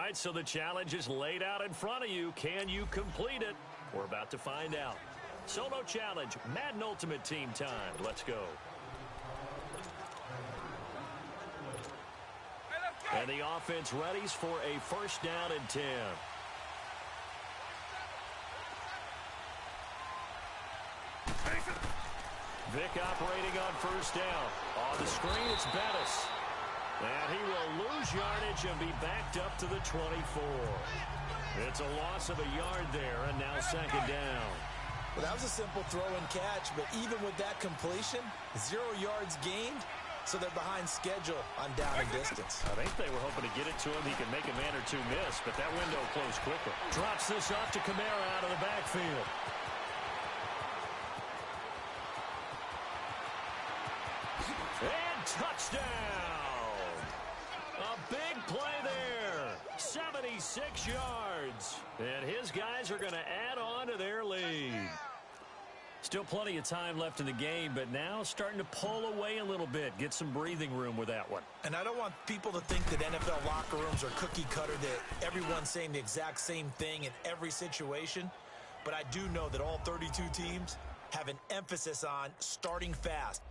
right, so the challenge is laid out in front of you. Can you complete it? We're about to find out. Solo challenge, Madden Ultimate Team time. Let's go. And the offense readies for a first down and 10. Vic operating on first down. On the screen, it's Bettis. And he will lose yardage and be backed up to the 24. It's a loss of a yard there, and now second down. Well, that was a simple throw and catch, but even with that completion, 0 yards gained, so they're behind schedule on down and distance. I think they were hoping to get it to him. He could make a man or two miss, but that window closed quickly. Drops this off to Kamara out of the backfield. And touchdown! A big play there. 76 yards. And his guys are going to add on to their lead. Still plenty of time left in the game, but now starting to pull away a little bit. Get some breathing room with that one. And I don't want people to think that NFL locker rooms are cookie cutter, that everyone's saying the exact same thing in every situation. But I do know that all 32 teams have an emphasis on starting fast.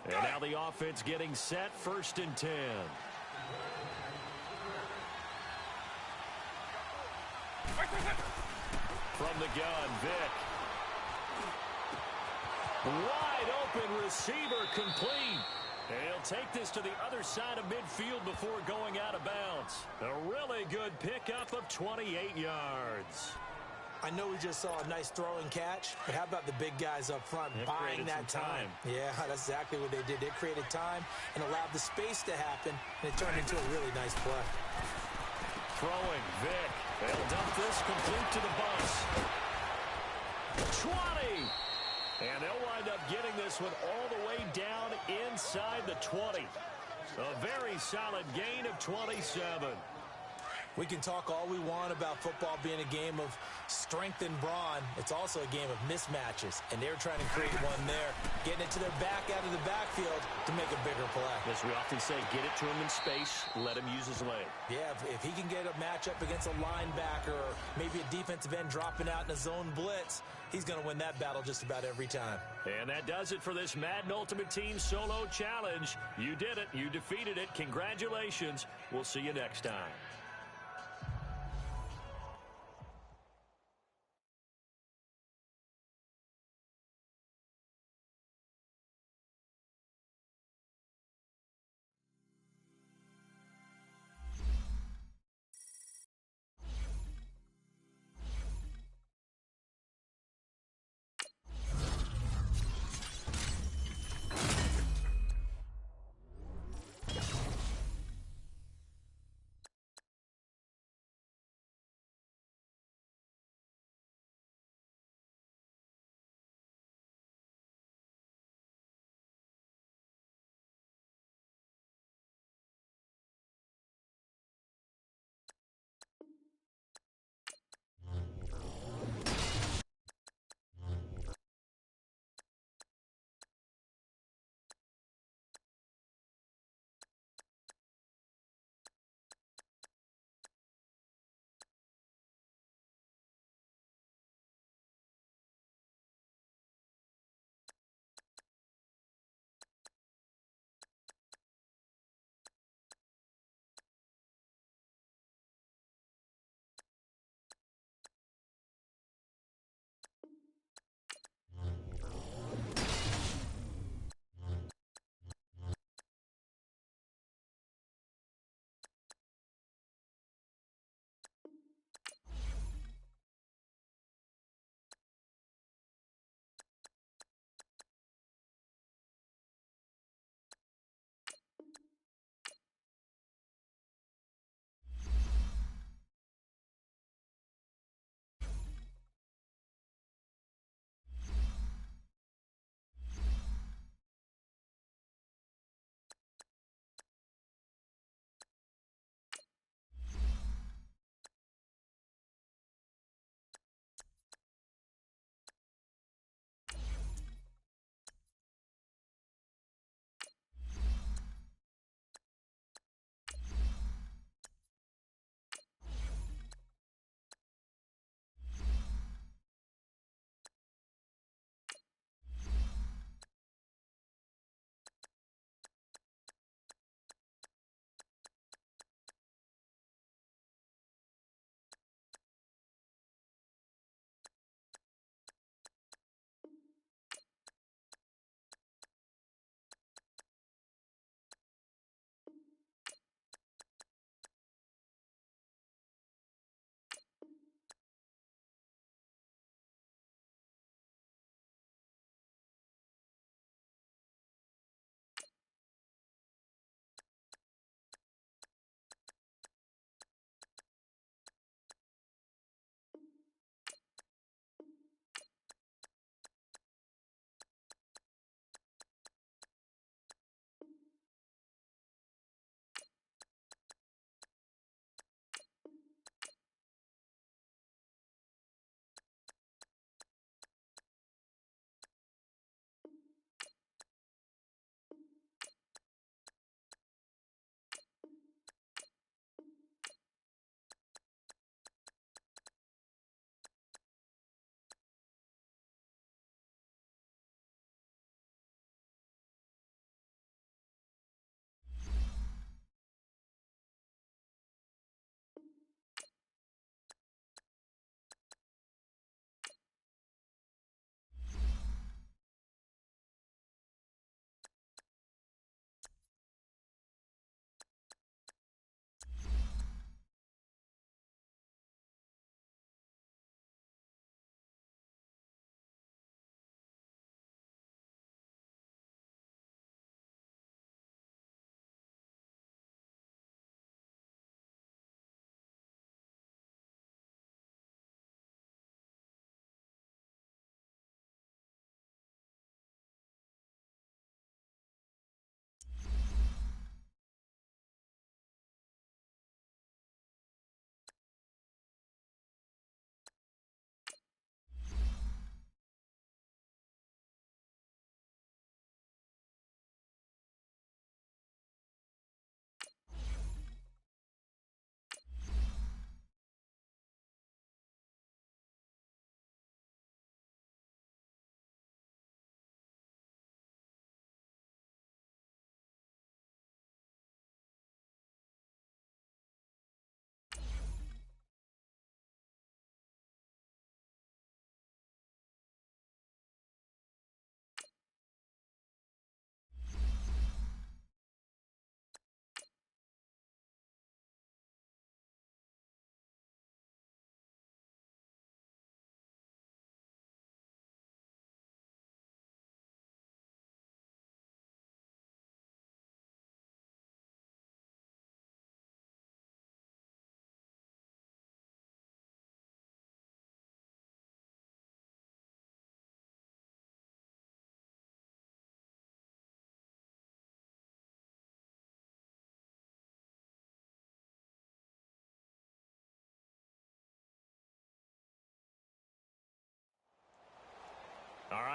And now the offense getting set, first and 10. From the gun, Vic. Wide open receiver complete. And he'll take this to the other side of midfield before going out of bounds. A really good pickup of 28 yards. I know we just saw a nice throw and catch, but how about the big guys up front buying that time? Yeah, that's exactly what they did. They created time and allowed the space to happen, and it turned into a really nice play. Throwing, Vic. They'll dump this complete to the bus. 20! And they'll wind up getting this one all the way down inside the 20. A very solid gain of 27. We can talk all we want about football being a game of strength and brawn. It's also a game of mismatches, and they're trying to create one there, getting it to their back out of the backfield to make a bigger play. As we often say, get it to him in space, let him use his leg. Yeah, if he can get a matchup against a linebacker or maybe a defensive end dropping out in a zone blitz, he's going to win that battle just about every time. And that does it for this Madden Ultimate Team Solo Challenge. You did it. You defeated it. Congratulations. We'll see you next time.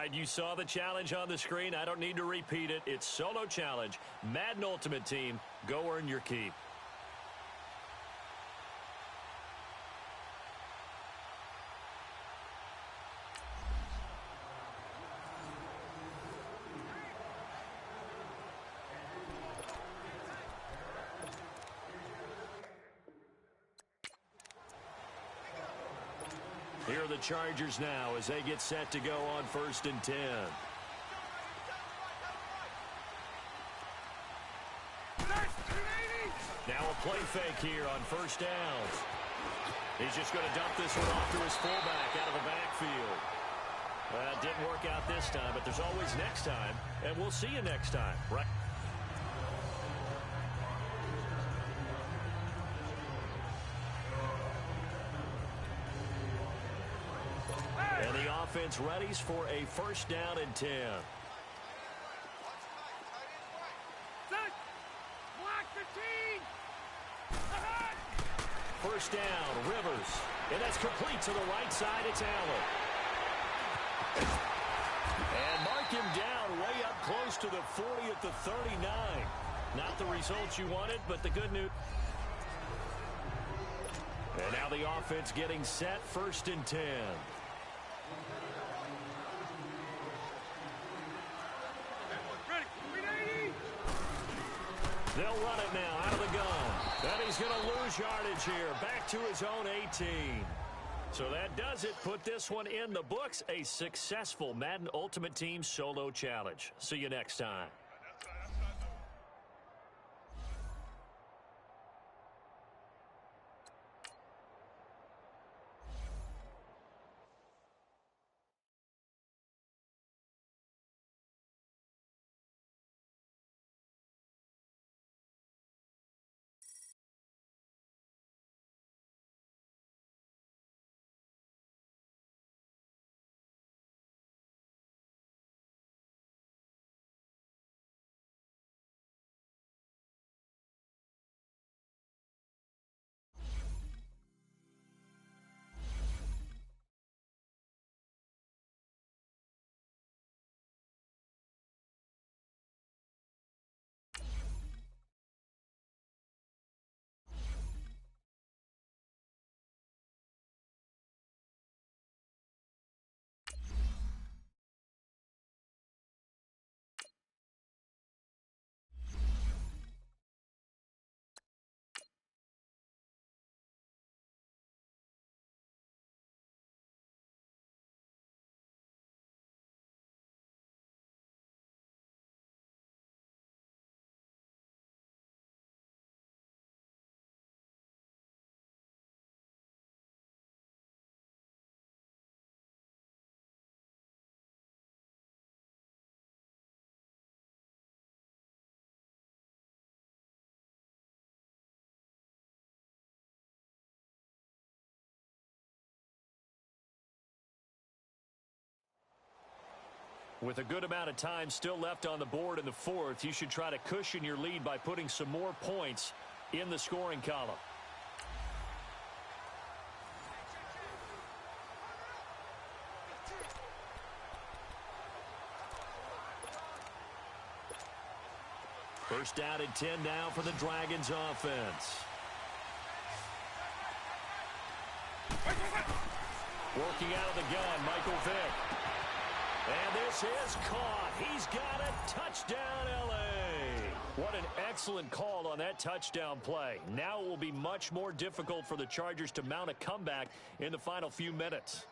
right, you saw the challenge on the screen. I don't need to repeat it. It's solo challenge. Madden Ultimate Team, go earn your keep. Here are the Chargers now as they get set to go on 1st and 10. Now a play fake here on 1st down. He's just going to dump this one off to his fullback out of the backfield. Well, it didn't work out this time, but there's always next time, and we'll see you next time, right? And the offense readies for a 1st down and 10. First down, Rivers. And that's complete to the right side. It's Allen. And mark him down way up close to the 40 at the 39. Not the results you wanted, but the good news. And now the offense getting set, 1st and 10. They'll run it now out of the gun. And he's going to lose yardage here. Back to his own 18. So that does it. Put this one in the books. A successful Madden Ultimate Team solo challenge. See you next time. With a good amount of time still left on the board in the 4th, you should try to cushion your lead by putting some more points in the scoring column. First down and 10 now for the Dragons offense. Working out of the gun, Michael Vick. And this is caught. He's got it. Touchdown, L.A. What an excellent call on that touchdown play. Now it will be much more difficult for the Chargers to mount a comeback in the final few minutes.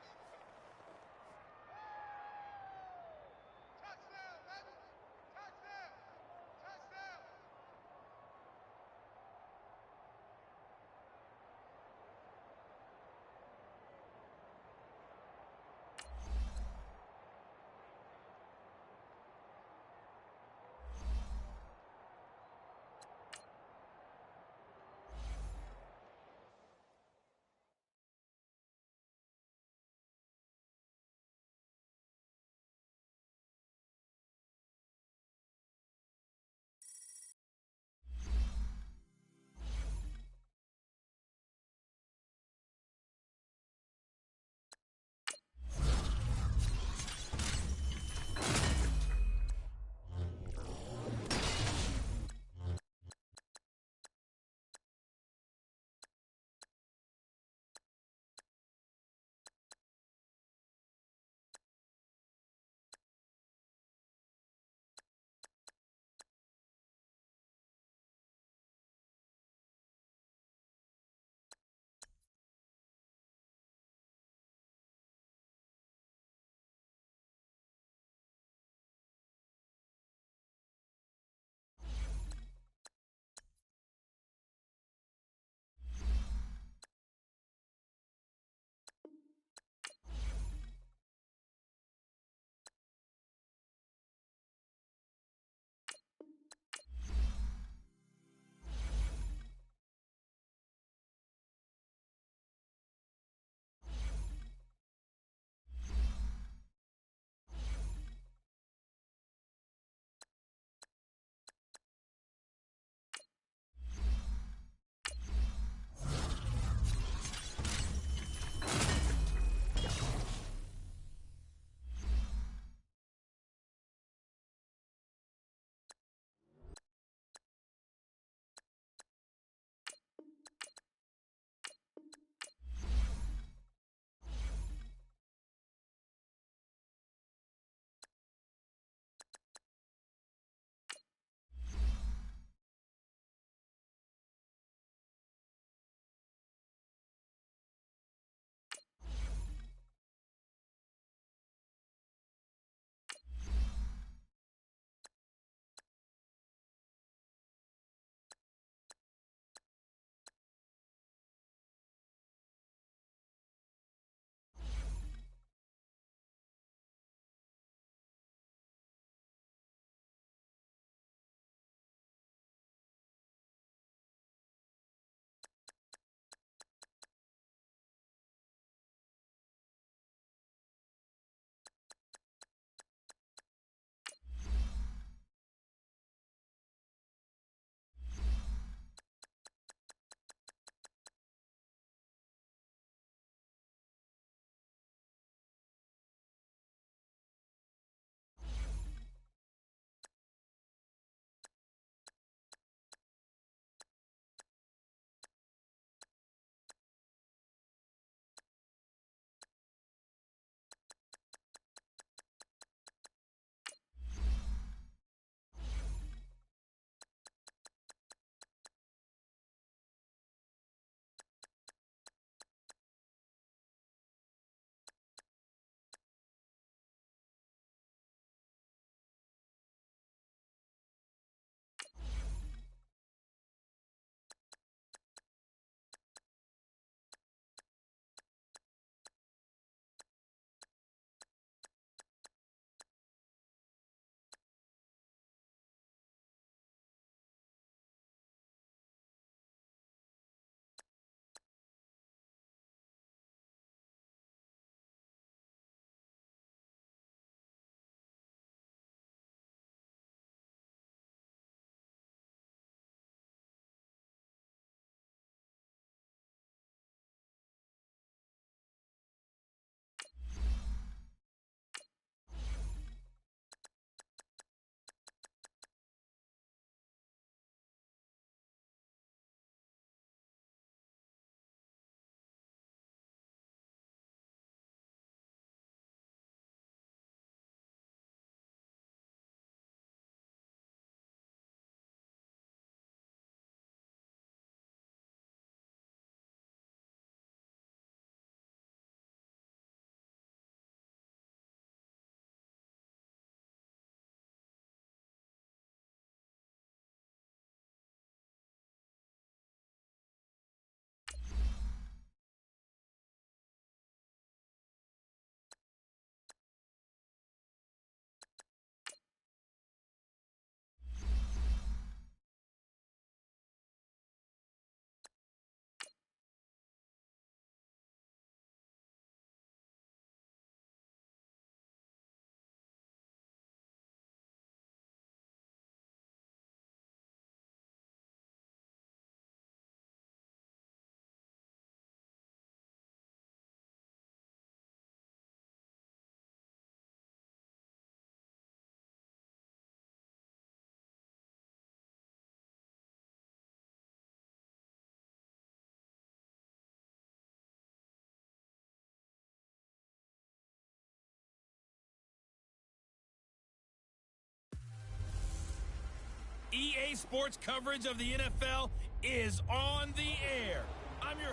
EA Sports coverage of the NFL is on the air. I'm your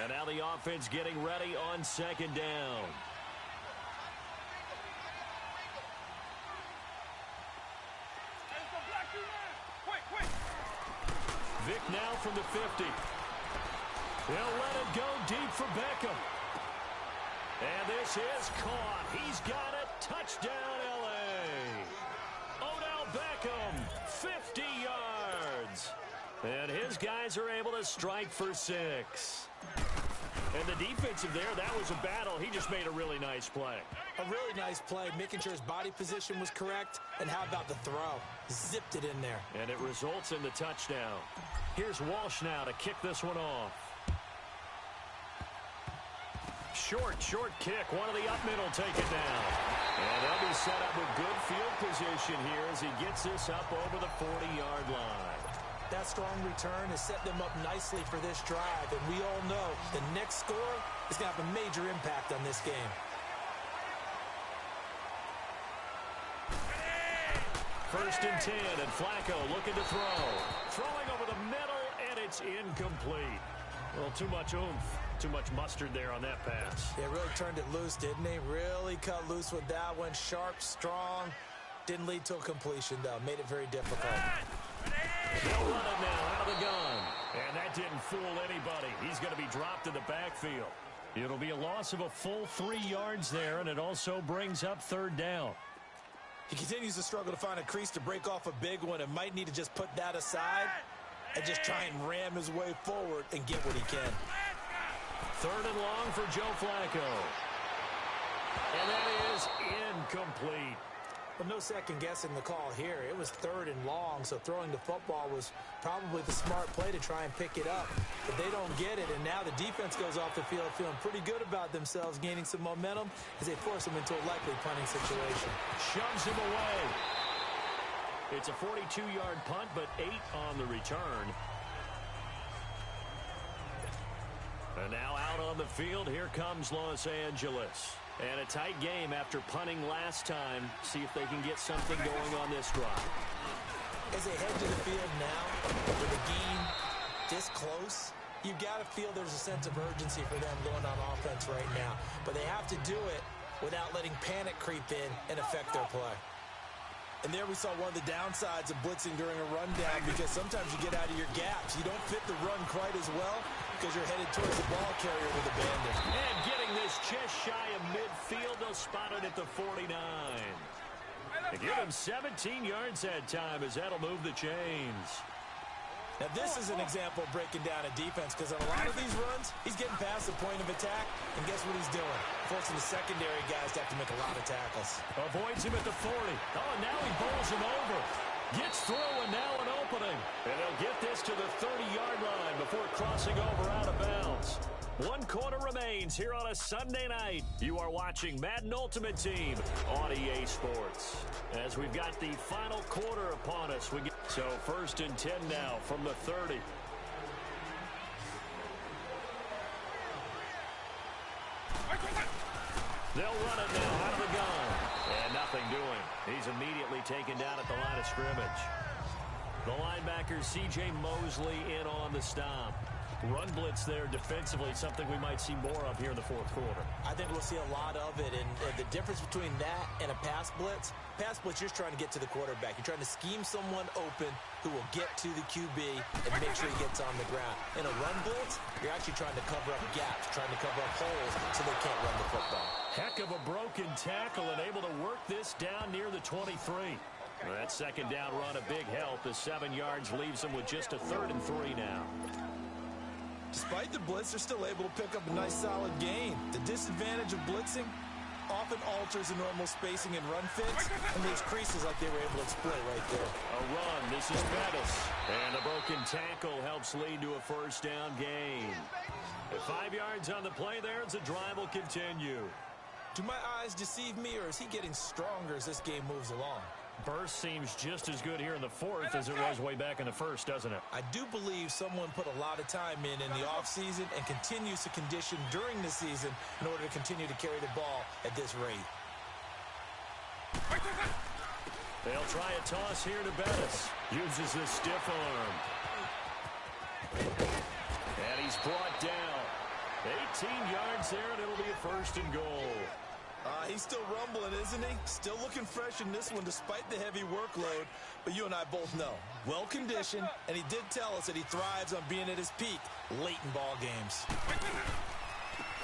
And now the offense getting ready on second down. Vic now from the 50. They'll let it go deep for Beckham. And this is caught. He's got it. Touchdown, L.A. Odell Beckham, 50 yards. And his guys are able to strike for 6. And the defensive there, that was a battle. He just made a really nice play. A really nice play, making sure his body position was correct. And how about the throw? Zipped it in there. And it results in the touchdown. Here's Walsh now to kick this one off. Short kick. One of the up middle take it down. And they'll be set up with good field position here as he gets this up over the 40-yard line. That strong return has set them up nicely for this drive, and we all know the next score is going to have a major impact on this game. First and 10, and Flacco looking to throw. Throwing over the middle, and it's incomplete. Well, too much oomph, too much mustard there on that pass. They really turned it loose, didn't they? Really cut loose with that one. Sharp, strong. Didn't lead to a completion, though. Made it very difficult. They'll run it now out of the gun. And that didn't fool anybody. He's going to be dropped in the backfield. It'll be a loss of a full 3 yards there, and it also brings up third down. He continues to struggle to find a crease to break off a big one and might need to just put that aside and just try and ram his way forward and get what he can. Third and long for Joe Flacco. And that is incomplete. But no second guessing the call here. It was third and long, so throwing the football was probably the smart play to try and pick it up. But they don't get it, and now the defense goes off the field feeling pretty good about themselves, gaining some momentum as they force them into a likely punting situation. Shoves him away. It's a 42-yard punt, but 8 on the return. And now out on the field, here comes Los Angeles. And a tight game after punting last time. See if they can get something going on this drive. As they head to the field now, with a game this close, you've got to feel there's a sense of urgency for them going on offense right now. But they have to do it without letting panic creep in and affect their play. And there we saw one of the downsides of blitzing during a rundown, because sometimes you get out of your gaps. You don't fit the run quite as well because you're headed towards the ball carrier with abandon. And getting this just shy of midfield, they'll spot it at the 49. They give him 17 yards that time as that'll move the chains. Now this is an example of breaking down a defense, because on a lot of these runs, he's getting past the point of attack, and guess what he's doing? Forcing the secondary guys to have to make a lot of tackles. Avoids him at the 40. Oh, and now he bowls him over. Gets through, and now an opening. And they'll get this to the 30-yard line before crossing over out of bounds. 1 quarter remains here on a Sunday night. You are watching Madden Ultimate Team on EA Sports. As we've got the final quarter upon us. So first and 10 now from the 30. They'll run it now out of the gun. And nothing doing. He's immediately taken down at the line of scrimmage. The linebacker C.J. Mosley in on the stop. Run blitz there defensively, something we might see more of here in the fourth quarter. I think we'll see a lot of it, and the difference between that and a pass blitz, you're trying to get to the quarterback. You're trying to scheme someone open who will get to the QB and make sure he gets on the ground. In a run blitz, you're actually trying to cover up gaps, trying to cover up holes so they can't run the football. Heck of a broken tackle and able to work this down near the 23. That second down run a big help as 7 yards leaves them with just a 3rd and 3 now. Despite the blitz, they're still able to pick up a nice solid gain. The disadvantage of blitzing often alters the normal spacing and run fits and leaves creases like they were able to exploit right there. A run, this is Pettis. And a broken tackle helps lead to a first down gain. At 5 yards on the play there, the drive will continue. Do my eyes deceive me, or is he getting stronger as this game moves along? Burst seems just as good here in the fourth as it was way back in the first, doesn't it? I do believe someone put a lot of time in the offseason and continues to condition during the season in order to continue to carry the ball at this rate. They'll try a toss here to Bettis. Uses the stiff arm. And he's brought down. 18 yards there, and it'll be a 1st and goal. He's still rumbling, isn't he? Still looking fresh in this one despite the heavy workload. But you and I both know, well-conditioned, and he did tell us that he thrives on being at his peak late in ball games.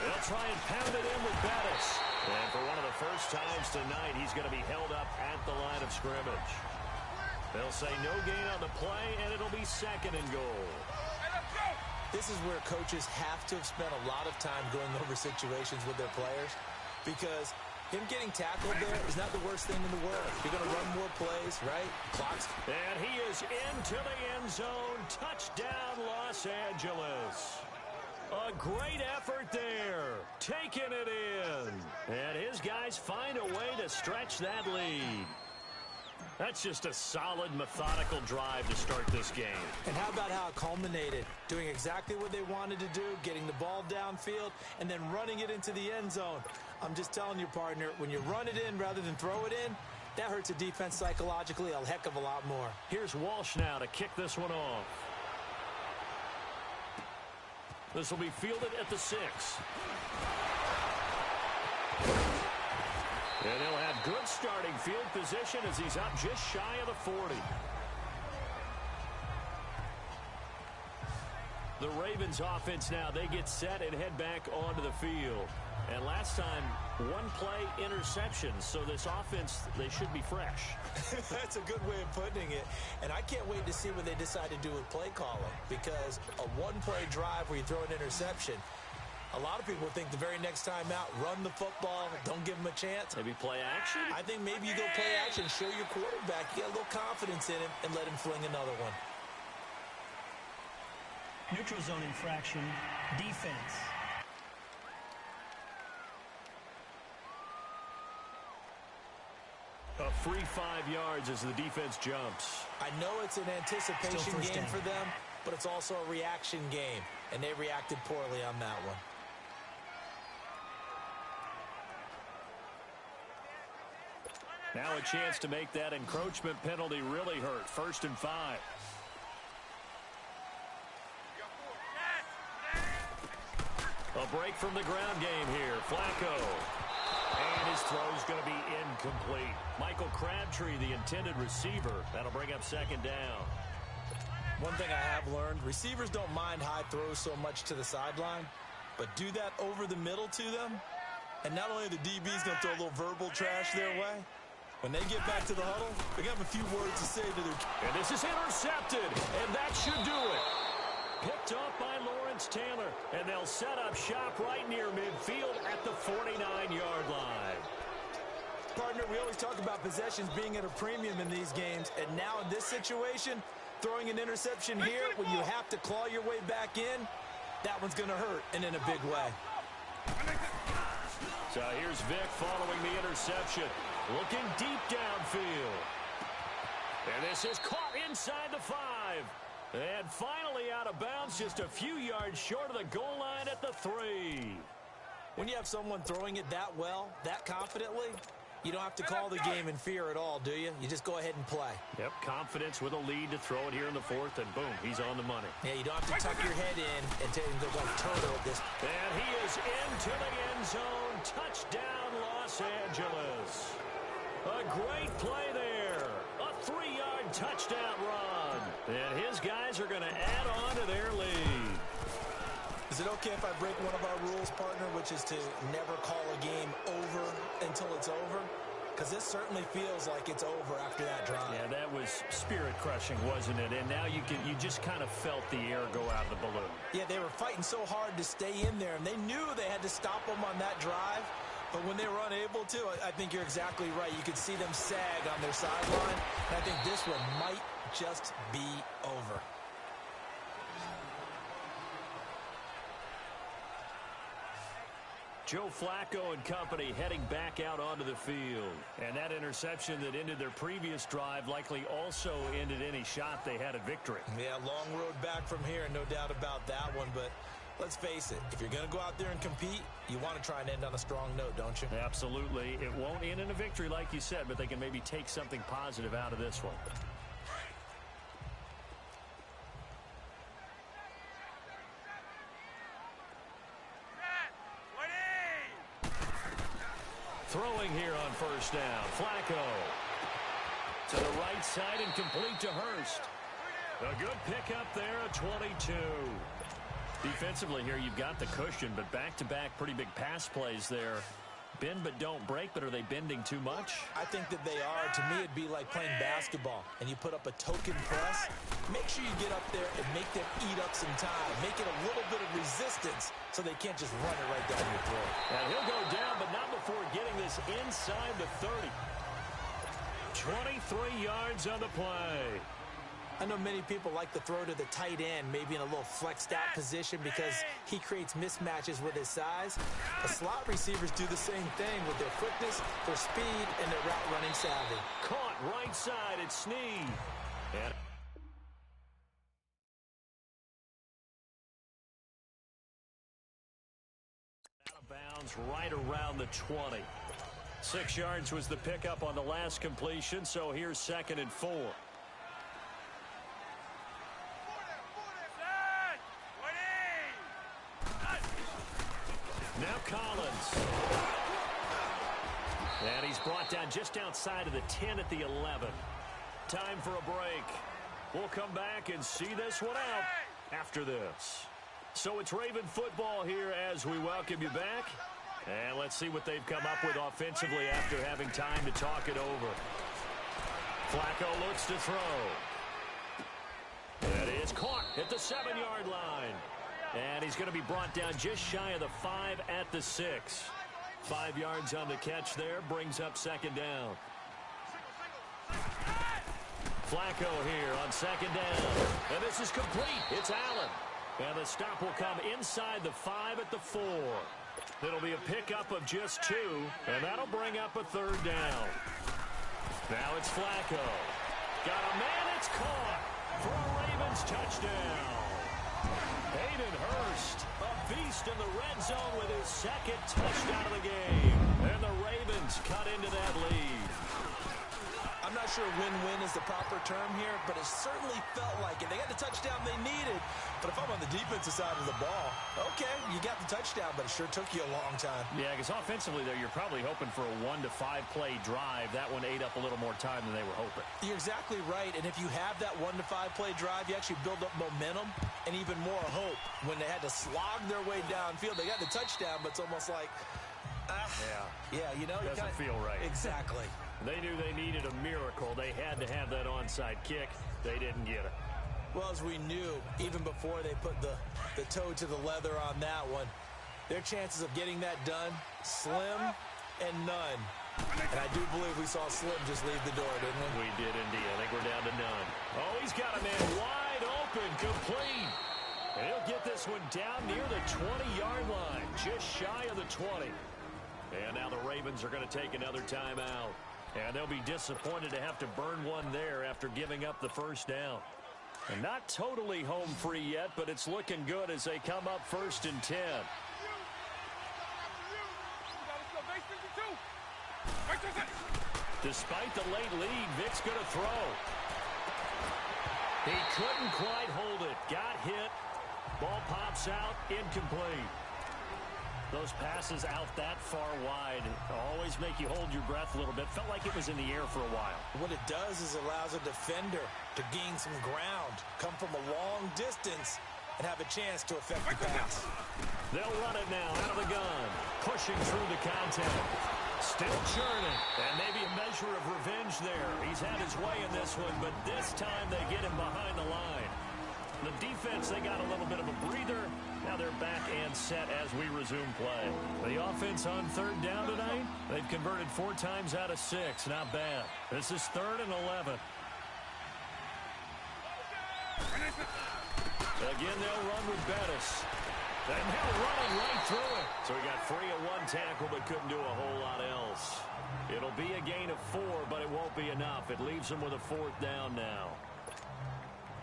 They'll try and pound it in with Bettis. And for one of the first times tonight, he's going to be held up at the line of scrimmage. They'll say no gain on the play, and it'll be 2nd and goal. This is where coaches have to have spent a lot of time going over situations with their players, because him getting tackled there is not the worst thing in the world. You're going to run more plays, right? Clock's. And he is into the end zone. Touchdown, Los Angeles. A great effort there. Taking it in. And his guys find a way to stretch that lead. That's just a solid, methodical drive to start this game. And how about how it culminated? Doing exactly what they wanted to do, getting the ball downfield, and then running it into the end zone. I'm just telling you, partner, when you run it in rather than throw it in, that hurts a defense psychologically a heck of a lot more. Here's Walsh now to kick this one off. This will be fielded at the 6. And he'll have good starting field position as he's up just shy of the 40. The Ravens offense now, they get set and head back onto the field. And last time, 1-play interception. So this offense, they should be fresh. That's a good way of putting it. And I can't wait to see what they decide to do with play calling. Because a 1-play drive where you throw an interception, a lot of people think the very next time out, run the football, don't give them a chance. Maybe play action? I think maybe you go play action, show your quarterback, you get a little confidence in him, and let him fling another one. Neutral zone infraction, defense. A free 5 yards as the defense jumps. I know it's an anticipation game for them, but it's also a reaction game, and they reacted poorly on that one. Now a chance to make that encroachment penalty really hurt. 1st and 5. A break from the ground game here. Flacco. And his throw's going to be incomplete. Michael Crabtree, the intended receiver. That'll bring up 2nd down. One thing I have learned, receivers don't mind high throws so much to the sideline, but do that over the middle to them, and not only are the DBs going to throw a little verbal trash their way, when they get back to the huddle, they're going to have a few words to say to their... And this is intercepted, and that should do it. Picked off by Lawrence Taylor, and they'll set up shop right near midfield at the 49-yard line. Partner, we always talk about possessions being at a premium in these games, and now in this situation, throwing an interception here when you have to claw your way back in, that one's going to hurt, and in a big way. So here's Vic following the interception, looking deep downfield. And this is caught inside the 5. And finally out of bounds, just a few yards short of the goal line at the 3. When you have someone throwing it that well, that confidently, you don't have to call the game in fear at all, do you? You just go ahead and play. Yep, confidence with a lead to throw it here in the 4th, and boom, he's on the money. Yeah, you don't have to tuck your head in and take the like turtle at this. And he is into the end zone. Touchdown, Los Angeles. A great play there. A 3-yard touchdown run. And his guys are going to add on to their lead. Is it okay if I break one of our rules, partner, which is to never call a game over until it's over? Because this certainly feels like it's over after that drive. Yeah, that was spirit-crushing, wasn't it? And now you just kind of felt the air go out of the balloon. Yeah, they were fighting so hard to stay in there, and they knew they had to stop them on that drive. But when they were unable to, I think you're exactly right. You could see them sag on their sideline, and I think this one might just be over. Joe Flacco and company heading back out onto the field. And that interception that ended their previous drive likely also ended any shot they had at victory. Yeah, long road back from here, no doubt about that one. But let's face it, if you're going to go out there and compete, you want to try and end on a strong note, don't you? Absolutely. It won't end in a victory like you said, but they can maybe take something positive out of this one. Throwing here on first down. Flacco to the right side and complete to Hurst. A good pickup there, a 22. Defensively here, you've got the cushion, but back-to-back pretty big pass plays there. Bend but don't break, but are they bending too much? I think that they are. To me, it'd be like playing basketball, and you put up a token press. Make sure you get up there and make them eat up some time. Make it a little bit of resistance so they can't just run it right down your throat. And he'll go down, but not before getting this inside the 30. 23 yards on the play. I know many people like to throw to the tight end, maybe in a little flexed out position because he creates mismatches with his size. The slot receivers do the same thing with their quickness, their speed, and their route running savvy. Caught right side, it's Snead. And out of bounds right around the 20. 6 yards was the pickup on the last completion, so here's 2nd and 4. Now Collins. And he's brought down just outside of the 10 at the 11. Time for a break. We'll come back and see this one out after this. So it's Raven football here as we welcome you back. And let's see what they've come up with offensively after having time to talk it over. Flacco looks to throw. That is caught at the 7-yard line. And he's going to be brought down just shy of the 5 at the 6. 5 yards on the catch there, brings up 2nd down. Flacco here on 2nd down. And this is complete. It's Allen. And the stop will come inside the 5 at the 4. It'll be a pickup of just 2, and that'll bring up a 3rd down. Now it's Flacco. Got a man, it's caught for a Ravens touchdown. Hayden Hurst, a beast in the red zone with his 2nd touchdown of the game. And the Ravens cut into that lead. I'm not sure win-win is the proper term here, but it certainly felt like it. They got the touchdown they needed, but if I'm on the defensive side of the ball, okay, you got the touchdown, but it sure took you a long time. Yeah, because offensively, though, you're probably hoping for a 1 to 5 play drive. That one ate up a little more time than they were hoping. You're exactly right, and if you have that 1 to 5 play drive, you actually build up momentum and even more hope. When they had to slog their way downfield, they got the touchdown, but it's almost like, yeah, you know, doesn't feel right. Exactly. They knew they needed a miracle. They had to have that onside kick. They didn't get it. Well, as we knew, even before they put the toe to the leather on that one, their chances of getting that done, slim and none. And I do believe we saw Slim just leave the door, didn't we? We did indeed. I think we're down to none. Oh, he's got a man wide open, complete. And he'll get this one down near the 20-yard line, just shy of the 20. And now the Ravens are going to take another timeout. And they'll be disappointed to have to burn one there after giving up the 1st down. And not totally home free yet, but it's looking good as they come up 1st and 10. Despite the late lead, Vic's going to throw. He couldn't quite hold it. Got hit. Ball pops out, incomplete. Those passes out that far wide always make you hold your breath a little bit. Felt like it was in the air for a while. What it does is allows a defender to gain some ground, come from a long distance, and have a chance to affect the pass. They'll run it now out of the gun. Pushing through the contact. Still churning. And maybe a measure of revenge there. He's had his way in this one, but this time they get him behind the line. The defense, they got a little bit of a breather. Now they're back and set as we resume play. The offense on 3rd down tonight, they've converted 4 times out of 6. Not bad. This is 3rd and 11. Again, they'll run with Bettis. And now running right through it. So he got free of one tackle but couldn't do a whole lot else. It'll be a gain of 4, but it won't be enough. It leaves him with a 4th down now.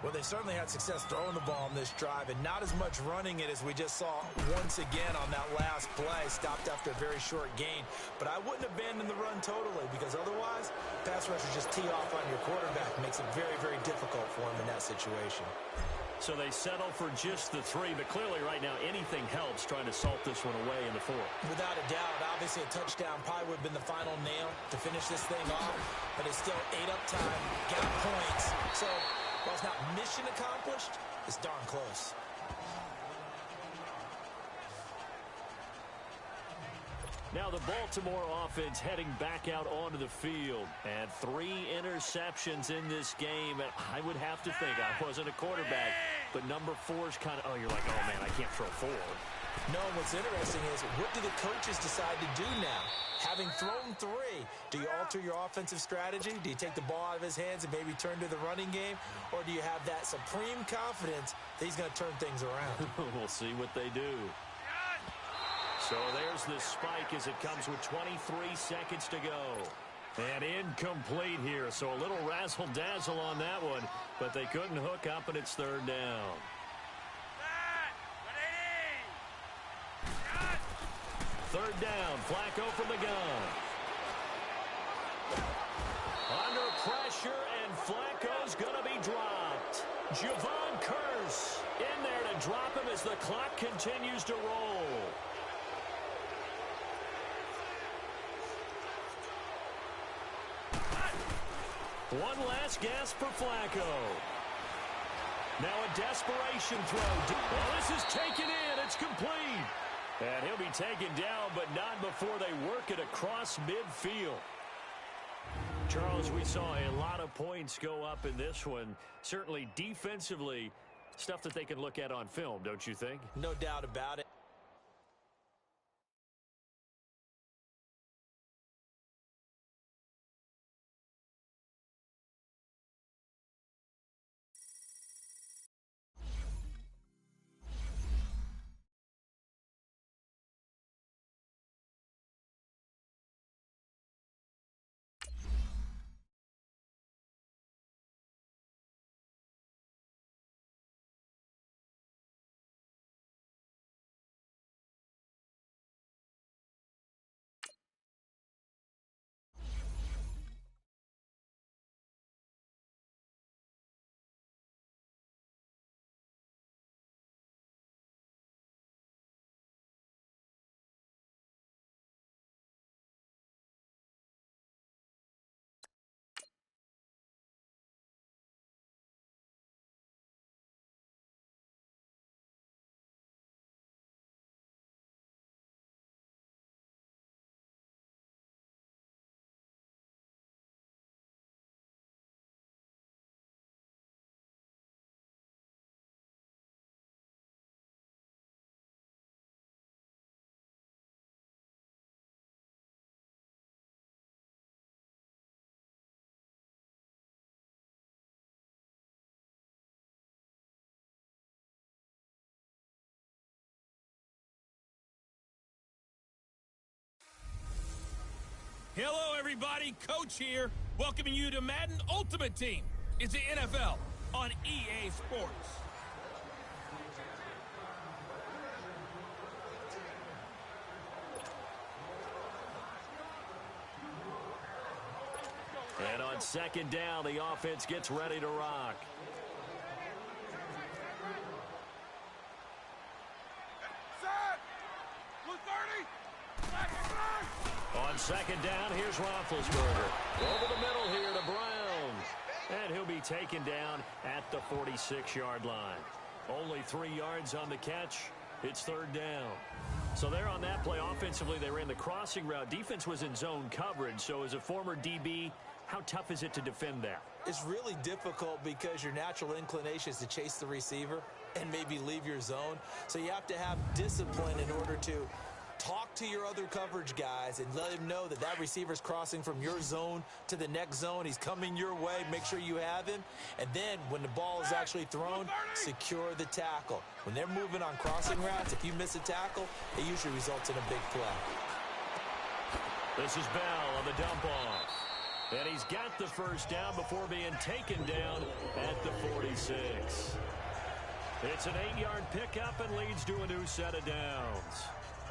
Well, they certainly had success throwing the ball on this drive, and not as much running it as we just saw once again on that last play. Stopped after a very short gain. But I wouldn't abandon the run totally, because otherwise, pass rushers just tee off on your quarterback. It makes it very, very difficult for him in that situation. So they settle for just the 3, but clearly right now anything helps trying to salt this one away in the 4th. Without a doubt, obviously a touchdown probably would have been the final nail to finish this thing off, but it's still 8 up time, got points. So while it's not mission accomplished, it's darn close. Now the Baltimore offense heading back out onto the field. And 3 interceptions in this game. I would have to think, I wasn't a quarterback, but number 4 is kind of, you're like, oh man, I can't throw 4. No, what's interesting is, what do the coaches decide to do now? Having thrown 3, do you alter your offensive strategy? Do you take the ball out of his hands and maybe turn to the running game? Or do you have that supreme confidence that he's going to turn things around? We'll see what they do. So there's the spike as it comes with 23 seconds to go. And incomplete here, so a little razzle-dazzle on that one, but they couldn't hook up, and it's 3rd down. 3rd down, Flacco from the gun. Under pressure, and Flacco's going to be dropped. Javon Curse in there to drop him as the clock continues to roll. One last gasp for Flacco. Now a desperation throw. Well, this is taken in. It's complete. And he'll be taken down, but not before they work it across midfield. Charles, we saw a lot of points go up in this one. Certainly defensively, stuff that they can look at on film, don't you think? No doubt about it. Hello, everybody. Coach here, welcoming you to Madden Ultimate Team. It's the NFL on EA Sports. And on 2nd down, the offense gets ready to rock. On 2nd down, here's Roethlisberger. Over the middle here to Brown. And he'll be taken down at the 46-yard line. Only 3 yards on the catch. It's 3rd down. So there on that play, offensively, they ran the crossing route. Defense was in zone coverage. So as a former DB, how tough is it to defend that? It's really difficult because your natural inclination is to chase the receiver and maybe leave your zone. So you have to have discipline in order to Talk to your other coverage guys and let him know that that receiver's crossing from your zone to the next zone. He's coming your way. Make sure you have him. And then when the ball is actually thrown, secure the tackle. When they're moving on crossing routes, if you miss a tackle, it usually results in a big play. This is Bell on the dump off. And he's got the first down before being taken down at the 46. It's an 8-yard pickup and leads to a new set of downs.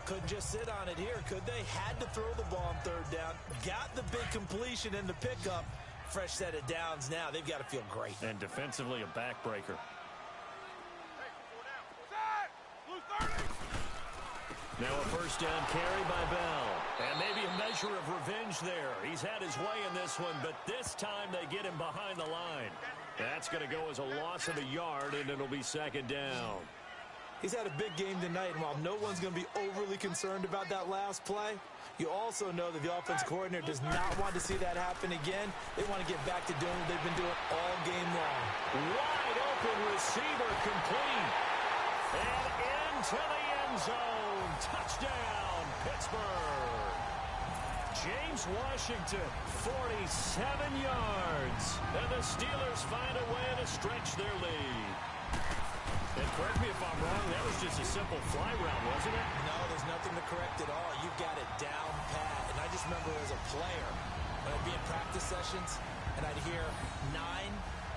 Couldn't just sit on it here, could they? Had to throw the ball on third down. Got the big completion in the pickup. Fresh set of downs now. They've got to feel great. And defensively, a backbreaker. Now a first down carry by Bell. And maybe a measure of revenge there. He's had his way in this one, but this time they get him behind the line. That's going to go as a loss of a yard, and it'll be second down. He's had a big game tonight, and while no one's going to be overly concerned about that last play, you also know that the offense coordinator does not want to see that happen again. They want to get back to doing what they've been doing all game long. Wide open receiver complete. And into the end zone. Touchdown, Pittsburgh. James Washington, 47 yards. And the Steelers find a way to stretch their lead. And correct me if I'm wrong, that was just a simple fly route, wasn't it? No, there's nothing to correct at all. You got it down pat. And I just remember as a player, when I'd be in practice sessions, and I'd hear 9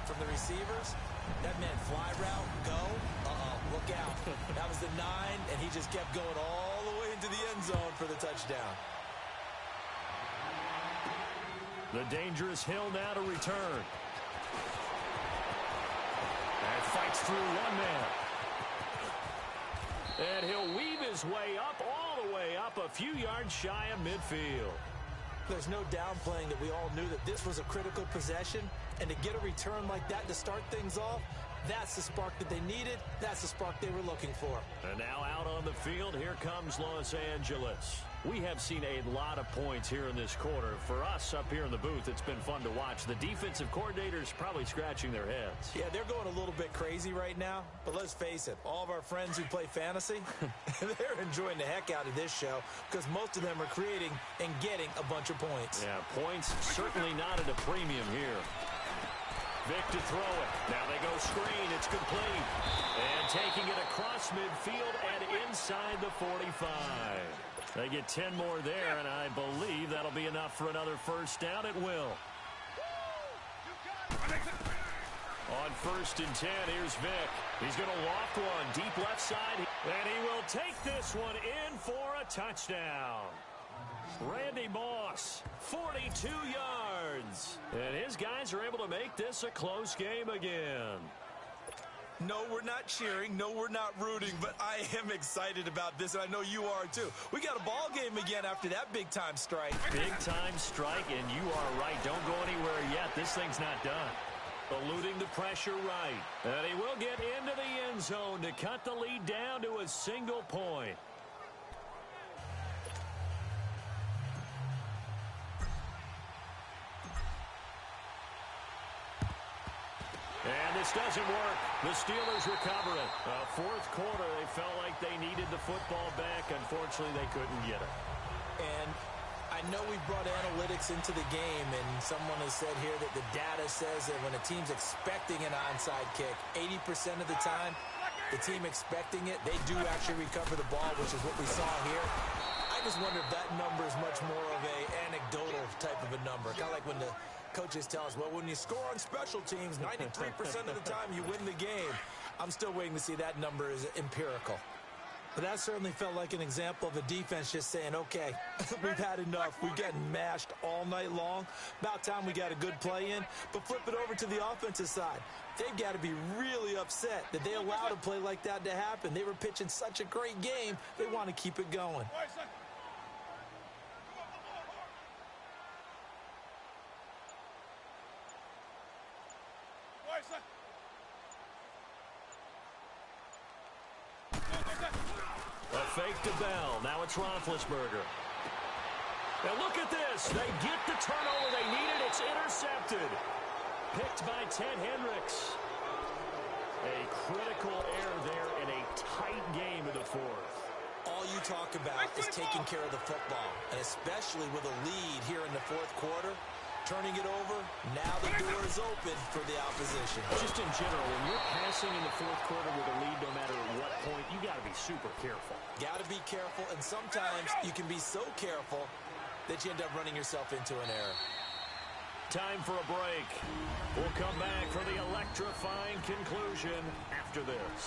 from the receivers, that meant fly route, go, look out. That was the 9, and he just kept going all the way into the end zone for the touchdown. The dangerous Hill now to return. And fights through one man. And he'll weave his way up, all the way up, a few yards shy of midfield. There's no downplaying that we all knew that this was a critical possession, and to get a return like that to start things off, that's the spark that they needed. That's the spark they were looking for. And now out on the field, here comes Los Angeles. We have seen a lot of points here in this quarter. For us up here in the booth, it's been fun to watch. The defensive coordinators probably scratching their heads. Yeah, they're going a little bit crazy right now. But let's face it, all of our friends who play fantasy, they're enjoying the heck out of this show because most of them are creating and getting a bunch of points. Yeah, points certainly not at a premium here. Vic to throw it. Now they go screen. It's complete. And taking it across midfield and inside the 45. They get 10 more there, and I believe that'll be enough for another first down. It will. On 1st and 10, here's Vic. He's going to loft one deep left side. And he will take this one in for a touchdown. Randy Moss, 42 yards. And his guys are able to make this a close game again. No, we're not cheering. No, we're not rooting. But I am excited about this, and I know you are too. We got a ball game again after that big-time strike. Big-time strike, and you are right. Don't go anywhere yet. This thing's not done. Eluding the pressure right. And he will get into the end zone to cut the lead down to a single point. And this doesn't work. The Steelers recover it. Fourth quarter, they felt like they needed the football back. Unfortunately, they couldn't get it. And I know we brought analytics into the game, and someone has said here that the data says that when a team's expecting an onside kick, 80% of the time, the team expecting it, they do actually recover the ball, which is what we saw here. I just wonder if that number is much more of a anecdotal type of a number. Kind of like when the coaches tell us, well, when you score on special teams, 93% of the time you win the game. I'm still waiting to see that number is empirical. But that certainly felt like an example of a defense just saying, okay, we've had enough. We've gotten mashed all night long. About time we got a good play in. But flip it over to the offensive side. They've got to be really upset that they allowed a play like that to happen. They were pitching such a great game, they want to keep it going. A fake to Bell. Now it's Roethlisberger. Now look at this. They get the turnover they needed. It's intercepted. Picked by Ted Hendricks. A critical error there in a tight game in the fourth. all you talk about is taking care of the football, and especially with a lead here in the fourth quarter. Turning it over, now the door is open for the opposition. Just in general, when you're passing in the fourth quarter with a lead, no matter at what point, you got to be super careful. Got to be careful, and sometimes you can be so careful that you end up running yourself into an error. Time for a break. We'll come back for the electrifying conclusion after this.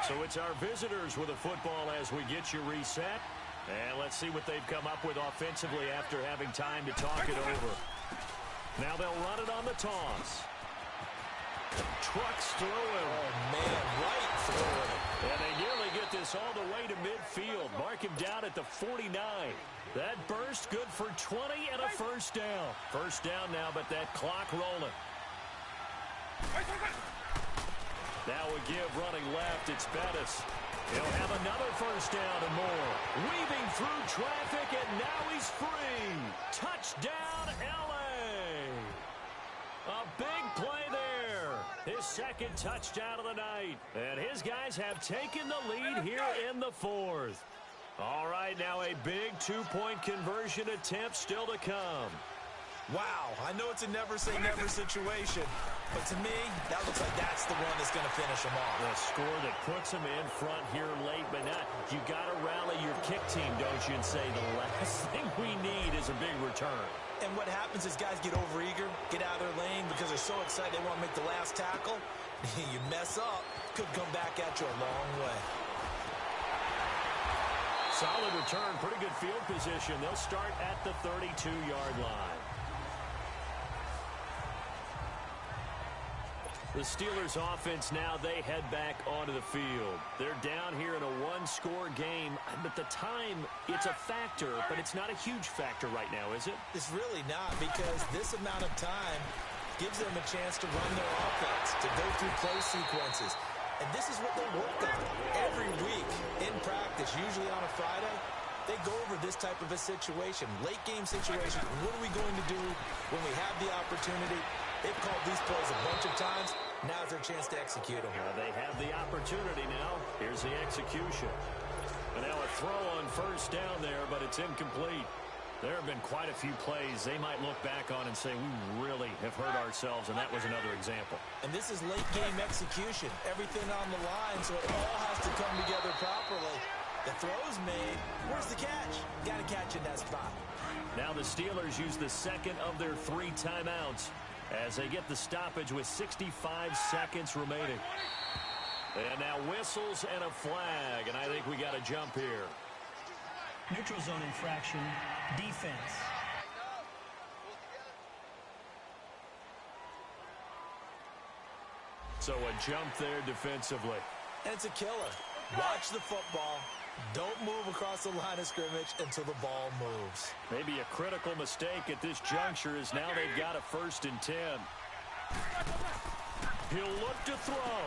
So it's our visitors with a football as we get you reset. And let's see what they've come up with offensively after having time to talk it over. Now they'll run it on the toss. Trucks through him. Oh, man, right through him. And they nearly get this all the way to midfield. Mark him down at the 49. That burst good for 20 and a first down. First down now, but that clock rolling. Now we give running left. It's Bettis. He'll have another first down and more. Weaving through traffic, and now he's free. Touchdown, L.A. A big play there. His second touchdown of the night. And his guys have taken the lead here in the fourth. All right, now a big two-point conversion attempt still to come. Wow, I know it's a never-say-never situation, but to me, that looks like that's the one that's going to finish them off. The score that puts them in front here late, but not. You got to rally your kick team, don't you, and say the last thing we need is a big return. And what happens is guys get overeager, get out of their lane because they're so excited they want to make the last tackle. You mess up, could come back at you a long way. Solid return, pretty good field position. They'll start at the 32-yard line. The Steelers offense now, they head back onto the field. They're down here in a one-score game, but the time, it's a factor, but it's not a huge factor right now, is it? It's really not, because this amount of time gives them a chance to run their offense, to go through play sequences. And this is what they work on every week in practice, usually on a Friday. They go over this type of a situation, late game situation. What are we going to do when we have the opportunity? They've called these plays a bunch of times. Now's their chance to execute them. They have the opportunity now. Here's the execution. And now a throw on first down there, but it's incomplete. There have been quite a few plays they might look back on and say, we really have hurt ourselves, and that was another example. And this is late game execution. Everything on the line, so it all has to come together properly. The throw's made. Where's the catch? Got to catch in that spot. Now the Steelers use the second of their 3 timeouts as they get the stoppage with 65 seconds remaining. And now whistles and a flag, and I think we got a jump here. Neutral zone infraction, defense. So a jump there defensively. And it's a killer. Watch the football. Don't move across the line of scrimmage until the ball moves. Maybe a critical mistake at this juncture is now they've got a 1st and 10. He'll look to throw.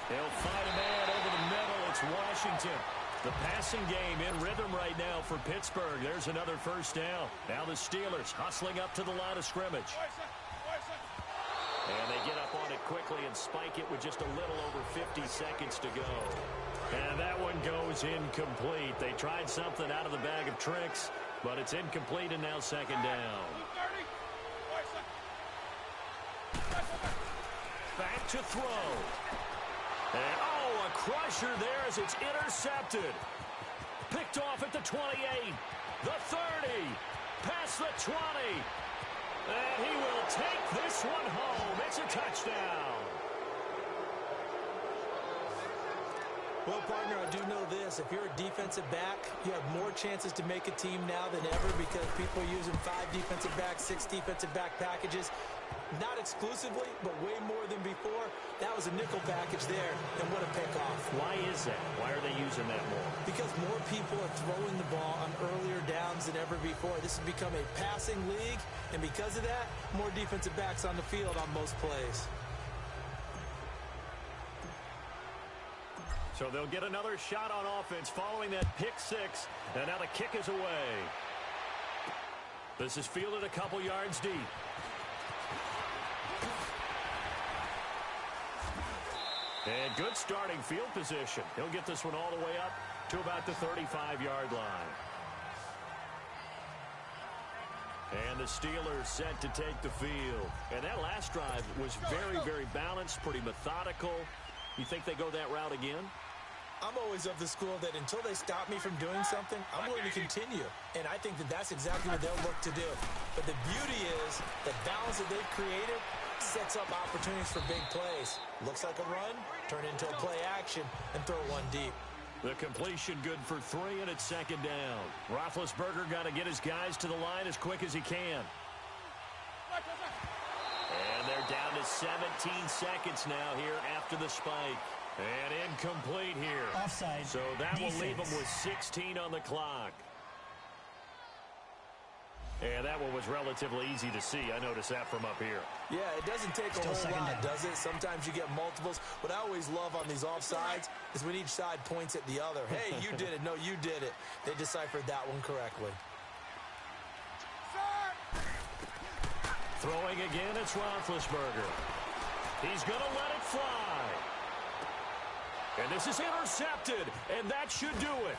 He'll find a man over the middle. It's Washington. The passing game in rhythm right now for Pittsburgh. There's another first down. Now the Steelers hustling up to the line of scrimmage. And they get up on it quickly and spike it with just a little over 50 seconds to go. And that one goes incomplete. They tried something out of the bag of tricks, but it's incomplete and now second down. Back to throw. And, oh, a crusher there as it's intercepted. Picked off at the 28, the 30, past the 20. And he will take this one home. It's a touchdown. Well, partner, I do know this. If you're a defensive back, you have more chances to make a team now than ever because people are using 5 defensive backs, 6 defensive back packages. Not exclusively, but way more than before. That was a nickel package there, and what a pickoff. Why is that? Why are they using that more? Because more people are throwing the ball on earlier downs than ever before. This has become a passing league, and because of that, more defensive backs on the field on most plays. So they'll get another shot on offense following that pick 6, and now the kick is away. This is fielded a couple yards deep. And good starting field position. He'll get this one all the way up to about the 35-yard line. And the Steelers set to take the field. And that last drive was very, very balanced, pretty methodical. You think they go that route again? I'm always of the school that until they stop me from doing something, I'm going to continue. And I think that that's exactly what they'll look to do. But the beauty is the balance that they've created sets up opportunities for big plays. Looks like a run, turn into a play action, and throw one deep. The completion good for 3, and it's second down. Roethlisberger got to get his guys to the line as quick as he can. And they're down to 17 seconds now here after the spike. And incomplete here. Offside. So that Defense. will leave them with 16 on the clock. And that one was relatively easy to see. I noticed that from up here. Yeah, it doesn't take a whole lot, does it? Sometimes you get multiples. What I always love on these offsides is when each side points at the other. Hey, you did it. No, you did it. They deciphered that one correctly. Throwing again, it's Roethlisberger. He's going to let it fly. And this is intercepted, and that should do it.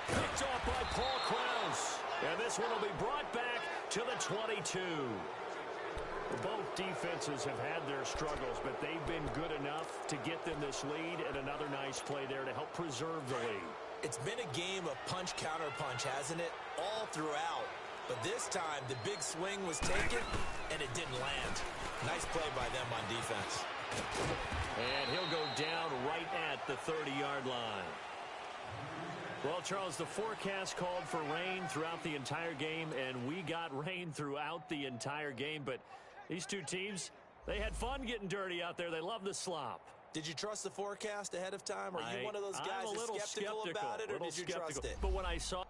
Picked off by Paul Krause. And this one will be brought back to the 22. Both defenses have had their struggles, but they've been good enough to get them this lead, and another nice play there to help preserve the lead. It's been a game of punch-counter-punch, hasn't it? All throughout. But this time, the big swing was taken, and it didn't land. Nice play by them on defense. And he'll go down right at the 30-yard line. Well, Charles, the forecast called for rain throughout the entire game, and we got rain throughout the entire game. But these two teams, they had fun getting dirty out there. They love the slop. Did you trust the forecast ahead of time? Are you one of those guys that's skeptical about it, or did you trust it? But when I saw...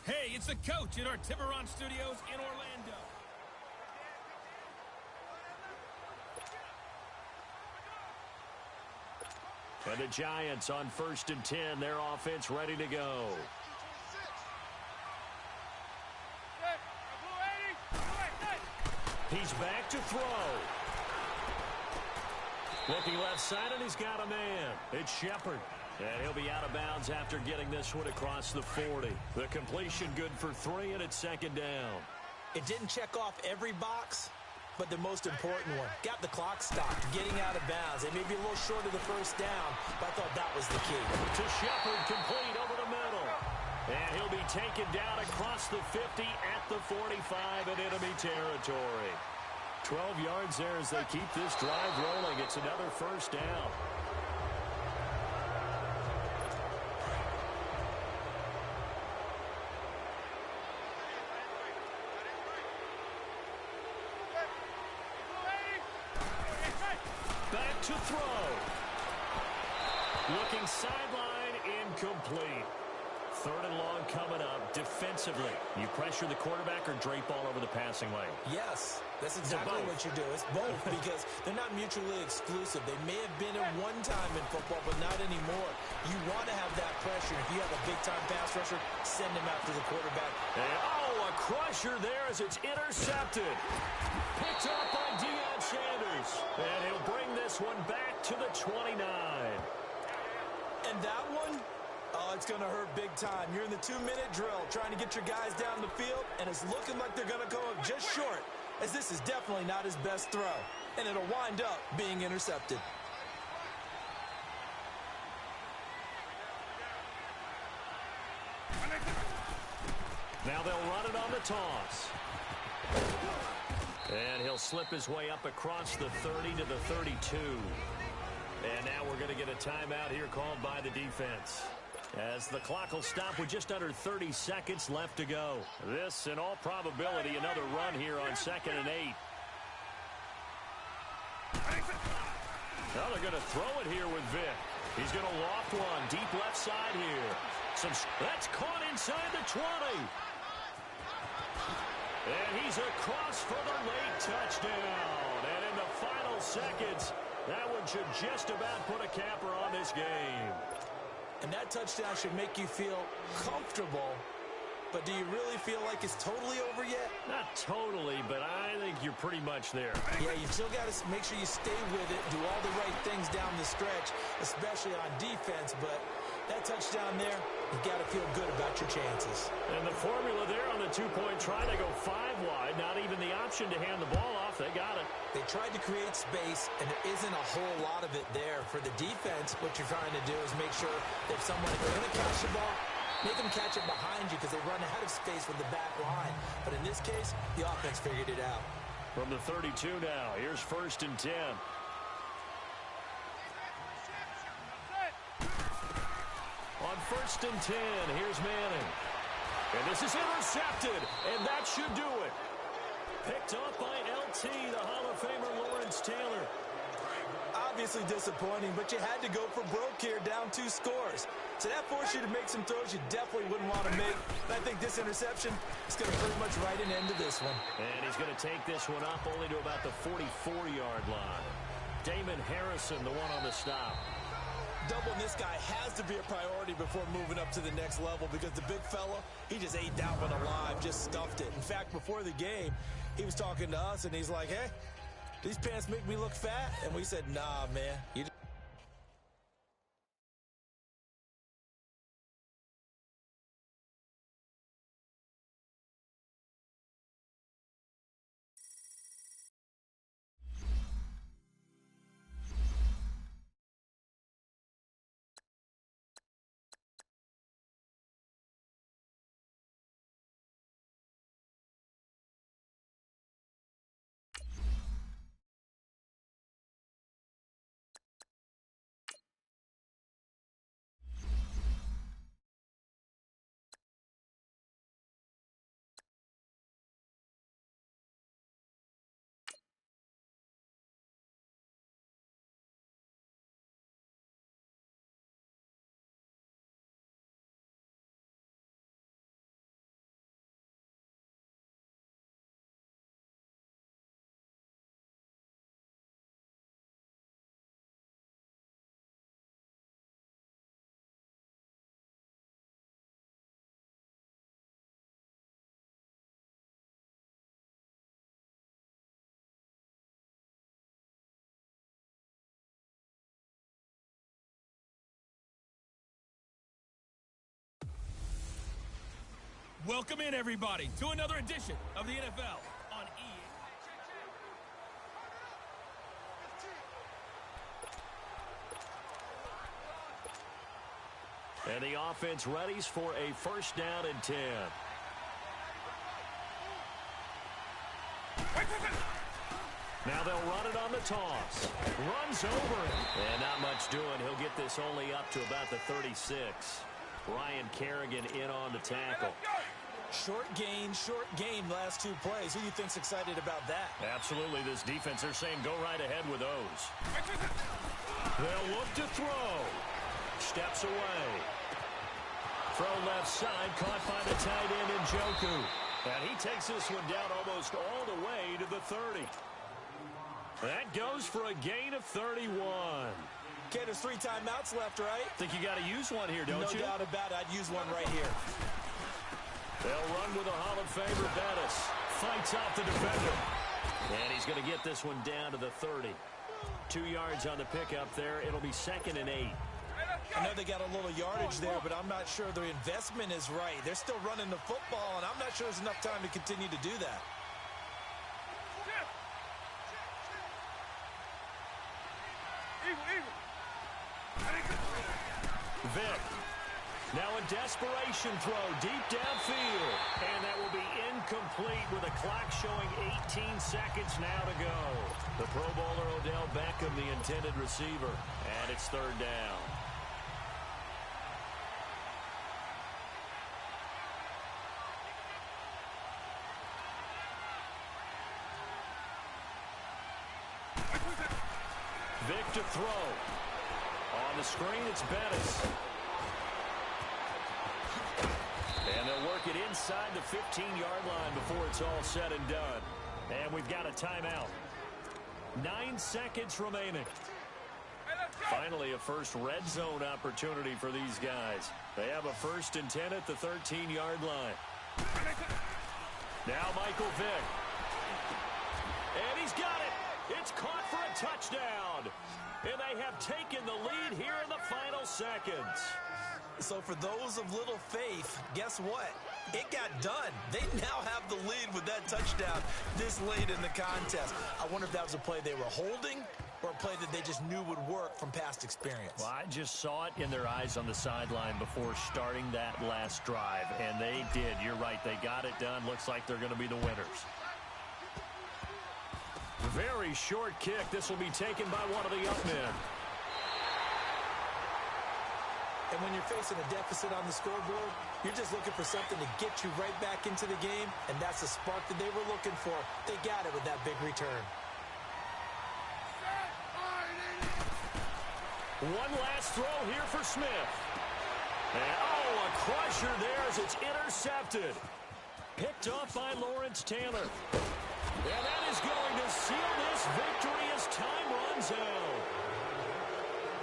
Hey, it's the coach at our Tiburon Studios in Orlando. And the Giants on 1st and 10. Their offense ready to go. He's back to throw. Looking left side, and he's got a man. It's Shepard. And he'll be out of bounds after getting this one across the 40. The completion good for 3, and it's second down. It didn't check off every box, but the most important one. Got the clock stopped, getting out of bounds. They may be a little short of the first down, but I thought that was the key. To Shepard, complete over the middle. And he'll be taken down across the 50 at the 45 in enemy territory. 12 yards there as they keep this drive rolling. It's another first down. Back to throw. Looking sideline, incomplete. Third and long coming up defensively. You pressure the quarterback or drape all over the passing lane? Yes, that's exactly what you do. It's both because they're not mutually exclusive. They may have been at one time in football, but not anymore. You want to have that pressure. If you have a big-time pass rusher, send him after the quarterback. And, a crusher there as it's intercepted. Picked up by Deion Sanders. And he'll bring this one back to the 29. And that one, it's going to hurt big time. You're in the 2-minute drill trying to get your guys down the field, and it's looking like they're going to go up just short, as this is definitely not his best throw, and it'll wind up being intercepted. Now they'll run it on the toss. And he'll slip his way up across the 30 to the 32. And now we're going to get a timeout here called by the defense, as the clock will stop with just under 30 seconds left to go. This, in all probability, another run here on 2nd and 8. Now they're going to throw it here with Vick. He's going to loft one deep left side here. That's caught inside the 20. And he's across for the late touchdown. And in the final seconds, that one should just about put a capper on this game. And that touchdown should make you feel comfortable. But do you really feel like it's totally over yet? Not totally, but I think you're pretty much there. Yeah, you still got to make sure you stay with it, do all the right things down the stretch, especially on defense. But that touchdown there, you've got to feel good about your chances. And the formula there on the two-point try, they go 5 wide. Not even the option to hand the ball off. They got it. They tried to create space, and there isn't a whole lot of it there. For the defense, what you're trying to do is make sure that if someone is going to catch the ball, make them catch it behind you because they run out of space with the back line. But in this case, the offense figured it out. From the 32 now, here's 1st and 10. On 1st and 10, here's Manning. And this is intercepted, and that should do it. Picked up by LT, the Hall of Famer Lawrence Taylor. Obviously disappointing, but you had to go for broke here, down 2 scores. So that forced you to make some throws you definitely wouldn't want to make. And I think this interception is going to pretty much write an end to this one. And he's going to take this one up only to about the 44-yard line. Damon Harrison, the one on the stop. Doubling this guy has to be a priority before moving up to the next level because the big fella, he just ate that one alive, just stuffed it. In fact, before the game, he was talking to us, and he's like, hey, these pants make me look fat? And we said, nah, man. You Welcome in, everybody, to another edition of the NFL on EA. And the offense readies for a 1st down and 10. Now they'll run it on the toss. Runs over it. And not much doing. He'll get this only up to about the 36. Ryan Kerrigan in on the tackle. short gain last 2 plays. Who do you think's excited about that? Absolutely. This defense, they're saying go right ahead with those. They'll look to throw. steps away. Throw left side, caught by the tight end Njoku. And he takes this one down almost all the way to the 30. That goes for a gain of 31. Okay, there's 3 timeouts left, right? Think you got to use one here, don't you? No doubt about it. I'd use one right here. They'll run with a Hall of Famer, Bettis. Fights off the defender. And he's going to get this one down to the 30. 2 yards on the pickup there. It'll be 2nd and 8. I know they got a little yardage there, but I'm not sure the investment is right. They're still running the football, and I'm not sure there's enough time to continue to do that. Vick. Now a desperation throw deep downfield. And that will be incomplete with a clock showing 18 seconds now to go. The Pro Bowler Odell Beckham, the intended receiver. And it's 3rd down. Vick to throw. On the screen, it's Bettis. And they'll work it inside the 15-yard line before it's all said and done. And we've got a timeout. 9 seconds remaining. Finally, a first red zone opportunity for these guys. They have a 1st and 10 at the 13-yard line. Now Michael Vick. And he's got it. It's caught for a touchdown. And they have taken the lead here in the final seconds. So for those of little faith, guess what? It got done. They now have the lead with that touchdown this late in the contest. I wonder if that was a play they were holding or a play that they just knew would work from past experience. Well, I just saw it in their eyes on the sideline before starting that last drive, and they did. You're right. They got it done. Looks like they're going to be the winners. Very short kick. This will be taken by one of the up men. And when you're facing a deficit on the scoreboard, you're just looking for something to get you right back into the game, and that's the spark that they were looking for. They got it with that big return. One last throw here for Smith. And, a crusher there as it's intercepted. Picked off by Lawrence Taylor. And that is going to seal this victory as time runs out.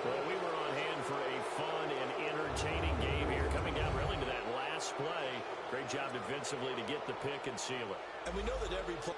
Well, we were on hand for a fun and entertaining game here, coming down really to that last play. Great job defensively to get the pick and seal it. And we know that every play...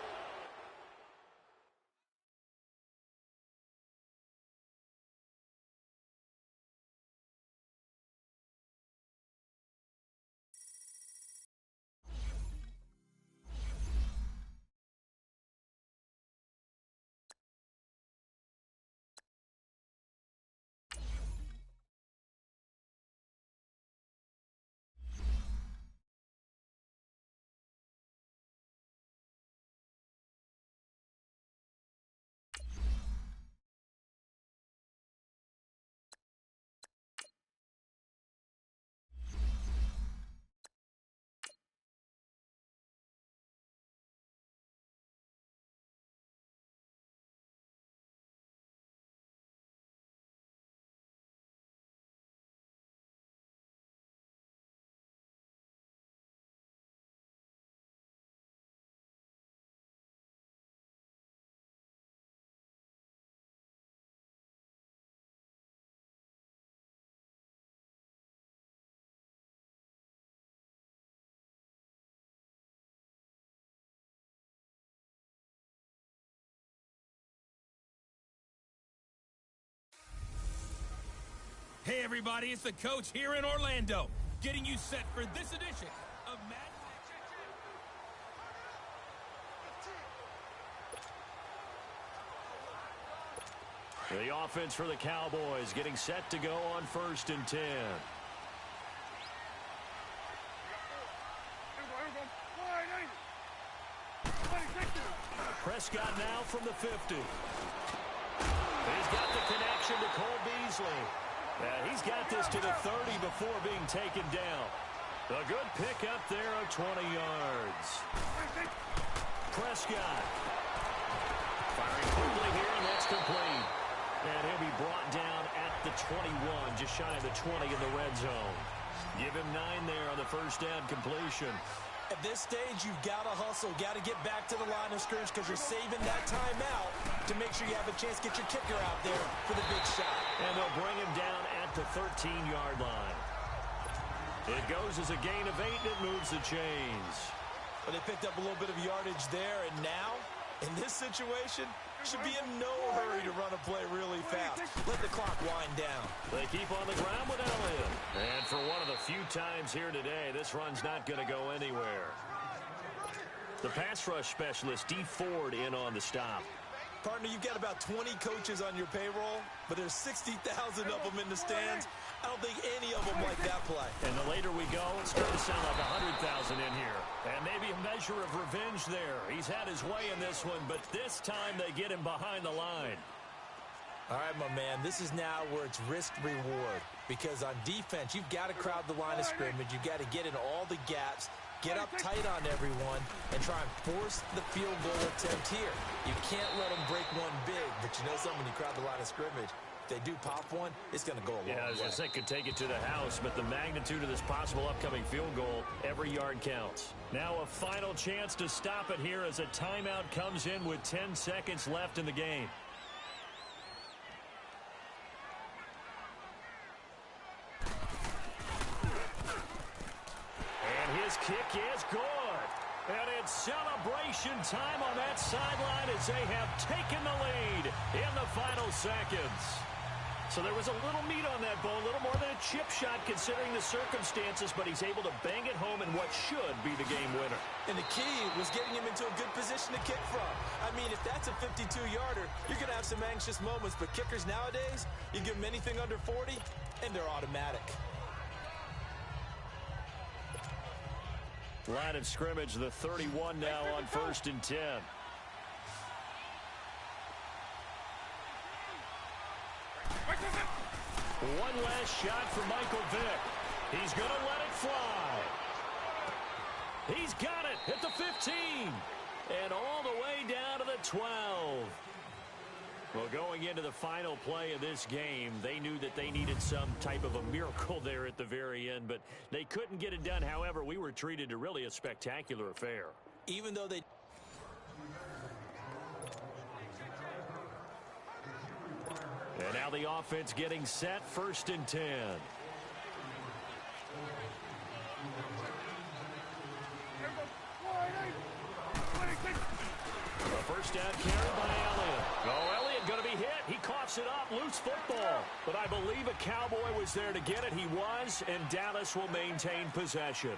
Hey everybody, it's the coach here in Orlando, getting you set for this edition of Madden. The offense for the Cowboys getting set to go on 1st and 10. Prescott now from the 50. He's got the connection to Cole Beasley. He's got this to the 30 before being taken down. A good pickup there of 20 yards. Prescott firing quickly here, and that's complete. And he'll be brought down at the 21, just shy of the 20 in the red zone. Give him 9 there on the first down completion. At this stage, you've got to hustle, got to get back to the line of scrimmage because you're saving that timeout to make sure you have a chance to get your kicker out there for the big shot. And they'll bring him down at the 13-yard line. It goes as a gain of 8, and it moves the chains. But they picked up a little bit of yardage there, and now, in this situation, should be in no hurry to run a play really fast. Let the clock wind down. They keep on the ground with Elliott. And for one of the few times here today, this run's not going to go anywhere. The pass rush specialist, Dee Ford, in on the stop. Partner, you've got about 20 coaches on your payroll, but there's 60,000 of them in the stands. I don't think any of them like that play. And the later we go, it's starting to sound like 100,000 in here. And maybe a measure of revenge there. He's had his way in this one, but this time they get him behind the line. All right, my man, this is now where it's risk-reward. Because on defense, you've got to crowd the line of scrimmage. You've got to get in all the gaps, get up tight on everyone, and try and force the field goal attempt here. You can't let them break one big, but you know something, when you crowd the line of scrimmage, if they do pop one, it's going to go a long way. Yeah, as I said, could take it to the house, but the magnitude of this possible upcoming field goal, every yard counts. Now a final chance to stop it here as a timeout comes in with 10 seconds left in the game. His kick is good. And it's celebration time on that sideline as they have taken the lead in the final seconds. So there was a little meat on that bone, a little more than a chip shot considering the circumstances, but he's able to bang it home in what should be the game winner. And the key was getting him into a good position to kick from. I mean, if that's a 52-yarder, you're going to have some anxious moments, but kickers nowadays, you give them anything under 40, and they're automatic. Line of scrimmage, the 31 now on 1st and 10. One last shot for Michael Vick. He's going to let it fly. He's got it at the 15. And all the way down to the 12. Well, going into the final play of this game, they knew that they needed some type of a miracle there at the very end, but they couldn't get it done. However, we were treated to really a spectacular affair. Even though they... And now the offense getting set, 1st and 10. A first down carry by Elliott. Oh, Elliott going to be hit. He coughs it up. Loose football. But I believe a Cowboy was there to get it. He was, and Dallas will maintain possession.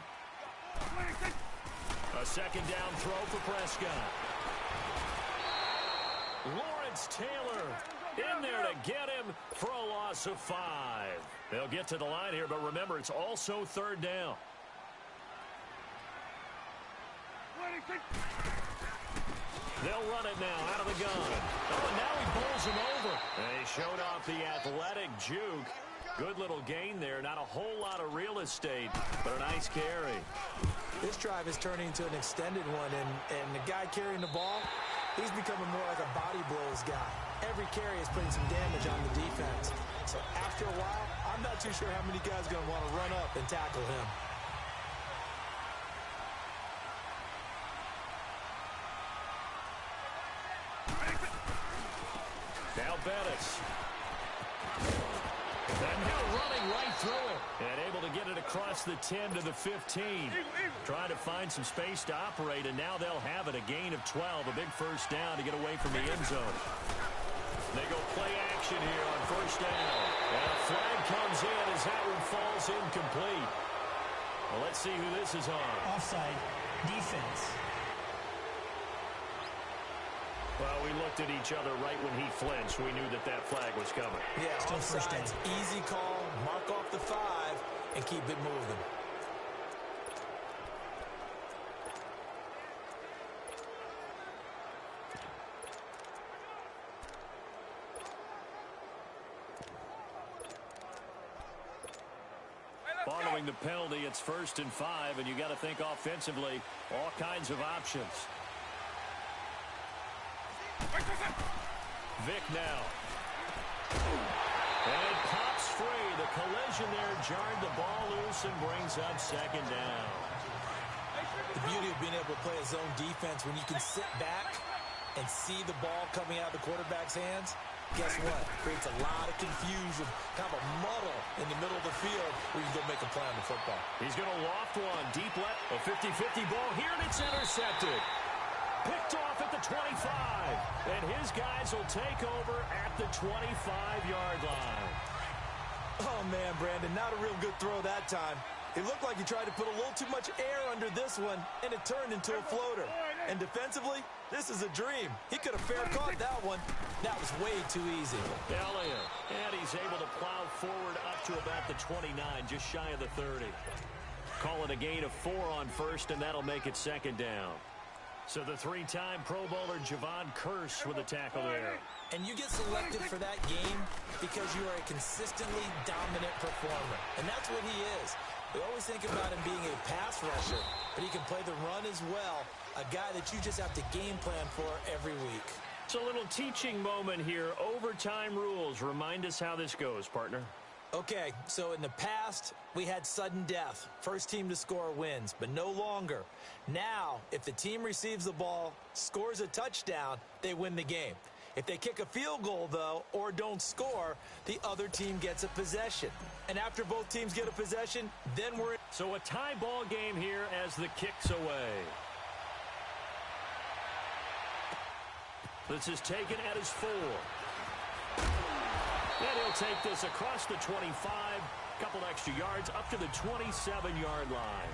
A second down throw for Prescott. Lawrence Taylor in there to get him for a loss of 5. They'll get to the line here, but remember, it's also 3rd down. They'll run it now out of the gun. Oh, and now he bowls him over. And he showed off the athletic juke. Good little gain there. Not a whole lot of real estate, but a nice carry. This drive is turning into an extended one, and the guy carrying the ball, he's becoming more like a body blows guy. Every carry is putting some damage on the defense. So after a while, I'm not too sure how many guys are going to want to run up and tackle him. Now Bettis. And now running right through it. And able to get it across the 10 to the 15. Trying to find some space to operate, and now they'll have it. A gain of 12. A big first down to get away from the end zone. They go play action here on 1st down. And a flag comes in as that one falls incomplete. Well, let's see who this is on. Offside. Defense. Well, we looked at each other right when he flinched. We knew that that flag was coming. Yeah, Still first down. offsides, easy call, mark off the 5, and keep it moving. Following the penalty, it's 1st and 5, and you got to think offensively, all kinds of options. Vick now. And it pops free. The collision there jarred the ball loose and brings up second down. The beauty of being able to play a zone defense when you can sit back and see the ball coming out of the quarterback's hands, guess what? Creates a lot of confusion, kind of a muddle in the middle of the field where you go make a play on the football. He's going to loft one. Deep left. A 50-50 ball here, and it's intercepted. Picked off at the 25. And his guys will take over at the 25-yard line. Oh, man, Brandon, not a real good throw that time. It looked like he tried to put a little too much air under this one, and it turned into a floater. And defensively, this is a dream. He could have fair caught that one. That was way too easy. Elliott, and he's able to plow forward up to about the 29, just shy of the 30. Call it a gain of 4 on first, and that'll make it second down. So the three-time Pro Bowler Javon Kearse with a tackle there. And you get selected for that game because you are a consistently dominant performer. And that's what he is. We always think about him being a pass rusher, but he can play the run as well. A guy that you just have to game plan for every week. It's a little teaching moment here. Overtime rules. Remind us how this goes, partner. Okay, so in the past, we had sudden death. First team to score wins, but no longer. Now, if the team receives the ball, scores a touchdown, they win the game. If they kick a field goal, though, or don't score, the other team gets a possession. And after both teams get a possession, then we're in. So a tie ball game here as the kick's away. This is taken at his 4. And he'll take this across the 25, couple extra yards up to the 27-yard line.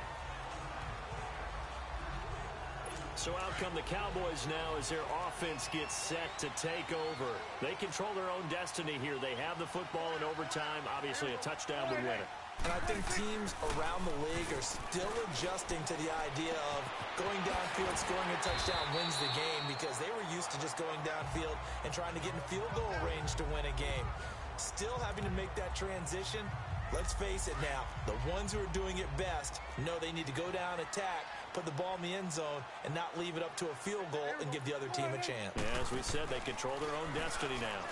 So out come the Cowboys now as their offense gets set to take over. They control their own destiny here. They have the football in overtime. Obviously, a touchdown would win it. And I think teams around the league are still adjusting to the idea of going downfield, scoring a touchdown wins the game because they were used to just going downfield and trying to get in field goal range to win a game. Still having to make that transition. Let's face it now, the ones who are doing it best know they need to go down, attack, put the ball in the end zone, and not leave it up to a field goal and give the other team a chance. Yeah, as we said, they control their own destiny now.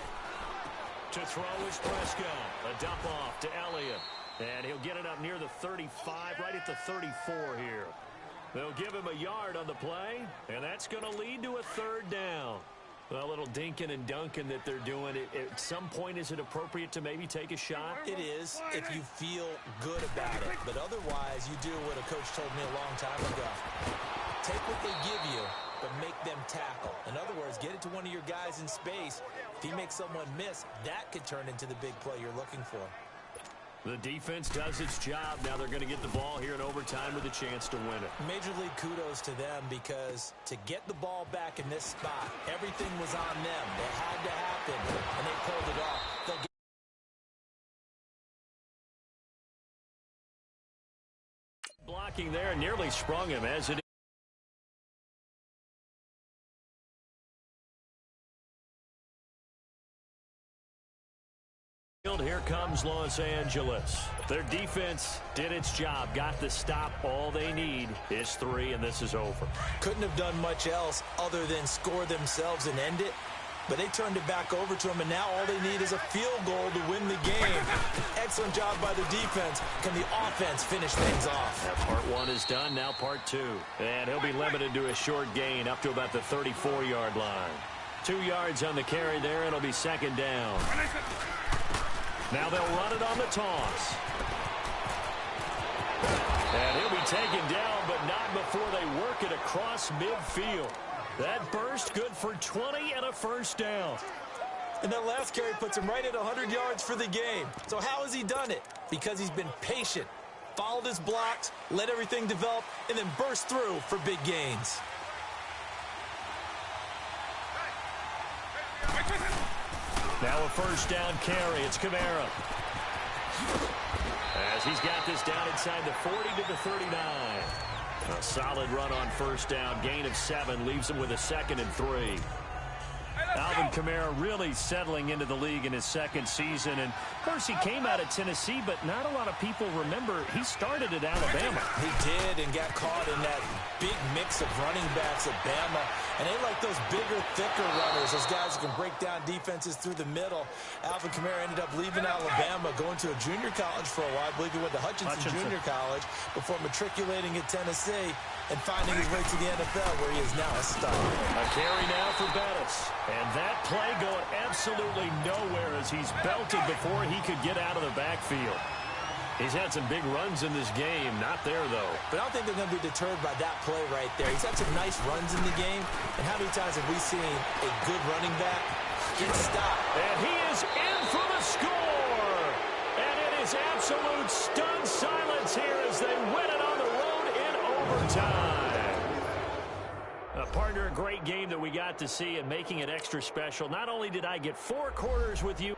To throw is Prescott. A dump off to Elliott. And he'll get it up near the 35, right at the 34 here. They'll give him a yard on the play, and that's going to lead to a third down. A little dinking and dunking that they're doing. At some point, is it appropriate to maybe take a shot? It is if you feel good about it. But otherwise, you do what a coach told me a long time ago. Take what they give you, but make them tackle. In other words, get it to one of your guys in space. If he makes someone miss, that could turn into the big play you're looking for. The defense does its job. Now they're going to get the ball here in overtime with a chance to win it. Major League kudos to them because to get the ball back in this spot, everything was on them. It had to happen, and they pulled it off. They'll get blocking there, nearly sprung him as it. Here comes Los Angeles. Their defense did its job, got the stop. All they need is 3, and this is over. Couldn't have done much else other than score themselves and end it. But they turned it back over to them, and now all they need is a field goal to win the game. Excellent job by the defense. Can the offense finish things off? That part 1 is done, now part 2. And he'll be limited to a short gain up to about the 34-yard line. 2 yards on the carry there, and it'll be second down. Now they'll run it on the toss. And he'll be taken down, but not before they work it across midfield. That burst good for 20 and a first down. And that last carry puts him right at 100 yards for the game. So how has he done it? Because he's been patient, followed his blocks, let everything develop, and then burst through for big gains. Now a first down carry. It's Kamara. As he's got this down inside the 40 to the 39. A solid run on first down. Gain of 7 leaves him with a 2nd and 3. Alvin Kamara really settling into the league in his second season. And, of course, he came out of Tennessee, but not a lot of people remember he started at Alabama. He did and got caught in that big mix of running backs at Bama. And they like those bigger, thicker runners, those guys who can break down defenses through the middle. Alvin Kamara ended up leaving Alabama, going to a junior college for a while. I believe he went to Hutchinson Junior College before matriculating at Tennessee and finding his way to the NFL, where he is now a star. A carry now for Bettis. And that play going absolutely nowhere as he's belted before he could get out of the backfield. He's had some big runs in this game. Not there, though. But I don't think they're going to be deterred by that play right there. He's had some nice runs in the game. And how many times have we seen a good running back get stopped? And he is in for the score. And it is absolute stunned silence here as they win it on the road in overtime. Partner, a great game that we got to see and making it extra special. Not only did I get 4 quarters with you,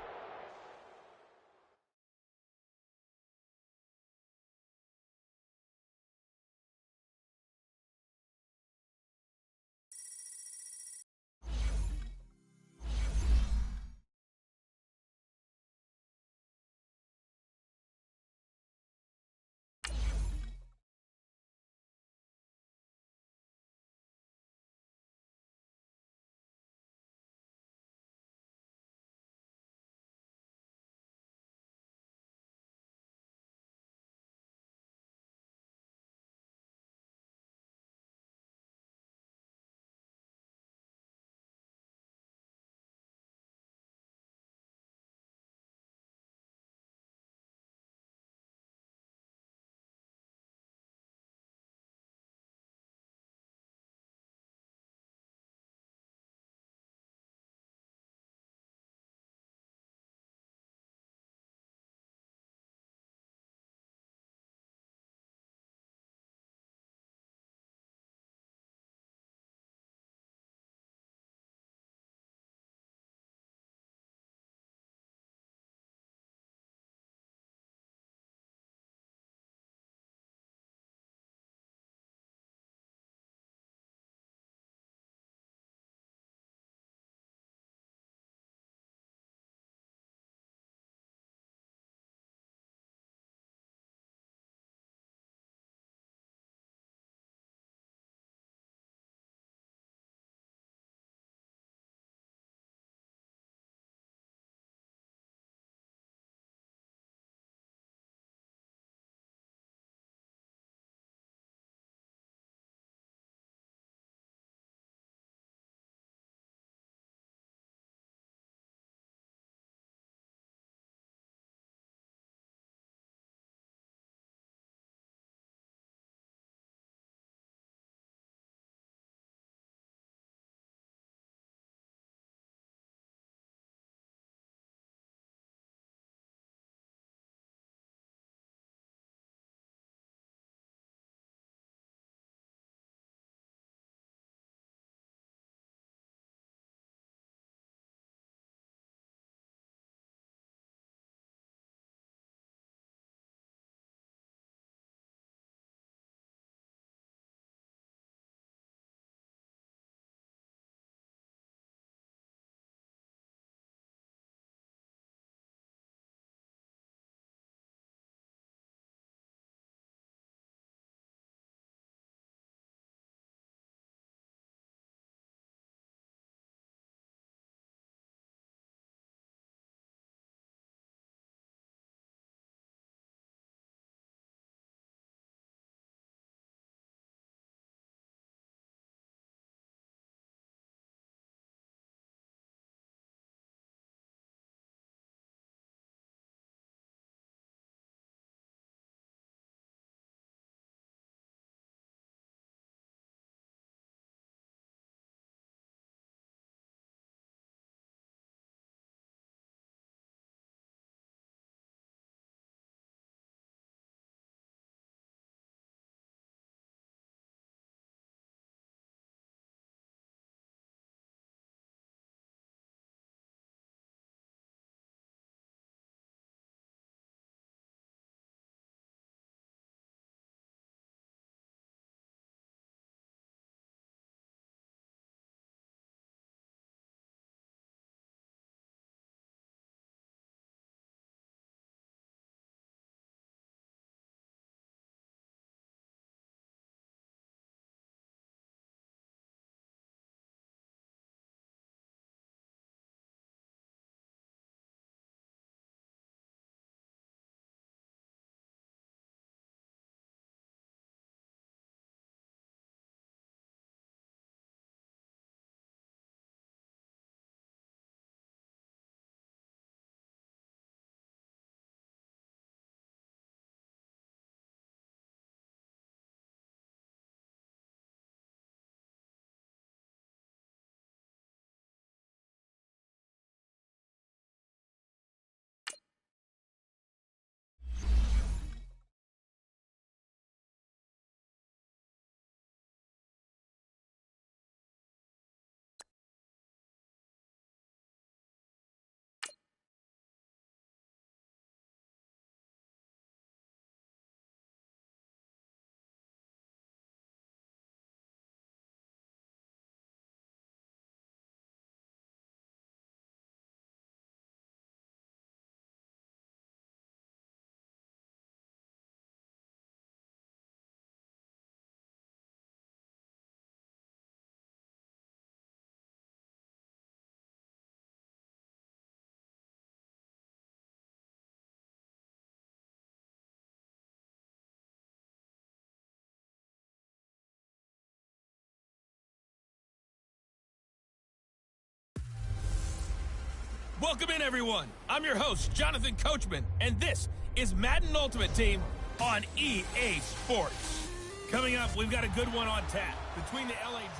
Welcome in, everyone. I'm your host, Jonathan Coachman, and this is Madden Ultimate Team on EA Sports. Coming up, we've got a good one on tap between the LA Dragons.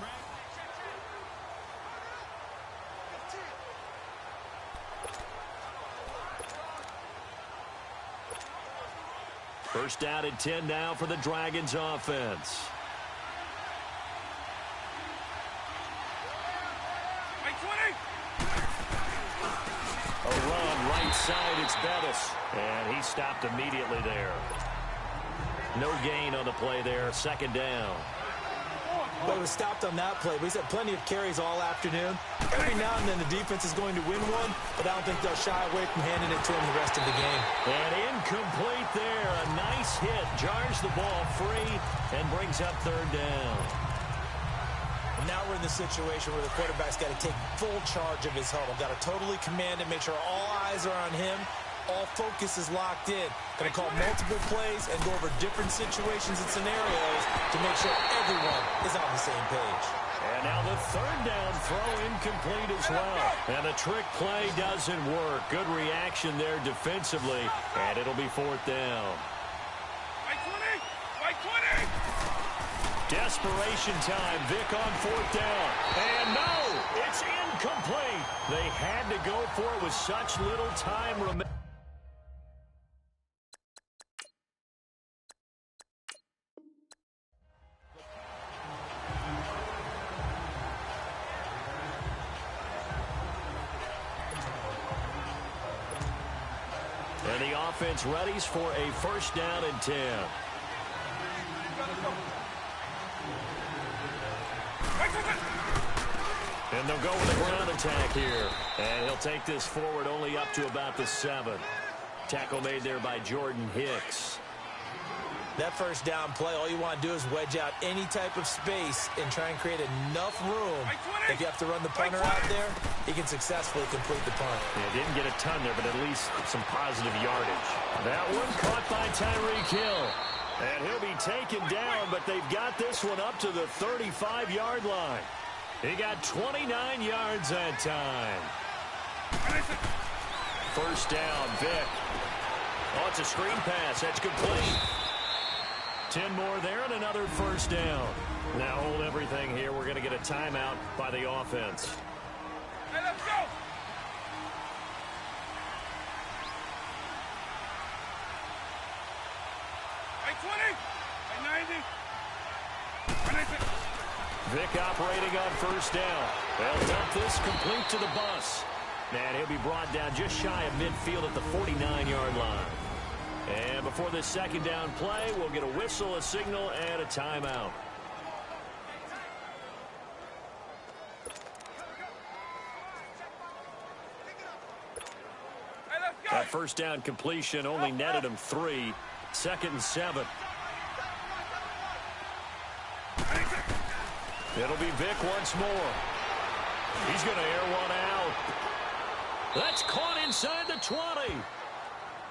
First down and 10 now for the Dragons offense. A run right side, it's Bettis. And he stopped immediately there. No gain on the play there, second down. But it was stopped on that play. We've had plenty of carries all afternoon. Every now and then the defense is going to win one, but I don't think they'll shy away from handing it to him the rest of the game. And incomplete there. A nice hit. Jars the ball free and brings up third down. And now we're in the situation where the quarterback's got to take full charge of his huddle. Got to totally command it, make sure all eyes are on him. All focus is locked in. Going to call multiple plays and go over different situations and scenarios to make sure everyone is on the same page. And now the third down throw incomplete as well. And the trick play doesn't work. Good reaction there defensively. And it'll be fourth down. Desperation time. Vic on fourth down. And no, it's incomplete. They had to go for it with such little time remaining. And the offense readies for a first down and 10. And they'll go with a ground attack here. And he'll take this forward only up to about the 7. Tackle made there by Jordan Hicks. That first down play, all you want to do is wedge out any type of space and try and create enough room. If you have to run the punter out there, he can successfully complete the punt. Yeah, didn't get a ton there, but at least some positive yardage. That one caught by Tyreek Hill. And he'll be taken down, but they've got this one up to the 35-yard line. He got 29 yards that time. First down, Vic. Oh, it's a screen pass. That's complete. 10 more there and another first down. Now hold everything here. We're going to get a timeout by the offense. Hey, let's go! Vic operating on first down. They'll dump this complete to the bus. And he'll be brought down just shy of midfield at the 49-yard line. And before this second down play, we'll get a whistle, a signal, and a timeout. That first down completion only netted him 3. Second and 7. It'll be Vic once more. He's going to air one out. That's caught inside the 20.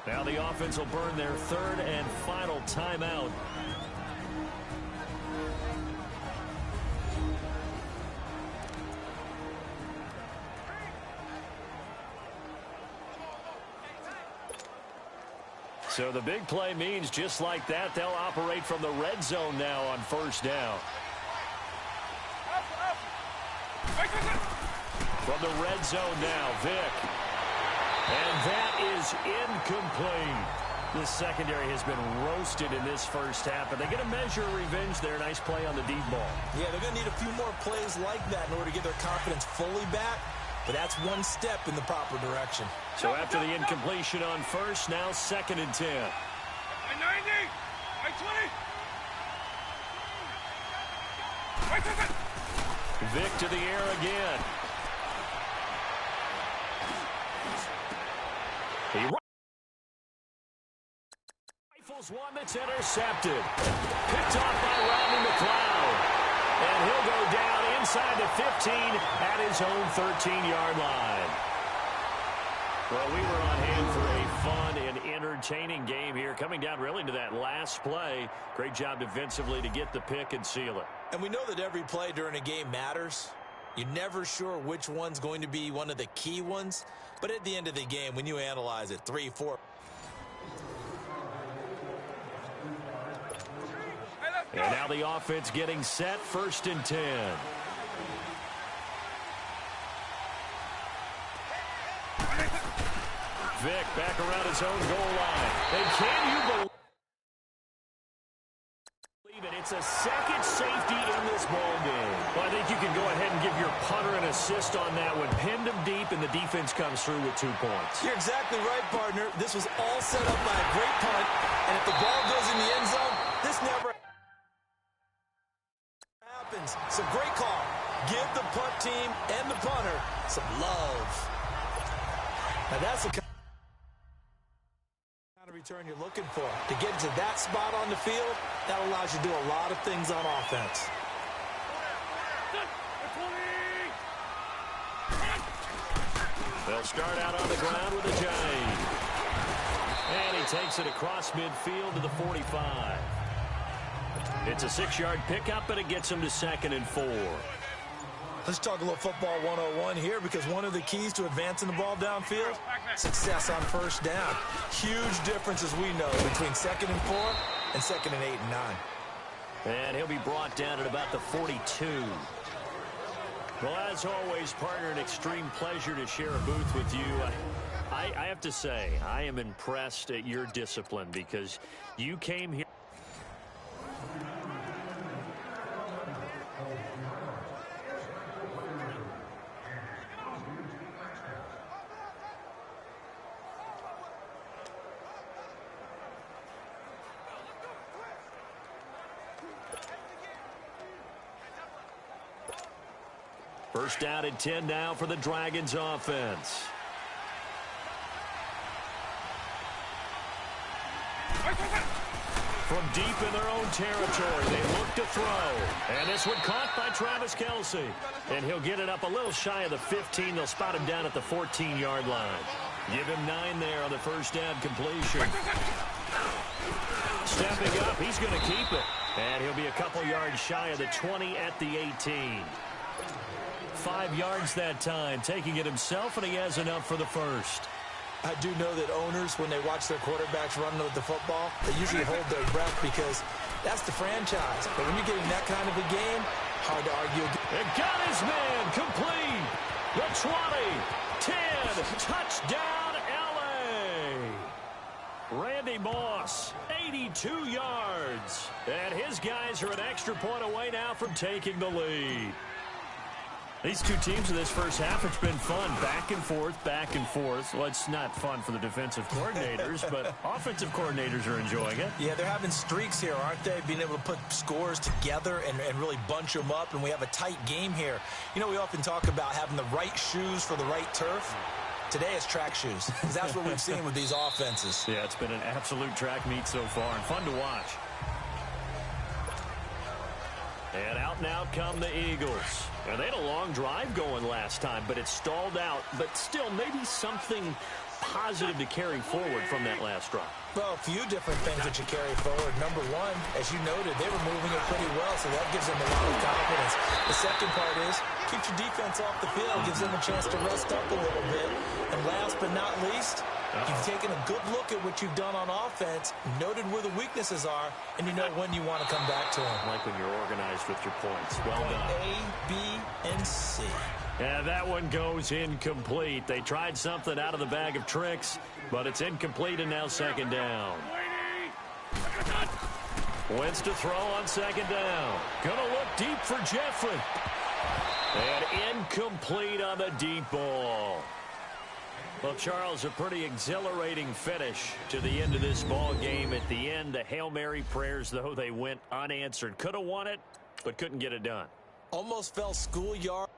Now the offense will burn their third and final timeout. So the big play means just like that, they'll operate from the red zone now on first down. From the red zone now, Vic. And that is incomplete. The secondary has been roasted in this first half, but they get a measure of revenge there. Nice play on the deep ball. Yeah, they're going to need a few more plays like that in order to get their confidence fully back, but that's one step in the proper direction. So after the incompletion on first, now second and 10. I 90, I 20. Vic to the air again. He rifles one that's intercepted. Picked off by Rodney McLeod. And he'll go down inside the 15 at his own 13-yard line. Well, we were on hand for a fun and entertaining game here. Coming down really to that last play. Great job defensively to get the pick and seal it. And we know that every play during a game matters. You're never sure which one's going to be one of the key ones, but at the end of the game, when you analyze it, 3, 4. And now the offense getting set, 1st and 10. Vick back around his own goal line. And can you believe it? It's a second safety in this ball game. Well, I think you can go ahead and give your punter an assist on that one. Pinned him deep, and the defense comes through with 2 points. You're exactly right, partner. This was all set up by a great punt, and if the ball goes in the end zone, this never happens. So great call. Give the punt team and the punter some love. Now that's the kind of return you're looking for. To get to that spot on the field, that allows you to do a lot of things on offense. They'll start out on the ground with a J. And he takes it across midfield to the 45. It's a 6-yard pickup, and it gets him to 2nd and 4. Let's talk a little football 101 here, because one of the keys to advancing the ball downfield, success on 1st down. Huge difference, as we know, between 2nd and 4 and 2nd and 8 and 9. And he'll be brought down at about the 42. Well, as always, partner, an extreme pleasure to share a booth with you. I have to say, I am impressed at your discipline, because you came here. First down and 10 now for the Dragons offense. From deep in their own territory, they look to throw. And this one caught by Travis Kelce. And he'll get it up a little shy of the 15. They'll spot him down at the 14-yard line. Give him 9 there on the first down completion. Stepping up, he's going to keep it. And he'll be a couple yards shy of the 20 at the 18. 5 yards that time, taking it himself, and he has enough for the first. I do know that owners, when they watch their quarterbacks run with the football, they usually hold their breath, because that's the franchise. But when you're getting that kind of a game, hard to argue. It got his man complete. The 20, 10, touchdown, L.A. Randy Moss, 82 yards. And his guys are an extra point away now from taking the lead. These two teams in this first half, it's been fun. Back and forth, back and forth. Well, it's not fun for the defensive coordinators, but offensive coordinators are enjoying it. Yeah, they're having streaks here, aren't they? Being able to put scores together and really bunch them up, and we have a tight game here. You know, we often talk about having the right shoes for the right turf. Today it's track shoes, because that's what we've seen with these offenses. Yeah, it's been an absolute track meet so far, and fun to watch. And out come the Eagles. And they had a long drive going last time, but it stalled out. But still, maybe something positive to carry forward from that last drive. Well, a few different things that you carry forward. Number one, as you noted, they were moving it pretty well, so that gives them a lot of confidence. The second part is, keeps your defense off the field, gives them a chance to rest up a little bit. And last but not least, you've taken a good look at what you've done on offense, noted where the weaknesses are, and you know when you want to come back to them. Like when you're organized with your points. Well done. A, B, and C. And that one goes incomplete. They tried something out of the bag of tricks, but it's incomplete, and now second down. Wentz to throw on second down. Gonna look deep for Jeffrey. And incomplete on the deep ball. Well, Charles, a pretty exhilarating finish to the end of this ball game. At the end, the Hail Mary prayers, though, they went unanswered. Could have won it, but couldn't get it done. Almost fell schoolyard.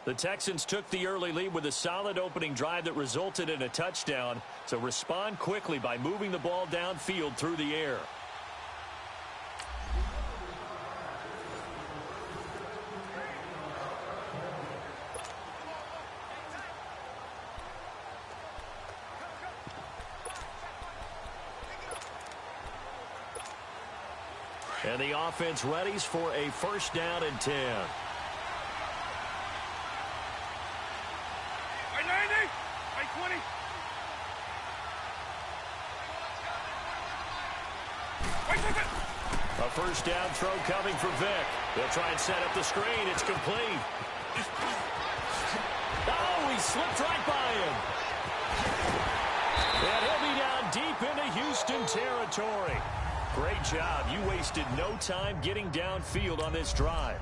The Texans took the early lead with a solid opening drive that resulted in a touchdown. So respond quickly by moving the ball downfield through the air. And the offense readies for a first down and 10. A first down throw coming for Vick. They'll try and set up the screen. It's complete. Oh, he slipped right by him. And he'll be down deep into Houston territory. Great job. You wasted no time getting downfield on this drive.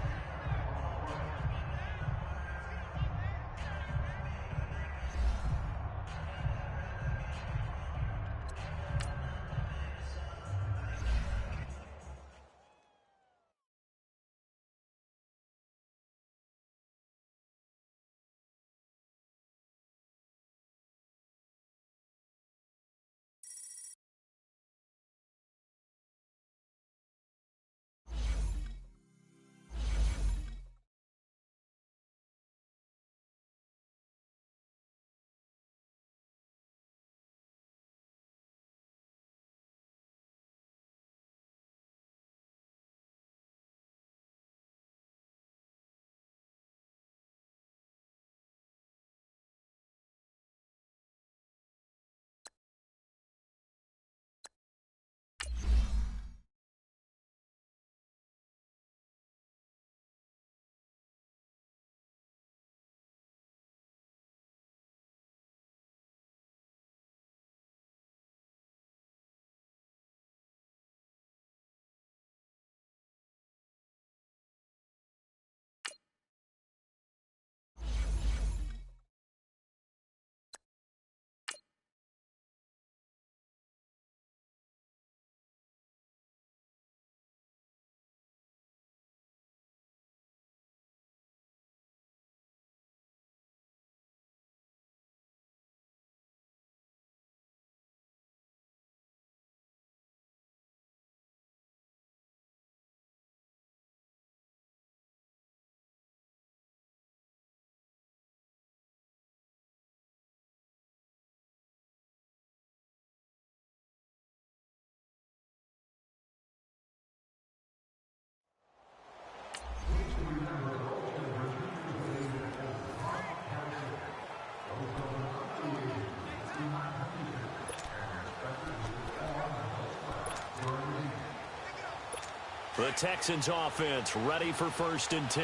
The Texans offense ready for first and 10.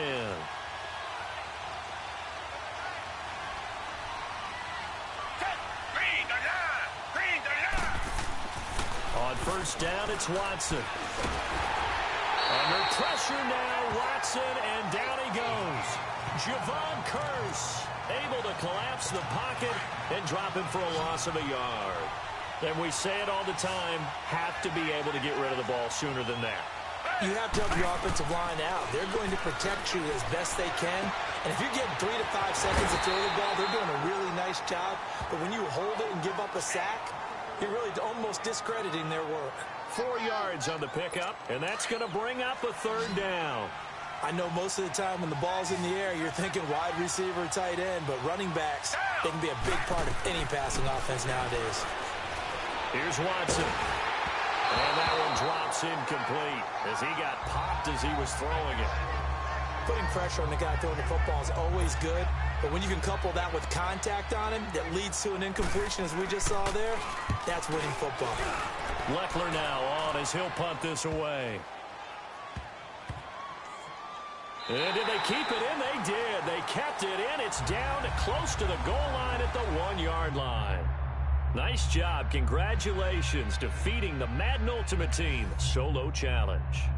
On first down, it's Watson. Under pressure now, Watson, and down he goes. Javon Curse able to collapse the pocket and drop him for a loss of a yard. And we say it all the time, have to be able to get rid of the ball sooner than that. You have to help your offensive line out. They're going to protect you as best they can. And if you're getting 3 to 5 seconds to throw the ball, they're doing a really nice job. But when you hold it and give up a sack, you're really almost discrediting their work. 4 yards on the pickup, and that's going to bring up a third down. I know most of the time when the ball's in the air, you're thinking wide receiver, tight end, but running backs, they can be a big part of any passing offense nowadays. Here's Watson. And that one drops incomplete as he got popped as he was throwing it. Putting pressure on the guy throwing the football is always good, but when you can couple that with contact on him that leads to an incompletion as we just saw there, that's winning football. Leckler now on as he'll punt this away. And did they keep it in? They did. They kept it in. It's down to close to the goal line at the 1-yard line. Nice job. Congratulations defeating the Madden Ultimate Team solo challenge.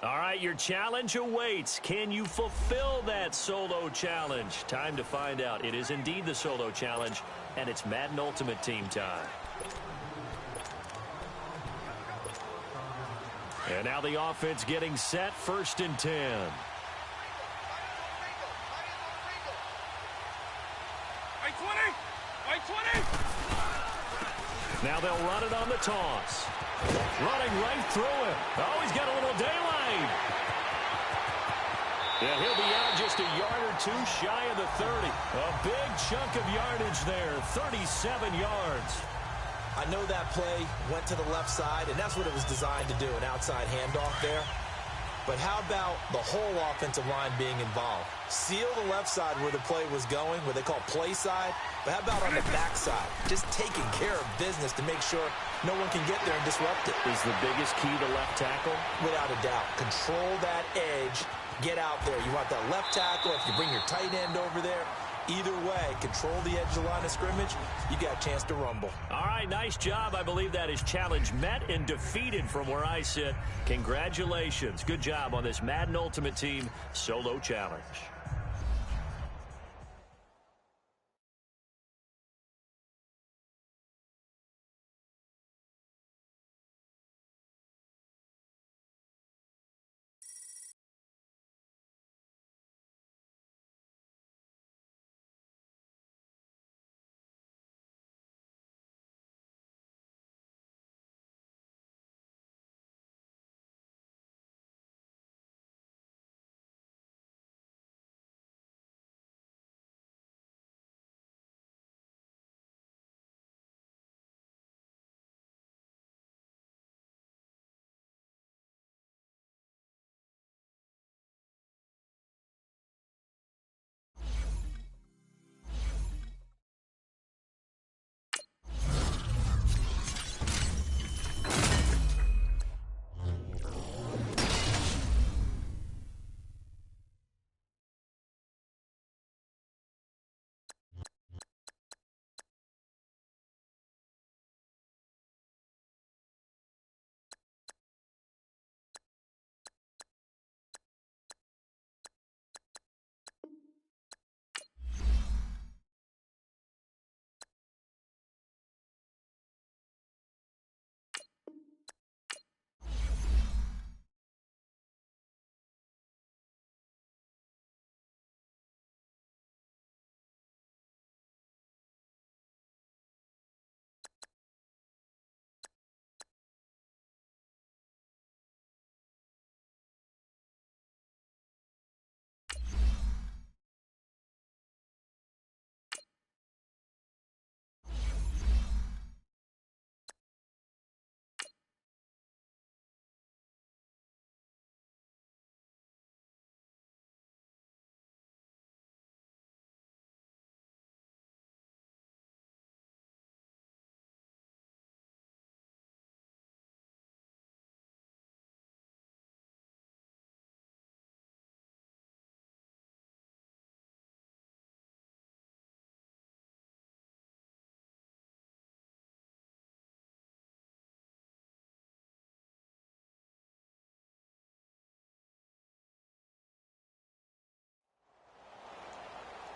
All right, your challenge awaits. Can you fulfill that solo challenge? Time to find out. It is indeed the solo challenge, and it's Madden Ultimate Team time. And now the offense getting set, 1st and 10. White 20! White 20! Now they'll run it on the toss. Running right through it. Oh, he's got a little daylight. Yeah, he'll be out just a yard or two shy of the 30. A big chunk of yardage there, 37 yards. I know that play went to the left side, and that's what it was designed to do, an outside handoff there. But how about the whole offensive line being involved? Seal the left side where the play was going, where they call play side. But how about on the back side? Just taking care of business to make sure no one can get there and disrupt it. Is the biggest key to left tackle? Without a doubt. Control that edge. Get out there. You want that left tackle. If you bring your tight end over there, either way, control the edge of the line of scrimmage, you got a chance to rumble. All right, nice job. I believe that is challenge met and defeated from where I sit. Congratulations. Good job on this Madden Ultimate Team solo challenge.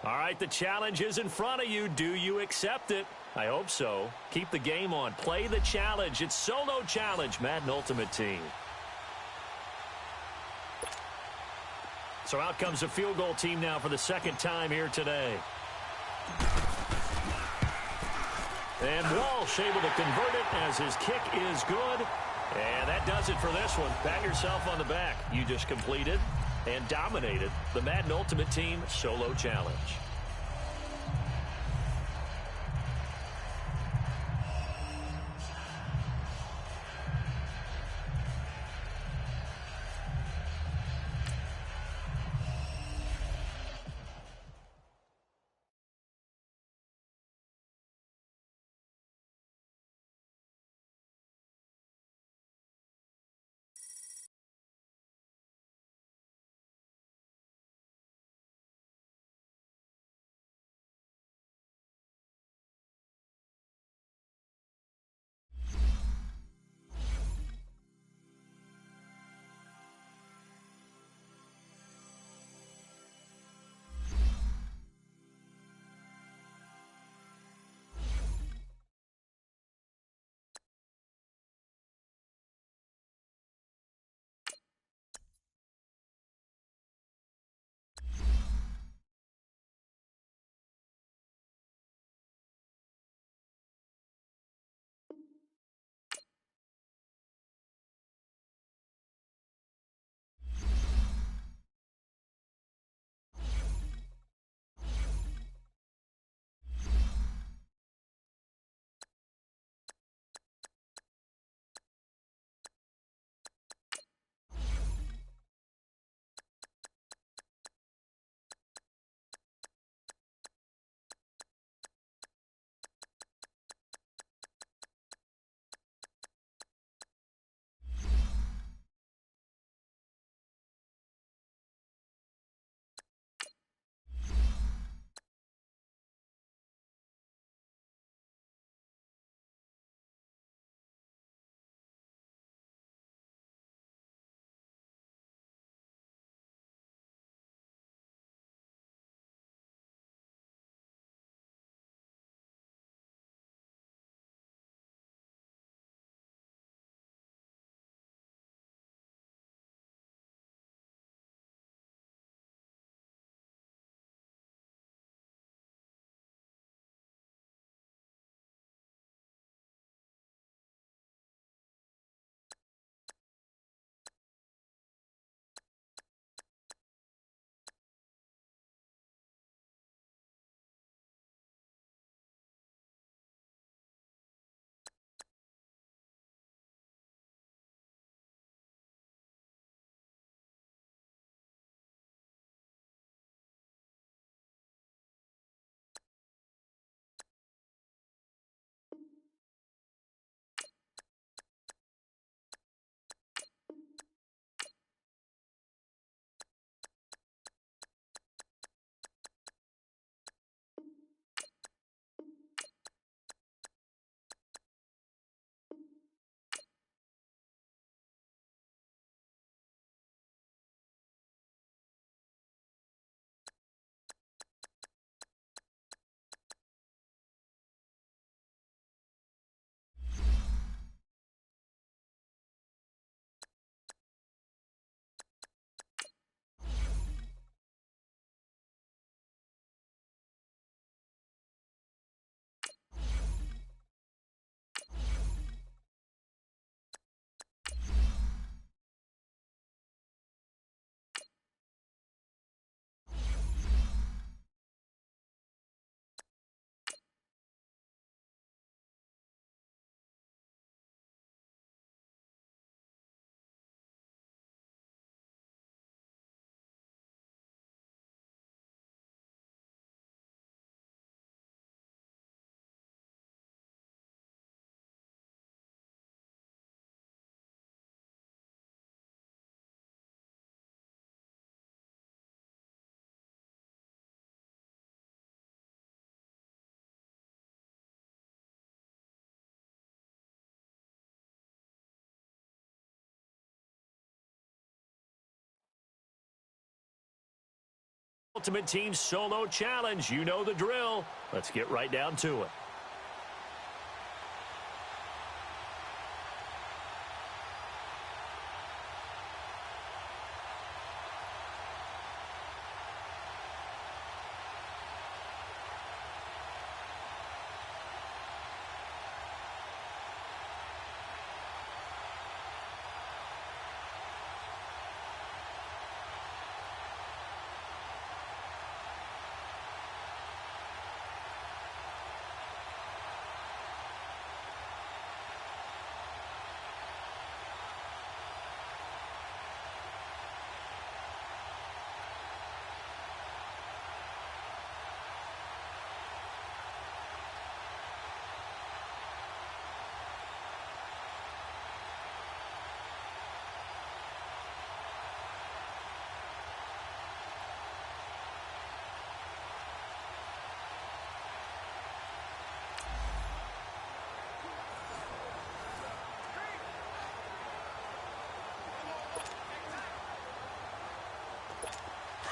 All right, the challenge is in front of you. Do you accept it? I hope so. Keep the game on. Play the challenge. It's solo challenge, Madden Ultimate Team. So out comes the field goal team now for the 2nd time here today. And Walsh able to convert it as his kick is good. And that does it for this one. Pat yourself on the back. You just completed and dominated the Madden Ultimate Team solo challenge. Ultimate Team Solo Challenge. You know the drill. Let's get right down to it.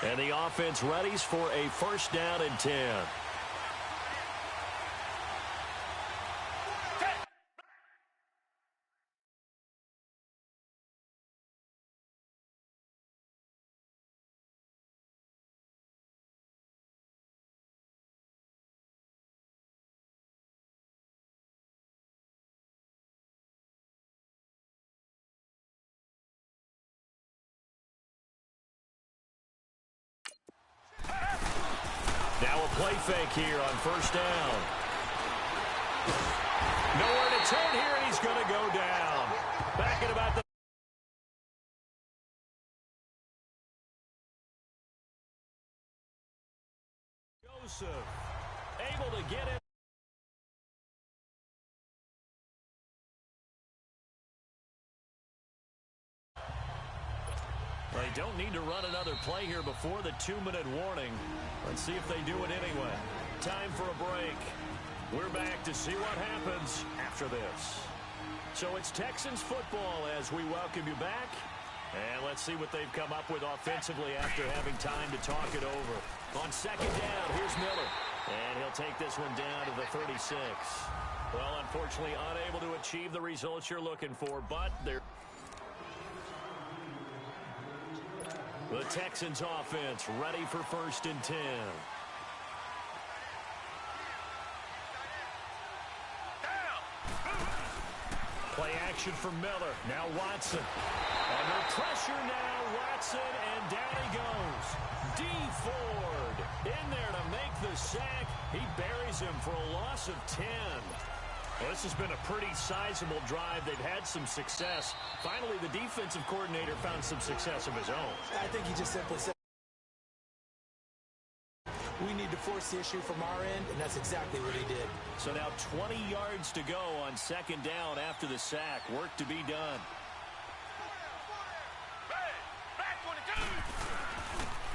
And the offense readies for a first down and 10. Now a play fake here on first down. Nowhere to turn here, and he's going to go down. Back at about the... Joseph able to get it. They don't need to run another play here before the 2-minute warning. Let's see if they do it anyway. Time for a break. We're back to see what happens after this. So it's Texans football as we welcome you back. And let's see what they've come up with offensively after having time to talk it over. On second down, here's Miller. And he'll take this one down to the 36. Well, unfortunately, unable to achieve the results you're looking for, but they're... The Texans offense ready for first and 10. Play action for Miller. Now Watson. Under pressure now, Watson, and down he goes. D. Ford in there to make the sack. He buries him for a loss of 10. Well, this has been a pretty sizable drive. They've had some success. Finally, the defensive coordinator found some success of his own. I think he just simply said, we need to force the issue from our end, and that's exactly what he did. So now 20 yards to go on second down after the sack. Work to be done.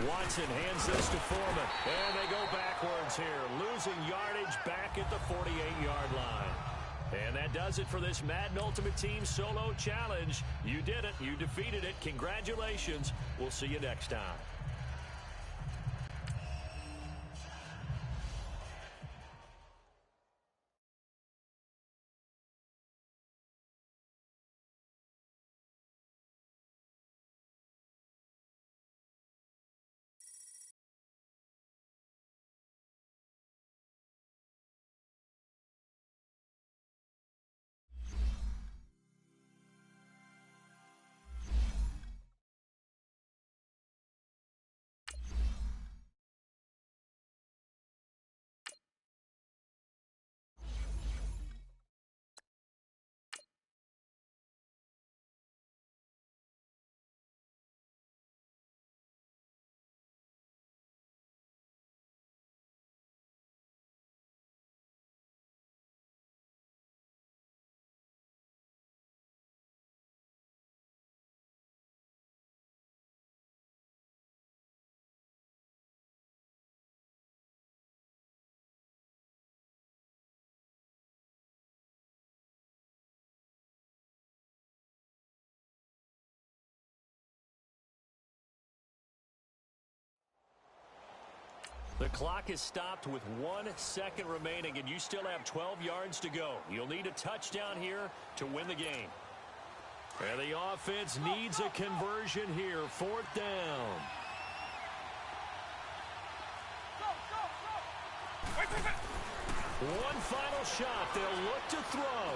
Watson hands this to Foreman. And they go backwards here. Losing yardage back at the 48-yard line. And that does it for this Madden Ultimate Team Solo Challenge. You did it. You defeated it. Congratulations. We'll see you next time. The clock is stopped with 1 second remaining, and you still have 12 yards to go. You'll need a touchdown here to win the game. And the offense needs a conversion here. 4th down. One final shot. They'll look to throw.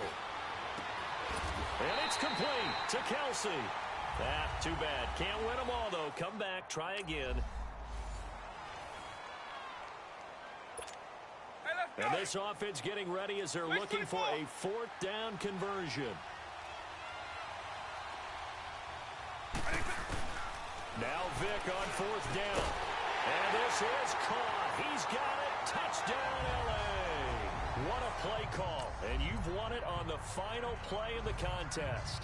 And it's complete to Kelsey. Too bad. Can't win them all, though. Come back. Try again. And this offense getting ready as they're looking for a 4th down conversion. Now Vick on 4th down. And this is caught. He's got it. Touchdown, L.A. What a play call. And you've won it on the final play of the contest.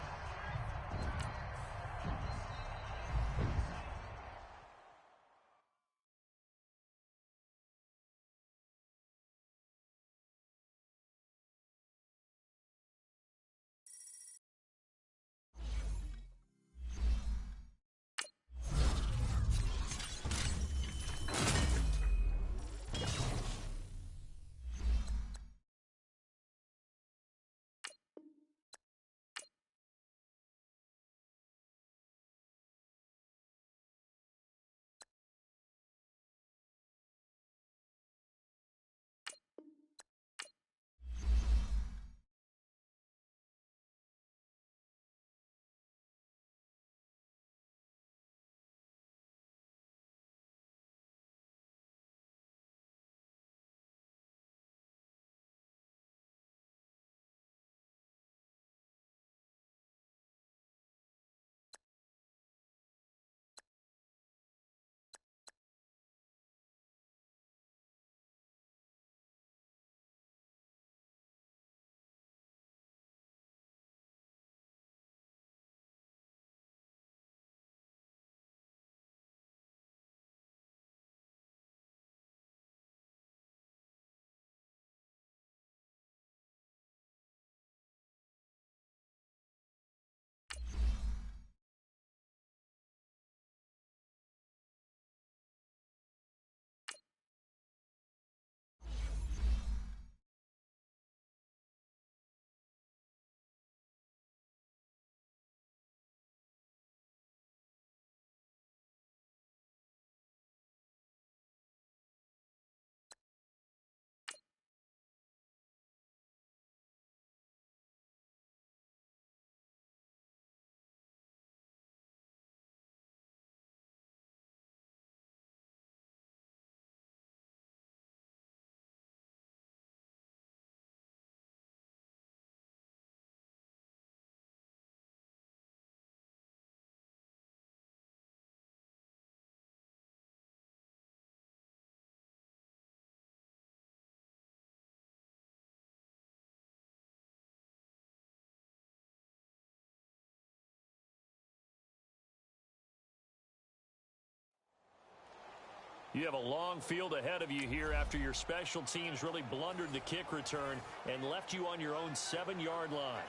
You have a long field ahead of you here after your special teams really blundered the kick return and left you on your own 7-yard line.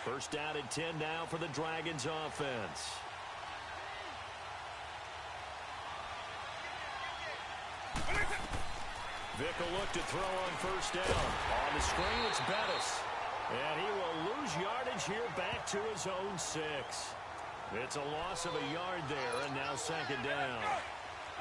First down and 10 now for the Dragons offense. Vick will look to throw on first down. On the screen, it's Bettis. And he will lose yardage here back to his own 6. It's a loss of a yard there, and now second down.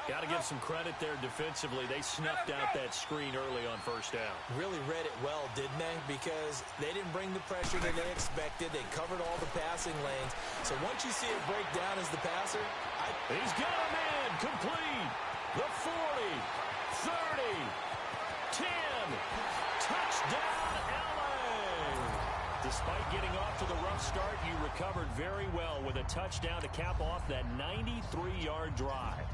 Got to give some credit there defensively. They snuffed out that screen early on first down. Really read it well, didn't they? Because they didn't bring the pressure that they expected. They covered all the passing lanes. So once you see it break down as the passer, he's got a man complete. The 40, 30, 10. Touchdown, L.A. Despite getting off to the rough start, you recovered very well with a touchdown to cap off that 93-yard drive.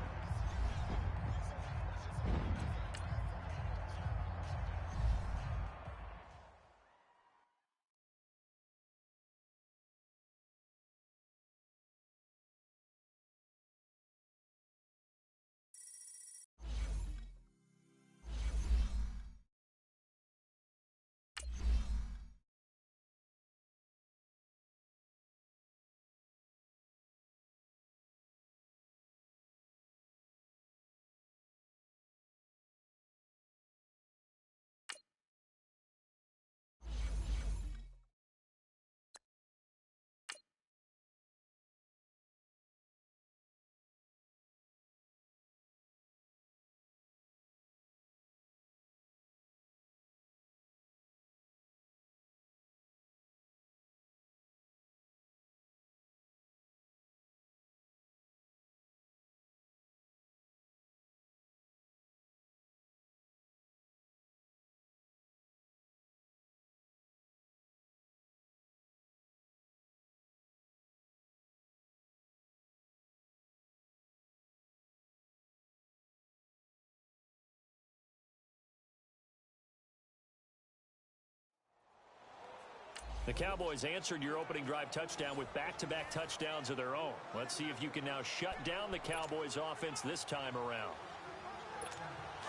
The Cowboys answered your opening drive touchdown with back-to-back touchdowns of their own. Let's see if you can now shut down the Cowboys offense this time around.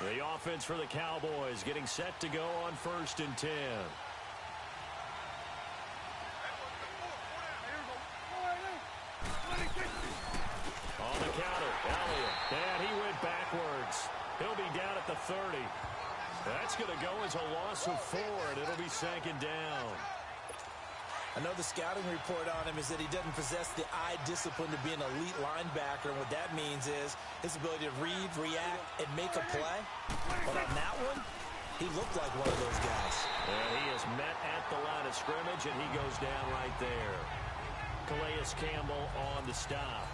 The offense for the Cowboys getting set to go on 1st and 10. On the counter, Elliott. And he went backwards. He'll be down at the 30. That's going to go as a loss of 4, and it'll be 2nd down. I know the scouting report on him is that he doesn't possess the eye discipline to be an elite linebacker. And what that means is his ability to read, react, and make a play. But on that one, he looked like one of those guys. And he is met at the line of scrimmage, and he goes down right there. Calais Campbell on the stop.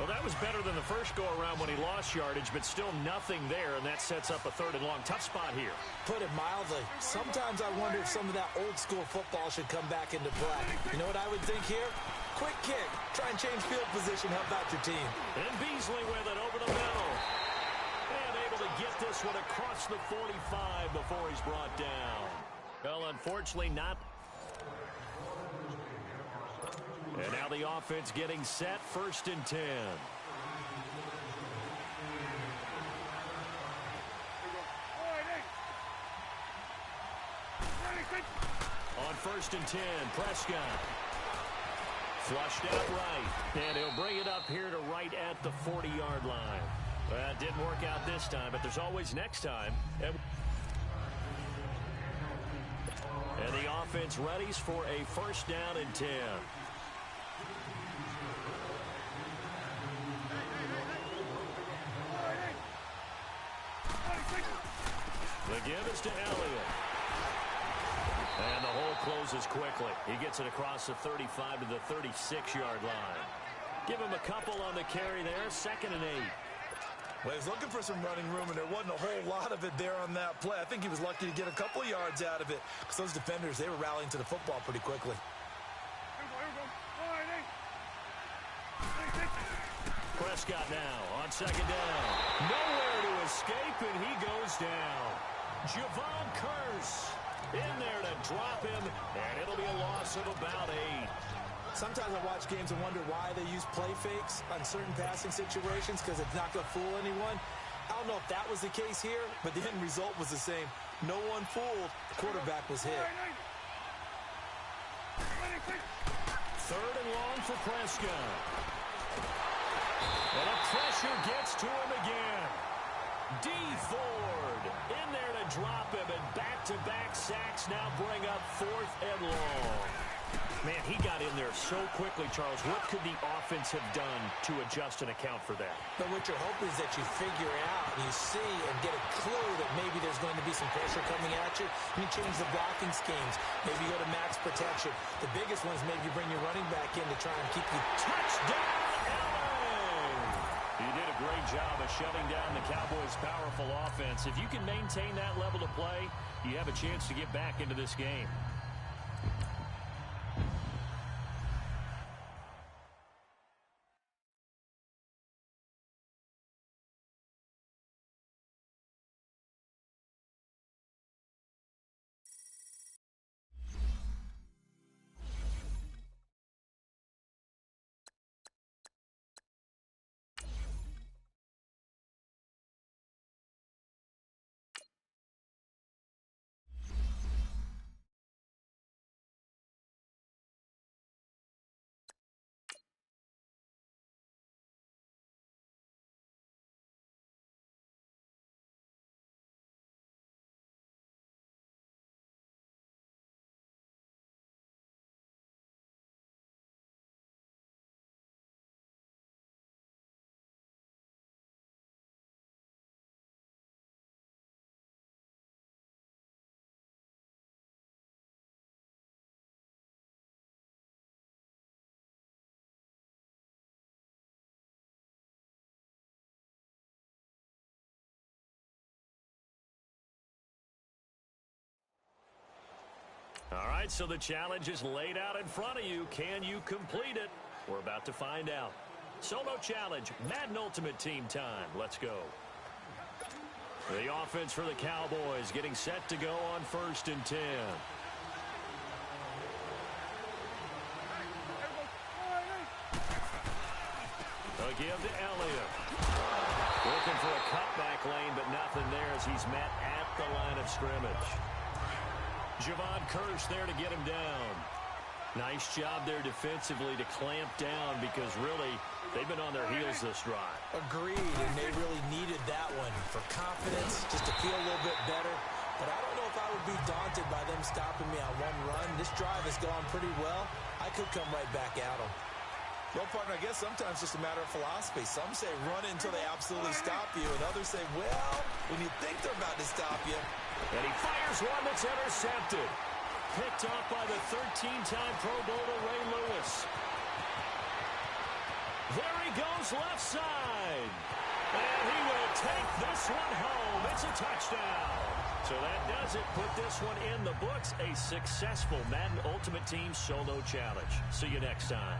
Well, that was better than the first go-around when he lost yardage, but still nothing there, and that sets up a 3rd and long. Tough spot here. Put it mildly. Sometimes I wonder if some of that old-school football should come back into play. You know what I would think here? Quick kick. Try and change field position. Help out your team. And Beasley with it over the middle. And able to get this one across the 45 before he's brought down. Well, unfortunately, not. And now the offense getting set, 1st and 10. On 1st and 10, Prescott. Flushed out right. And he'll bring it up here to right at the 40-yard line. Well, it didn't work out this time, but there's always next time. And the offense readies for a 1st down and 10. The give is to Elliott. And the hole closes quickly. He gets it across the 35 to the 36-yard line. Give him a couple on the carry there. 2nd and 8. Well, he's looking for some running room, and there wasn't a whole lot of it there on that play. I think he was lucky to get a couple of yards out of it because those defenders, they were rallying to the football pretty quickly. Prescott now on 2nd down. Nowhere to escape, and he goes down. Javon Curse in there to drop him, and it'll be a loss of about 8. Sometimes I watch games and wonder why they use play fakes on certain passing situations because it's not going to fool anyone. I don't know if that was the case here, but the end result was the same. No one fooled. The quarterback was hit. 3rd and long for Prescott. And the pressure gets to him again. D. Ford in there to drop him, and back-to-back sacks now bring up 4th and long. Man, he got in there so quickly, Charles. What could the offense have done to adjust and account for that? But what you're hoping is that you figure out and you see and get a clue that maybe there's going to be some pressure coming at you. You change the blocking schemes. Maybe you go to max protection. The biggest one is maybe you bring your running back in to try and keep you. Touchdown, LA! He did a great job of shutting down the Cowboys' powerful offense. If you can maintain that level of play, you have a chance to get back into this game. All right, so the challenge is laid out in front of you. Can you complete it? We're about to find out. Solo challenge, Madden Ultimate Team time. Let's go. The offense for the Cowboys getting set to go on 1st and 10. a give to Elliott. Looking for a cutback lane, but nothing there as he's met at the line of scrimmage. Javon Kearse there to get him down. Nice job there defensively to clamp down because really they've been on their heels this drive. Agreed, and they really needed that one for confidence, just to feel a little bit better. But I don't know if I would be daunted by them stopping me on one run. This drive has gone pretty well. I could come right back at them. Well, partner, I guess sometimes it's just a matter of philosophy. Some say run until they absolutely stop you, and others say, well, when you think they're about to stop you. And he fires one that's intercepted. Picked off by the 13-time Pro Bowler Ray Lewis. There he goes left side. And he will take this one home. It's a touchdown. So that does it. Put this one in the books. A successful Madden Ultimate Team solo challenge. See you next time.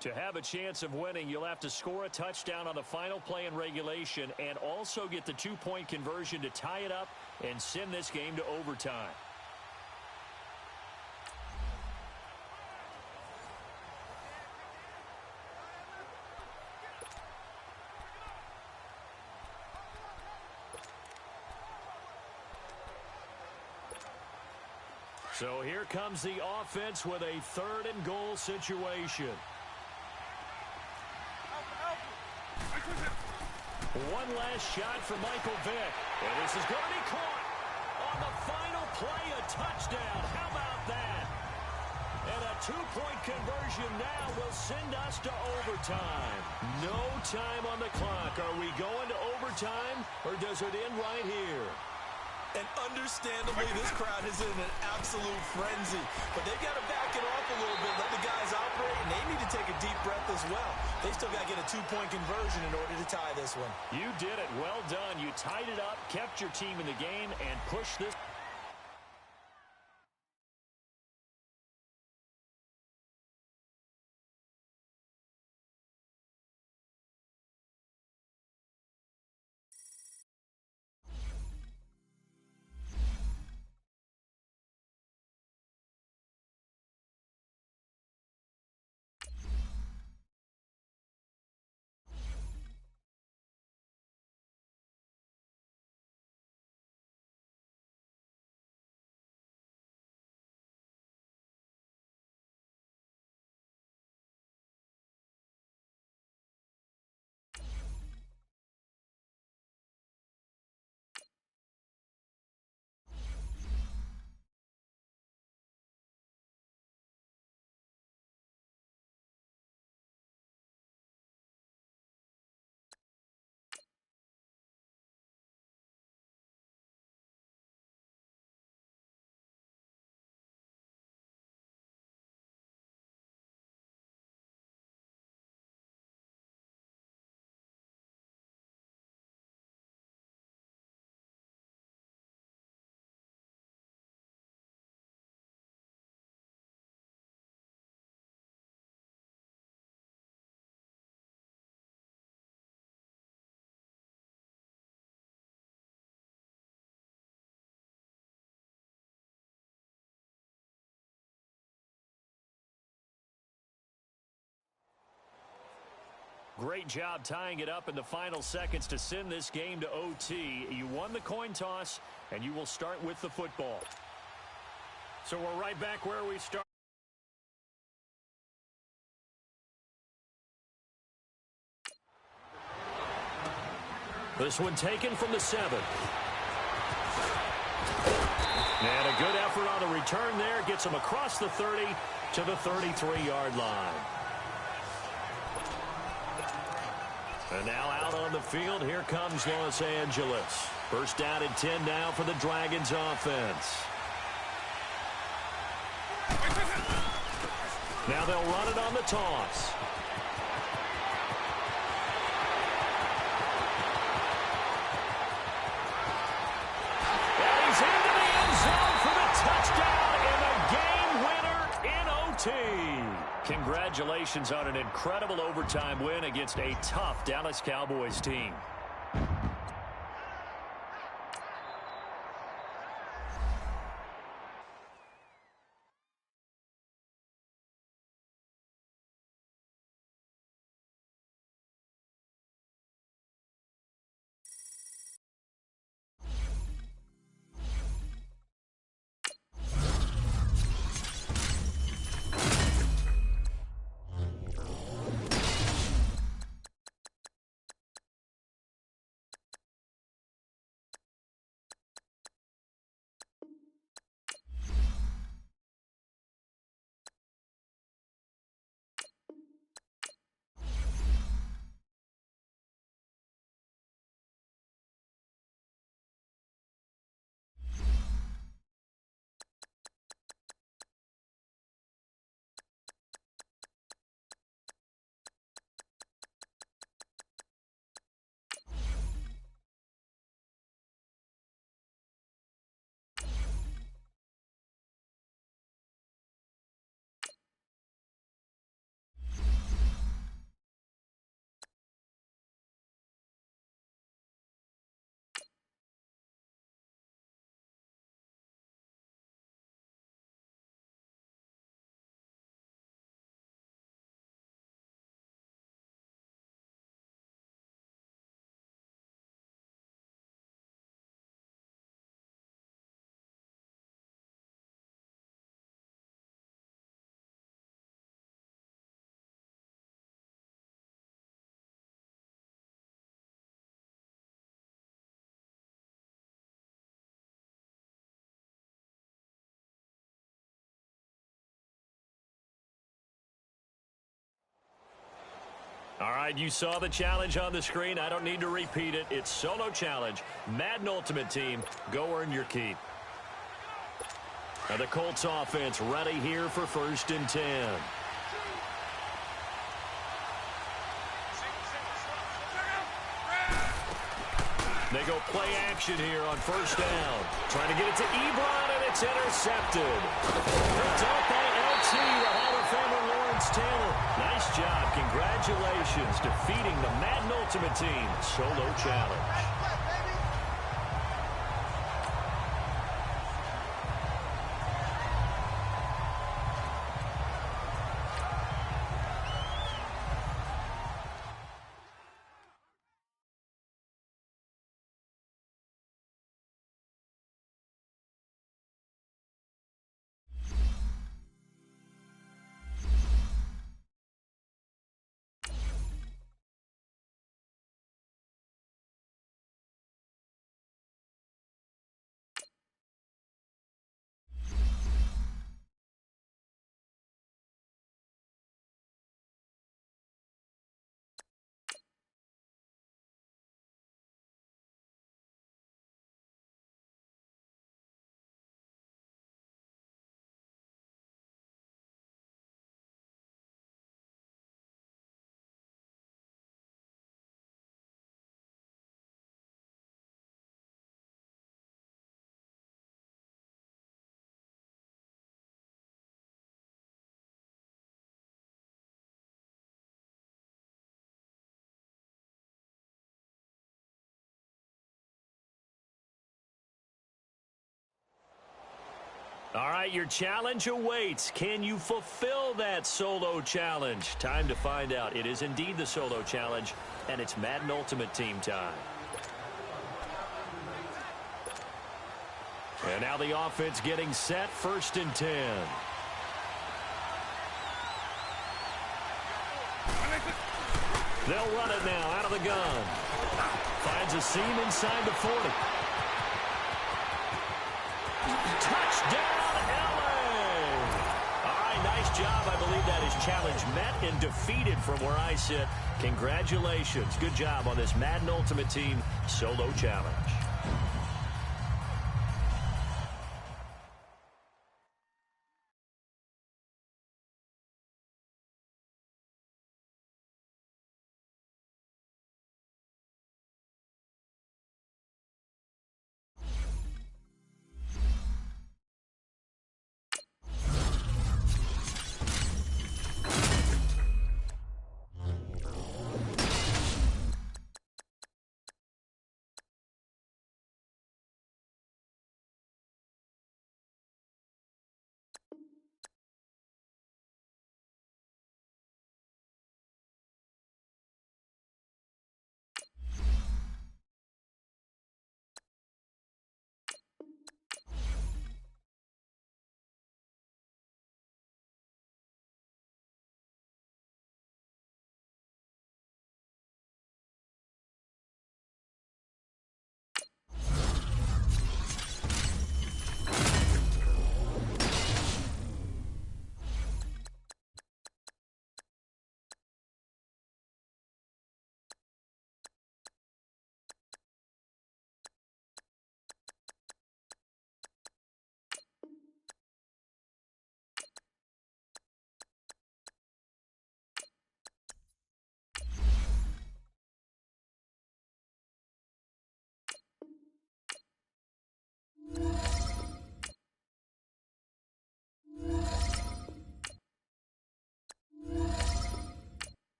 To have a chance of winning, you'll have to score a touchdown on the final play in regulation and also get the two-point conversion to tie it up and send this game to overtime. So here comes the offense with a 3rd and goal situation. One last shot for Michael Vick. And this is going to be caught. On the final play, a touchdown. How about that? And a two-point conversion now will send us to overtime. No time on the clock. Are we going to overtime, or does it end right here? And understandably, this crowd is in an absolute frenzy. But they've got to back it off a little bit, let the guys operate, and they need to take a deep breath as well. They still got to get a two-point conversion in order to tie this one. You did it. Well done. You tied it up, kept your team in the game, and pushed this. Great job tying it up in the final seconds to send this game to OT. You won the coin toss, and you will start with the football. So we're right back where we started. This one taken from the 7. And a good effort on the return there. Gets him across the 30 to the 33-yard line. And now out on the field, here comes Los Angeles. First down and 10 now for the Dragons offense. Now they'll run it on the toss. And he's into the end zone for the touchdown and a game winner in OT. Congratulations on an incredible overtime win against a tough Dallas Cowboys team. All right, you saw the challenge on the screen. I don't need to repeat it. It's solo challenge. Madden Ultimate Team, go earn your keep. Now the Colts offense ready here for 1st and 10. They go play action here on 1st down. Trying to get it to Ebron, and it's intercepted. Picked up by LT, the Hall of Famer Lawrence Taylor. Nice job. Congratulations. Defeating the Madden Ultimate Team solo challenge. All right, your challenge awaits. Can you fulfill that solo challenge? Time to find out. It is indeed the solo challenge, and it's Madden Ultimate Team time. And now the offense getting set, 1st and 10. They'll run it now out of the gun. Finds a seam inside the 40. Touchdown, LA! All right, nice job. I believe that is challenge met and defeated from where I sit. Congratulations. Good job on this Madden Ultimate Team solo challenge.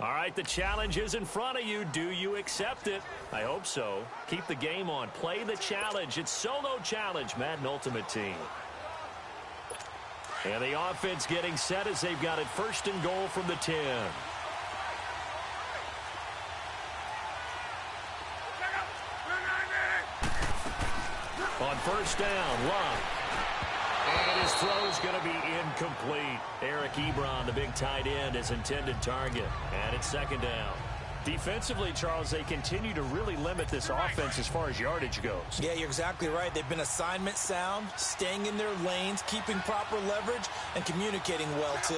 All right, the challenge is in front of you. Do you accept it? I hope so. Keep the game on. Play the challenge. It's Solo Challenge, Madden Ultimate Team. And the offense getting set as they've got it first and goal from the 10. On first down, Love. And his throw is going to be incomplete. Eric Ebron, the big tight end, his intended target. And it's second down. Defensively, Charles, they continue to really limit this offense as far as yardage goes. Yeah, you're exactly right. They've been assignment sound, staying in their lanes, keeping proper leverage, and communicating well, too.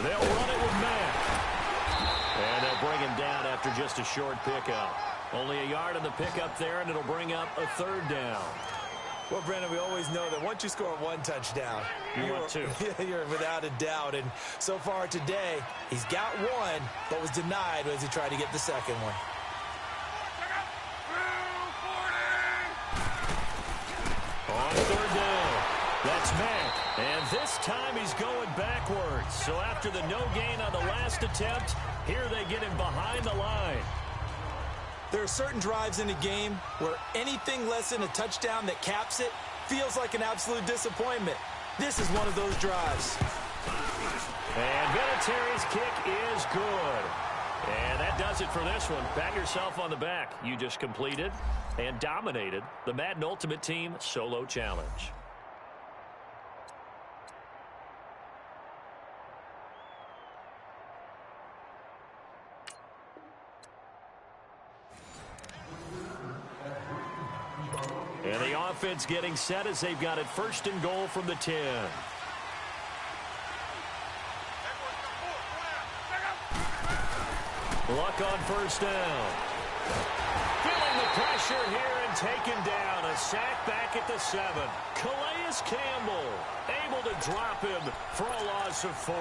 They'll run it with Mack. And they'll bring him down after just a short pickup. Only a yard on the pickup there, and it'll bring up a third down. Well, Brandon, we always know that once you score one touchdown, you're without a doubt. And so far today, he's got one, but was denied as he tried to get the second one. On third down, that's Mack. And this time he's going backwards. So after the no gain on the last attempt, here they get him behind the line. There are certain drives in a game where anything less than a touchdown that caps it feels like an absolute disappointment. This is one of those drives. And Vinatieri's kick is good. And that does it for this one. Pat yourself on the back. You just completed and dominated the Madden Ultimate Team Solo Challenge. And the offense getting set as they've got it first and goal from the 10. Luck on first down. Feeling the pressure here and taken down. A sack back at the 7. Calais Campbell able to drop him for a loss of 4.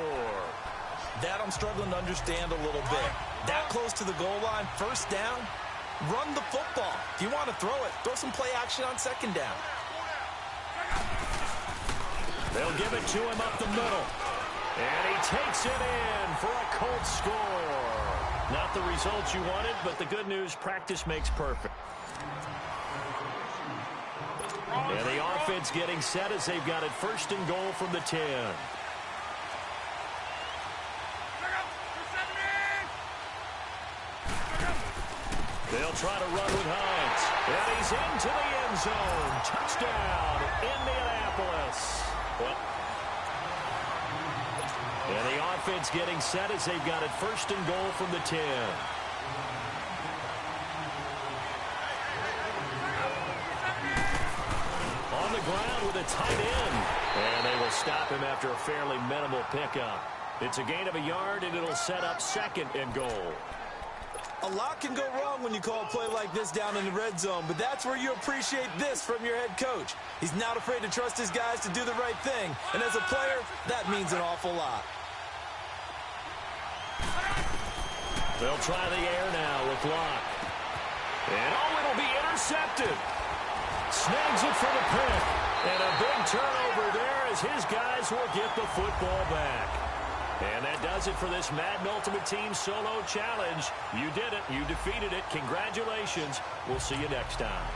That I'm struggling to understand a little bit. That close to the goal line, first down. Run the football. If you want to throw it, throw some play action on second down. They'll give it to him up the middle. And he takes it in for a Colts score. Not the results you wanted, but the good news, practice makes perfect. And the offense getting set as they've got it first and goal from the 10. They'll try to run with Hines. And he's into the end zone. Touchdown, Indianapolis. And the offense getting set as they've got it first and goal from the 10. On the ground with a tight end. And they will stop him after a fairly minimal pickup. It's a gain of a yard, and it'll set up second and goal. A lot can go wrong when you call a play like this down in the red zone, but that's where you appreciate this from your head coach. He's not afraid to trust his guys to do the right thing, and as a player, that means an awful lot. They'll try the air now with Locke. And it'll be intercepted. Snags it for the pick. And a big turnover there as his guys will get the football back. And that does it for this Madden Ultimate Team Solo Challenge. You did it. You defeated it. Congratulations. We'll see you next time.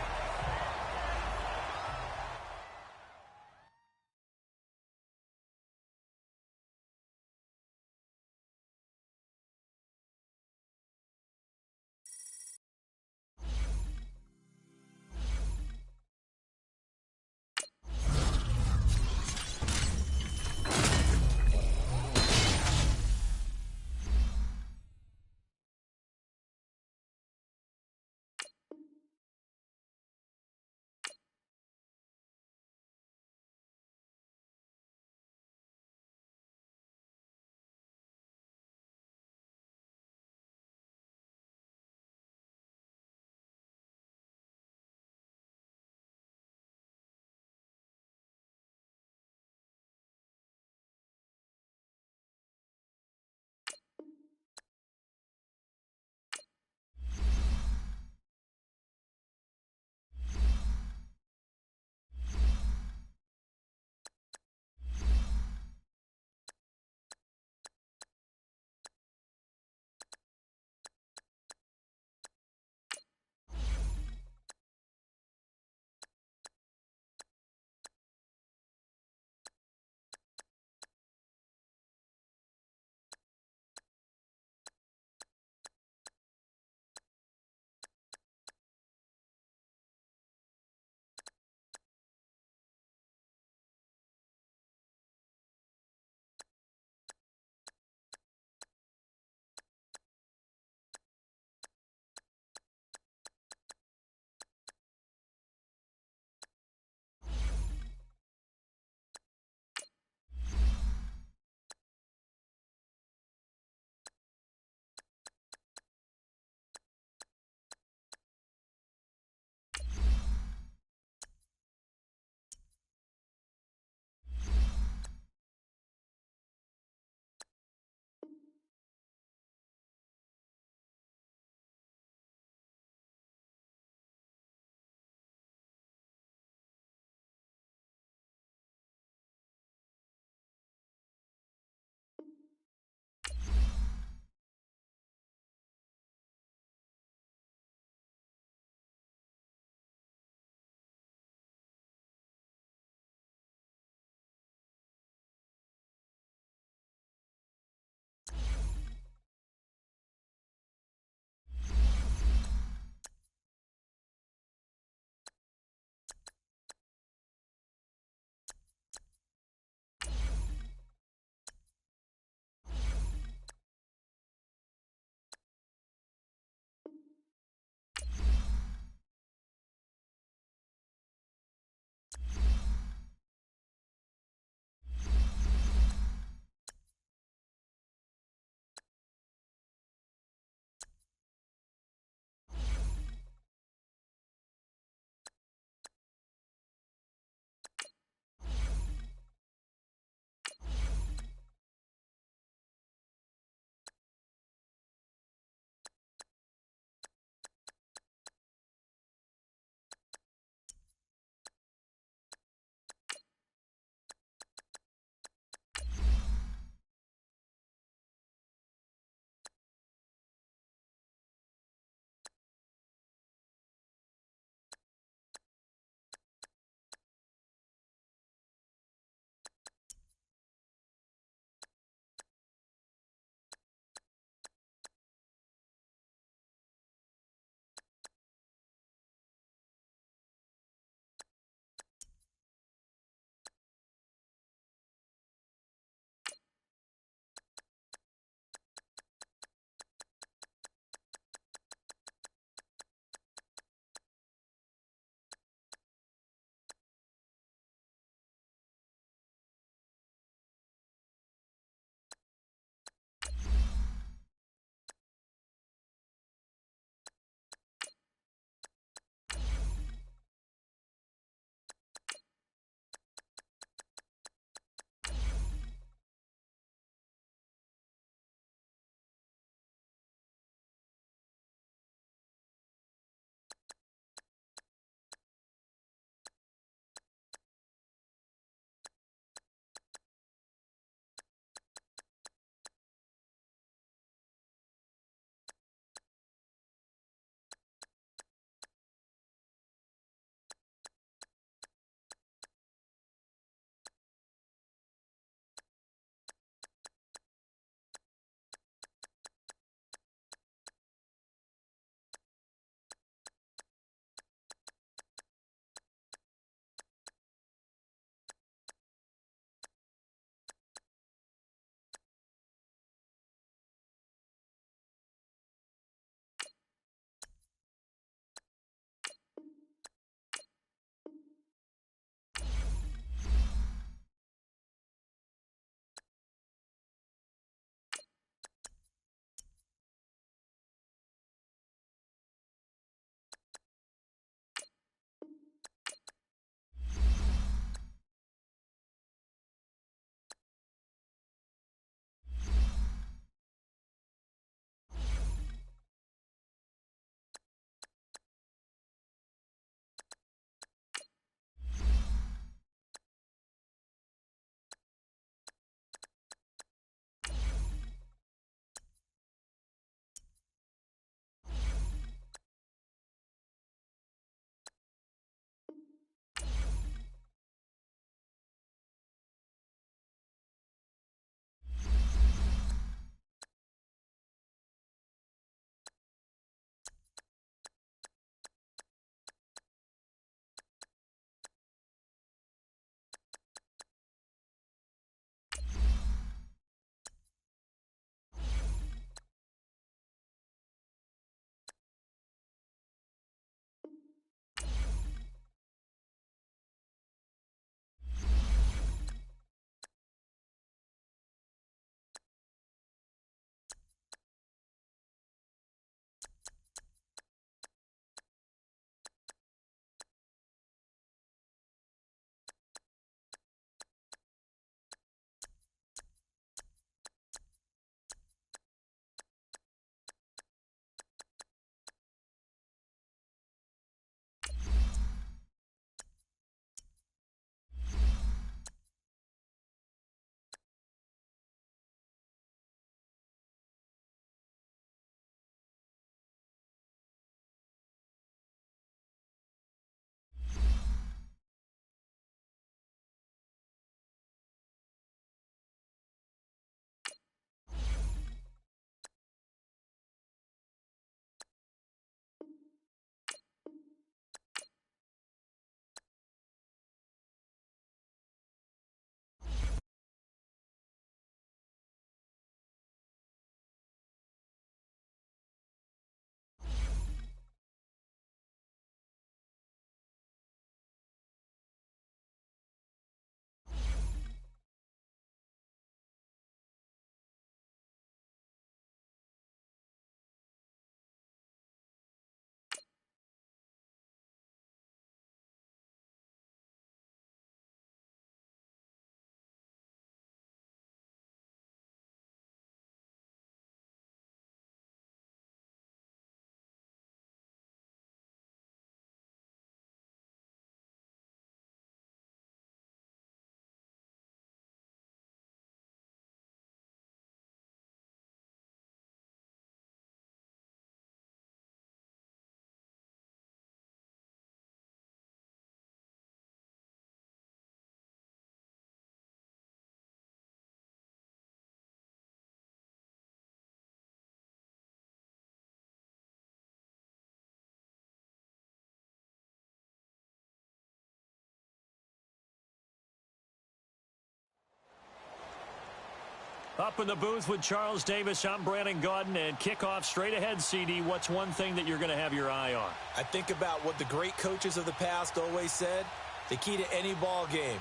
Up in the booth with Charles Davis, I'm Brandon Gaudin, and kickoff straight ahead, CD. What's one thing that you're going to have your eye on? I think about what the great coaches of the past always said. The key to any ball game.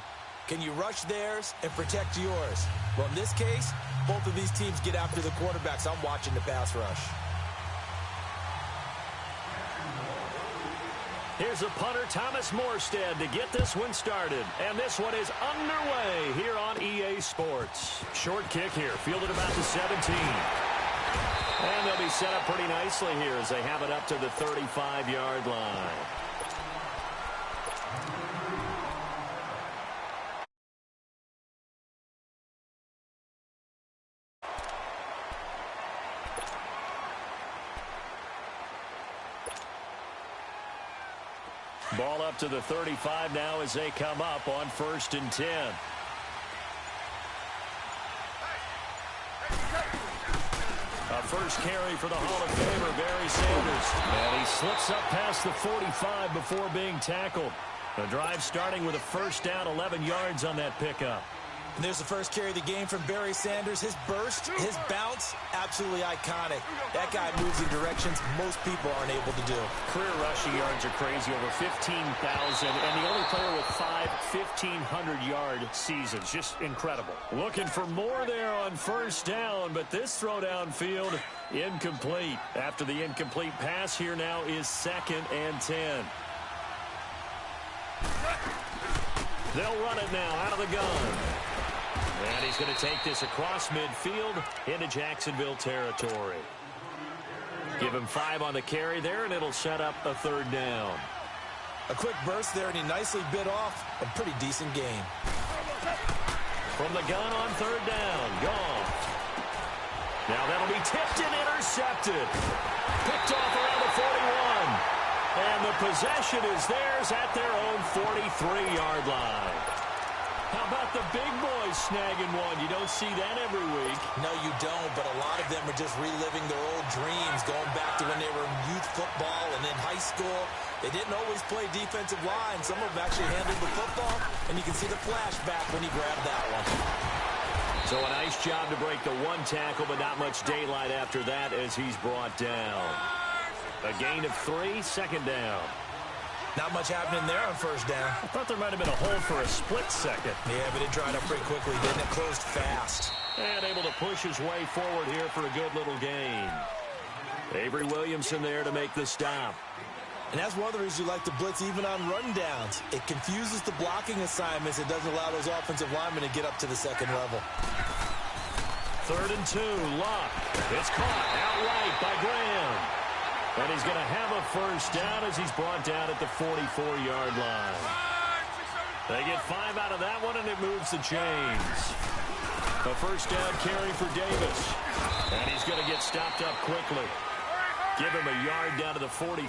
Can you rush theirs and protect yours? Well, in this case, both of these teams get after the quarterbacks. I'm watching the pass rush. Here's a punter, Thomas Morstead, to get this one started. And this one is underway here on EA Sports. Short kick here, fielded about the 17. And they'll be set up pretty nicely here as they have it up to the 35-yard line. Ball up to the 35 now as they come up on 1st and 10. A first carry for the Hall of Famer, Barry Sanders. And he slips up past the 45 before being tackled. The drive starting with a first down, 11 yards on that pickup. And there's the first carry of the game from Barry Sanders. His burst, his bounce, absolutely iconic. That guy moves in directions most people aren't able to do. Career rushing yards are crazy, over 15,000, and the only player with 5 1,500-yard seasons. Just incredible. Looking for more there on first down, but this throw downfield incomplete. After the incomplete pass, here now is 2nd and 10. They'll run it now out of the gun. And he's going to take this across midfield into Jacksonville territory. Give him 5 on the carry there, and it'll set up a 3rd down. A quick burst there, and he nicely bit off a pretty decent gain. From the gun on 3rd down, Goff. Now that'll be tipped and intercepted. Picked off around the 41. And the possession is theirs at their own 43-yard line. How about the big boys snagging one? You don't see that every week. No, you don't, but a lot of them are just reliving their old dreams, going back to when they were in youth football and in high school. They didn't always play defensive line. Some of them actually handled the football, and you can see the flashback when he grabbed that one. So a nice job to break the 1 tackle, but not much daylight after that as he's brought down. A gain of 3, 2nd down. Not much happening there on first down. I thought there might have been a hole for a split second. Yeah, but it dried up pretty quickly, didn't it? Closed fast. And able to push his way forward here for a good little gain. Avery Williamson there to make the stop. And that's one of the reasons you like to blitz even on rundowns. It confuses the blocking assignments. It doesn't allow those offensive linemen to get up to the 2nd level. 3rd and 2, Luck. It's caught outright by Graham. And he's going to have a first down as he's brought down at the 44-yard line. They get 5 out of that one, and it moves the chains. A first down carry for Davis. And he's going to get stopped up quickly. Give him a yard down to the 43.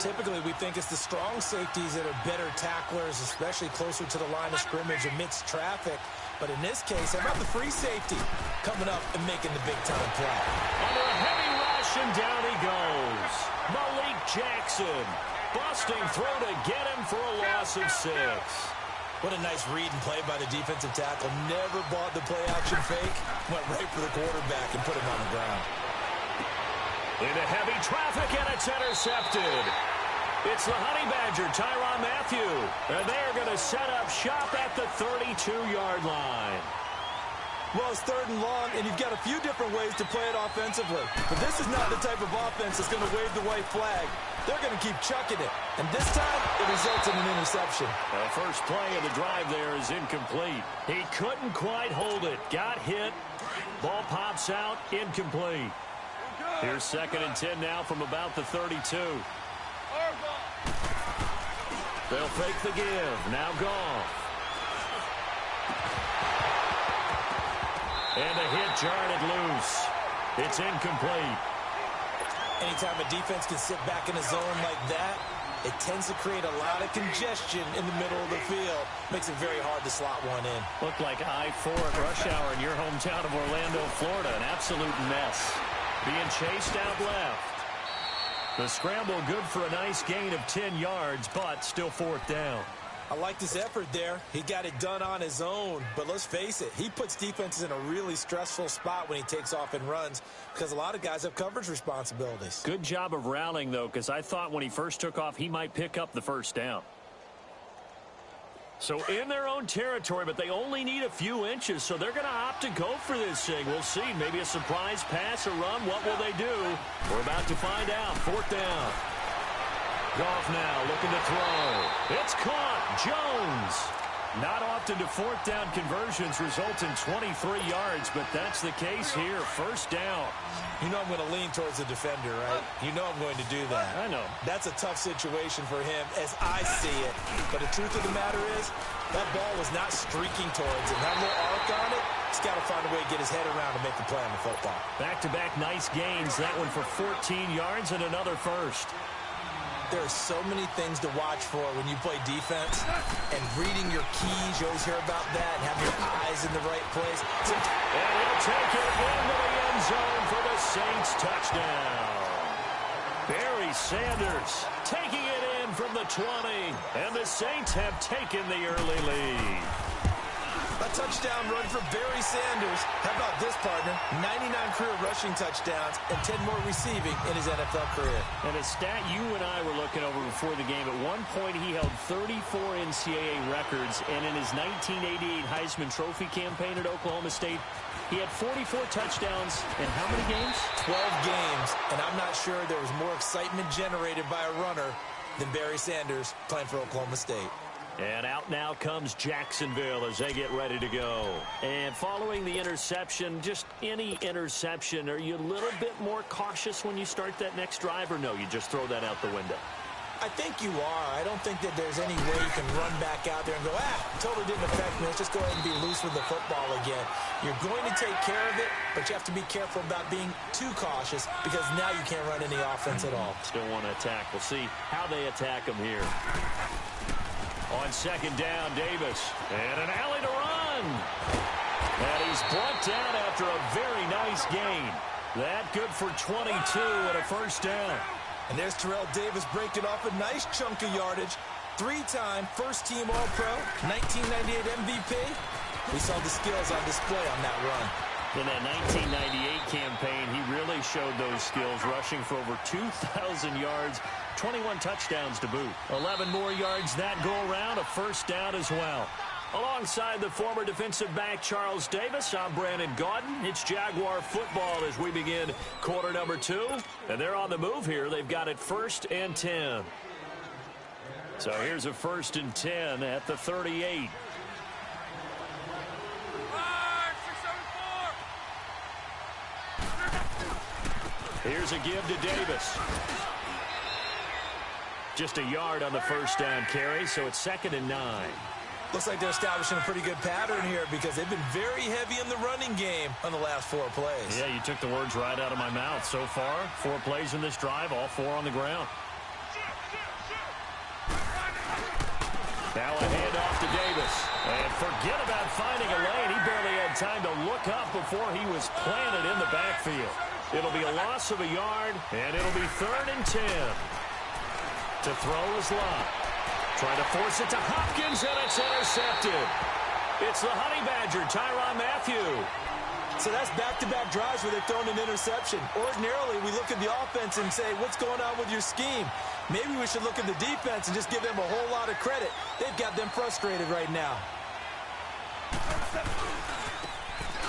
Typically, we think it's the strong safeties that are better tacklers, especially closer to the line of scrimmage amidst traffic. But in this case, how about the free safety coming up and making the big-time play? Under a heavy rush, and down he goes. Malik Jackson busting through to get him for a loss of 6. What a nice read and play by the defensive tackle. Never bought the play-action fake. Went right for the quarterback and put him on the ground. Into heavy traffic, and it's intercepted. It's the Honey Badger, Tyrann Mathieu. And they're going to set up shop at the 32-yard line. Well, it's 3rd and long, and you've got a few different ways to play it offensively. But this is not the type of offense that's going to wave the white flag. They're going to keep chucking it. And this time, it results in an interception. The first play of the drive there is incomplete. He couldn't quite hold it. Got hit. Ball pops out. Incomplete. Here's 2nd and 10 now from about the 32. They'll fake the give. Now Goff. And a hit jarred loose. It's incomplete. Anytime a defense can sit back in a zone like that, it tends to create a lot of congestion in the middle of the field. Makes it very hard to slot one in. Looked like I-4 at rush hour in your hometown of Orlando, Florida. An absolute mess. Being chased out left. The scramble good for a nice gain of 10 yards, but still 4th down. I like his effort there. He got it done on his own. But let's face it, he puts defenses in a really stressful spot when he takes off and runs because a lot of guys have coverage responsibilities. Good job of rallying, though, because I thought when he first took off, he might pick up the first down. So in their own territory, but they only need a few inches, so they're going to opt to go for this thing. We'll see. Maybe a surprise pass or run. What will they do? We're about to find out. 4th down. Goff now looking to throw. It's caught. Jones. Not often do 4th down conversions result in 23 yards, but that's the case here. 1st down. You know I'm going to lean towards the defender, right? You know I'm going to do that. I know. That's a tough situation for him as I see it. But the truth of the matter is, that ball was not streaking towards him. That little arc on it, he's got to find a way to get his head around and make the play on the football. Back-to-back nice gains. That one for 14 yards and another first. There are so many things to watch for when you play defense, and reading your keys, you always hear about that, and having your eyes in the right place. And he'll take it into the end zone for the Saints touchdown. Barry Sanders taking it in from the 20, and the Saints have taken the early lead. A touchdown run for Barry Sanders. How about this, partner? 99 career rushing touchdowns and 10 more receiving in his NFL career. And a stat you and I were looking over before the game, at one point he held 34 NCAA records, and in his 1988 Heisman Trophy campaign at Oklahoma State, he had 44 touchdowns in how many games? 12 games, and I'm not sure there was more excitement generated by a runner than Barry Sanders playing for Oklahoma State. And out now comes Jacksonville as they get ready to go. And following the interception, just any interception, are you a little bit more cautious when you start that next drive, or no, you just throw that out the window? I think you are. I don't think that there's any way you can run back out there and go, totally didn't affect me. Let's just go ahead and be loose with the football again. You're going to take care of it, but you have to be careful about being too cautious because now you can't run any offense at all. Still want to attack. We'll see how they attack them here. On 2nd down, Davis. And an alley to run. And he's brought down after a very nice gain. That good for 22 and a 1st down. And there's Terrell Davis breaking off a nice chunk of yardage. 3-time first-team All-Pro, 1998 MVP. We saw the skills on display on that run. In that 1998 campaign, he really showed those skills, rushing for over 2,000 yards, 21 touchdowns to boot. 11 more yards that go around, a 1st down as well. Alongside the former defensive back Charles Davis, I'm Brandon Gaudin. It's Jaguar football as we begin quarter number 2. And they're on the move here. They've got it 1st and 10. So here's a 1st and 10 at the 38. Here's a give to Davis. Just a yard on the 1st down carry, so it's 2nd and 9. Looks like they're establishing a pretty good pattern here because they've been very heavy in the running game on the last 4 plays. Yeah, you took the words right out of my mouth. So far, 4 plays in this drive, all 4 on the ground. Now a handoff to Davis. And forget about finding a lane. He barely had time to look up before he was planted in the backfield. It'll be a loss of a yard, and it'll be 3rd and 10. To throw is Lott. Trying to force it to Hopkins, and it's intercepted. It's the Honey Badger, Tyrann Mathieu. So that's back-to-back drives where they've thrown an interception. Ordinarily, we look at the offense and say, what's going on with your scheme? Maybe we should look at the defense and just give them a whole lot of credit. They've got them frustrated right now.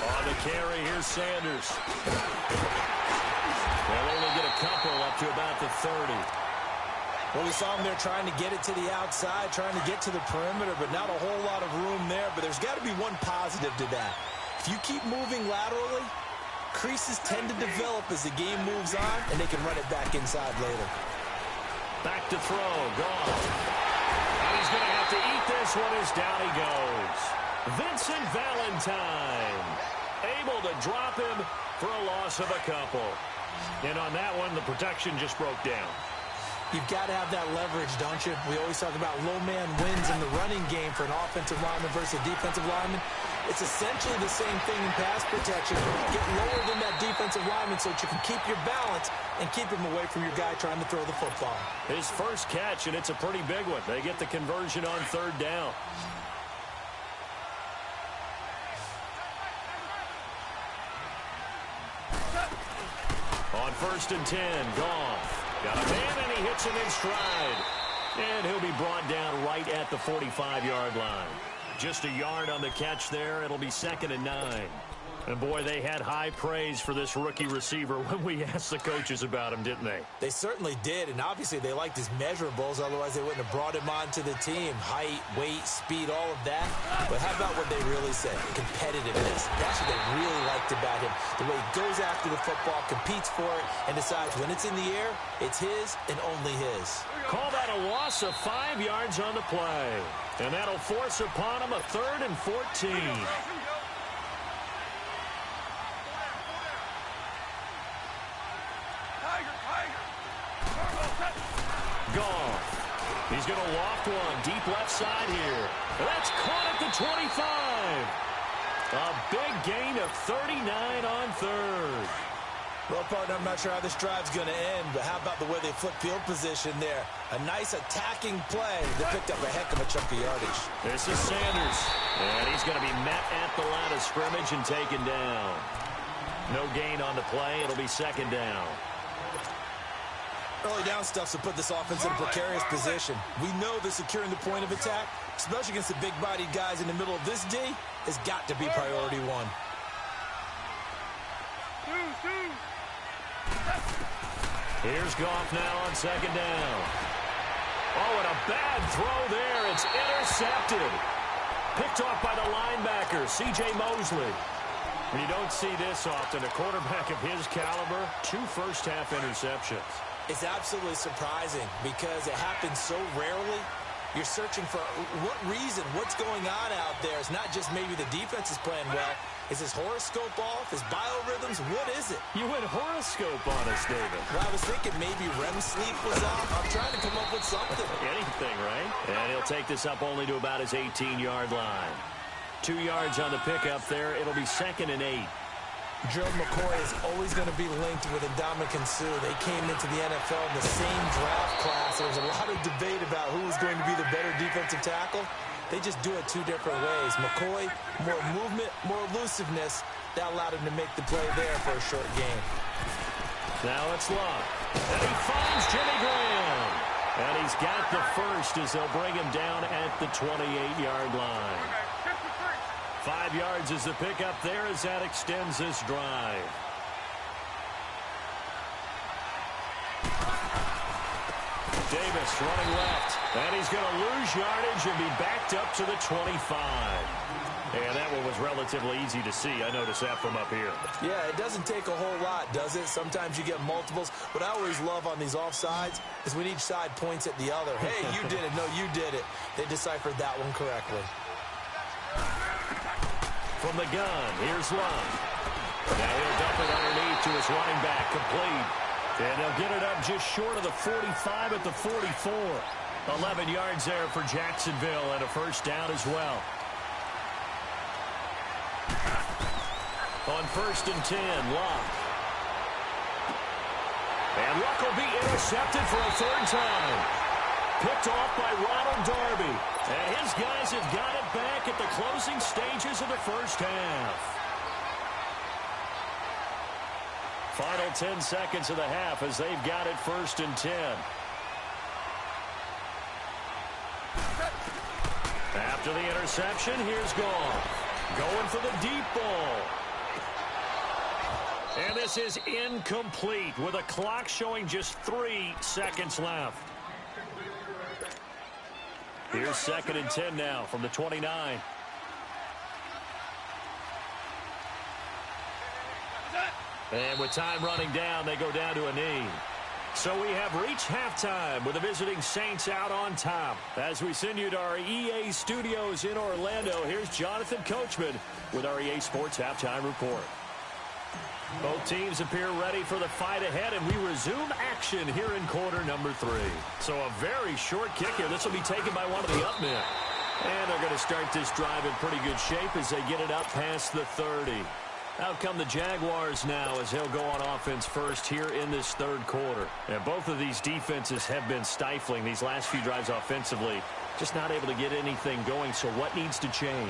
On the carry, here's Sanders. They'll only get a couple up to about the 30. Well, we saw them there trying to get it to the outside, trying to get to the perimeter, but not a whole lot of room there. But there's got to be one positive to that. If you keep moving laterally, creases tend to develop as the game moves on, and they can run it back inside later. Back to throw, gone. And he's going to have to eat this one as down he goes. Vincent Valentine able to drop him for a loss of a couple. And on that one, the protection just broke down. You've got to have that leverage, don't you? We always talk about low man wins in the running game for an offensive lineman versus a defensive lineman. It's essentially the same thing in pass protection. Get lower than that defensive lineman so that you can keep your balance and keep him away from your guy trying to throw the football. His first catch, and it's a pretty big one. They get the conversion on third down. On 1st and 10, Goff. Got a man, and he hits him in stride. And he'll be brought down right at the 45-yard line. Just a yard on the catch there. It'll be 2nd and 9. And, boy, they had high praise for this rookie receiver when we asked the coaches about him, didn't they? They certainly did, and obviously they liked his measurables. Otherwise, they wouldn't have brought him onto the team. Height, weight, speed, all of that. But how about what they really said? Competitiveness. That's what they really liked about him. The way he goes after the football, competes for it, and decides when it's in the air, it's his and only his. Call that a loss of 5 yards on the play. And that'll force upon him a 3rd and 14. Goff. He's going to loft one deep left side here. And that's caught at the 25. A big gain of 39 on 3rd. Well, partner, I'm not sure how this drive's going to end, but how about the way they flip field position there? A nice attacking play that picked up a heck of a chunk of yardage. This is Sanders. And he's going to be met at the line of scrimmage and taken down. No gain on the play. It'll be 2nd down. Early down stuffs will put this offense in a precarious position. We know that securing the point of attack, especially against the big-bodied guys in the middle of this D, has got to be priority one. Here's Goff now on 2nd down. Oh, and a bad throw there. It's intercepted. Picked off by the linebacker, C.J. Mosley. You don't see this often. A quarterback of his caliber, 2 first-half interceptions. It's absolutely surprising because it happens so rarely. You're searching for what reason, what's going on out there. It's not just maybe the defense is playing well. Is his horoscope off? His biorhythms? What is it? You went horoscope on us, David. Well, I was thinking maybe REM sleep was off. I'm trying to come up with something. Anything, right? And he'll take this up only to about his 18-yard line. 2 yards on the pickup there. It'll be 2nd and 8. Gerald McCoy is always going to be linked with Ndamukong Suh. They came into the NFL in the same draft class. There was a lot of debate about who was going to be the better defensive tackle. They just do it 2 different ways. McCoy, more movement, more elusiveness. That allowed him to make the play there for a short gain. Now it's Love. And he finds Jimmy Graham. And he's got the first as they'll bring him down at the 28-yard line. 5 yards is the pickup there as that extends this drive. Davis running left. And he's going to lose yardage and be backed up to the 25. And that one was relatively easy to see. I noticed that from up here. Yeah, it doesn't take a whole lot, does it? Sometimes you get multiples. What I always love on these offsides is when each side points at the other. Hey, you did it. No, you did it. They deciphered that one correctly. From the gun, here's Love. Now he'll dump it underneath to his running back, complete. And they'll get it up just short of the 45 at the 44. 11 yards there for Jacksonville and a first down as well. On 1st and 10, Luck. And Luck will be intercepted for a 3rd time. Picked off by Ronald Darby. And his guys have got it back at the closing stages of the first half. Final 10 seconds of the half as they've got it 1st and 10. After the interception, here's Goff. Going for the deep ball. And this is incomplete with a clock showing just 3 seconds left. Here's 2nd and 10 now from the 29. And with time running down, they go down to a knee. So we have reached halftime with the visiting Saints out on top. As we send you to our EA studios in Orlando, here's Jonathan Coachman with our EA Sports Halftime Report. Both teams appear ready for the fight ahead, and we resume action here in quarter number 3. So a very short kick here. This will be taken by one of the up men. And they're going to start this drive in pretty good shape as they get it up past the 30. Out come the Jaguars now as they'll go on offense first here in this third quarter. And both of these defenses have been stifling these last few drives offensively. Just not able to get anything going, so what needs to change?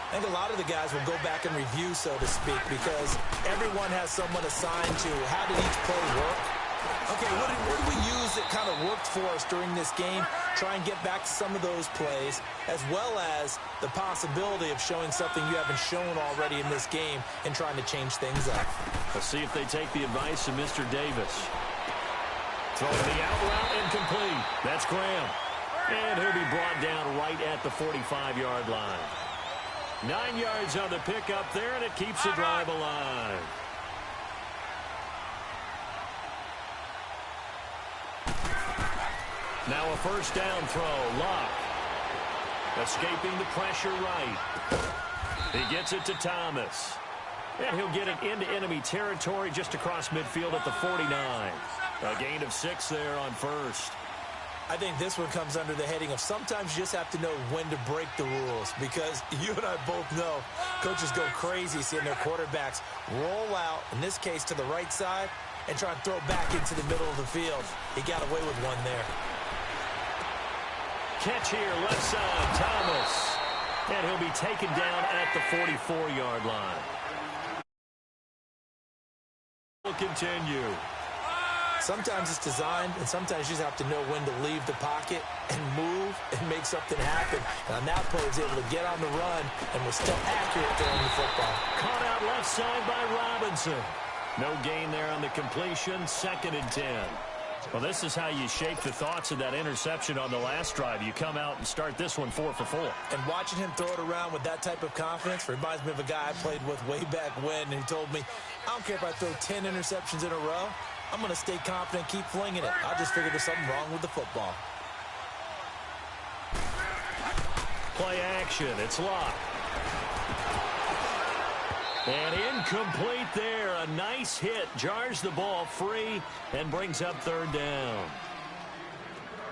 I think a lot of the guys will go back and review, so to speak, because everyone has someone assigned to how did each play work. Okay, what did we use that kind of worked for us during this game? Try and get back to some of those plays, as well as the possibility of showing something you haven't shown already in this game and trying to change things up. Let's see if they take the advice of Mr. Davis. Throwing the out route incomplete. That's Graham. And he'll be brought down right at the 45-yard line. 9 yards on the pickup there, and it keeps the drive alive. Now a first down throw. Locke escaping the pressure right. He gets it to Thomas. And he'll get it into enemy territory just across midfield at the 49. A gain of 6 there on first. I think this one comes under the heading of sometimes you just have to know when to break the rules, because you and I both know coaches go crazy seeing their quarterbacks roll out, in this case to the right side, and try and throw it back into the middle of the field. He got away with one there. Catch here, left side, Thomas. And he'll be taken down at the 44-yard line. Will continue. Sometimes it's designed, and sometimes you just have to know when to leave the pocket and move and make something happen. And on that play, he was able to get on the run and was still accurate throwing the football. Caught out left side by Robinson. No gain there on the completion, 2nd and 10. Well, this is how you shape the thoughts of that interception on the last drive. You come out and start this one 4 for 4. And watching him throw it around with that type of confidence reminds me of a guy I played with way back when, who told me, I don't care if I throw 10 interceptions in a row. I'm going to stay confident, keep flinging it. I just figured there's something wrong with the football. Play action. It's Locke. And incomplete there. A nice hit. Jars the ball free and brings up 3rd down.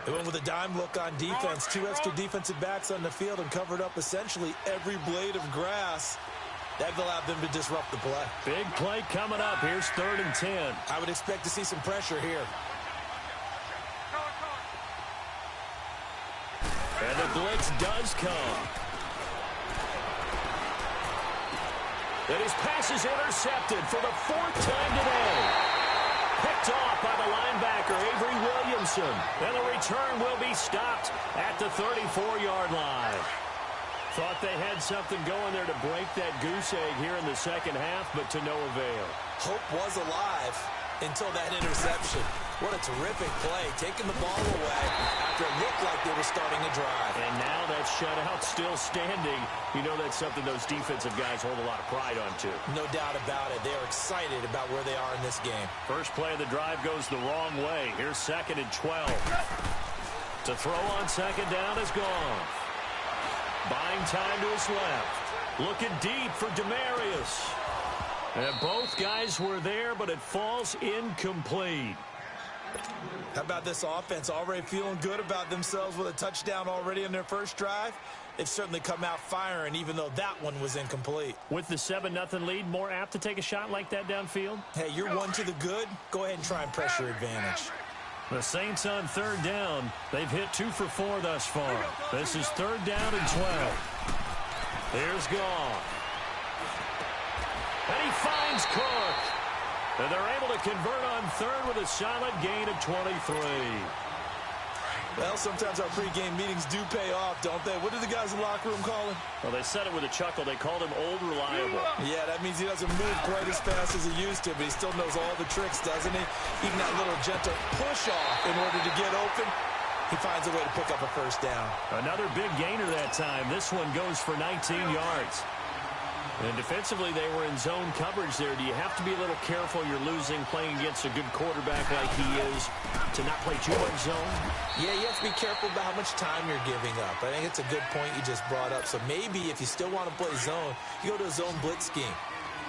They went with a dime look on defense. 2 extra defensive backs on the field and covered up essentially every blade of grass. That allowed them to disrupt the play. Big play coming up. Here's 3rd and 10. I would expect to see some pressure here. And the blitz does come. And his pass is intercepted for the 4th time today. Picked off by the linebacker, Avery Williamson. And the return will be stopped at the 34-yard line. Thought they had something going there to break that goose egg here in the second half, but to no avail. Hope was alive until that interception. What a terrific play, taking the ball away after it looked like they were starting a drive. And now that shutout still standing. You know that's something those defensive guys hold a lot of pride on, too. No doubt about it. They're excited about where they are in this game. First play of the drive goes the wrong way. Here's 2nd and 12. To throw on 2nd down is gone. Buying time to his left. Looking deep for Demarius. And both guys were there, but it falls incomplete. How about this offense? Already feeling good about themselves with a touchdown already in their first drive. They've certainly come out firing, even though that one was incomplete. With the 7-0 lead, more apt to take a shot like that downfield? Hey, you're 1 to the good. Go ahead and try and press your advantage. The Saints on 3rd down. They've hit 2 for 4 thus far. This is 3rd down and 12. Here's Goff. And he finds Cook. And they're able to convert on 3rd with a solid gain of 23. Well, sometimes our pregame meetings do pay off, don't they? What do the guys in the locker room call him? Well, they said it with a chuckle. They called him Old Reliable. Yeah, that means he doesn't move quite as fast as he used to, but he still knows all the tricks, doesn't he? Even that little gentle push-off in order to get open, he finds a way to pick up a first down. Another big gainer that time. This one goes for 19 yards. And defensively, they were in zone coverage there. Do you have to be a little careful? You're losing, playing against a good quarterback like he is, to not play too much zone? Yeah, you have to be careful about how much time you're giving up. I think it's a good point you just brought up. So maybe if you still want to play zone, you go to a zone blitz scheme.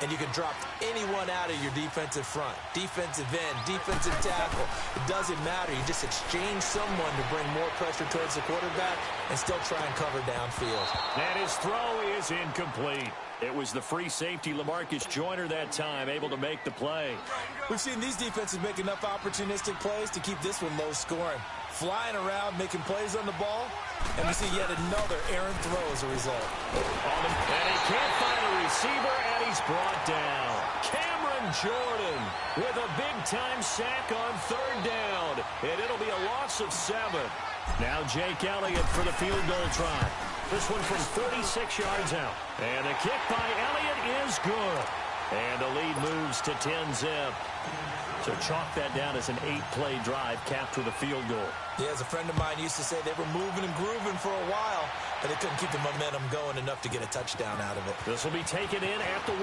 and you can drop anyone out of your defensive front. Defensive end, defensive tackle. It doesn't matter. You just exchange someone to bring more pressure towards the quarterback and still try and cover downfield. And his throw is incomplete. It was the free safety, LaMarcus Joyner, that time, able to make the play. We've seen these defenses make enough opportunistic plays to keep this one low scoring. Flying around, making plays on the ball, and we see yet another errant throw as a result. And he can't find a receiver, and he's brought down. Cameron Jordan with a big-time sack on third down, and it'll be a loss of 7. Now Jake Elliott for the field goal try. This one from 36 yards out. And the kick by Elliott is good. And the lead moves to 10-zip. So chalk that down as an 8-play drive capped with a field goal. Yeah, as a friend of mine used to say, they were moving and grooving for a while, but they couldn't keep the momentum going enough to get a touchdown out of it. This will be taken in at the 1.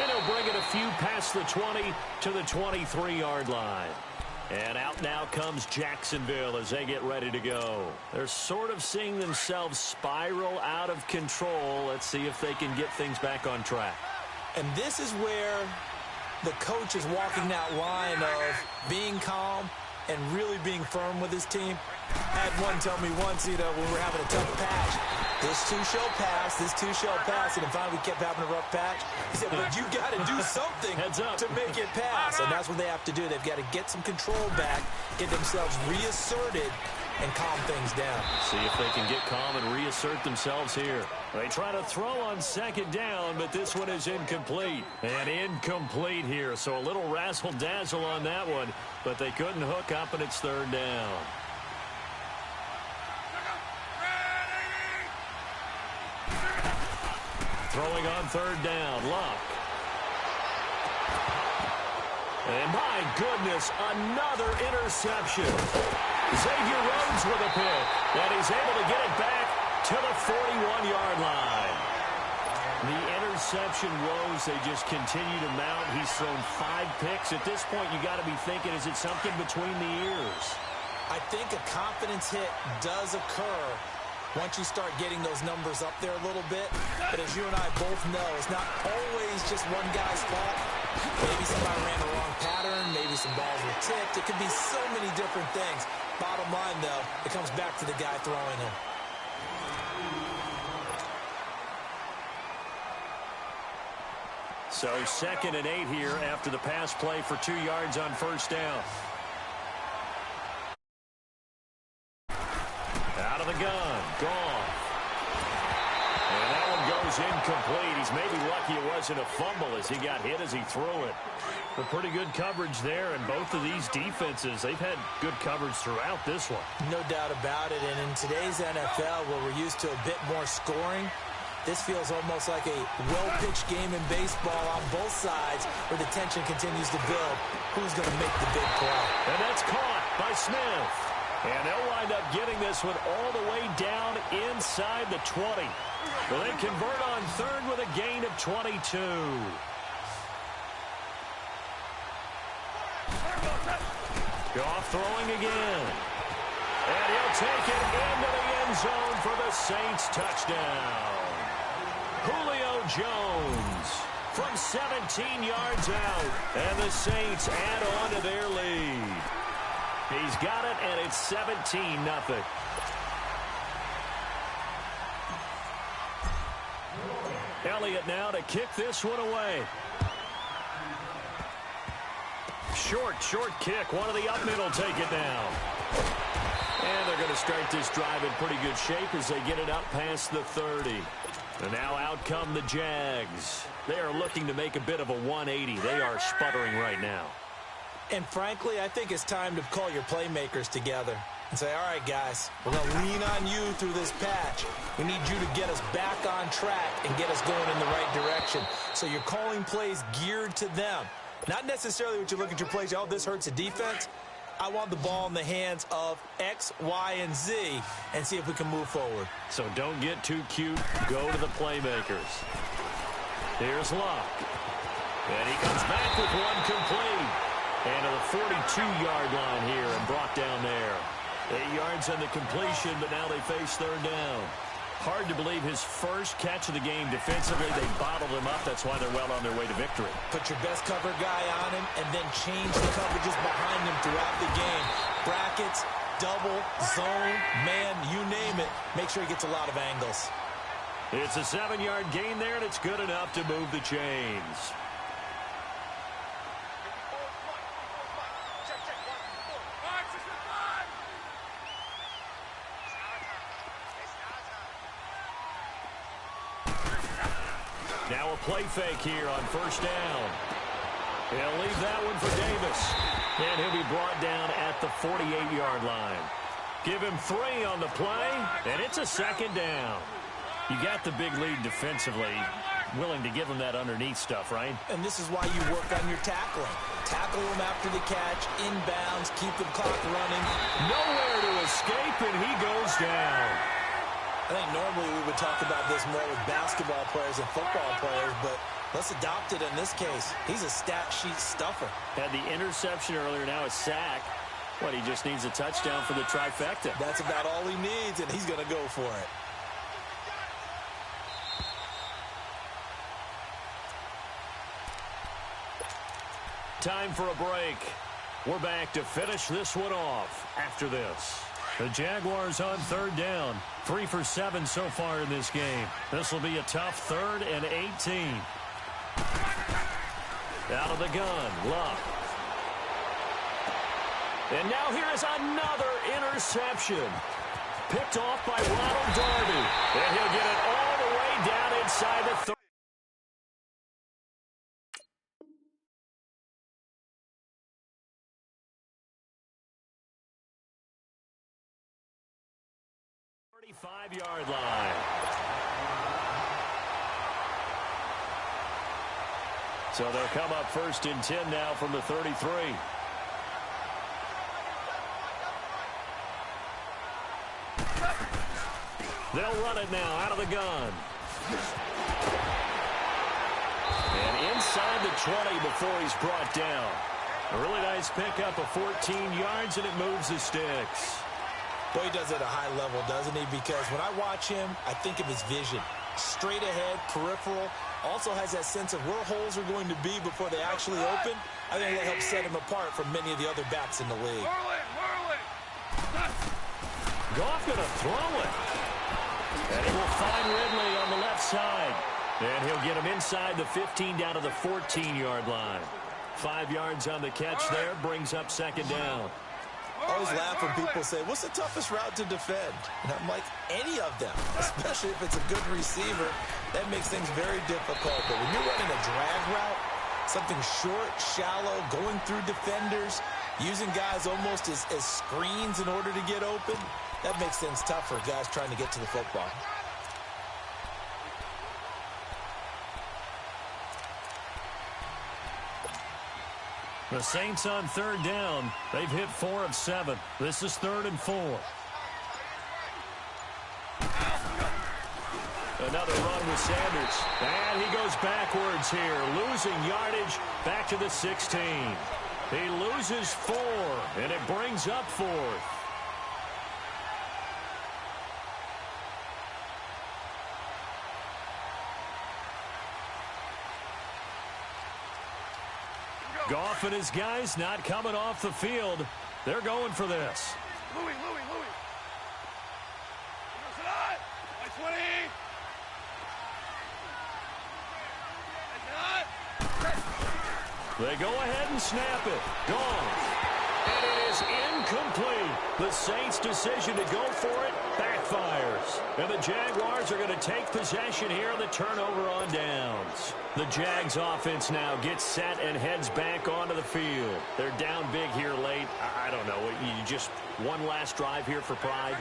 And he'll bring it a few past the 20 to the 23-yard line. And out now comes Jacksonville as they get ready to go. They're sort of seeing themselves spiral out of control. Let's see if they can get things back on track. And this is where the coach is walking that line of being calm and really being firm with his team. I had one tell me once, when we're having a tough patch, this too shall pass, this too shall pass, and then finally we kept having a rough patch. He said, but you got to do something to make it pass, and that's what they have to do. They've got to get some control back, get themselves reasserted, and calm things down. See if they can get calm and reassert themselves here. They try to throw on second down, but this one is incomplete. And incomplete here, so a little razzle-dazzle on that one, but they couldn't hook up, and it's third down. Throwing on third down, Luck. And my goodness, another interception. Xavier Rhodes with a pick, and he's able to get it back to the 41-yard line. The interception woes, they just continue to mount. He's thrown 5 picks. At this point, you got to be thinking, is it something between the ears? I think a confidence hit does occur once you start getting those numbers up there a little bit. But as you and I both know, it's not always just one guy's fault. Maybe somebody ran the wrong pattern. Maybe some balls were tipped. It could be so many different things. Bottom line, though, it comes back to the guy throwing them. So 2nd and 8 here after the pass play for 2 yards on first down. Out of the gun. Gone. And that one goes incomplete. He's maybe lucky it wasn't a fumble as he got hit as he threw it. But pretty good coverage there, and both of these defenses, they've had good coverage throughout this one. No doubt about it, and in today's NFL, where we're used to a bit more scoring, this feels almost like a well-pitched game in baseball on both sides where the tension continues to build. Who's going to make the big play? And that's caught by Smith. And they'll wind up getting this one all the way down inside the 20. Well, they convert on third with a gain of 22. Goff throwing again. And he'll take it into the end zone for the Saints touchdown. Julio Jones from 17 yards out. And the Saints add on to their lead. He's got it, and it's 17-0. Elliott now to kick this one away. Short kick. One of the up middle take it down. And they're going to start this drive in pretty good shape as they get it up past the 30. And now out come the Jags. They are looking to make a bit of a 180. They are sputtering right now. And frankly, I think it's time to call your playmakers together and say, all right, guys, we're going to lean on you through this patch. We need you to get us back on track and get us going in the right direction. So you're calling plays geared to them. Not necessarily what you look at your plays, oh, this hurts the defense. I want the ball in the hands of X, Y, and Z and see if we can move forward. So don't get too cute. Go to the playmakers. Here's Luck. And he comes back with one complete. And to the 42-yard line here and brought down there. 8 yards on the completion, but now they face third down. Hard to believe his first catch of the game defensively. They bottled him up. That's why they're well on their way to victory. Put your best cover guy on him and then change the coverages behind him throughout the game. Brackets, double, zone, man, you name it. Make sure he gets a lot of angles. It's a 7-yard gain there, and it's good enough to move the chains. Now a play fake here on first down. He'll leave that one for Davis. And he'll be brought down at the 48-yard line. Give him 3 on the play, and it's a second down. You got the big lead defensively. Willing to give him that underneath stuff, right? And this is why you work on your tackling. Tackle him after the catch, inbounds, keep the clock running. Nowhere to escape, and he goes down. I think normally we would talk about this more with basketball players and football players, but let's adopt it in this case. He's a stat sheet stuffer. Had the interception earlier, now a sack. What, he just needs a touchdown for the trifecta. That's about all he needs, and he's going to go for it. Time for a break. We're back to finish this one off after this. The Jaguars on third down. 3 for 7 so far in this game. This will be a tough 3rd and 18. Out of the gun, Luck. And now here is another interception. Picked off by Ronald Darby. And he'll get it all the way down inside the 30. Five-yard line. So they'll come up 1st and 10 now from the 33. They'll run it now out of the gun. And inside the 20 before he's brought down. A really nice pickup of 14 yards, and it moves the sticks. Boy, he does it at a high level, doesn't he? Because when I watch him, I think of his vision. Straight ahead, peripheral. Also has that sense of where holes are going to be before they actually open. I think that helps set him apart from many of the other backs in the league. Goff going to throw it. And he will find Ridley on the left side. And he'll get him inside the 15 down to the 14-yard line. 5 yards on the catch there, brings up 2nd down. I always laugh when people say, what's the toughest route to defend? And I'm like, any of them, especially if it's a good receiver. That makes things very difficult. But when you're running a drag route, something short, shallow, going through defenders, using guys almost as screens in order to get open, that makes things tough for guys trying to get to the football. The Saints on 3rd down. They've hit 4 of 7. This is 3rd and 4. Another run with Sanders. And he goes backwards here, losing yardage back to the 16. He loses 4, and it brings up 4th. Goff and his guys not coming off the field. They're going for this. Louis. They go ahead and snap it. Gone. And it is incomplete. The Saints' decision to go for it backfires. And the Jaguars are going to take possession here on the turnover on downs. The Jags offense now gets set and heads back onto the field. They're down big here late. I don't know. You just one last drive here for pride.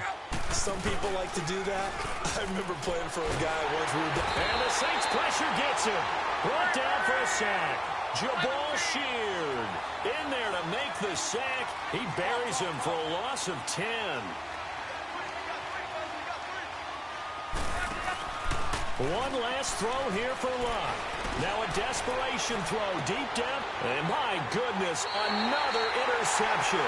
Some people like to do that. I remember playing for a guy once. And the Saints pressure gets him. Brought down for a sack. Jabal Sheard in there to make the sack. He buries him for a loss of 10. One last throw here for Luck. Now a desperation throw, deep depth, and my goodness, another interception.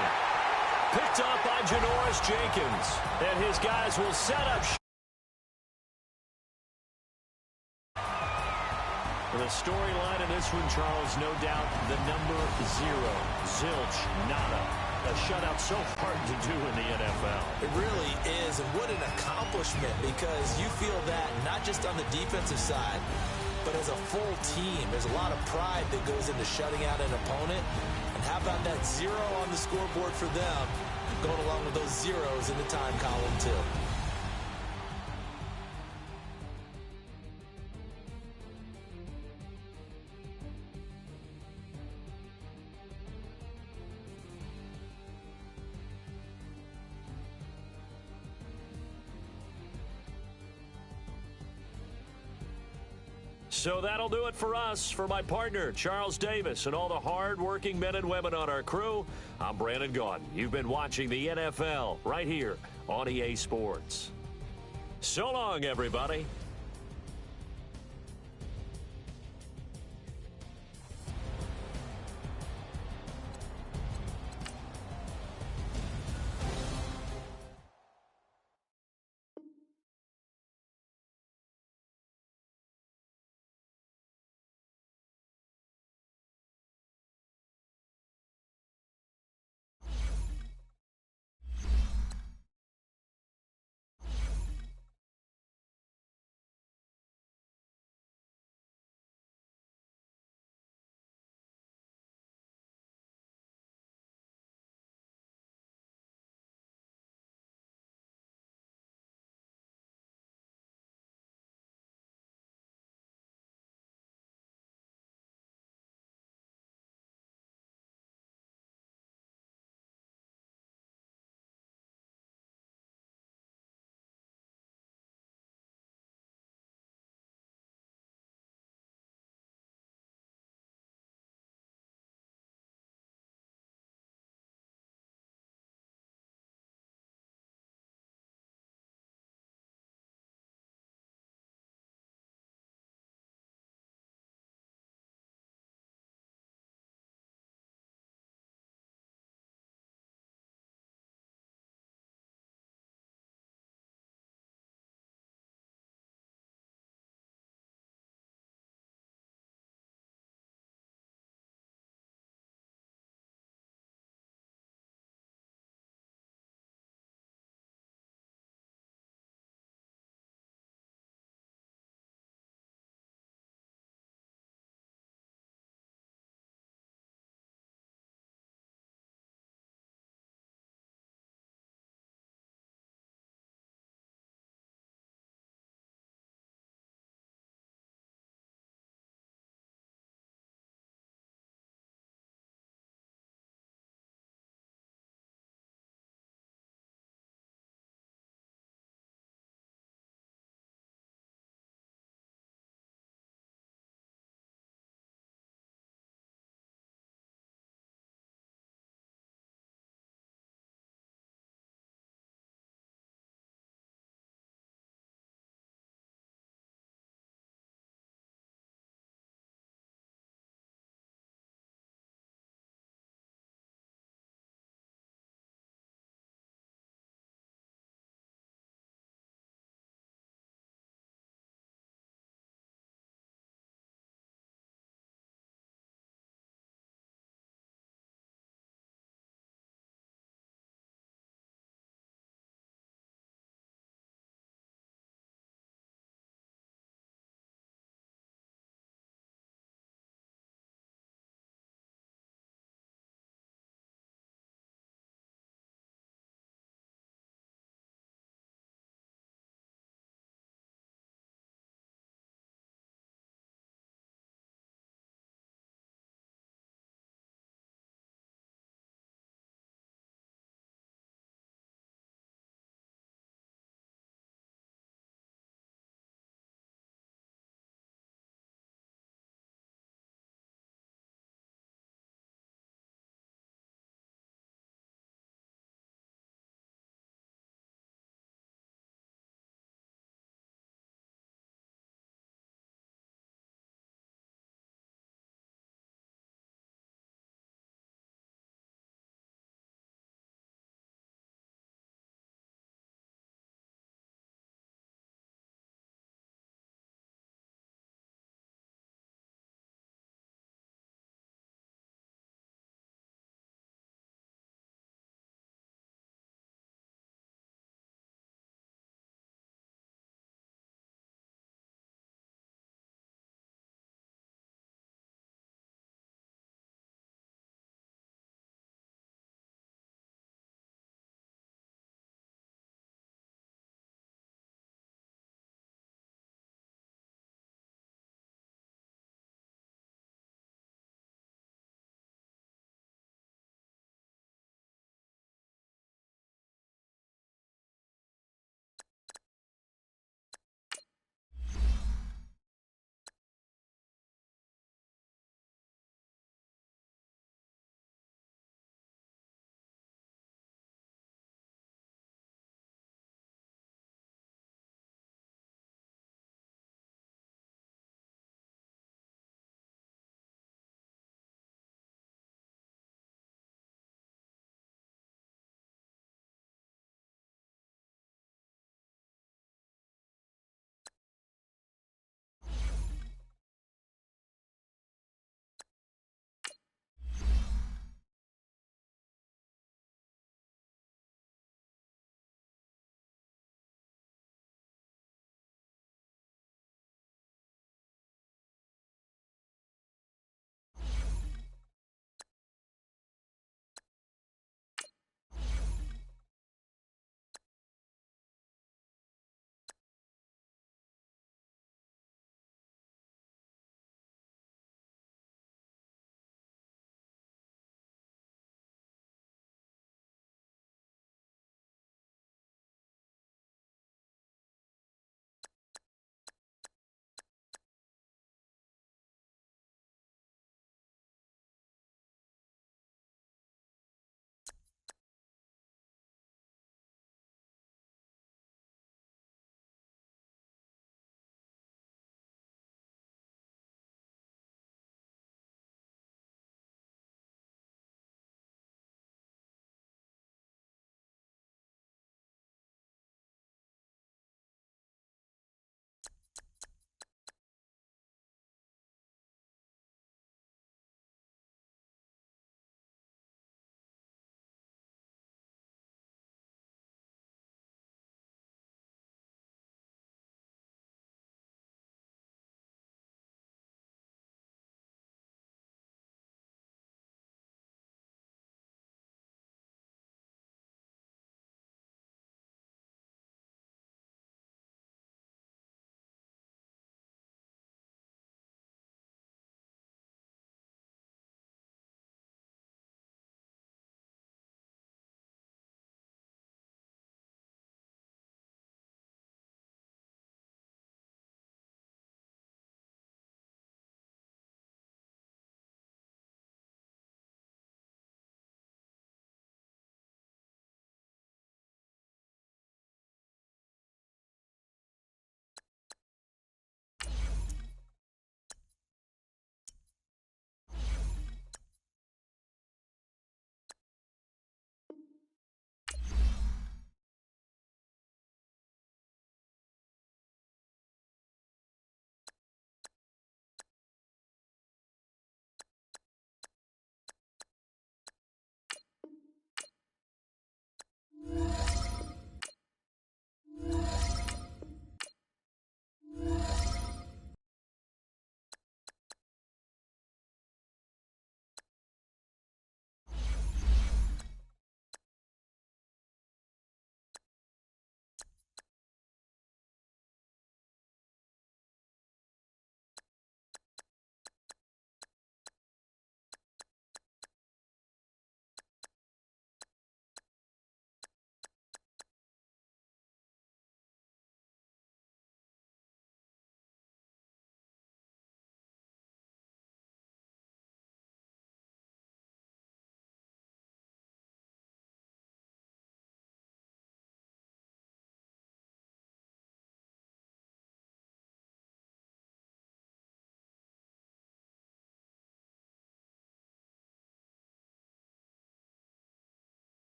Picked up by Janoris Jenkins, and his guys will set up The storyline in this one, Charles, no doubt the number 0. Zilch, nada. A shutout so hard to do in the NFL. It really is, and what an accomplishment, because you feel that not just on the defensive side, but as a full team. There's a lot of pride that goes into shutting out an opponent. And how about that 0 on the scoreboard for them, going along with those zeros in the time column, too. So that'll do it for us. For my partner, Charles Davis, and all the hard-working men and women on our crew, I'm Brandon Gaudin. You've been watching the NFL right here on EA Sports. So long, everybody.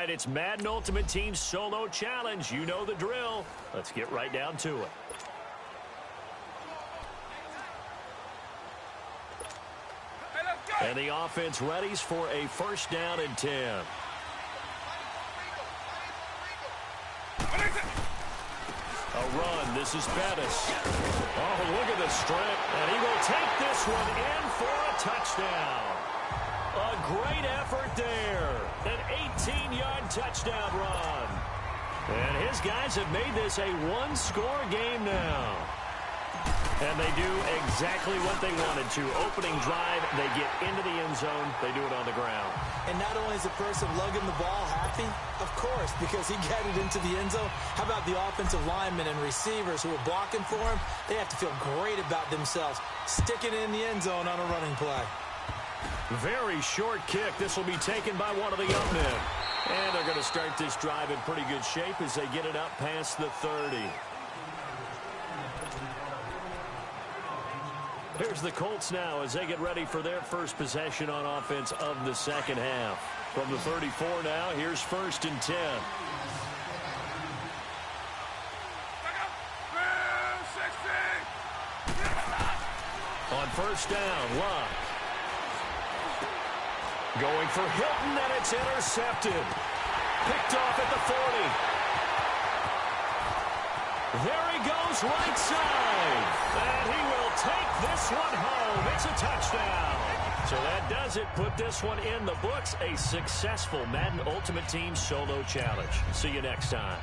right, it's Madden Ultimate Team Solo Challenge. You know the drill. Let's get right down to it. And the offense readies for a first down and 10. A run. This is Bettis. Oh, look at the strength. And he will take this one in for a touchdown. A great effort there. An 18-yard touchdown run. And his guys have made this a one-score game now. And they do exactly what they wanted to. Opening drive, they get into the end zone. They do it on the ground. And not only is the person lugging the ball happy, of course, because he got it into the end zone. How about the offensive linemen and receivers who are blocking for him? They have to feel great about themselves, sticking it in the end zone on a running play. Very short kick. This will be taken by one of the young men. And they're going to start this drive in pretty good shape as they get it up past the 30. Here's the Colts now as they get ready for their first possession on offense of the second half. From the 34 now, here's first and 10. On first down, Luck. Going for Hilton, and it's intercepted. Picked off at the 40. There he goes, right side. And he will take this one home. It's a touchdown. So that does it. Put this one in the books. A successful Madden Ultimate Team Solo Challenge. See you next time.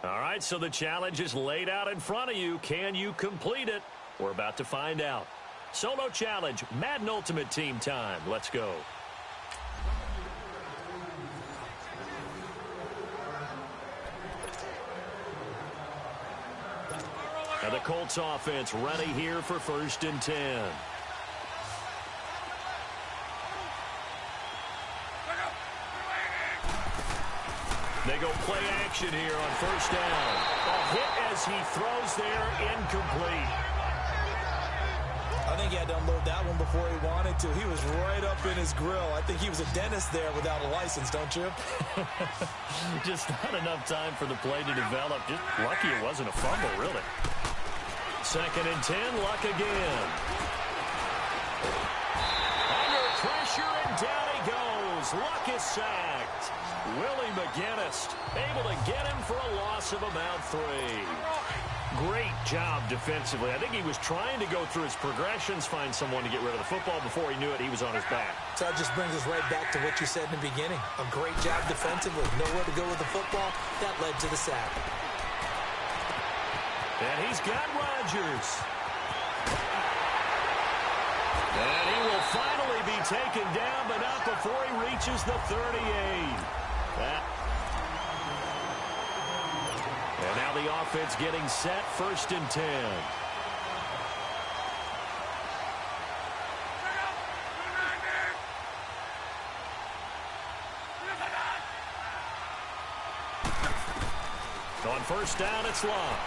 All right, so the challenge is laid out in front of you. Can you complete it? We're about to find out. Solo challenge, Madden Ultimate Team time. Let's go. And the Colts offense ready here for first and 10. They go play action here on first down. A hit as he throws there, incomplete. I think he had to unload that one before he wanted to. He was right up in his grill. I think he was a dentist there without a license, don't you? Just not enough time for the play to develop. Just lucky it wasn't a fumble, really. 2nd and 10, Luck again. Under pressure, and down he goes. Luck is sacked. Willie McGinnis able to get him for a loss of about 3. Great job defensively. I think he was trying to go through his progressions, find someone to get rid of the football. Before he knew it, he was on his back. So that just brings us right back to what you said in the beginning. A great job defensively. Nowhere to go with the football. That led to the sack. And he's got Rodgers. And he will finally be taken down, but not before he reaches the 38. And now the offense getting set, 1st and 10. On 1st down, it's Love.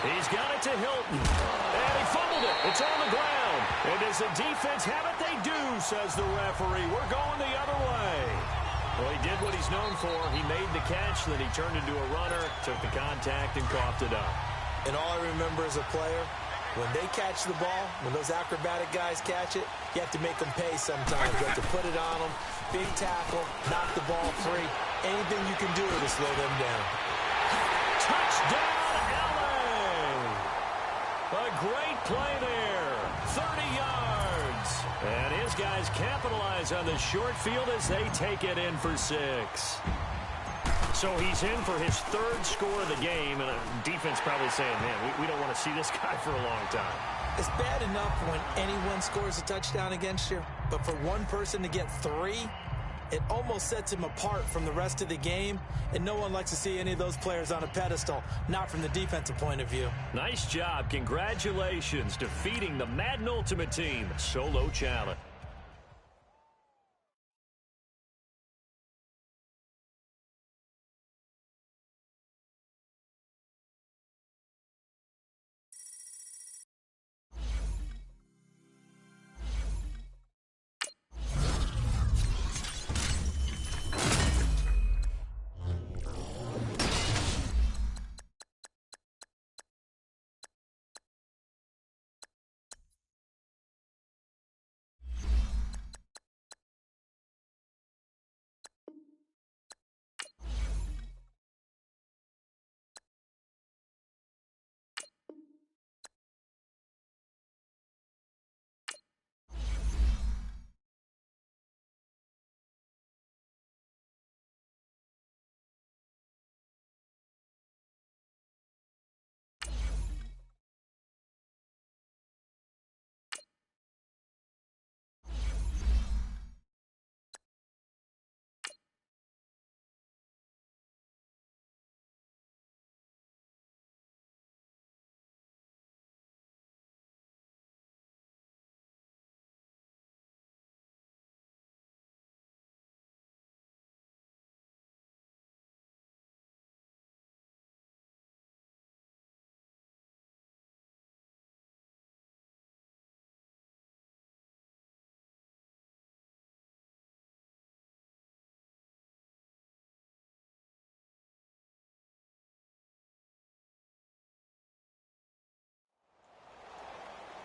He's got it to Hilton. And he fumbled it. It's on the ground. And does the defense have it? They do, says the referee. We're going the other way. Well, he did what he's known for. He made the catch, then he turned into a runner, took the contact, and coughed it up. And all I remember as a player, when they catch the ball, when those acrobatic guys catch it, you have to make them pay sometimes. You have to put it on them, big tackle, knock the ball free. Anything you can do to slow them down. Touchdown, LA! A great play there. 30 yards. And his guys capitalize on the short field as they take it in for 6. So he's in for his 3rd score of the game, and defense probably saying, man, we don't want to see this guy for a long time. It's bad enough when anyone scores a touchdown against you, but for one person to get 3, it almost sets him apart from the rest of the game, and no one likes to see any of those players on a pedestal, not from the defensive point of view. Nice job. Congratulations, defeating the Madden Ultimate Team. Solo challenge.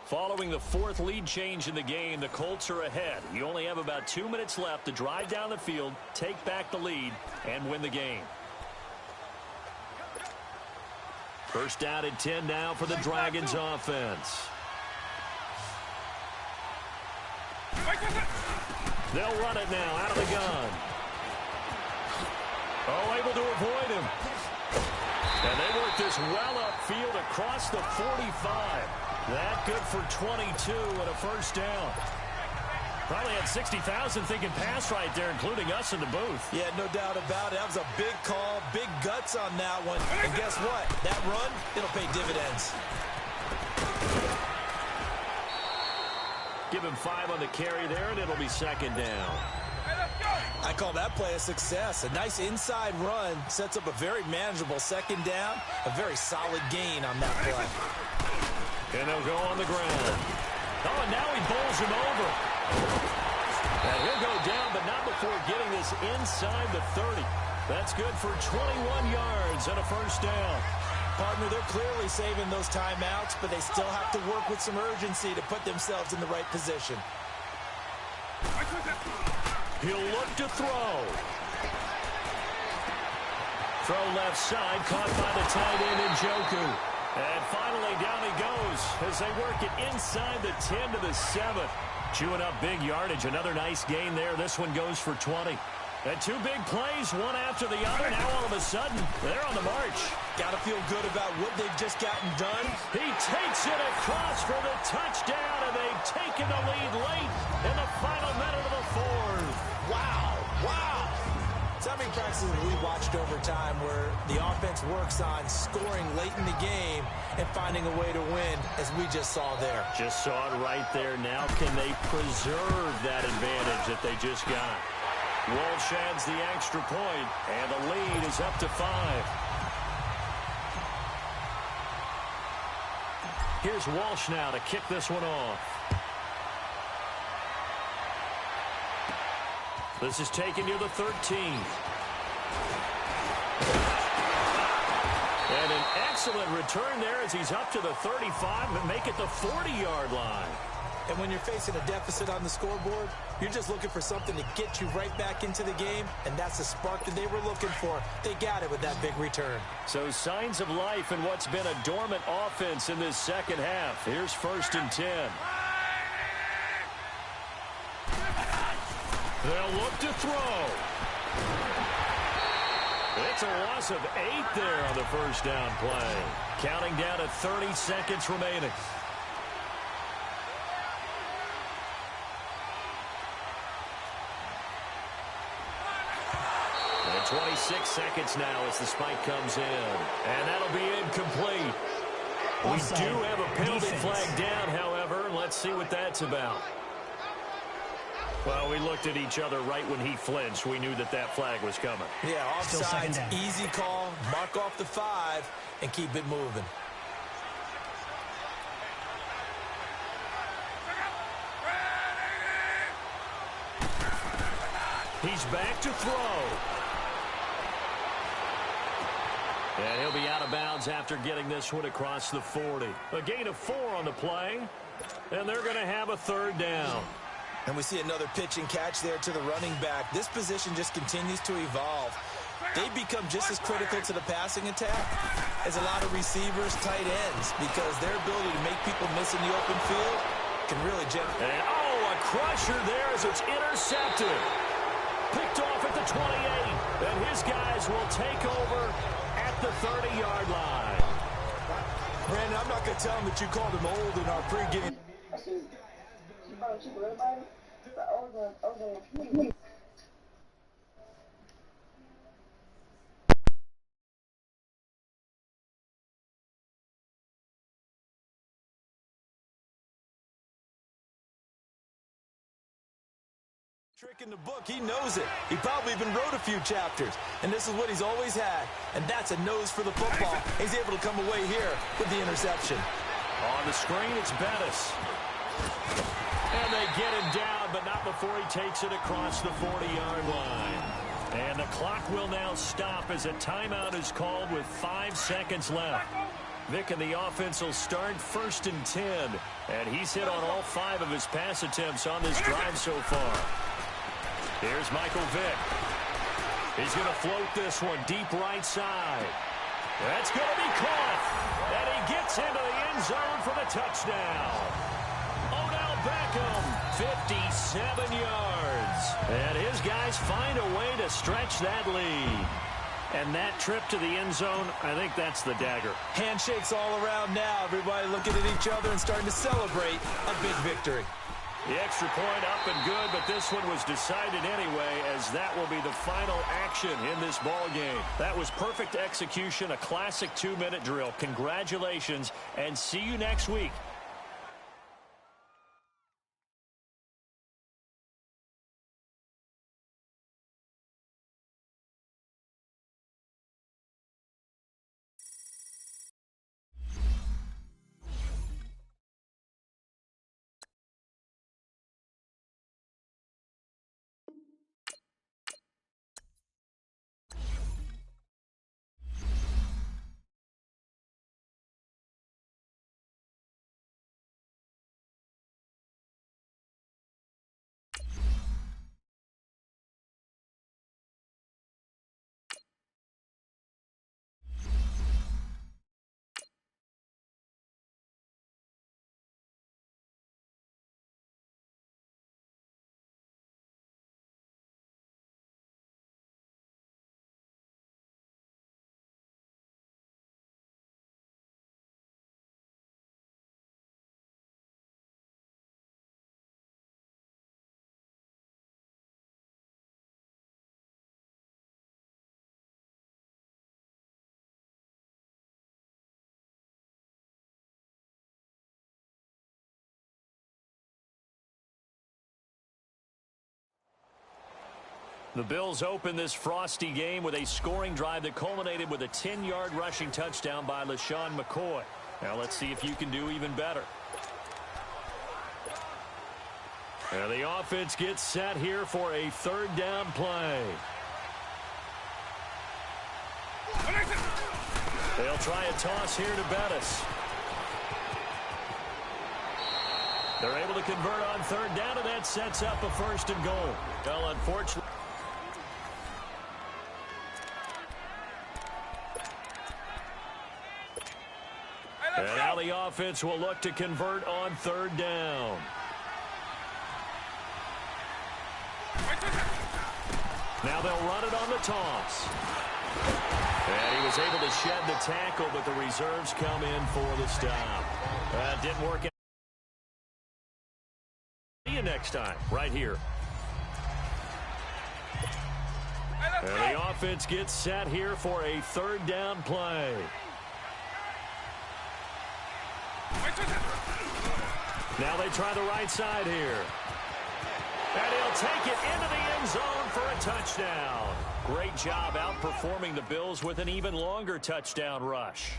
Following the 4th lead change in the game, the Colts are ahead. You only have about 2 minutes left to drive down the field, take back the lead, and win the game. 1st down and 10 now for the Dragons offense. They'll run it now out of the gun. Oh, able to avoid him. And they work this well upfield across the 45. That good for 22 and a 1st down. Probably had 60,000 thinking pass right there, including us in the booth. Yeah, no doubt about it. That was a big call, big guts on that one. And guess what? That run, it'll pay dividends. Give him 5 on the carry there, and it'll be 2nd down. I call that play a success. A nice inside run sets up a very manageable 2nd down. A very solid gain on that play. And they'll go on the ground. Oh, and now he bowls him over. And he'll go down, but not before getting this inside the 30. That's good for 21 yards and a first down. Partner, they're clearly saving those timeouts, but they still have to work with some urgency to put themselves in the right position. He'll look to throw. Throw left side, caught by the tight end Njoku. And finally down he goes as they work it inside the 10 to the 7. Chewing up big yardage. Another nice gain there. This one goes for 20. And two big plays, one after the other. Now all of a sudden, they're on the march. Got to feel good about what they've just gotten done. He takes it across for the touchdown, and they've taken the lead late in the final minute of the fourth. Wow, wow. So many practices we watched over time where the offense works on scoring late in the game and finding a way to win, as we just saw there. Just saw it right there. Now can they preserve that advantage that they just got? Walsh adds the extra point, and the lead is up to 5. Here's Walsh now to kick this one off. This is taken near the 13. And an excellent return there as he's up to the 35 and make it the 40-yard line. And when you're facing a deficit on the scoreboard, you're just looking for something to get you right back into the game, and that's the spark that they were looking for. They got it with that big return. So signs of life in what's been a dormant offense in this second half. Here's 1st and 10. They'll look to throw. It's a loss of 8 there on the first down play. Counting down to 30 seconds remaining. And 26 seconds now as the spike comes in. And that'll be incomplete. We do have a penalty flag down, however, and let's see what that's about. Well, we looked at each other right when he flinched. We knew that that flag was coming. Yeah, offsides, easy call, mark off the 5, and keep it moving. He's back to throw. And he'll be out of bounds after getting this one across the 40. A gain of 4 on the play, and they're going to have a 3rd down. And we see another pitch and catch there to the running back. This position just continues to evolve. They become just as critical to the passing attack as a lot of receivers, tight ends, because their ability to make people miss in the open field can really generate. And, a crusher there as it's intercepted. Picked off at the 28, and his guys will take over at the 30-yard line. Brandon, I'm not going to tell him that you called him old in our pregame. Trick in the book, he knows it. He probably even wrote a few chapters, and this is what he's always had, and that's a nose for the football. He's able to come away here with the interception. On the screen, it's Bettis. And they get him down, but not before he takes it across the 40-yard line. And the clock will now stop as a timeout is called with 5 seconds left. Vick and the offense will start 1st and 10. And he's hit on all 5 of his pass attempts on this drive so far. Here's Michael Vick. He's going to float this one deep right side. That's going to be caught. And he gets into the end zone for the touchdown. Odell Beckham, 57 yards. And his guys find a way to stretch that lead. And that trip to the end zone, I think that's the dagger. Handshakes all around now. Everybody looking at each other and starting to celebrate a big victory. The extra point up and good, but this one was decided anyway, as that will be the final action in this ball game. That was perfect execution, a classic 2-minute drill. Congratulations, and see you next week. The Bills open this frosty game with a scoring drive that culminated with a 10-yard rushing touchdown by LaShawn McCoy. Now let's see if you can do even better. And the offense gets set here for a third down play. They'll try a toss here to Bettis. They're able to convert on third down, and that sets up a 1st and goal. Well, unfortunately. And now the offense will look to convert on third down. Now they'll run it on the toss. And he was able to shed the tackle, but the reserves come in for the stop. That didn't work out. See you next time, right here. And the offense gets set here for a third down play. Now they try the right side here. And he'll take it into the end zone for a touchdown. Great job outperforming the Bills with an even longer touchdown rush.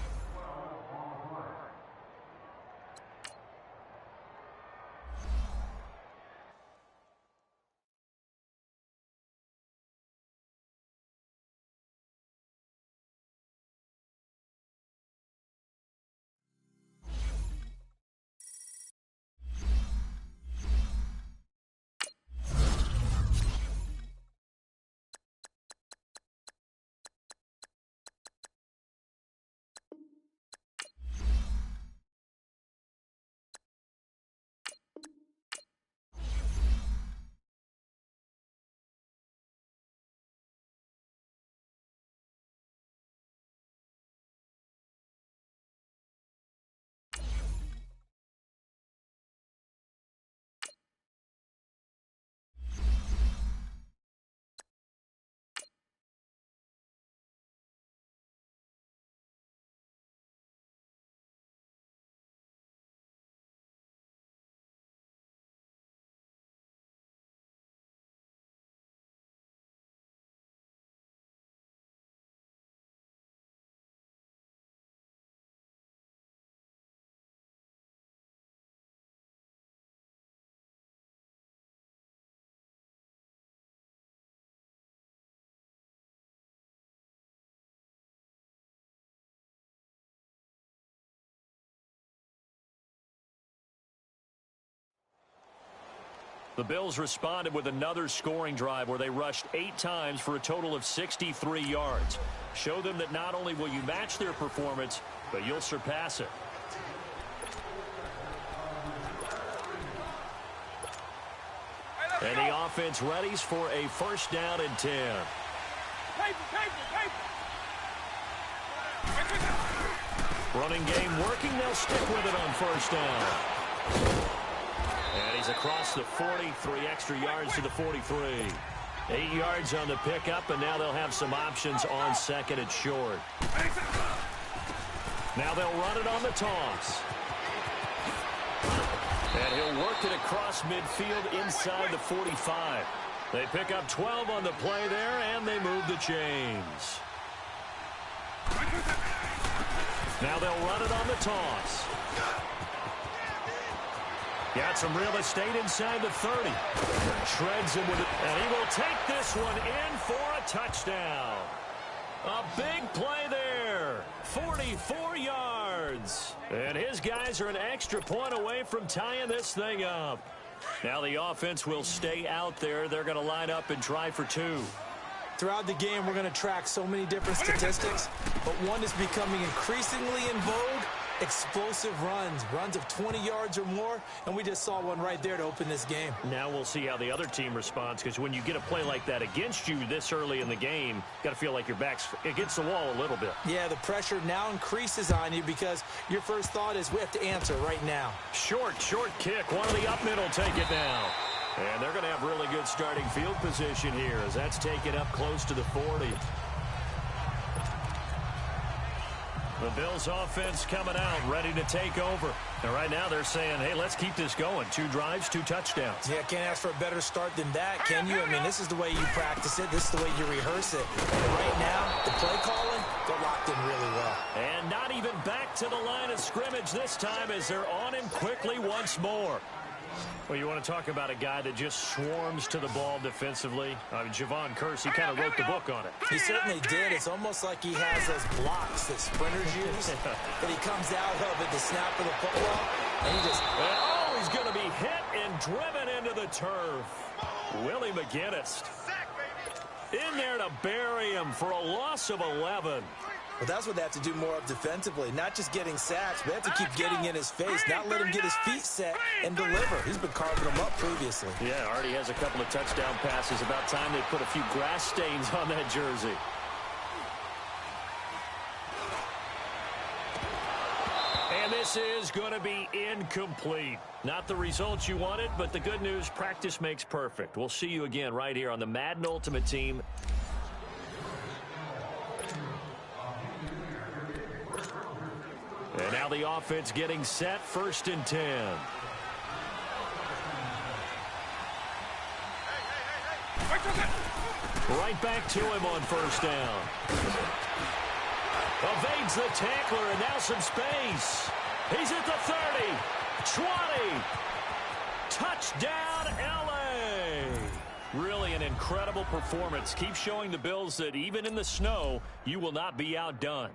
The Bills responded with another scoring drive where they rushed 8 times for a total of 63 yards. Show them that not only will you match their performance, but you'll surpass it. And the offense readies for a 1st down and 10. Running game working. They'll stick with it on 1st down. And he's across the 40, 3 extra yards to the 43. 8 yards on the pickup, and now they'll have some options on 2nd and short. Now they'll run it on the toss. And he'll work it across midfield inside the 45. They pick up 12 on the play there, and they move the chains. Now they'll run it on the toss. Got some real estate inside the 30. Shreds him with it, and he will take this one in for a touchdown. A big play there. 44 yards. And his guys are an extra point away from tying this thing up. Now the offense will stay out there. They're going to line up and try for 2. Throughout the game, we're going to track so many different statistics, but one is becoming increasingly in vogue: explosive runs of 20 yards or more, and we just saw one right there to open this game. Now we'll see how the other team responds, because when you get a play like that against you this early in the game, you got to feel like your back's against the wall a little bit. Yeah, the pressure now increases on you because your first thought is we have to answer right now. Short kick. One of the up middle take it down. And they're going to have really good starting field position here as that's taken up close to the 40. The Bills offense coming out, ready to take over. And right now they're saying, hey, let's keep this going. 2 drives, 2 touchdowns. Yeah, can't ask for a better start than that, can you? I mean, this is the way you practice it. This is the way you rehearse it. And right now, the play calling, they're locked in really well. And not even back to the line of scrimmage this time as they're on him quickly once more. Well, you want to talk about a guy that just swarms to the ball defensively. Javon Kearse, he kind of wrote the book on it. He certainly did. It's almost like he has those blocks that sprinters use. That he comes out of at the snap of the football, and he just... Oh, he's going to be hit and driven into the turf. Willie McGinnis in there to bury him for a loss of 11. But that's what they have to do more of defensively, not just getting sacks, but they have to keep getting in his face, not let him get his feet set and deliver. He's been carving them up previously. Yeah, already has a couple of touchdown passes. About time they put a few grass stains on that jersey. And this is going to be incomplete. Not the results you wanted, but the good news, practice makes perfect. We'll see you again right here on the Madden Ultimate Team. And now the offense getting set, 1st and 10. Right back to him on 1st down. Evades the tackler, and now some space. He's at the 30, 20. Touchdown, L.A. Really an incredible performance. Keep showing the Bills that even in the snow, you will not be outdone.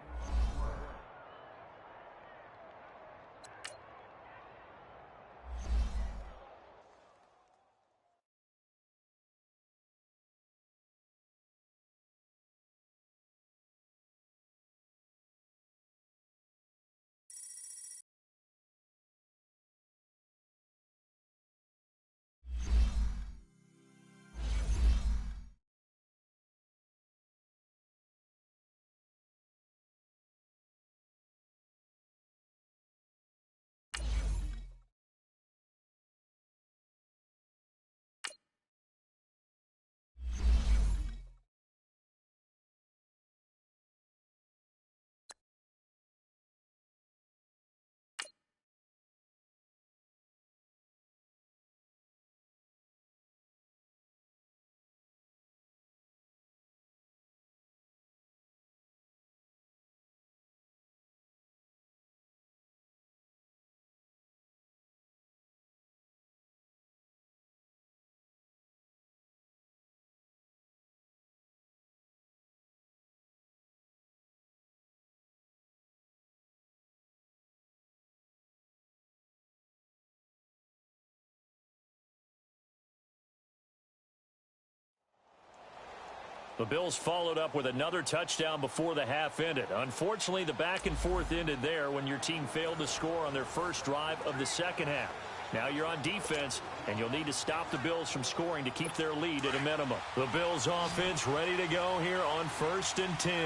The Bills followed up with another touchdown before the half ended. Unfortunately, the back and forth ended there when your team failed to score on their first drive of the second half. Now you're on defense, and you'll need to stop the Bills from scoring to keep their lead at a minimum. The Bills offense ready to go here on 1st and 10. All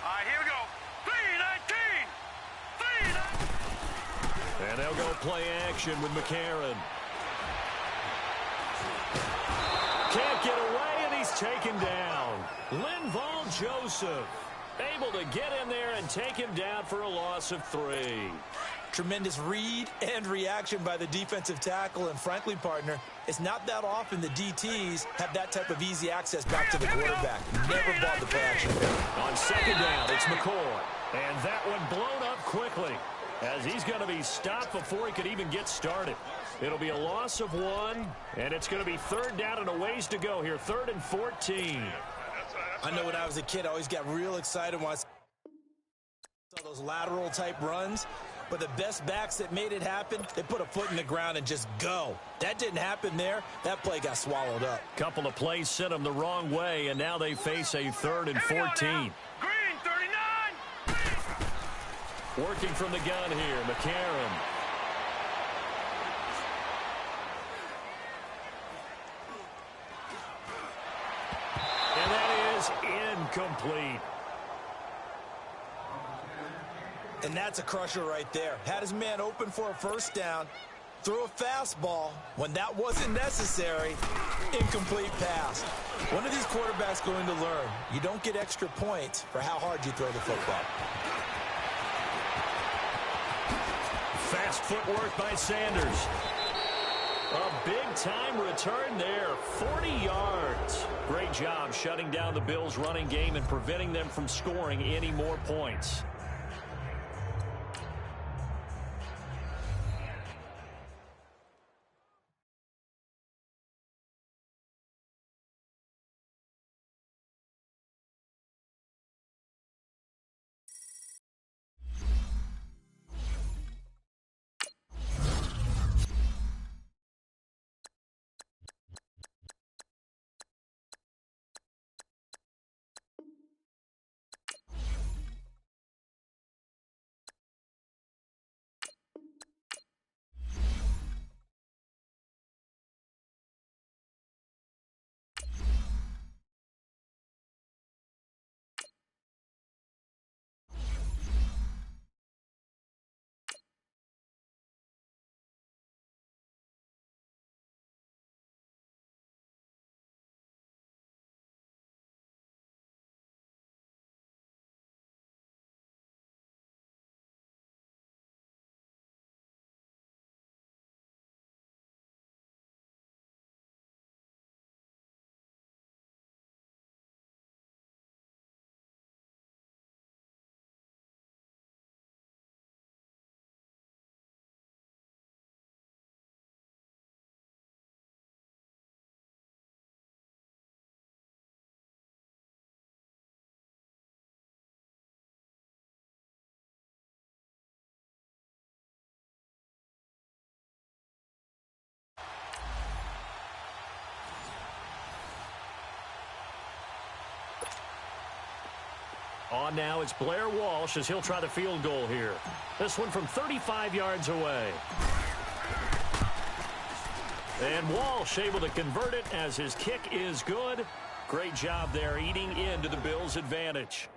right, here we go. 3-19. And they'll go play action with McCarron. Can't get away, and he's taken down. Linval Joseph able to get in there and take him down for a loss of 3. Tremendous read and reaction by the defensive tackle, and frankly, partner, it's not that often the DTs have that type of easy access back to the quarterback. Never bought the play action. On 2nd down, it's McCoy. And that one blown up quickly as he's going to be stopped before he could even get started. It'll be a loss of 1, and it's going to be 3rd down and a ways to go here, 3rd and 14. I know when I was a kid, I always got real excited when I saw those lateral type runs, but the best backs that made it happen, they put a foot in the ground and just go. That didn't happen there. That play got swallowed up. Couple of plays sent them the wrong way, and now they face a 3rd and 14. Green, 39. Working from the gun here, McCarron. And that is incomplete. And that's a crusher right there. Had his man open for a 1st down, threw a fastball when that wasn't necessary. Incomplete pass. When are these quarterbacks going to learn? You don't get extra points for how hard you throw the football. Fast footwork by Sanders. A big-time return there, 40 yards. Great job shutting down the Bills' running game and preventing them from scoring any more points. On now, it's Blair Walsh as he'll try the field goal here. This one from 35 yards away. And Walsh able to convert it as his kick is good. Great job there eating into the Bills' advantage.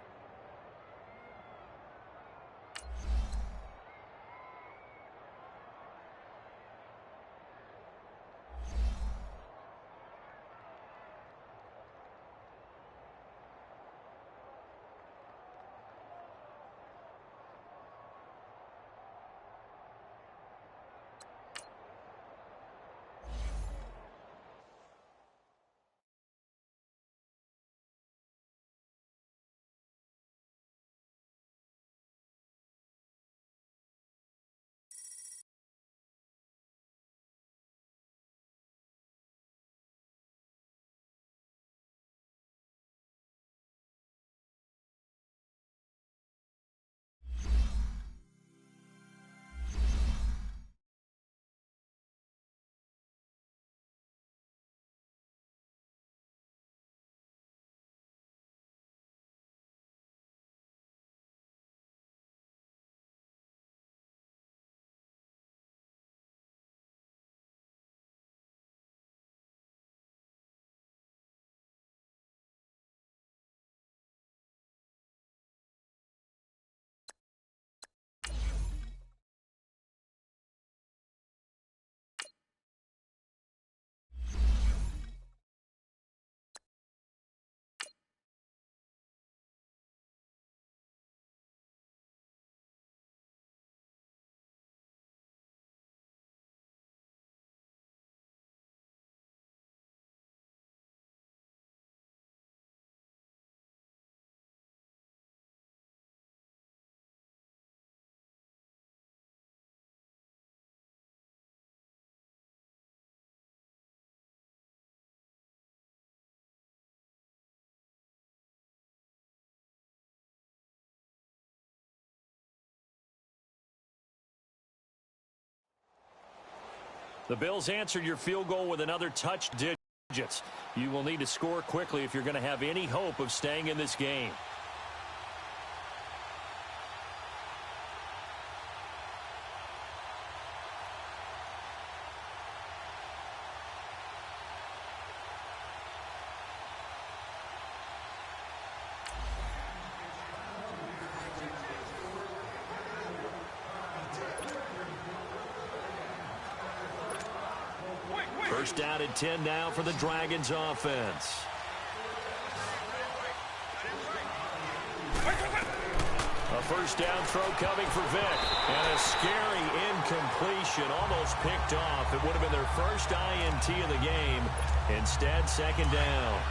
The Bills answered your field goal with another touch digits. You will need to score quickly if you're going to have any hope of staying in this game. First down and 10 now for the Dragons offense. A first down throw coming for Vic. And a scary incompletion, almost picked off. It would have been their first INT of the game. Instead, second down.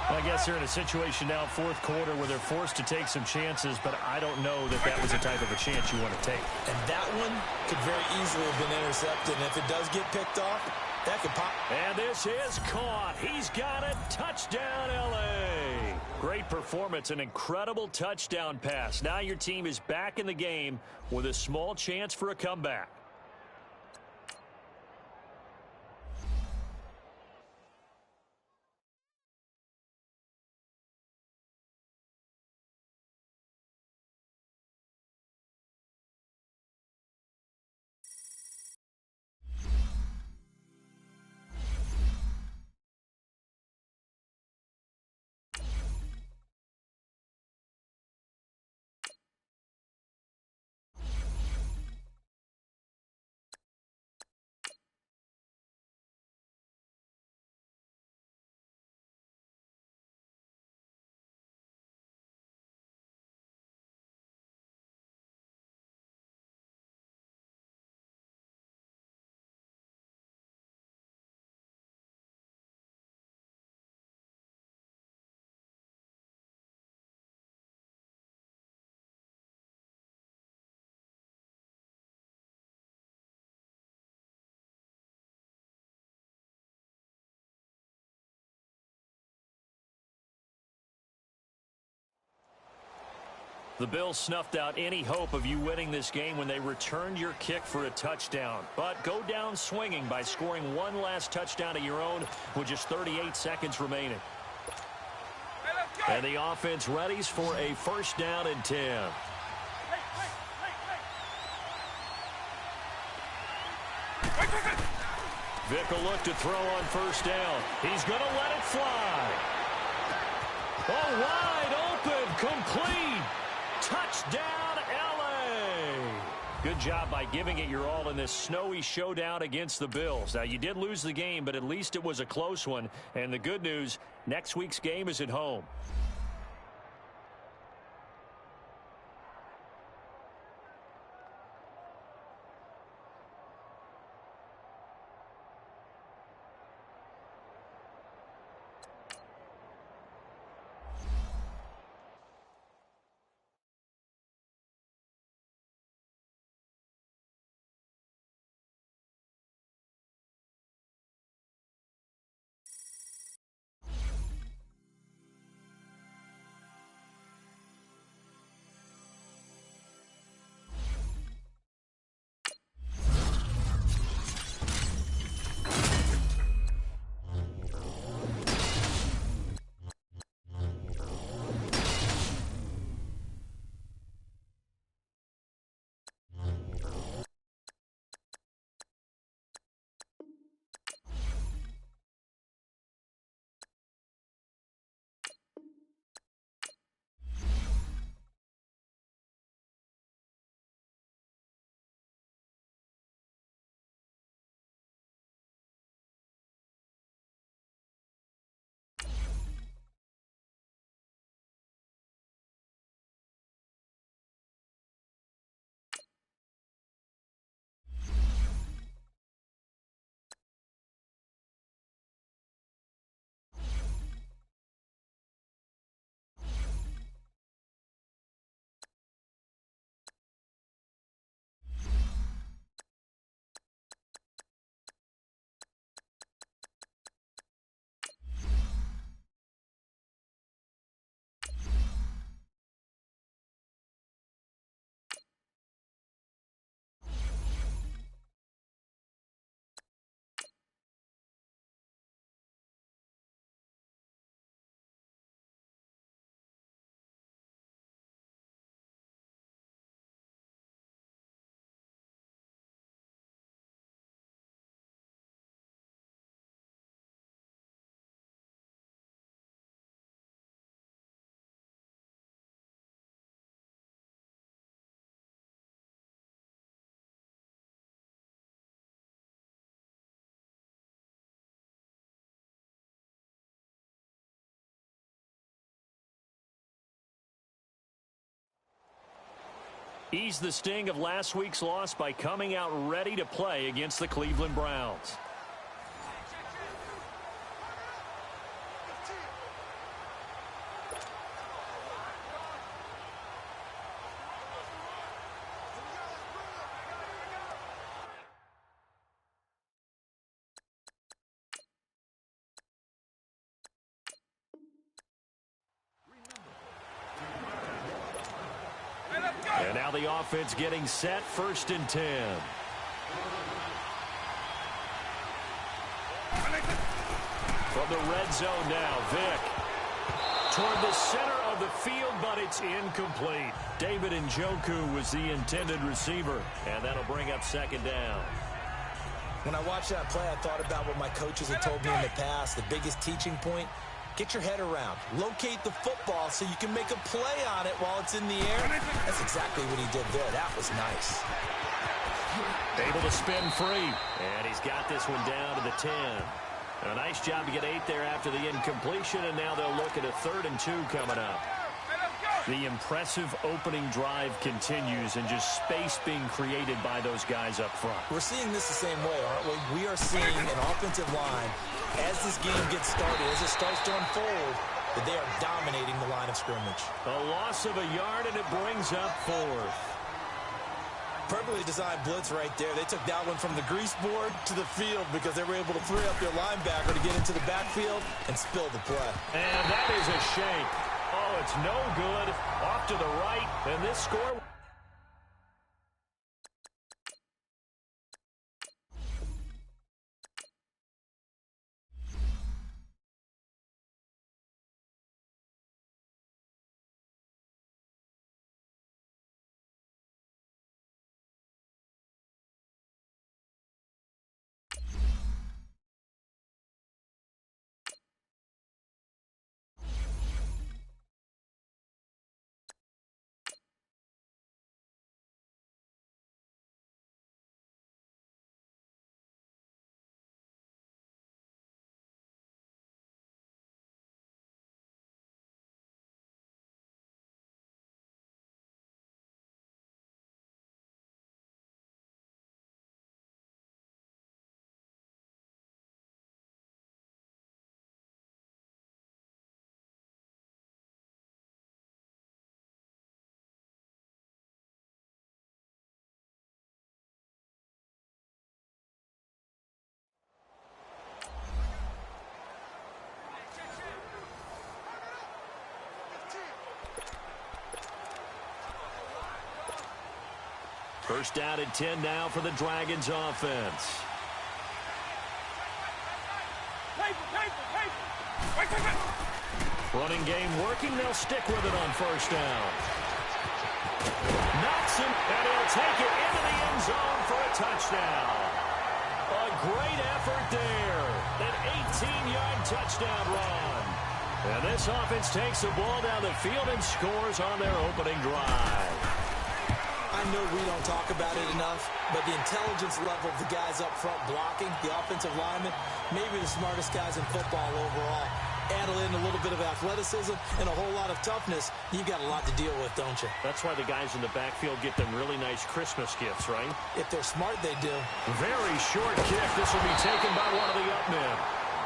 Well, I guess they're in a situation now, fourth quarter, where they're forced to take some chances, but I don't know that that was the type of a chance you want to take. And that one could very easily have been intercepted. And if it does get picked off, that could pop. And this is caught. He's got it. Touchdown, L.A. Great performance, an incredible touchdown pass. Now your team is back in the game with a small chance for a comeback. The Bills snuffed out any hope of you winning this game when they returned your kick for a touchdown. But go down swinging by scoring one last touchdown of your own with just 38 seconds remaining. And the offense readies for a first down and 10. Vic will look to throw on first down. He's going to let it fly. Oh, wide open, complete. Touchdown, L.A. Good job by giving it your all in this snowy showdown against the Bills. Now, you did lose the game, but at least it was a close one. And the good news, next week's game is at home. eased the sting of last week's loss by coming out ready to play against the Cleveland Browns. And now the offense getting set, 1st and 10. From the red zone now, Vick. Toward the center of the field, but it's incomplete. David Njoku was the intended receiver, and that'll bring up 2nd down. When I watched that play, I thought about what my coaches had told me in the past. The biggest teaching point, get your head around. Locate the football so you can make a play on it while it's in the air. That's exactly what he did there. That was nice. Able to spin free. And he's got this one down to the 10. A nice job to get 8 there after the incompletion, and now they'll look at a 3rd and 2 coming up. The impressive opening drive continues, and just space being created by those guys up front. We're seeing this the same way, aren't we? We are seeing an offensive line, as this game gets started, as it starts to unfold, that they are dominating the line of scrimmage. A loss of a yard, and it brings up 4th. Perfectly designed blitz right there. They took that one from the grease board to the field because they were able to free up their linebacker to get into the backfield and spill the play. And that is a shake. Oh, it's no good. Off to the right, and this score... First down and 10 now for the Dragons offense. Running game working. They'll stick with it on 1st down. Knocks him, and he'll take it into the end zone for a touchdown. A great effort there. An 18-yard touchdown run. And this offense takes the ball down the field and scores on their opening drive. I know we don't talk about it enough, but the intelligence level of the guys up front blocking, the offensive linemen, maybe the smartest guys in football overall. Add in a little bit of athleticism and a whole lot of toughness, you've got a lot to deal with, don't you? That's why the guys in the backfield get them really nice Christmas gifts, right? If they're smart, they do. Very short kick. This will be taken by one of the up men.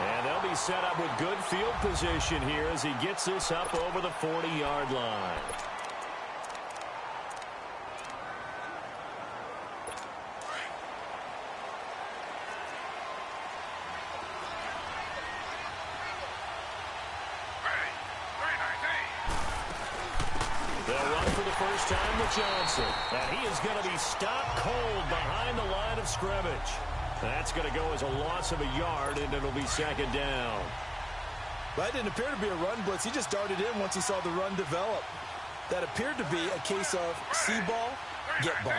And they'll be set up with good field position here as he gets this up over the 40-yard line. First time with Johnson. And he is going to be stopped cold behind the line of scrimmage. That's going to go as a loss of a yard, and it'll be 2nd down. That didn't appear to be a run blitz. He just darted in once he saw the run develop. That appeared to be a case of see ball, get ball.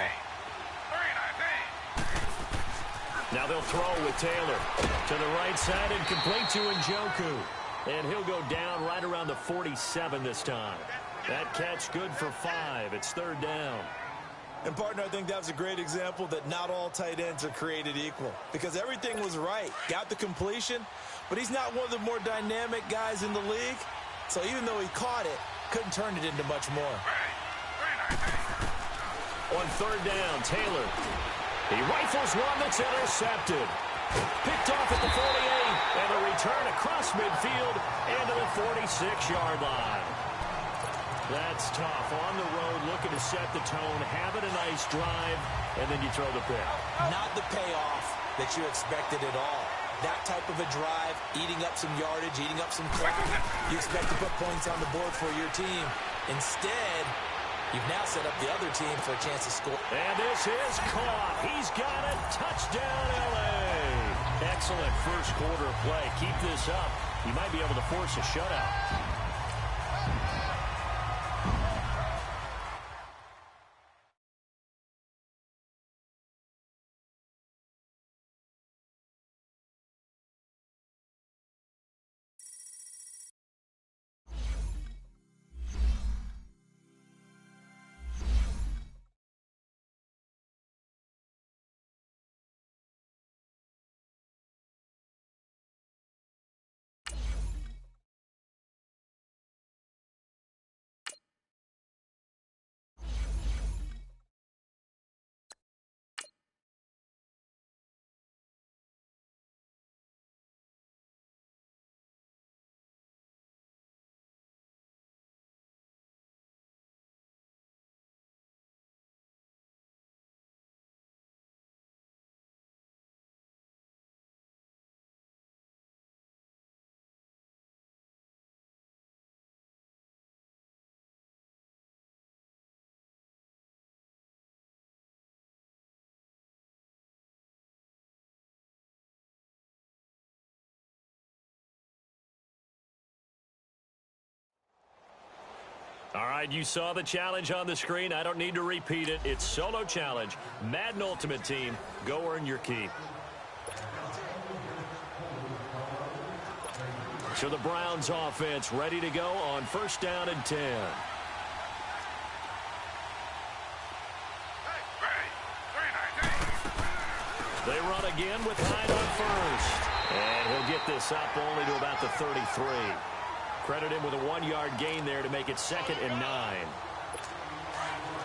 Now they'll throw with Taylor. To the right side and complete to Njoku. And he'll go down right around the 47 this time. That catch good for 5. It's 3rd down. And, partner, I think that was a great example that not all tight ends are created equal. Because everything was right. Got the completion, but he's not one of the more dynamic guys in the league. So even though he caught it, couldn't turn it into much more. On third down, Taylor. He rifles one that's intercepted. Picked off at the 48, and a return across midfield into the 46-yard line. That's tough. On the road, looking to set the tone, having a nice drive, and then you throw the pick. Not the payoff that you expected at all. That type of a drive, eating up some yardage, eating up some clock. You expect to put points on the board for your team. Instead, you've now set up the other team for a chance to score. And this is caught. He's got it. Touchdown, L.A. Excellent first quarter of play. Keep this up. You might be able to force a shutout. All right, you saw the challenge on the screen. I don't need to repeat it. It's solo challenge. Madden Ultimate Team, go earn your keep. So the Browns offense ready to go on first down and 10. They run again with Hyde on first. And he'll get this up only to about the 33. Credit him with a 1-yard gain there to make it 2nd and 9.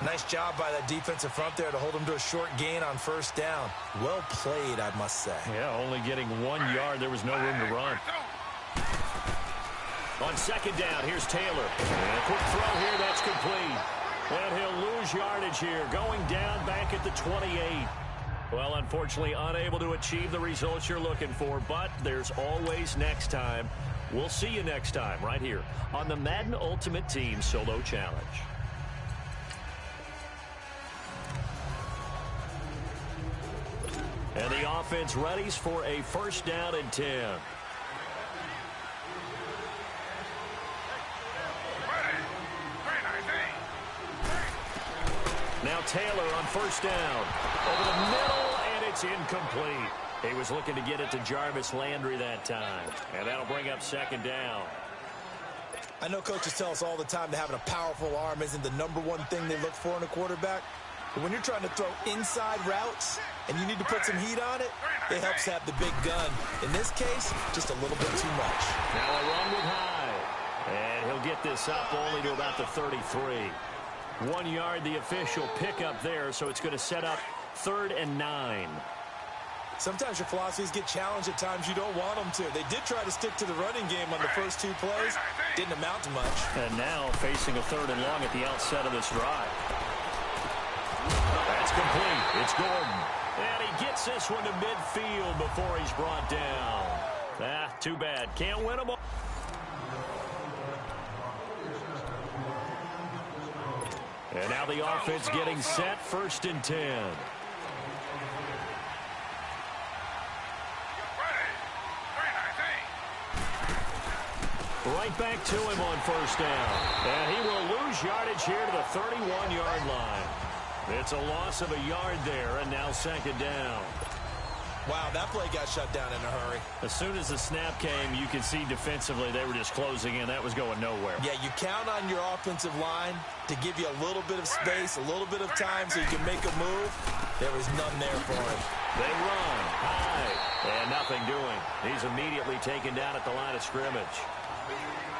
Nice job by that defensive front there to hold him to a short gain on first down. Well played, I must say. Yeah, only getting 1 yard. There was no room to run. On second down, here's Taylor. And a quick throw here, that's complete. And he'll lose yardage here, going down back at the 28. Well, unfortunately, unable to achieve the results you're looking for, but there's always next time. We'll see you next time right here on the Madden Ultimate Team Solo Challenge. And the offense readies for a first down and 10. Now Taylor on first down. Over the middle, and it's incomplete. He was looking to get it to Jarvis Landry that time. And that'll bring up second down. I know coaches tell us all the time that having a powerful arm isn't the #1 thing they look for in a quarterback. But when you're trying to throw inside routes and you need to put some heat on it, it helps have the big gun. In this case, just a little bit too much. Now a run with Hyde. And he'll get this up only to about the 33. 1 yard, the official pickup there, so it's going to set up 3rd and 9. Sometimes your philosophies get challenged at times you don't want them to. They did try to stick to the running game on the first 2 plays. Didn't amount to much. And now facing a 3rd and long at the outset of this drive. That's complete. It's Gordon. And he gets this one to midfield before he's brought down. Too bad. Can't win them all. And now the offense getting set, 1st and 10. Right back to him on first down. And he will lose yardage here to the 31-yard line. It's a loss of a yard there, and now 2nd down. Wow, that play got shut down in a hurry. As soon as the snap came, you could see defensively they were just closing in. That was going nowhere. Yeah, you count on your offensive line to give you a little bit of space, a little bit of time so you can make a move. There was none there for him. They run high, and nothing doing. He's immediately taken down at the line of scrimmage.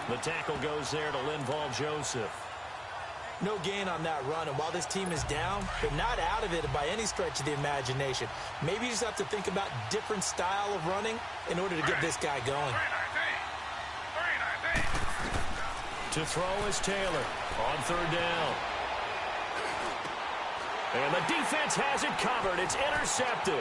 The tackle goes there to Linval Joseph. No gain on that run, and while this team is down, they're not out of it by any stretch of the imagination. Maybe you just have to think about different style of running in order to get this guy going. To throw is Taylor on third down. And the defense has it covered. It's intercepted.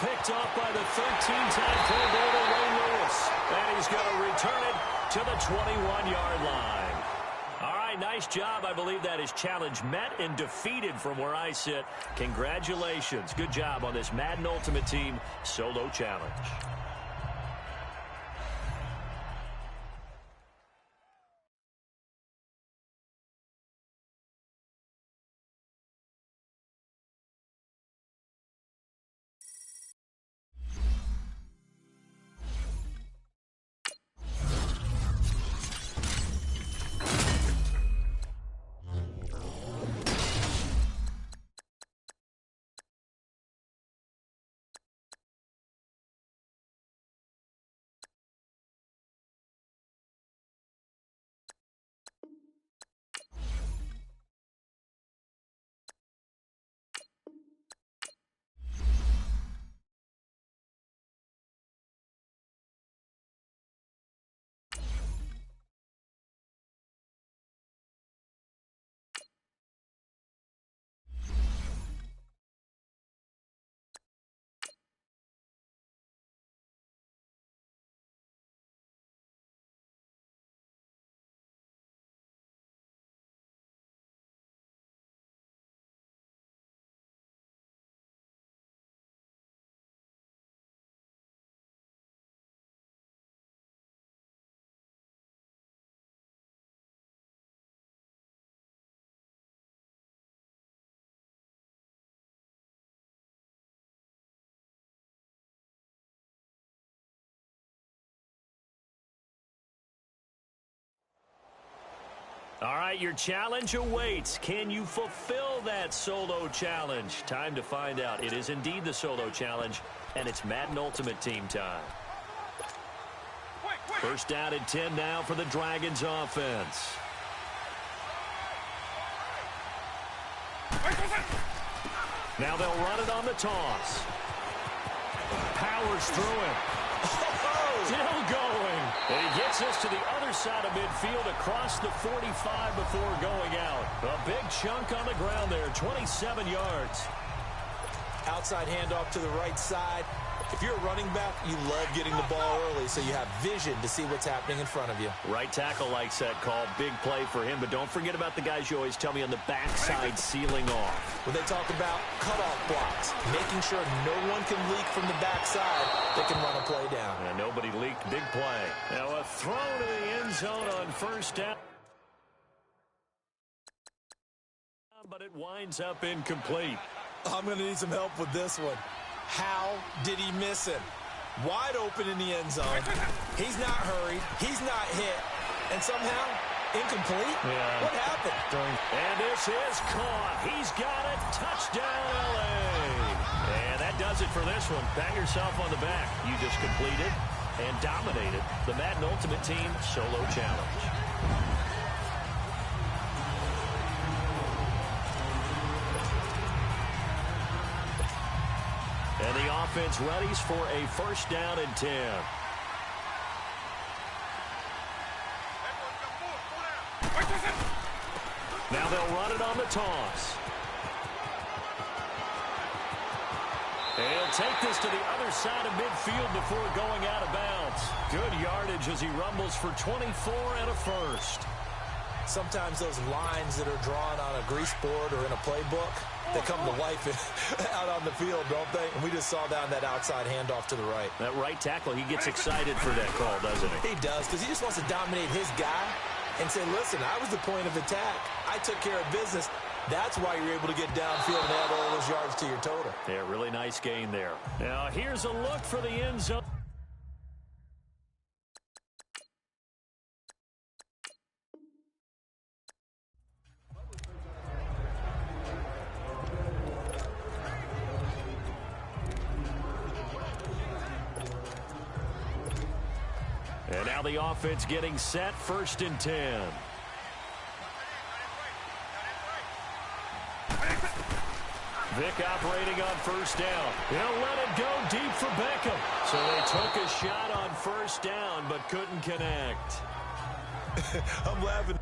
Picked off by the 13-time Pro Bowler Ray Lewis. And he's going to return it to the 21-yard line. All right, nice job. I believe that is challenge met and defeated from where I sit. Congratulations. Good job on this Madden Ultimate Team solo challenge. All right, your challenge awaits. Can you fulfill that solo challenge? Time to find out. It is indeed the solo challenge, and it's Madden Ultimate Team time. First down and 10 now for the Dragons offense. Now they'll run it on the toss. Powers through it. Still going. And he gets us to the other side of midfield across the 45 before going out. A big chunk on the ground there, 27 yards. Outside handoff to the right side. If you're a running back, you love getting the ball early so you have vision to see what's happening in front of you. Right tackle likes that call. Big play for him, but don't forget about the guys you always tell me on the backside sealing off. When they talk about cutoff blocks, making sure no one can leak from the backside, they can run a play down. And nobody leaked. Big play. Now a throw to the end zone on first down. But it winds up incomplete. I'm going to need some help with this one. How did he miss him? Wide open in the end zone. He's not hurried. He's not hit. And somehow, incomplete? Yeah. What happened? And this is caught. He's got it. Touchdown, LA. And that does it for this one. Pat yourself on the back. You just completed and dominated the Madden Ultimate Team Solo Challenge. And the offense readies for a first down and 10. Now they'll run it on the toss. And he'll take this to the other side of midfield before going out of bounds. Good yardage as he rumbles for 24 and a first. Sometimes those lines that are drawn on a grease board or in a playbook, they come to life out on the field, don't they? And we just saw down that outside handoff to the right. That right tackle, he gets excited for that call, doesn't he? He does, because he just wants to dominate his guy and say, listen, I was the point of attack. I took care of business. That's why you're able to get downfield and add all those yards to your total. Yeah, really nice gain there. Now, here's a look for the end zone. And now the offense getting set, first and 10. Vic operating on first down. He'll let it go deep for Beckham. So they took a shot on first down, but couldn't connect. I'm laughing.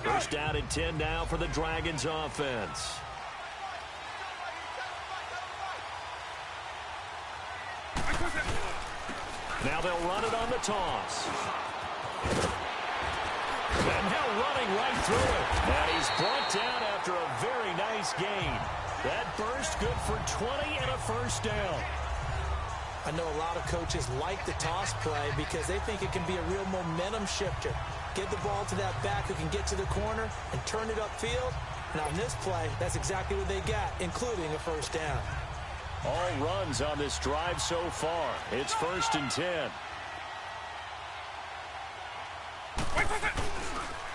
First down and 10 now for the Dragons offense. Now they'll run it on the toss. And now running right through it. And he's brought down after a very nice gain. That burst good for 20 and a first down. I know a lot of coaches like the toss play because they think it can be a real momentum shifter. Get the ball to that back who can get to the corner and turn it upfield. And on this play, that's exactly what they got, including a first down. All runs on this drive so far. It's first and 10.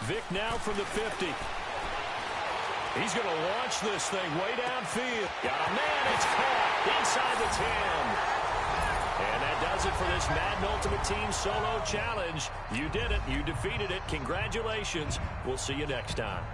Vic now from the 50. He's going to launch this thing way downfield. Got a man. It's caught inside the 10. And that does it for this Madden Ultimate Team Solo Challenge. You did it. You defeated it. Congratulations. We'll see you next time.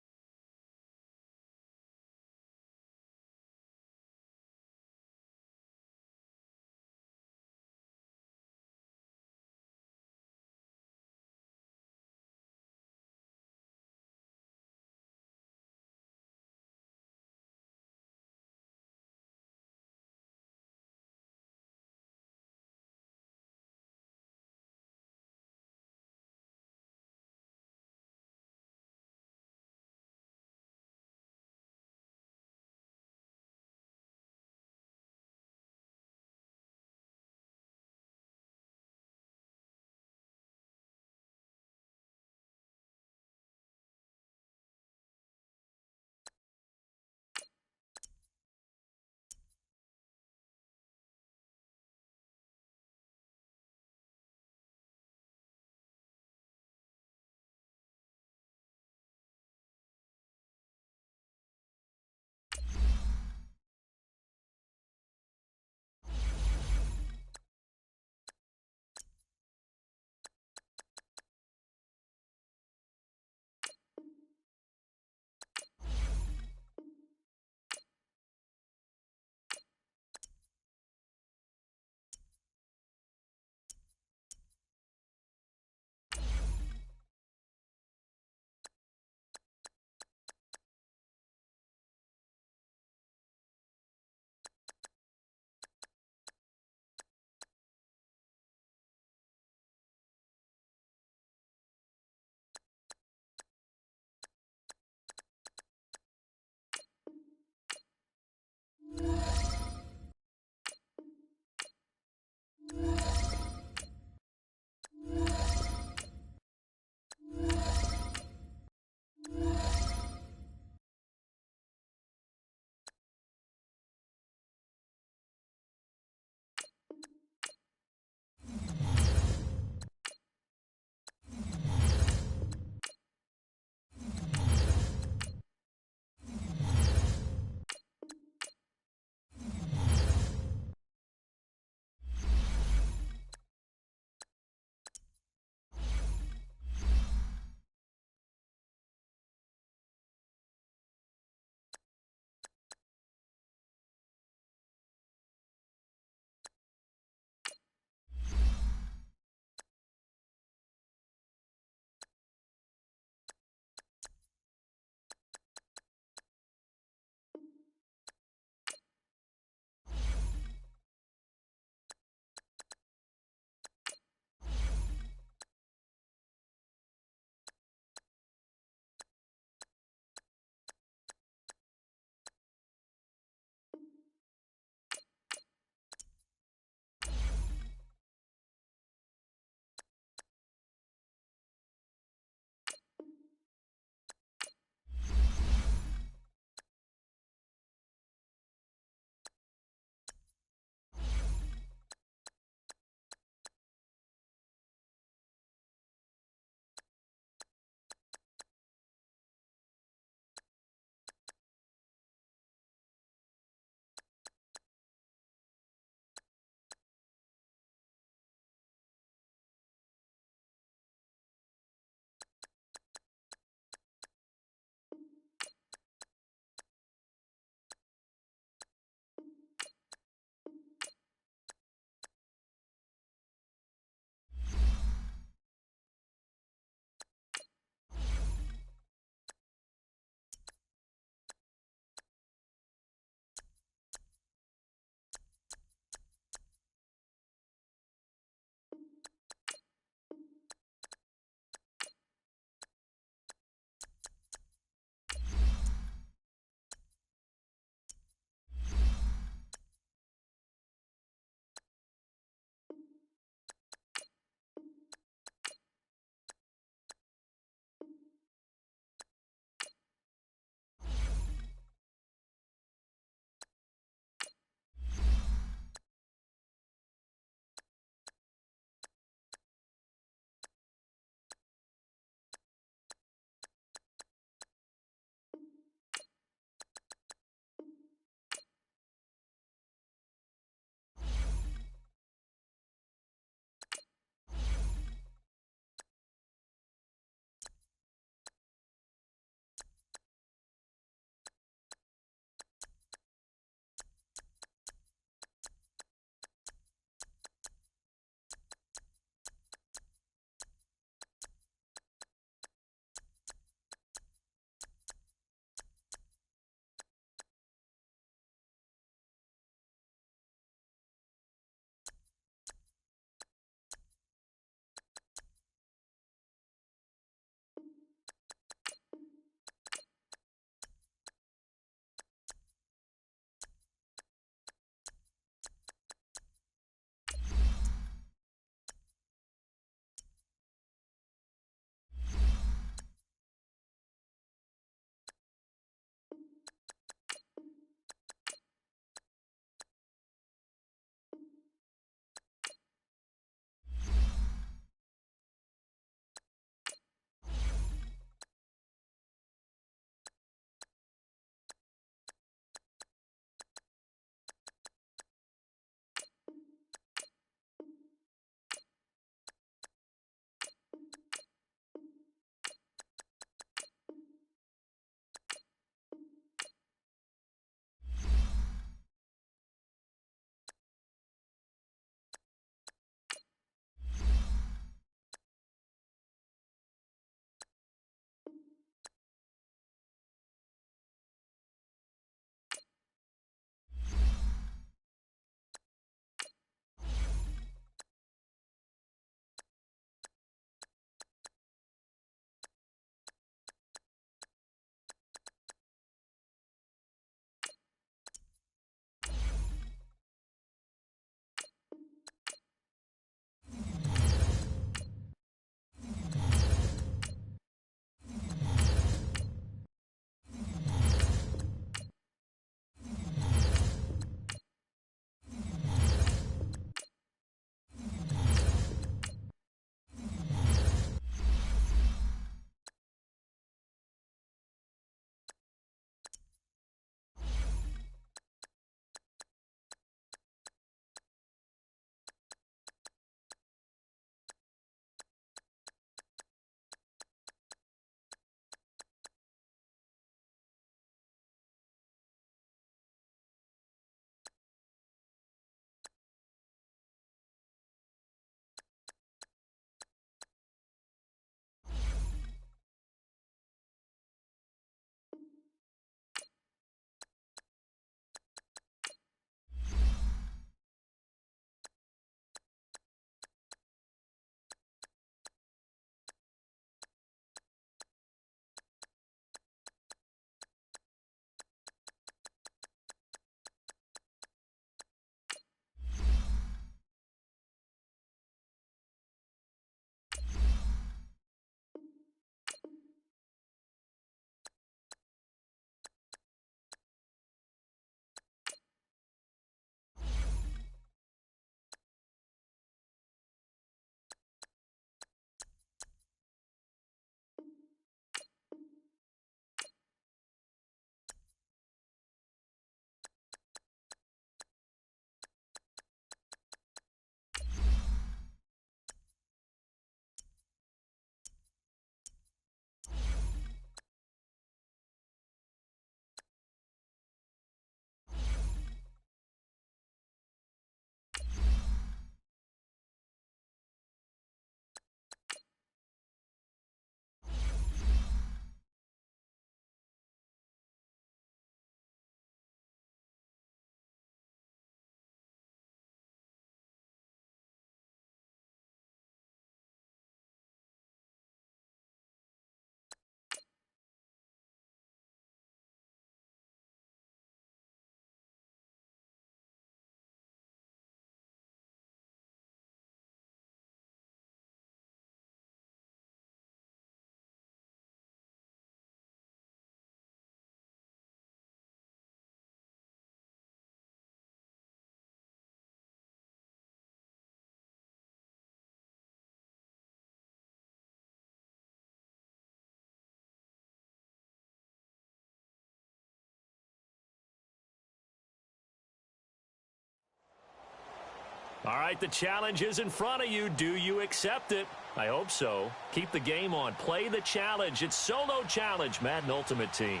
All right, the challenge is in front of you. Do you accept it? I hope so. Keep the game on. Play the challenge. It's Solo Challenge, Madden Ultimate Team.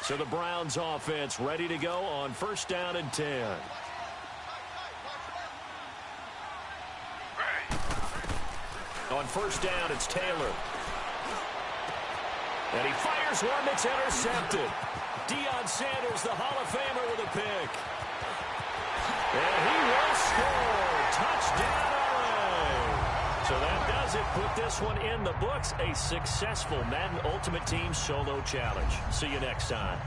So the Browns offense ready to go on 1st down and 10. On 1st down, it's Taylor. And he fires one that's intercepted. Deion Sanders, the Hall of Famer, with a pick. And he will score. Touchdown, LA. So that does it. Put this one in the books. A successful Madden Ultimate Team Solo Challenge. See you next time.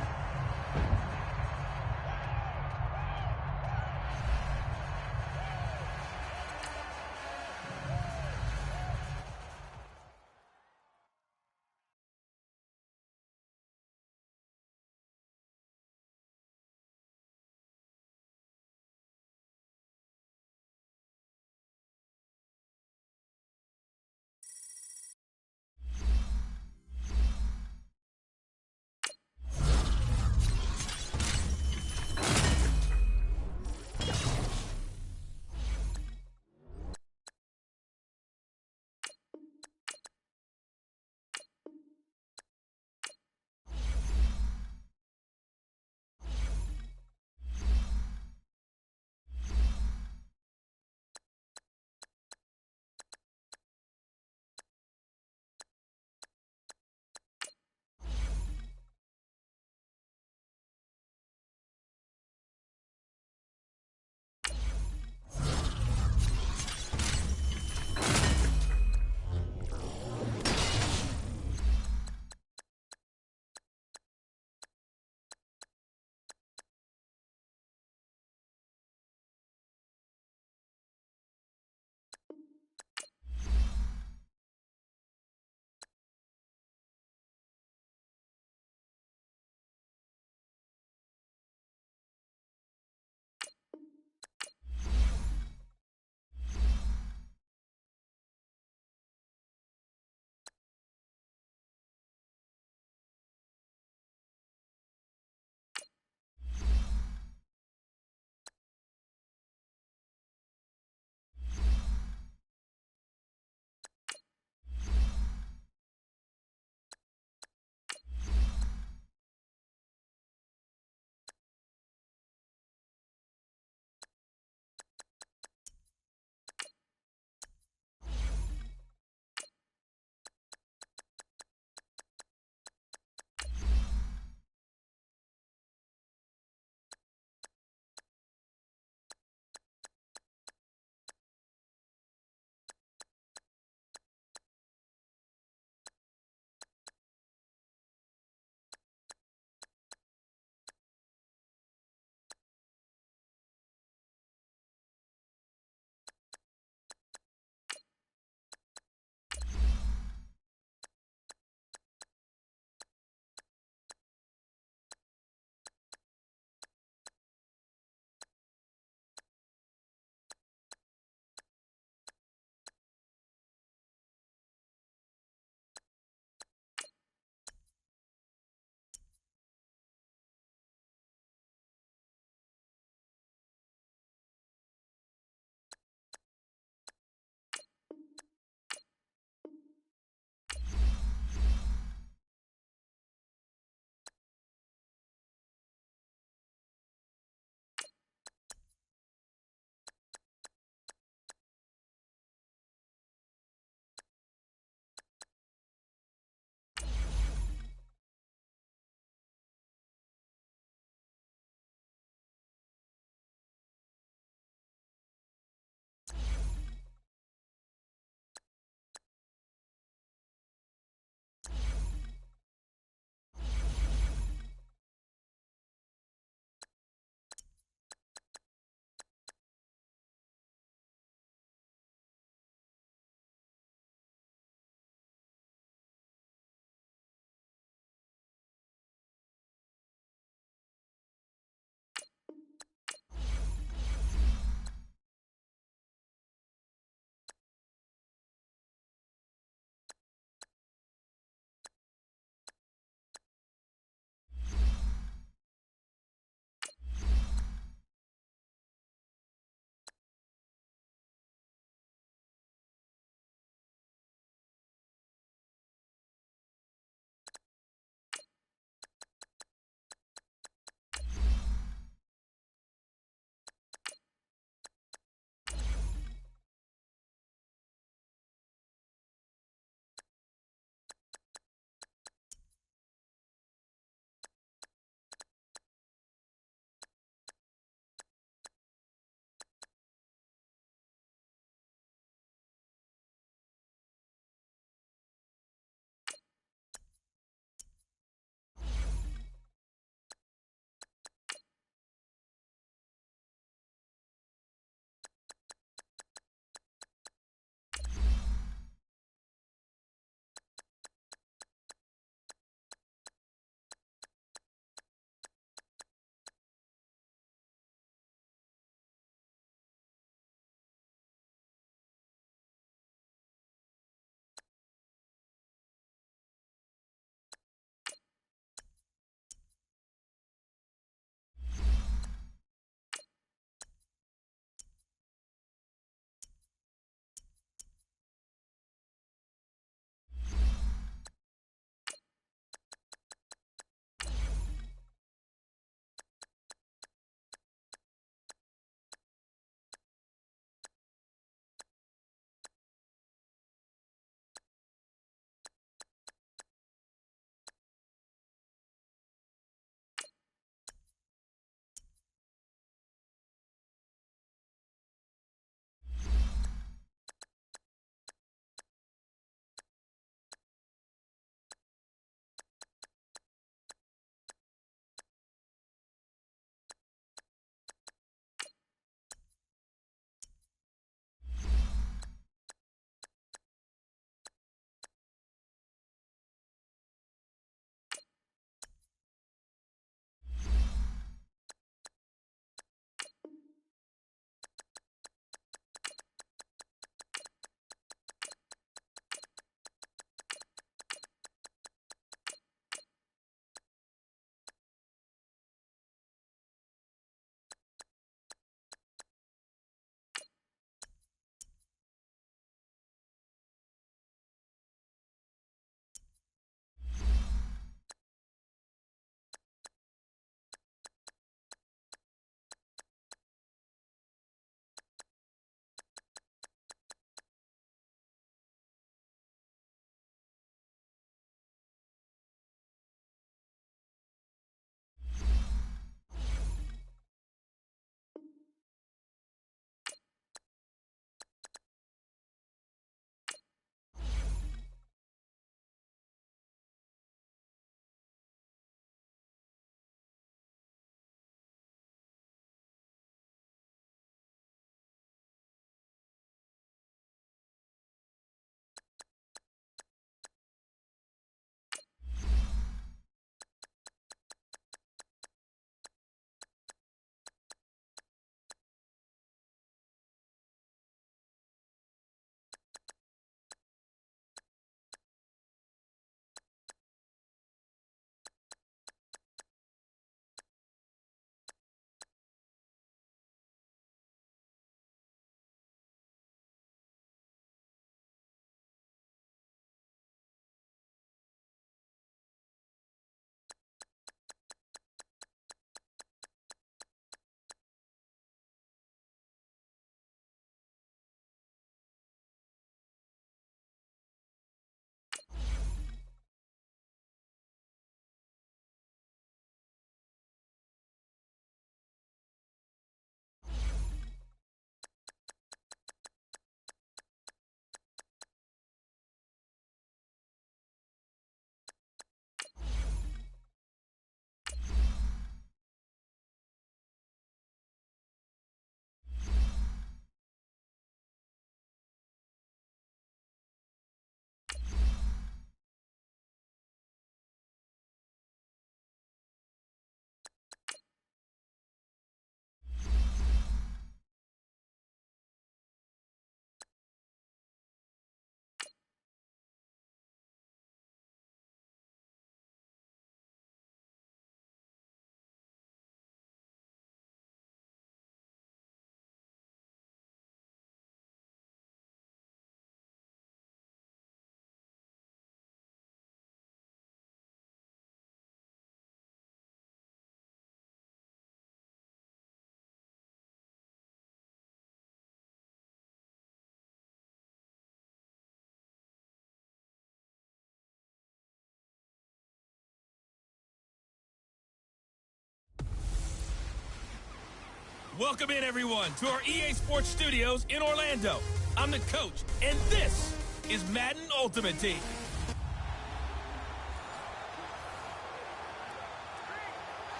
Welcome in, everyone, to our EA Sports Studios in Orlando. I'm the coach, and this is Madden Ultimate Team.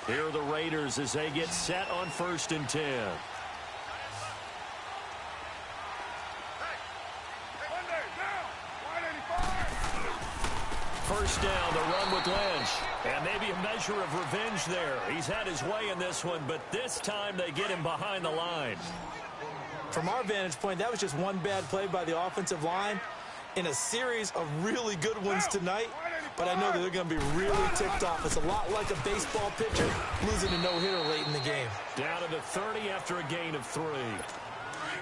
Here are the Raiders as they get set on 1st and 10. First down, the run with Lynch. And maybe a measure of revenge there. He's had his way in this one, but this time they get him behind the line. From our vantage point, that was just one bad play by the offensive line in a series of really good ones tonight. But I know that they're going to be really ticked off. It's a lot like a baseball pitcher losing a no-hitter late in the game. Down to the 30 after a gain of 3.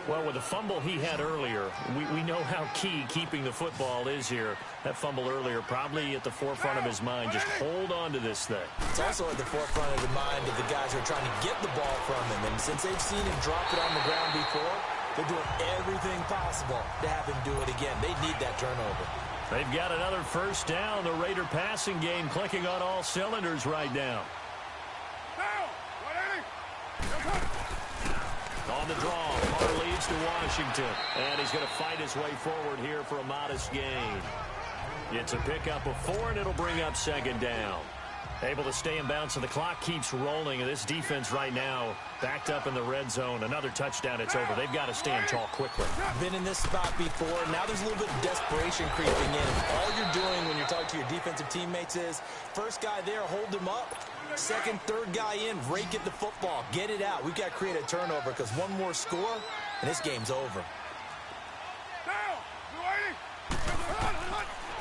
Well, with the fumble he had earlier, we know how key keeping the football is here. That fumble earlier probably at the forefront of his mind. Just hold on to this thing. It's also at the forefront of the mind of the guys who are trying to get the ball from him. And since they've seen him drop it on the ground before, they're doing everything possible to have him do it again. They need that turnover. They've got another first down. The Raider passing game clicking on all cylinders right now. On the draw, Carr leads to Washington. And he's going to fight his way forward here for a modest gain. It's a pickup of 4, and it'll bring up 2nd down. Able to stay in bounds, so the clock keeps rolling. And this defense right now backed up in the red zone. Another touchdown, it's over. They've got to stand tall quickly. Been in this spot before. Now there's a little bit of desperation creeping in. All you're doing when you're talking to your defensive teammates is, first guy there, hold him up. Second, third guy in, rake at the football. Get it out. We've got to create a turnover because one more score, and this game's over.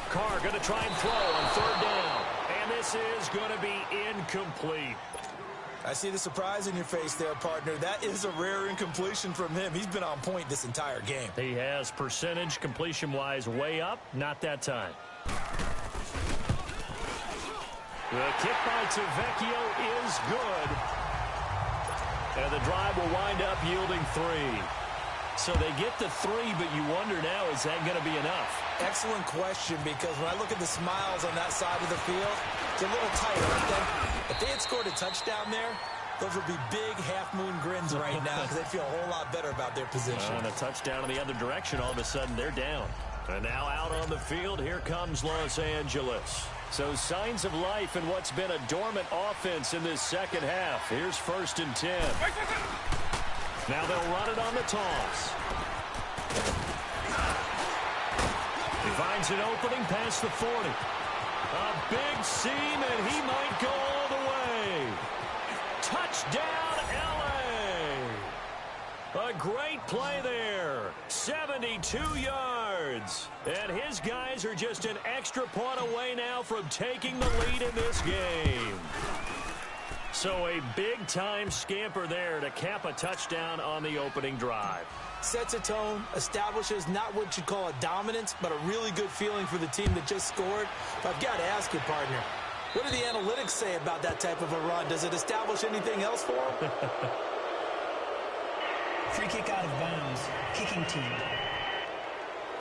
Carr going to try and throw on 3rd down. And this is going to be incomplete. I see the surprise in your face there, partner. That is a rare incompletion from him. He's been on point this entire game. He has percentage completion-wise way up. Not that time. The kick by Tavecchio is good. And the drive will wind up yielding 3. So they get the 3, but you wonder now, is that going to be enough? Excellent question, because when I look at the smiles on that side of the field, it's a little tight, aren't they? If they had scored a touchdown there, those would be big half-moon grins right now because they feel a whole lot better about their position. And a touchdown in the other direction, all of a sudden they're down. And now out on the field, here comes Los Angeles. So signs of life in what's been a dormant offense in this second half. Here's 1st and 10. Now they'll run it on the toss. He finds an opening past the 40. A big seam, and he might go all the way. Touchdown, L.A. A great play there. 72 yards. And his guys are just an extra point away now from taking the lead in this game. So a big-time scamper there to cap a touchdown on the opening drive. Sets a tone, establishes not what you'd call a dominance, but a really good feeling for the team that just scored. But I've got to ask you, partner, what do the analytics say about that type of a run? Does it establish anything else for them? Free kick out of bounds, kicking team.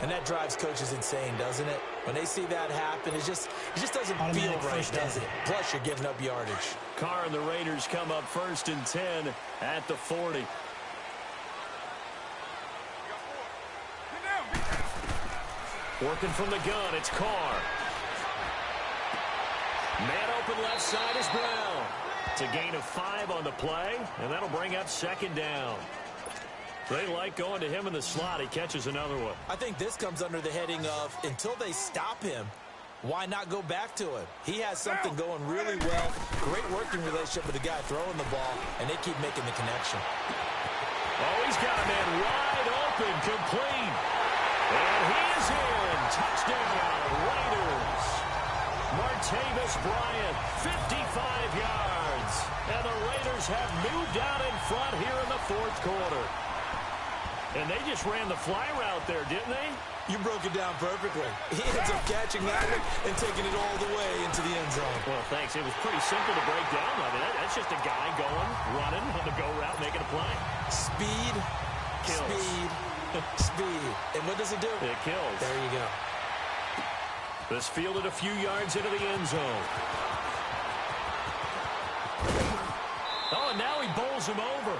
And that drives coaches insane, doesn't it? When they see that happen, it just doesn't feel right, does it? Plus, you're giving up yardage. Carr and the Raiders come up 1st and 10 at the 40. Working from the gun, it's Carr. Man open left side is Brown. It's a gain of 5 on the play, and that'll bring up 2nd down. They like going to him in the slot. He catches another one. I think this comes under the heading of, until they stop him, why not go back to him? He has something going really well. Great working relationship with the guy throwing the ball, and they keep making the connection. Oh, he's got a man wide open, complete. And he is in. Touchdown, Raiders. Martavis Bryant, 55 yards. And the Raiders have moved out in front here in the 4th quarter. And they just ran the fly route there, didn't they? You broke it down perfectly. He ends up catching that one and taking it all the way into the end zone. Well, thanks. It was pretty simple to break down. I mean, that's just a guy going, running on the go route, making a play. Speed, kills. Speed, speed. And what does it do? It kills. There you go. This fielded a few yards into the end zone. Oh, and now he bowls him over.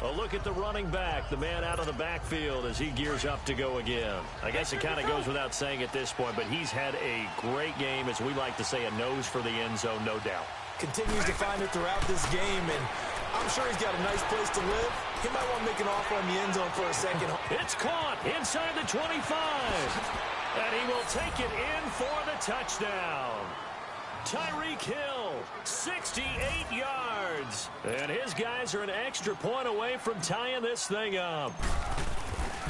A look at the running back, the man out of the backfield as he gears up to go again. I guess it kind of goes without saying at this point, but he's had a great game, as we like to say, a nose for the end zone, no doubt. Continues to find it throughout this game, and I'm sure he's got a nice place to live. He might want to make an offer on the end zone for a second. It's caught inside the 25, and he will take it in for the touchdown. Tyreek Hill, 68 yards. And his guys are an extra point away from tying this thing up.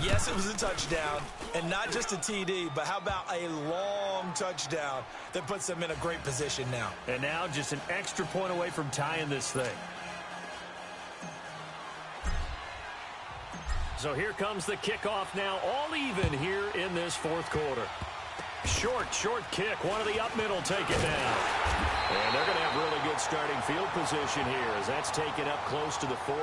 Yes, it was a touchdown, and not just a TD, but how about a long touchdown that puts them in a great position now. And now just an extra point away from tying this thing. So here comes the kickoff now, all even here in this fourth quarter. Short kick. One of the up middle take it down. And they're going to have really good starting field position here as that's taken up close to the 40.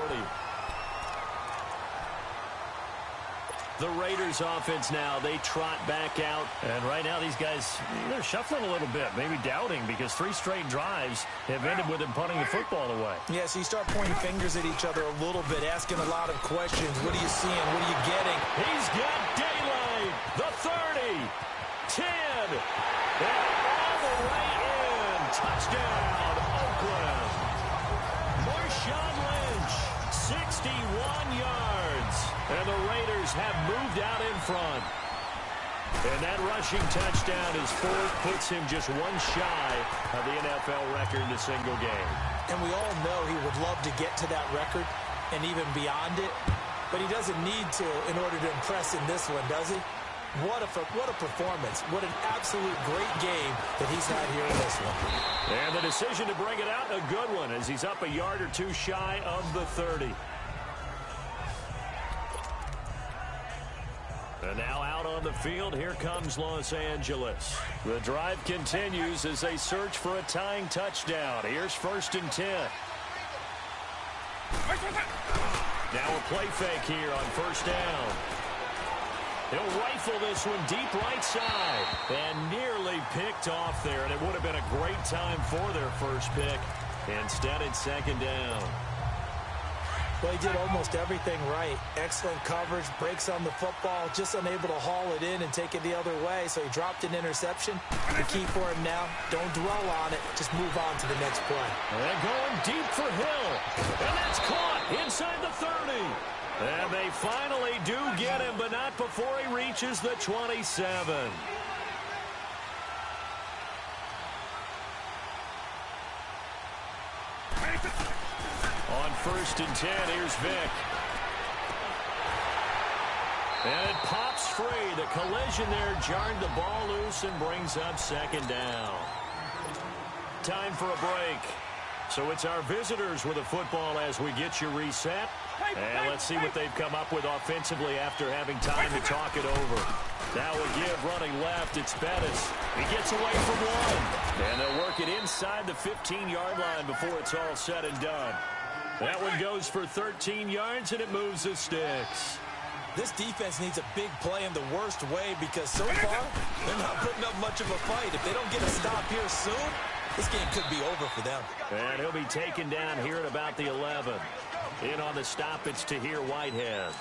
The Raiders offense now, they trot back out. And right now these guys, they're shuffling a little bit, maybe doubting, because 3 straight drives have ended with them punting the football away. Yeah, so you start pointing fingers at each other a little bit, asking a lot of questions. What are you seeing? What are you getting? He's got daylight. The 30. 10, and all the way in. Touchdown, Oakland. Marshawn Lynch, 61 yards. And the Raiders have moved out in front. And that rushing touchdown is 4th, puts him just one shy of the NFL record in a single game. And we all know he would love to get to that record and even beyond it, but he doesn't need to in order to impress in this one, does he? What a performance. What an absolute great game that he's had here in this one. And the decision to bring it out, a good one, as he's up a yard or two shy of the 30. And now out on the field, here comes Los Angeles. The drive continues as they search for a tying touchdown. Here's 1st and 10. Now a play fake here on 1st down. He'll rifle this one deep right side. And nearly picked off there. And it would have been a great time for their first pick. Instead, it's 2nd down. Well, he did almost everything right. Excellent coverage, breaks on the football, just unable to haul it in and take it the other way. So he dropped an interception. The key for him now, don't dwell on it. Just move on to the next play. And going deep for Hill. And that's caught inside the 30. And they finally do get him, but not before he reaches the 27. On 1st and 10, here's Vick. And it pops free. The collision there jarred the ball loose and brings up 2nd down. Time for a break. So it's our visitors with the football as we get you reset. And let's see what they've come up with offensively after having time to talk it over. Now a give running left. It's Bettis. He gets away from one. And they'll work it inside the 15-yard line before it's all said and done. That one goes for 13 yards, and it moves the sticks. This defense needs a big play in the worst way because so far, they're not putting up much of a fight. If they don't get a stop here soon, this game could be over for them. And he'll be taken down here at about the 11. In on the stop, it's Tahir Whitehead.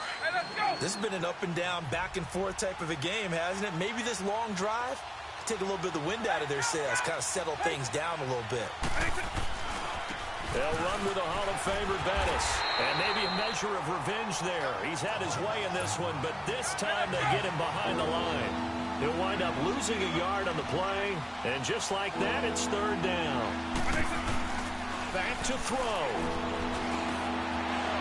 This has been an up and down, back and forth type of a game, hasn't it? Maybe this long drive, take a little bit of the wind out of their sails, kind of settle things down a little bit. They'll run with a Hall of Famer, Bettis. And maybe a measure of revenge there. He's had his way in this one, but this time they get him behind the line. He'll wind up losing a yard on the play. And just like that, it's 3rd down. Back to throw.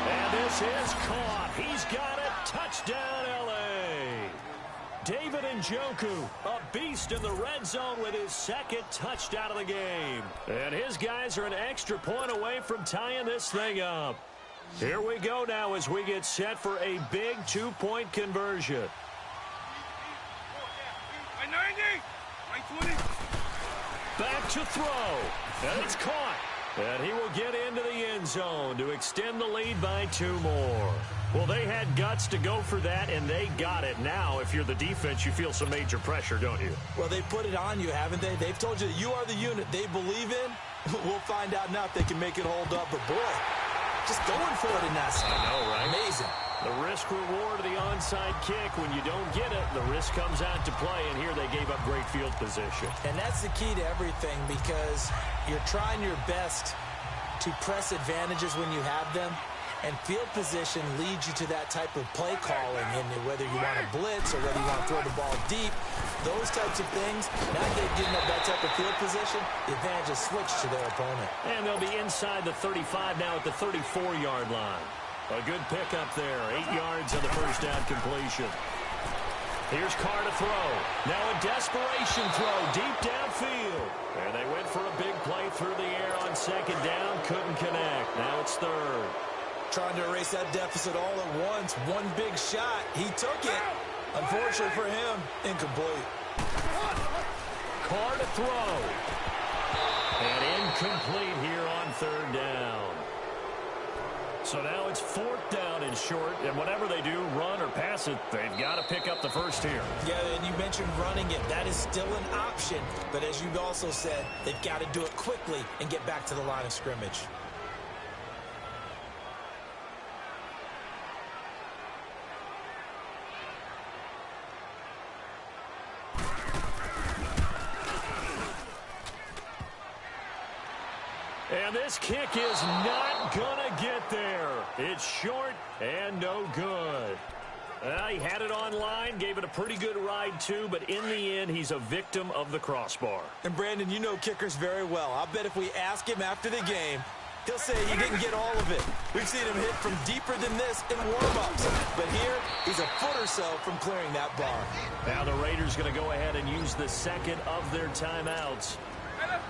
And this is caught. He's got it. Touchdown, L.A. David Njoku, a beast in the red zone with his 2nd touchdown of the game. And his guys are an extra point away from tying this thing up. Here we go now as we get set for a big 2-point conversion. Back to throw. And it's caught. And he will get into the end zone to extend the lead by 2 more. Well, they had guts to go for that, and they got it. Now, if you're the defense, you feel some major pressure, don't you? Well, they put it on you, haven't they? They've told you that you are the unit they believe in. We'll find out now if they can make it hold up. But, boy, just going for it in that spot. I know, right? Amazing. The risk-reward of the onside kick. When you don't get it, the risk comes out to play, and here they gave up great field position. And that's the key to everything, because you're trying your best to press advantages when you have them, and field position leads you to that type of play calling, and whether you want to blitz or whether you want to throw the ball deep, those types of things. Now they've given up that type of field position, the advantage is switched to their opponent. And they'll be inside the 35 now at the 34-yard line. A good pickup there, 8 yards on the first down completion. Here's Carr to throw. Now a desperation throw deep downfield. And they went for a big play through the air on second down. Couldn't connect. Now it's third. Trying to erase that deficit all at once. One big shot. He took it. Unfortunately for him, incomplete. Carr to throw. And incomplete here on third down. So now it's 4th down and short, and whatever they do, run or pass it, they've got to pick up the first here. Yeah, and you mentioned running it. That is still an option, but as you've also said, they've got to do it quickly and get back to the line of scrimmage. And this kick is not going to get there. It's short and no good. He had it online, gave it a pretty good ride too, but in the end, he's a victim of the crossbar. And Brandon, you know kickers very well. I bet if we ask him after the game, he'll say he didn't get all of it. We've seen him hit from deeper than this in warm-ups. But here, he's a foot or so from clearing that bar. Now the Raiders going to go ahead and use the second of their timeouts,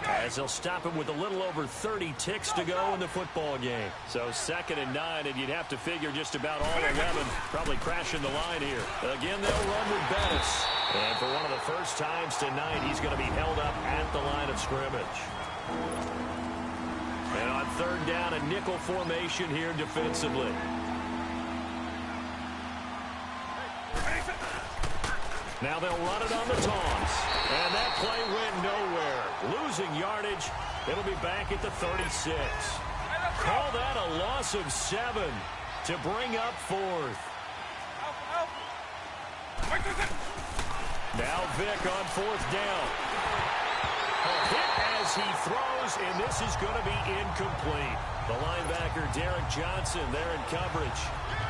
as they'll stop it with a little over 30 ticks to go in the football game. So 2nd and 9, and you'd have to figure just about all 11 probably crashing the line here. Again, they'll run with Bettis. And for one of the first times tonight, he's going to be held up at the line of scrimmage. And on 3rd down, a nickel formation here defensively. Now they'll run it on the toss. And that play went nowhere. Losing yardage. It'll be back at the 36. Call that a loss of 7 to bring up 4th. Now Vick on 4th down. A hit as he throws, and this is going to be incomplete. The linebacker, Derek Johnson, there in coverage.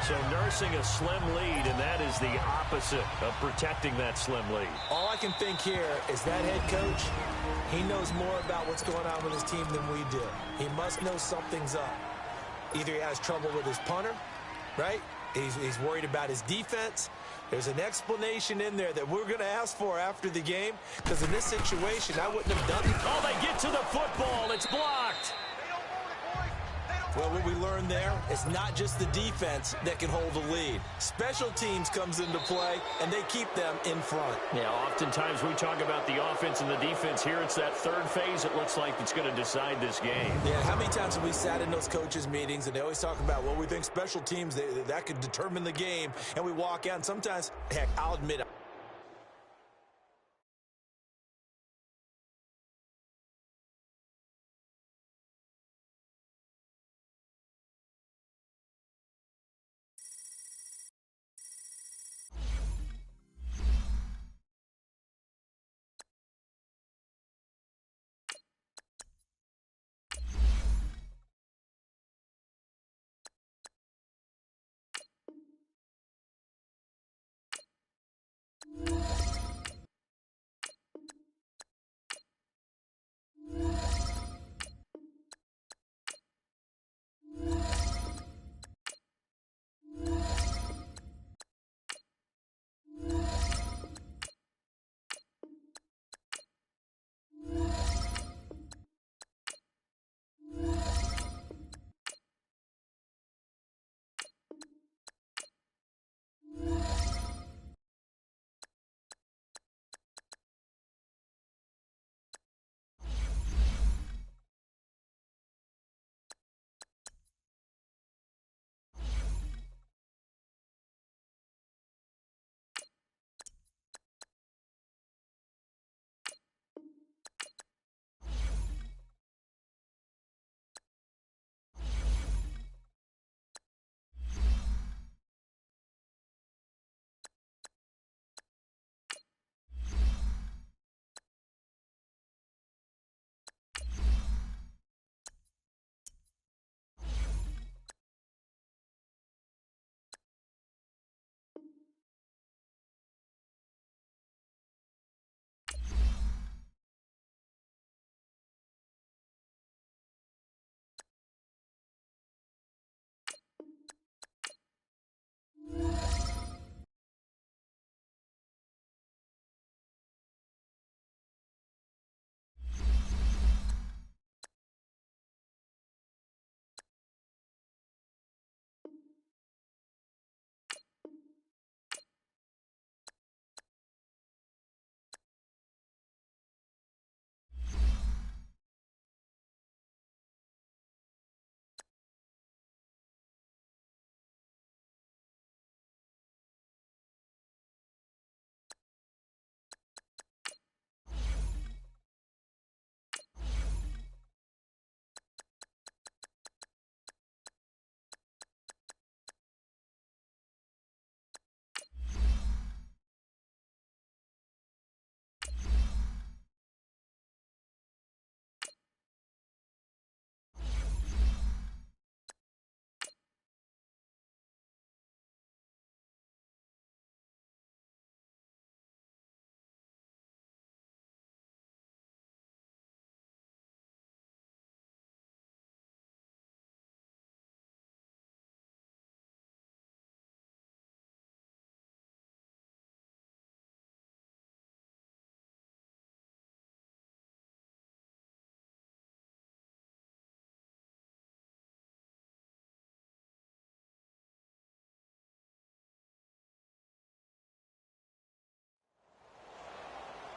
So nursing a slim lead, and that is the opposite of protecting that slim lead. All I can think here is that head coach, he knows more about what's going on with his team than we do. He must know something's up. Either he has trouble with his punter, right? He's worried about his defense. There's an explanation in there that we're going to ask for after the game, because in this situation, I wouldn't have done it. Oh, they get to the football. It's blocked. Well, what we learned there is not just the defense that can hold the lead. Special teams comes into play, and they keep them in front. Yeah, oftentimes we talk about the offense and the defense. Here it's that third phase it looks like that's going to decide this game. Yeah, how many times have we sat in those coaches' meetings, and they always talk about, well, we think special teams, that could determine the game, and we walk out, and sometimes, heck, I'll admit,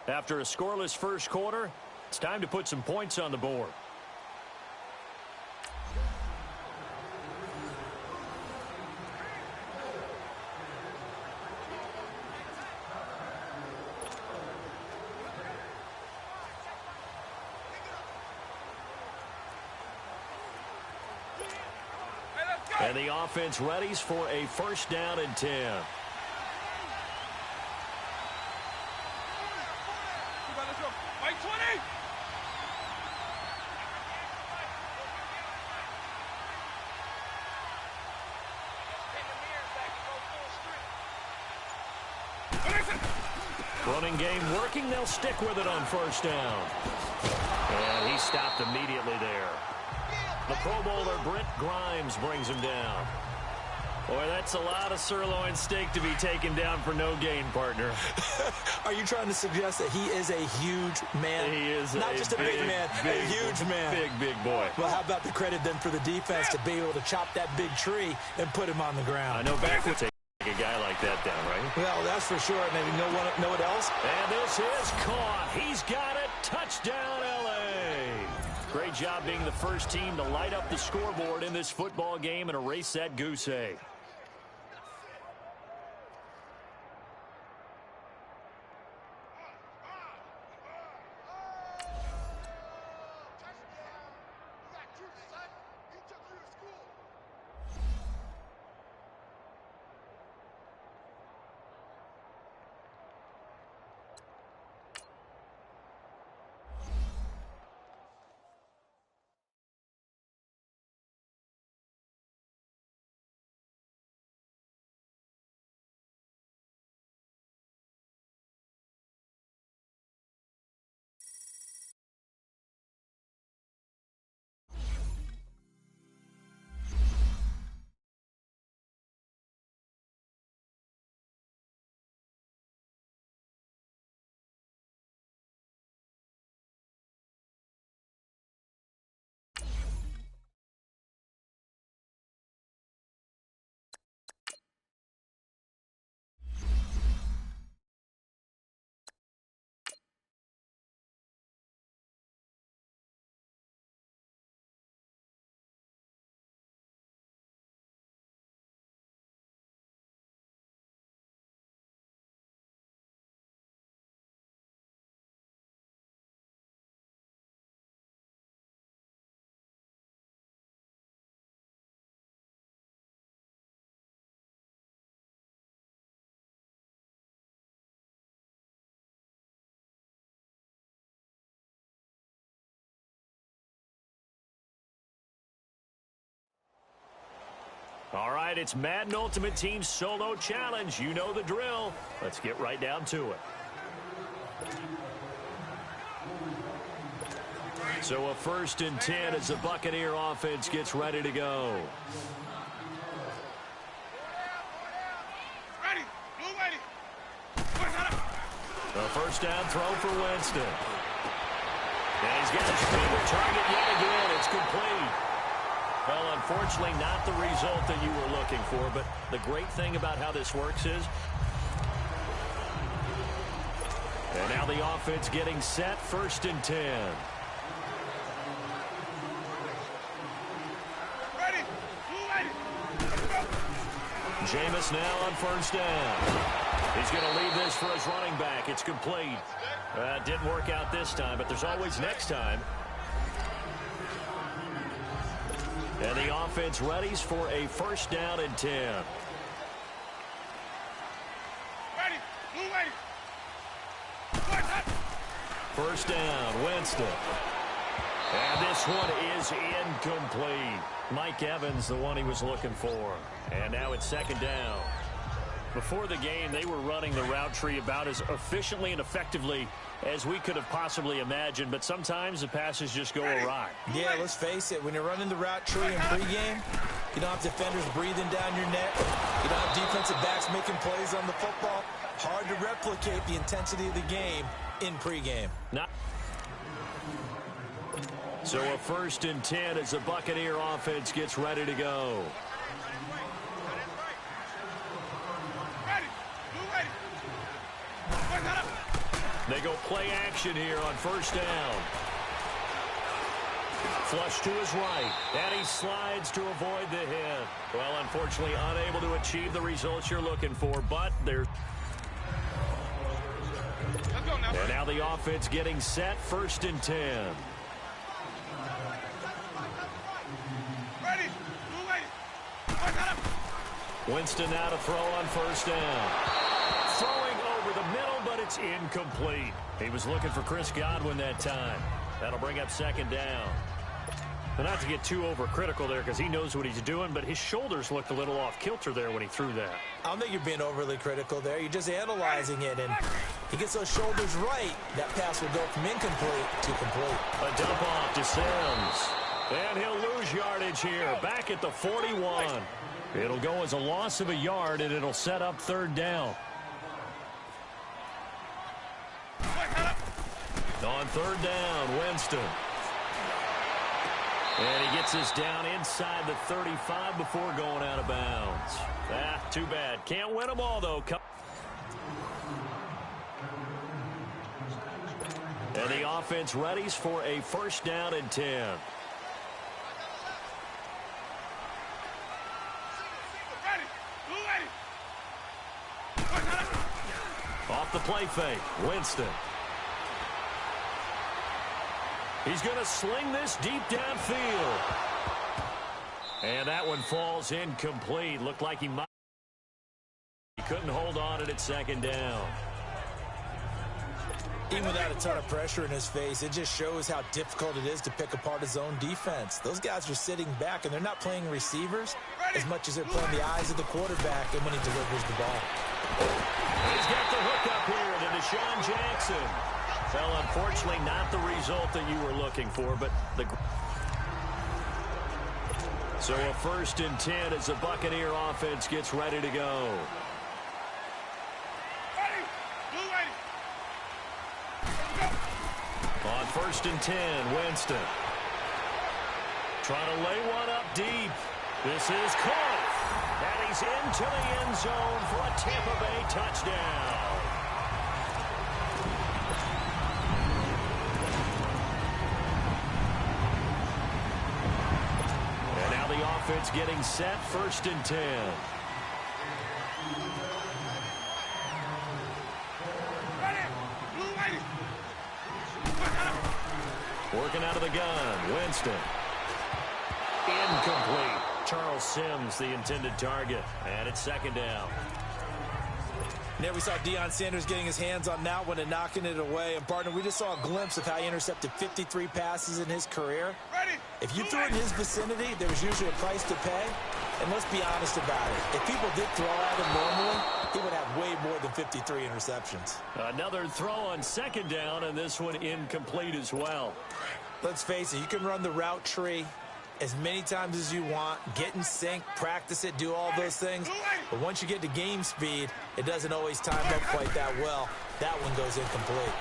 After a scoreless first quarter, it's time to put some points on the board. And the offense readies for a first down and 10. Running game working. They'll stick with it on first down. And he stopped immediately there. The Pro Bowler, Brent Grimes, brings him down. Boy, that's a lot of sirloin steak to be taken down for no gain, partner. Are you trying to suggest that he is a huge man? He is not just a big man, a huge man. Big boy. Well, how about the credit then for the defense to be able to chop that big tree and put him on the ground? I know back would take a guy like that down, right? Well, that's for sure. And you know what else? And this is caught. He's got it. Touchdown, L.A. Great job being the first team to light up the scoreboard in this football game and erase that goose egg. All right, it's Madden Ultimate Team Solo Challenge. You know the drill. Let's get right down to it. So a 1st and 10 as the Buccaneer offense gets ready to go. A first down throw for Winston. And he's got his favorite target yet again. It's complete. Well, unfortunately, not the result that you were looking for, but the great thing about how this works is, and now the offense getting set, 1st and 10. Jameis now on 1st down. He's going to leave this for his running back. It's complete. Didn't work out this time, but there's always next time. And the offense readies for a 1st down and 10. First down, Winston. And this one is incomplete. Mike Evans, the one he was looking for. And now it's 2nd down. Before the game, they were running the route tree about as efficiently and effectively as we could have possibly imagined, but sometimes the passes just go awry. Yeah, let's face it. When you're running the route tree in pregame, you don't have defenders breathing down your neck. You don't have defensive backs making plays on the football. Hard to replicate the intensity of the game in pregame. So a 1st and 10 as the Buccaneer offense gets ready to go. They go play action here on first down. Flush to his right, and he slides to avoid the hit. Well, unfortunately, unable to achieve the results you're looking for, but there's... And now the offense getting set, 1st and 10. Ready. Winston now to throw on first down. Throwing over the middle, but it's incomplete. He was looking for Chris Godwin that time. That'll bring up 2nd down. But not to get too overcritical there because he knows what he's doing, but his shoulders looked a little off kilter there when he threw that. I don't think you're being overly critical there. You're just analyzing it, and he gets those shoulders right. That pass will go from incomplete to complete. A dump off to Sims. And he'll lose yardage here, back at the 41. It'll go as a loss of a yard, and it'll set up 3rd down. On 3rd down, Winston. And he gets us down inside the 35 before going out of bounds. Too bad. Can't win them all, though. And the offense readies for a 1st down and 10. Off the play fake, Winston. He's going to sling this deep downfield. And that one falls incomplete. Looked like he might. He couldn't hold on at 2nd down. Even without a ton of pressure in his face, it just shows how difficult it is to pick apart his own defense. Those guys are sitting back, and they're not playing receivers as much as they're playing the eyes of the quarterback and when he delivers the ball. He's got the hook up here to Deshaun Jackson. Well, unfortunately, not the result that you were looking for, but the... So a 1st and 10 as the Buccaneer offense gets ready to go. On 1st and 10, Winston. Trying to lay one up deep. This is caught. And he's into the end zone for a Tampa Bay touchdown. Offense getting set, 1st and 10. Working out of the gun, Winston. Incomplete. Charles Sims, the intended target. And it's 2nd down. There we saw Deion Sanders getting his hands on that one and knocking it away. And, partner, we just saw a glimpse of how he intercepted 53 passes in his career. If you threw in his vicinity, there was usually a price to pay. And let's be honest about it. If people did throw at him normally, he would have way more than 53 interceptions. Another throw on 2nd down, and this one incomplete as well. Let's face it, you can run the route tree as many times as you want, get in sync, practice it, do all those things. But once you get to game speed, it doesn't always time up quite that well. That one goes incomplete.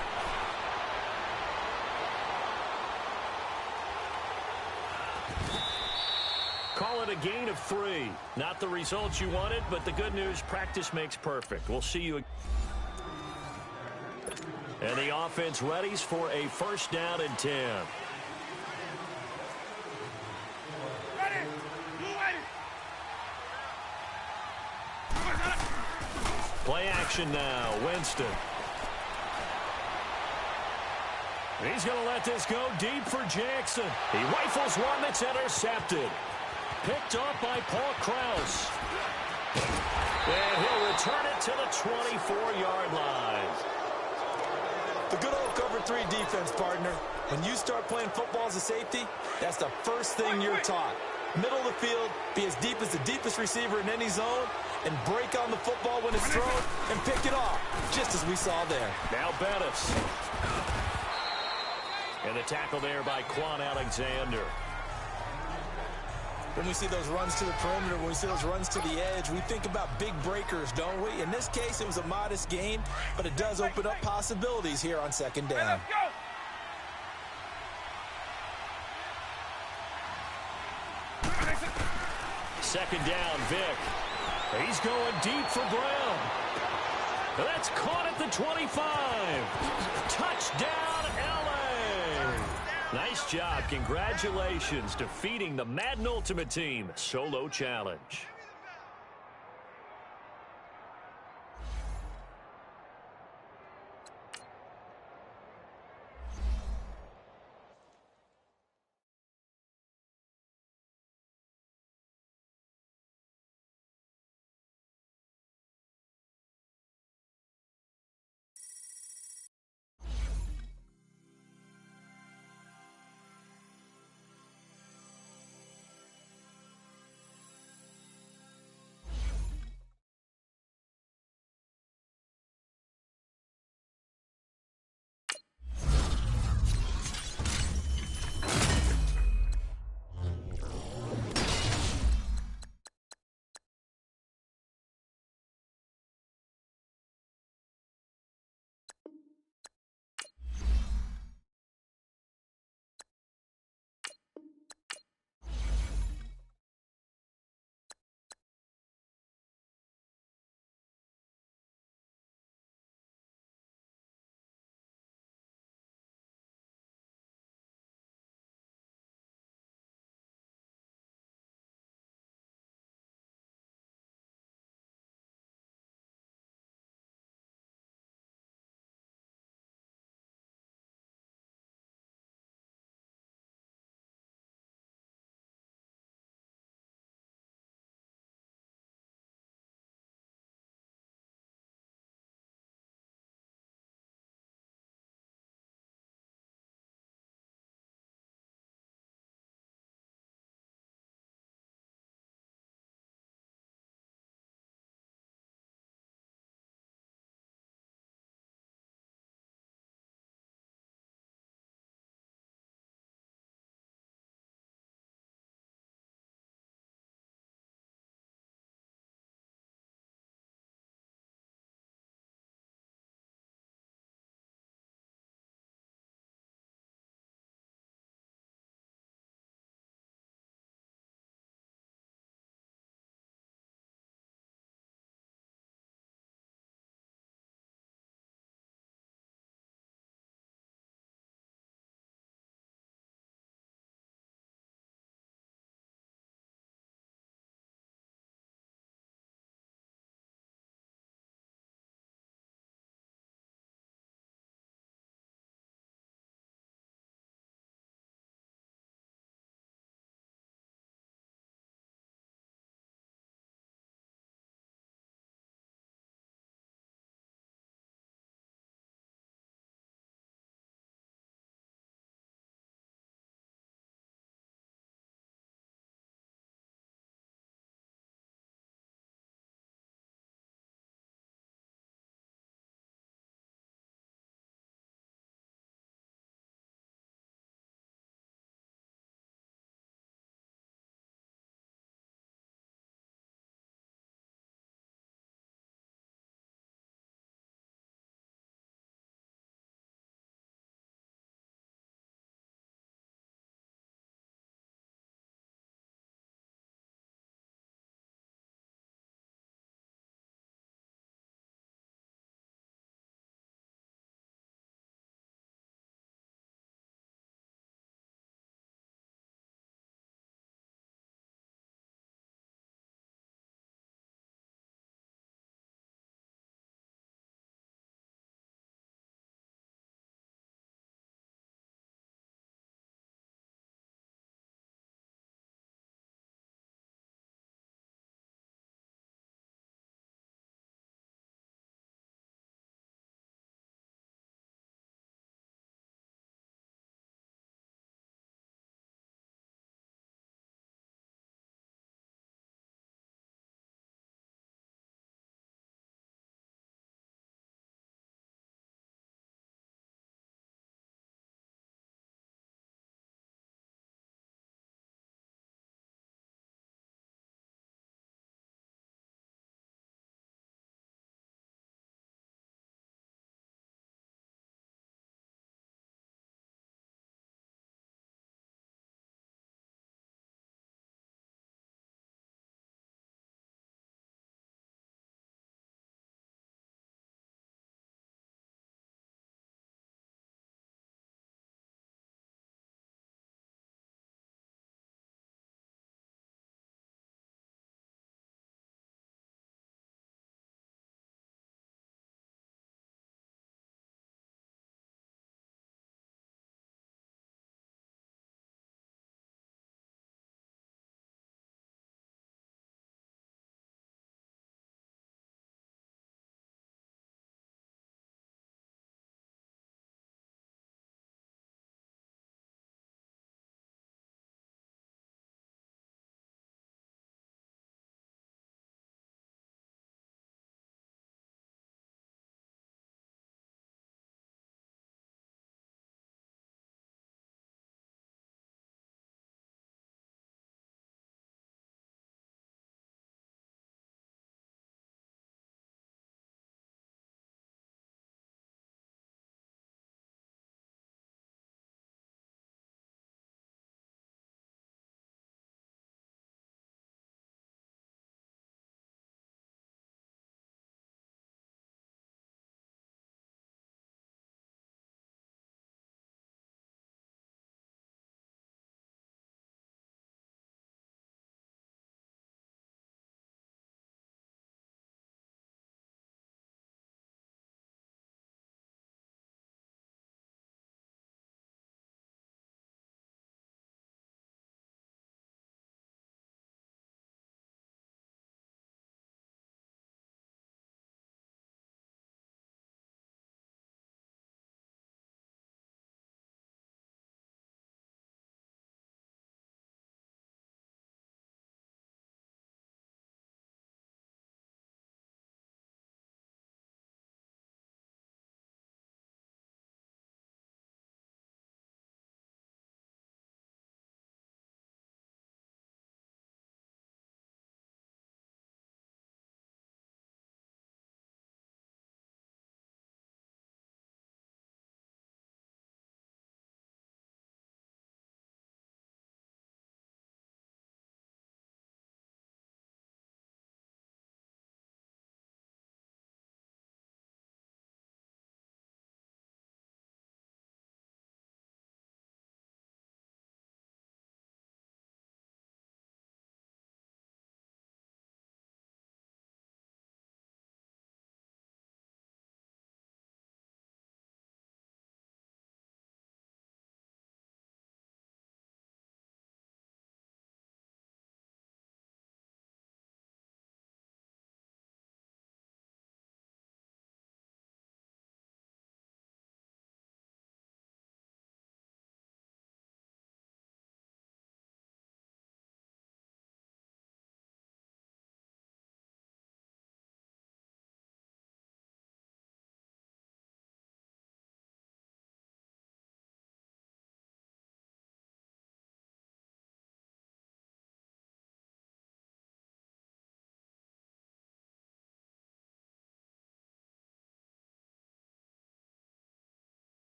Call it a gain of 3. Not the results you wanted, but the good news, practice makes perfect. We'll see you. And the offense readies for a 1st down and 10. Play action now, Winston. He's going to let this go deep for Jackson. He rifles one that's intercepted. Picked off by Paul Krause. And he'll return it to the 24-yard line. The good old cover 3 defense, partner. When you start playing football as a safety, that's the first thing you're taught. Middle of the field, be as deep as the deepest receiver in any zone, and break on the football when it's thrown and pick it off, just as we saw there. Now Bettis. And the tackle there by Quan Alexander. When we see those runs to the perimeter, when we see those runs to the edge, we think about big breakers, don't we? In this case, it was a modest gain, but it does open up possibilities here on 2nd down. Second down, Vic. He's going deep for Brown. That's caught at the 25. Touchdown, L.A. Nice job. Congratulations. Defeating the Madden Ultimate Team solo challenge.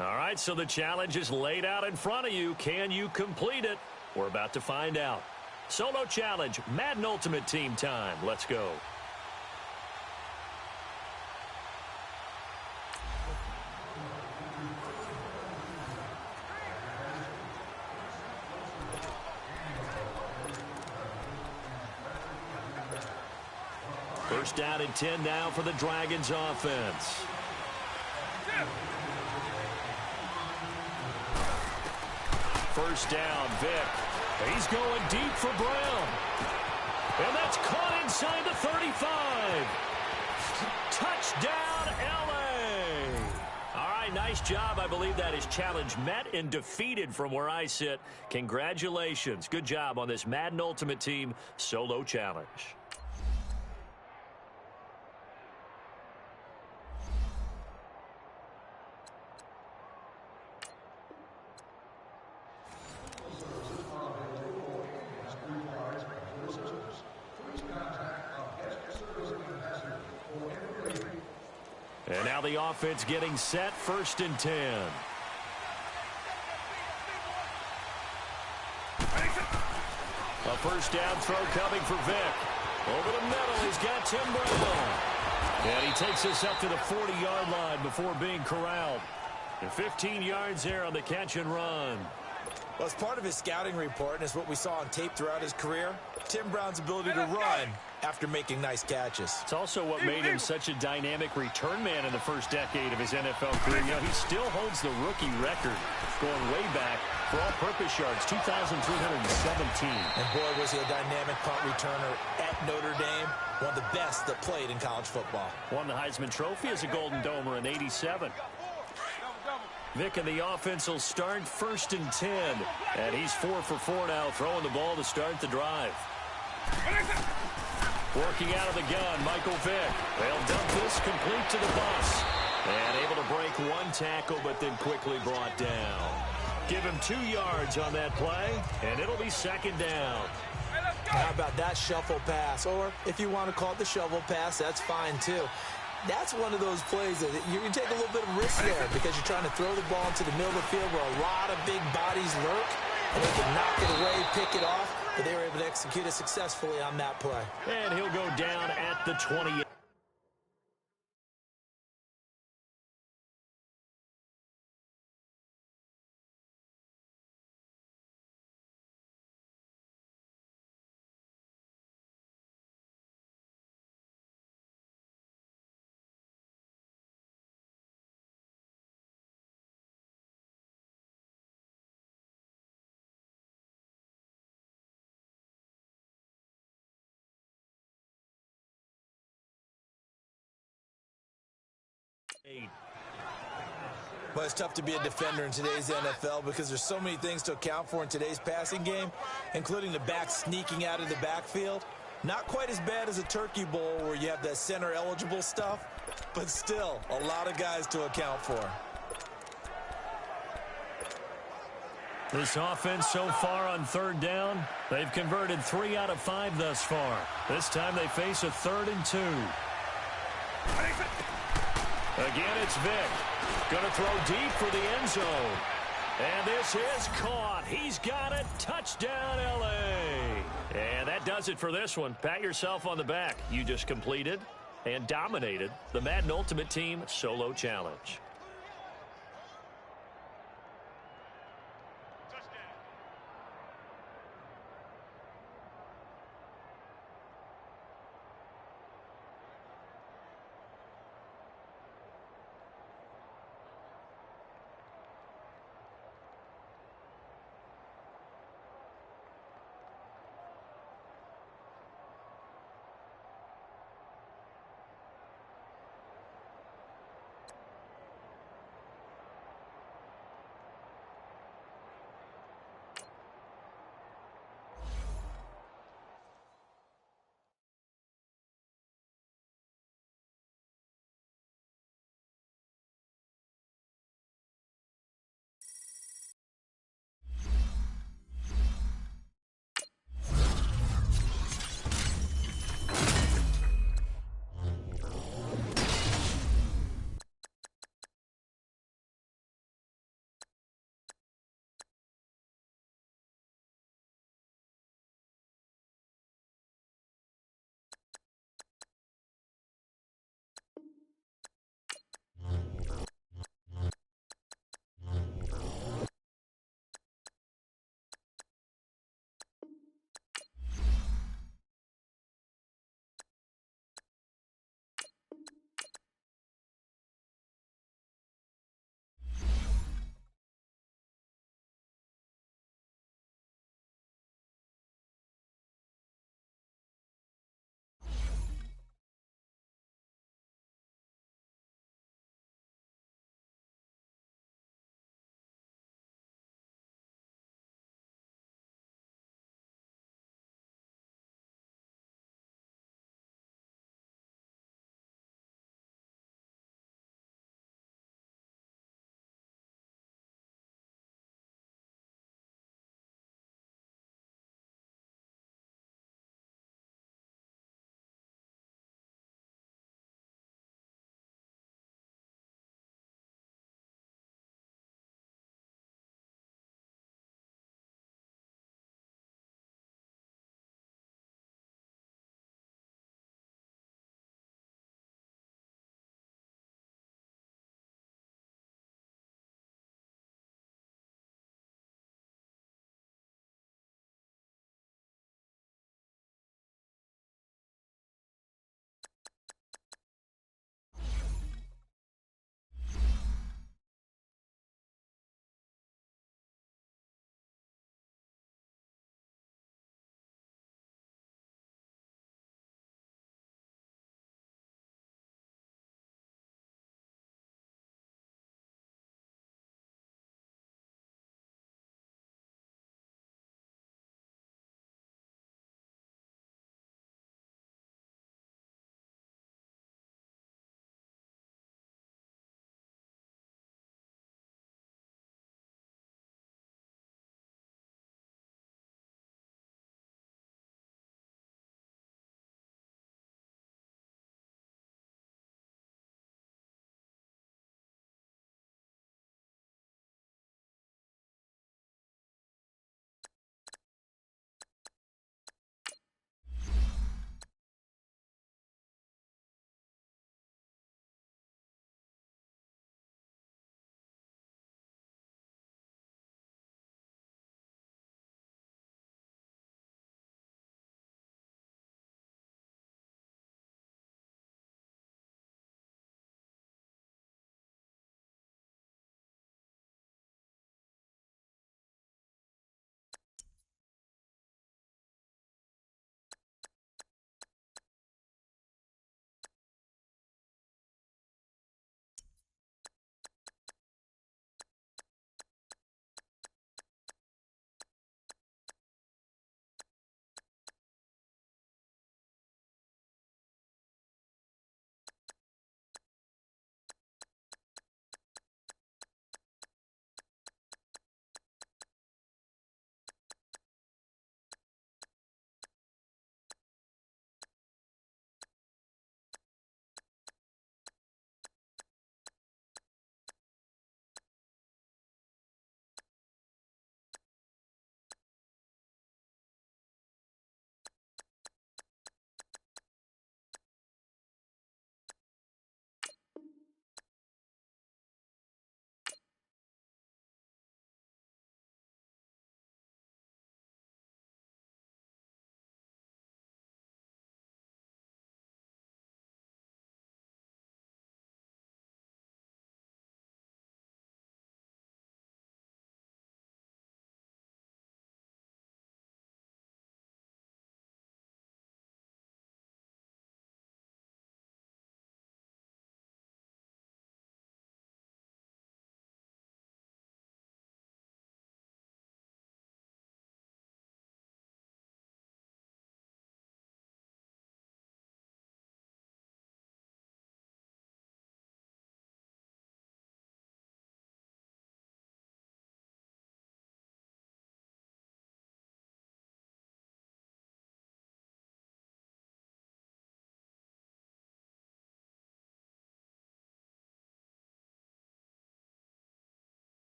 All right, so the challenge is laid out in front of you. Can you complete it? We're about to find out. Solo challenge, Madden Ultimate Team time. Let's go. First down and 10 now for the Dragons offense. First down, Vick. He's going deep for Brown. And that's caught inside the 35. Touchdown, L.A. All right, nice job. I believe that is challenge met and defeated from where I sit. Congratulations. Good job on this Madden Ultimate Team solo challenge. And now the offense getting set, 1st and 10. A first down throw coming for Vick. Over the middle, he's got Tim Brown. And he takes us up to the 40-yard line before being corralled. And 15 yards there on the catch and run. Well, as part of his scouting report, and as what we saw on tape throughout his career, Tim Brown's ability to run after making nice catches. It's also what made him such a dynamic return man in the first decade of his NFL career. You know, he still holds the rookie record going way back for all-purpose yards, 2,317. And boy, was he a dynamic punt returner at Notre Dame, one of the best that played in college football. Won the Heisman Trophy as a Golden Domer in '87. Vick and the offense will start 1st and 10. And he's 4 for 4 now, throwing the ball to start the drive. Working out of the gun, Michael Vick. They'll dump this complete to the bus. And able to break one tackle, but then quickly brought down. Give him 2 yards on that play, and it'll be 2nd down. How about that shuffle pass? Or if you want to call it the shovel pass, that's fine too. That's one of those plays that you take a little bit of risk there because you're trying to throw the ball into the middle of the field where a lot of big bodies lurk, and they can knock it away, pick it off, but they were able to execute it successfully on that play. And he'll go down at the 28. But it's tough to be a defender in today's NFL because there's so many things to account for in today's passing game, including the back sneaking out of the backfield. Not quite as bad as a Turkey Bowl where you have that center-eligible stuff, but still a lot of guys to account for. This offense so far on 3rd down, they've converted 3 out of 5 thus far. This time they face a 3rd and 2. Again, it's Vick. Going to throw deep for the end zone. And this is caught. He's got it. Touchdown, L.A. And that does it for this one. Pat yourself on the back. You just completed and dominated the Madden Ultimate Team Solo Challenge.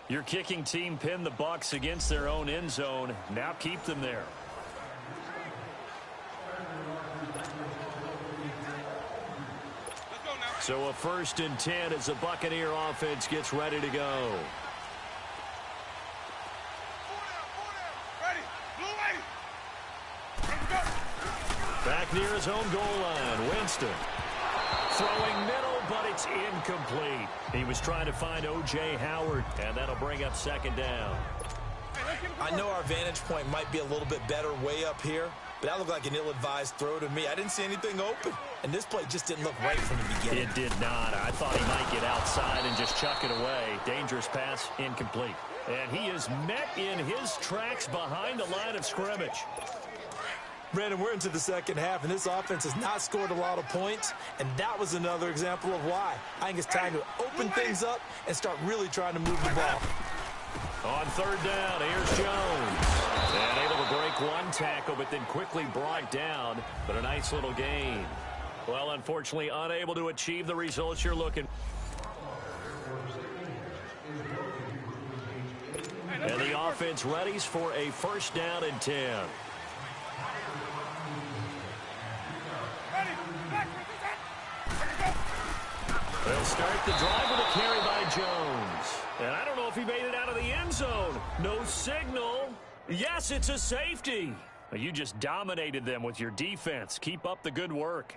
Your kicking team pinned the Bucs against their own end zone. Now keep them there. So a 1st and 10 as the Buccaneer offense gets ready to go. Back near his own goal line, Winston. Throwing middle, but it's incomplete. He was trying to find O.J. Howard, and that'll bring up 2nd down. I know our vantage point might be a little bit better way up here, but that looked like an ill-advised throw to me. I didn't see anything open, and this play just didn't look right from the beginning. It did not. I thought he might get outside and just chuck it away. Dangerous pass, incomplete. And he is met in his tracks behind the line of scrimmage. Brandon, we're into the 2nd half, and this offense has not scored a lot of points, and that was another example of why. I think it's time to open things up and start really trying to move the ball. On 3rd down, here's Jones. And able to break one tackle, but then quickly brought down. But a nice little gain. Well, unfortunately, unable to achieve the results you're looking. And the offense readies for a 1st down and 10. They'll start the drive with a carry by Jones. And I don't know if he made it out of the end zone. No signal. Yes, it's a safety. You just dominated them with your defense. Keep up the good work.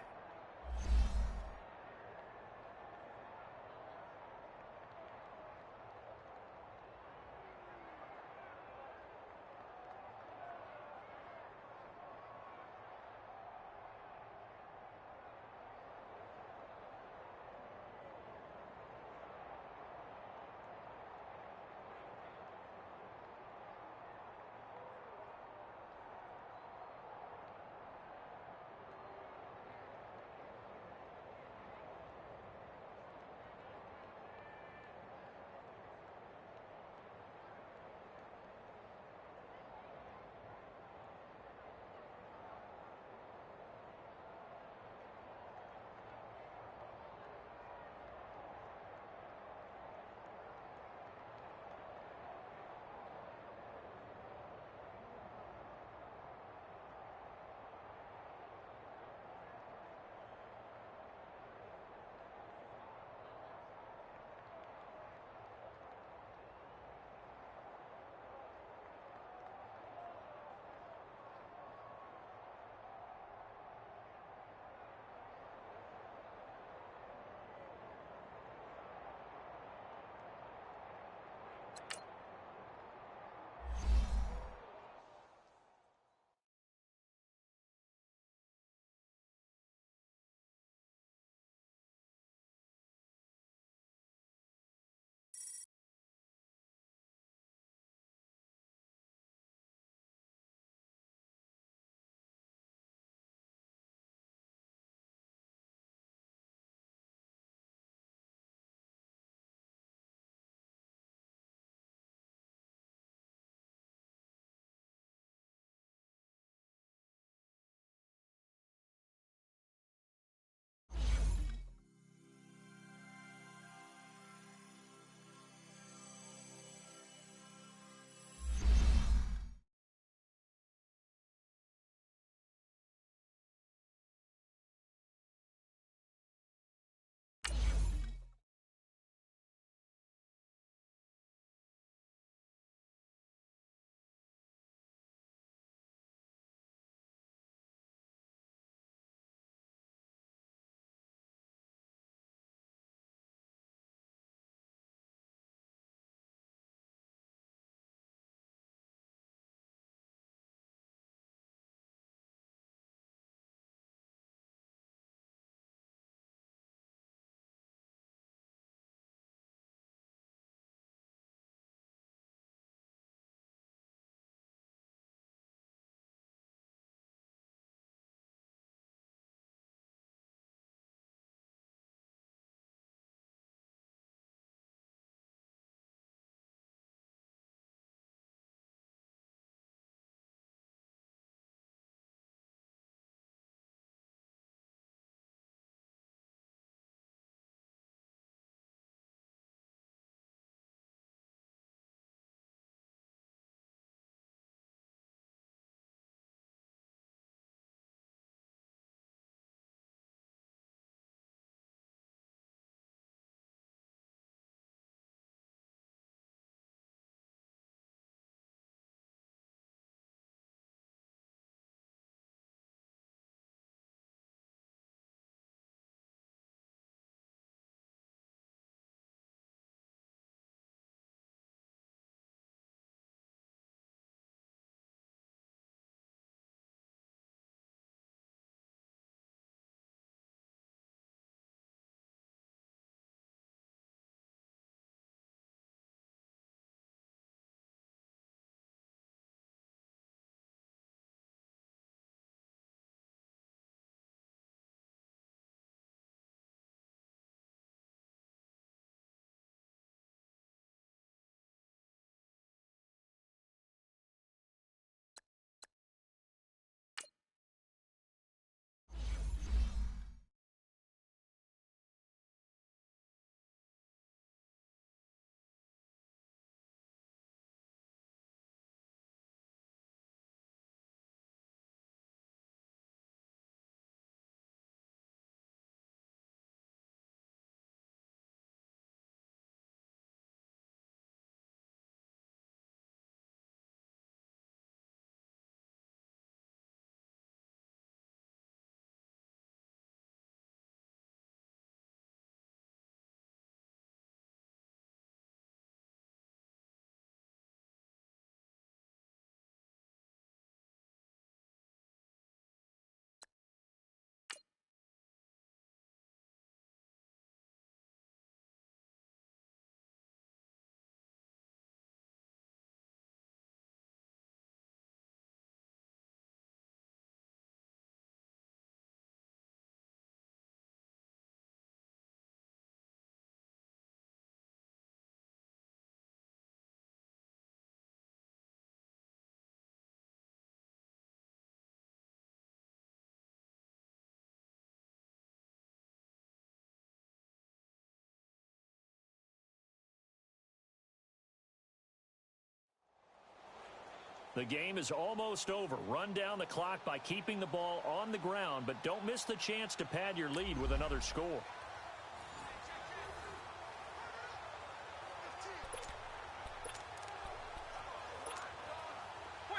The game is almost over. Run down the clock by keeping the ball on the ground, but don't miss the chance to pad your lead with another score.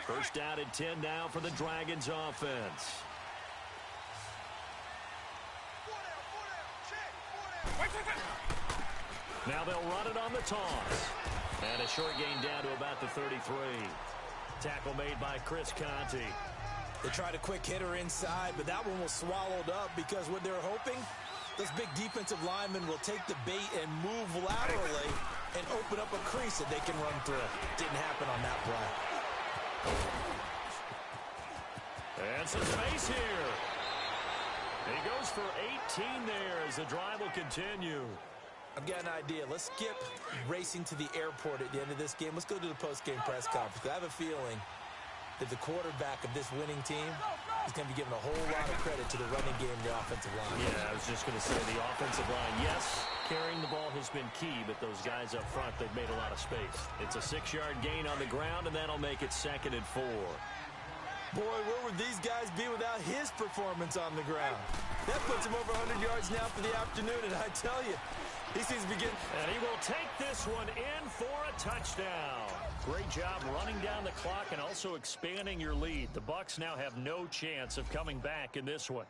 First down and 10 now for the Dragons offense. Now they'll run it on the toss. And a short gain down to about the 33. Tackle made by Chris Conte. They tried a quick hitter inside, but that one was swallowed up because what they're hoping, those big defensive linemen will take the bait and move laterally and open up a crease that they can run through. Didn't happen on that play. And some space here. He goes for 18 there as the drive will continue. I've got an idea. Let's skip racing to the airport at the end of this game. Let's go to the post-game press conference. I have a feeling that the quarterback of this winning team is going to be given a whole lot of credit to the running game and the offensive line. Yeah, I was just going to say the offensive line. Yes, carrying the ball has been key, but those guys up front, they've made a lot of space. It's a 6-yard gain on the ground, and that'll make it 2nd and 4. Boy, where would these guys be without his performance on the ground? That puts him over 100 yards now for the afternoon, and I tell you, he seems to be getting... And he will take this one in for a touchdown. Great job running down the clock and also expanding your lead. The Bucs now have no chance of coming back in this one.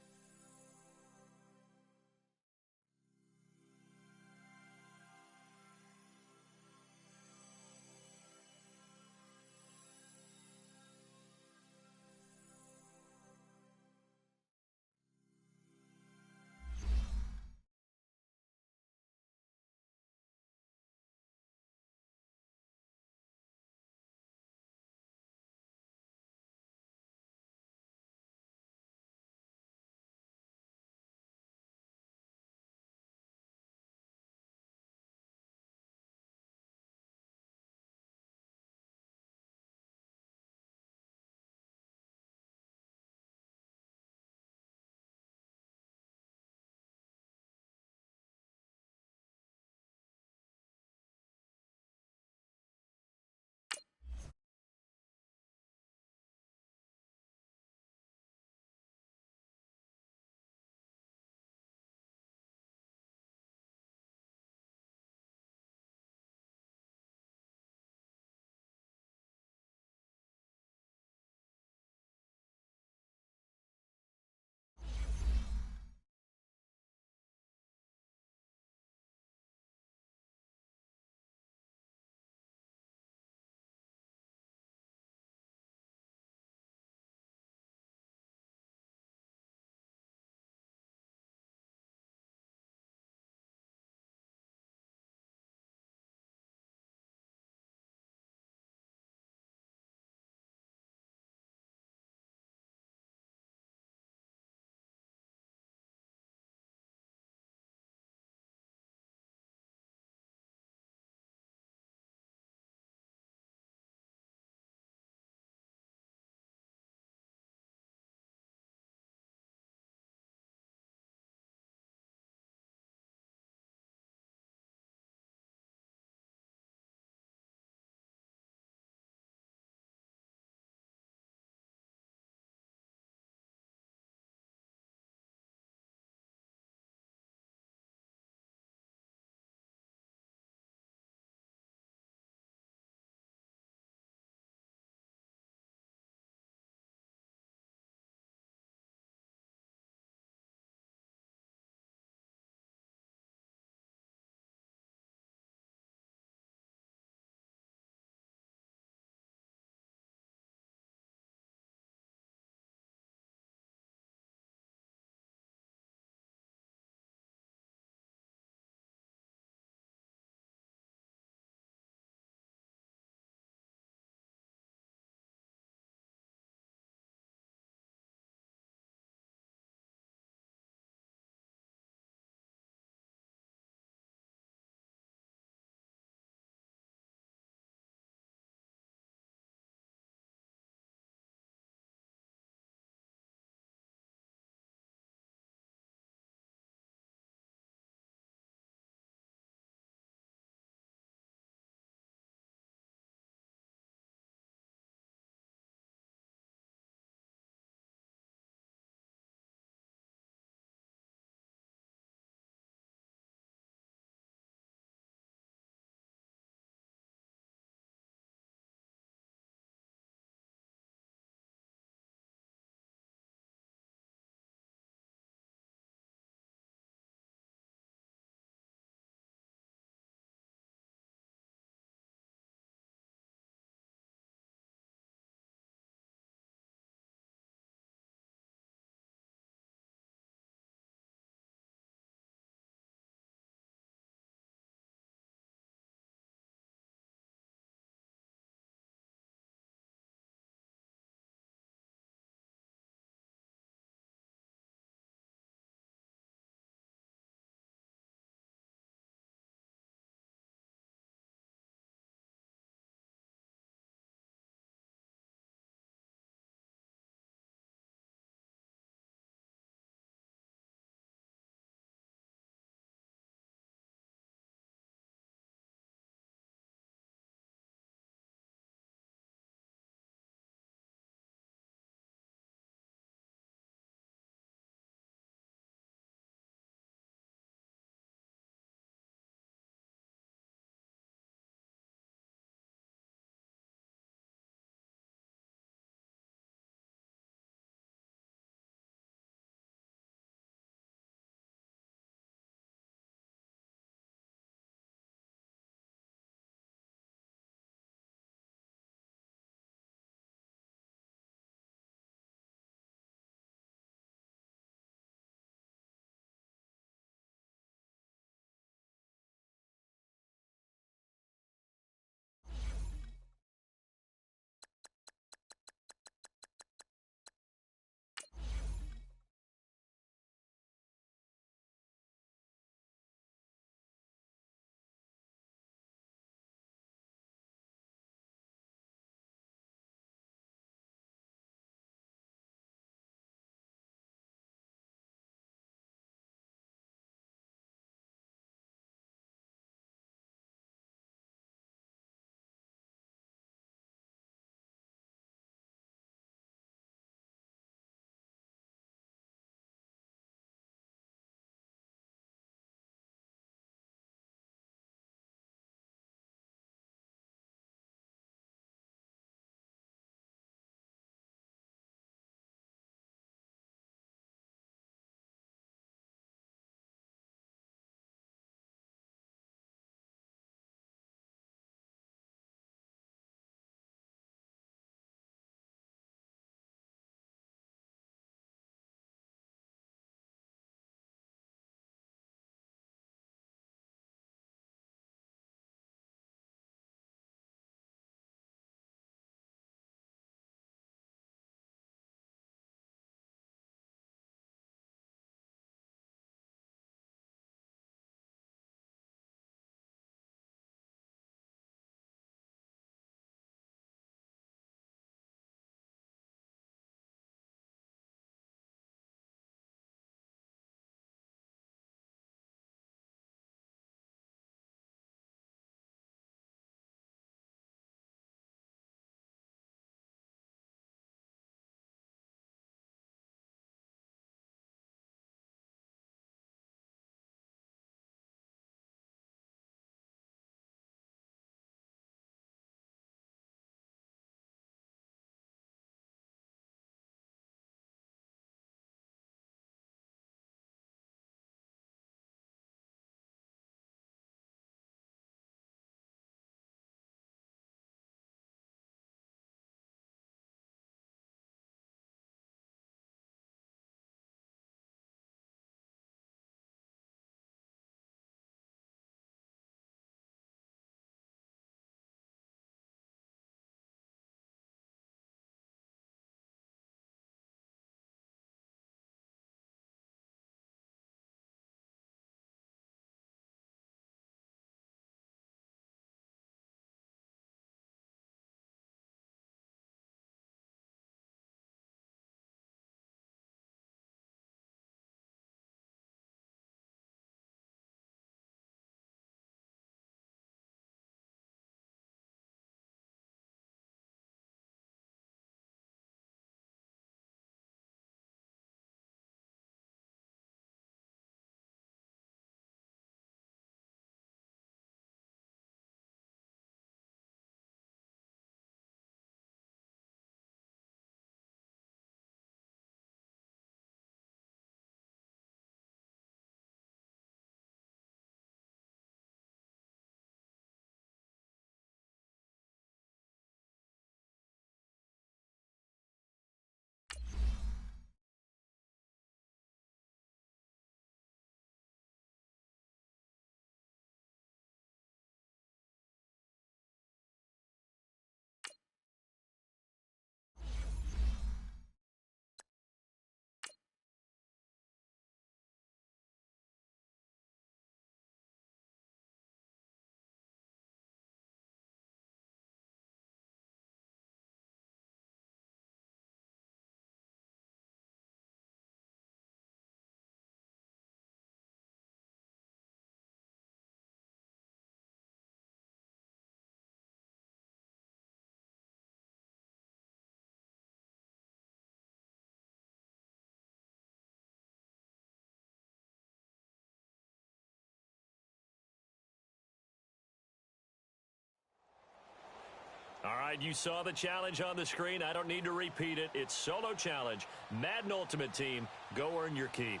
All right, you saw the challenge on the screen. I don't need to repeat it. It's solo challenge. Madden Ultimate Team, go earn your keep.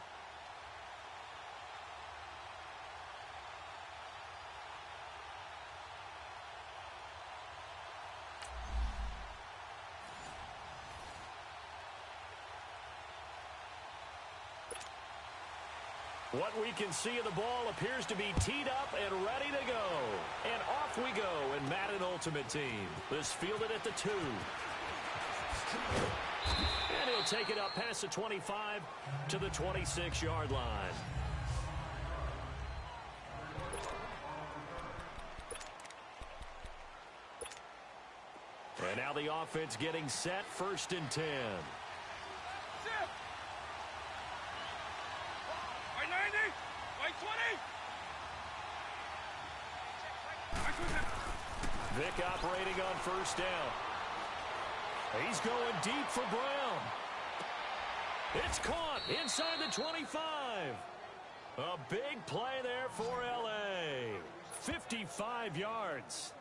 What we can see of the ball appears to be teed up and ready to go. And off we go in Madden Ultimate Team. This fielded at the 2. And he'll take it up past the 25 to the 26-yard line. And now the offense getting set, 1st and 10. Vick operating on 1st down. He's going deep for Brown. It's caught inside the 25. A big play there for L.A. 55 yards.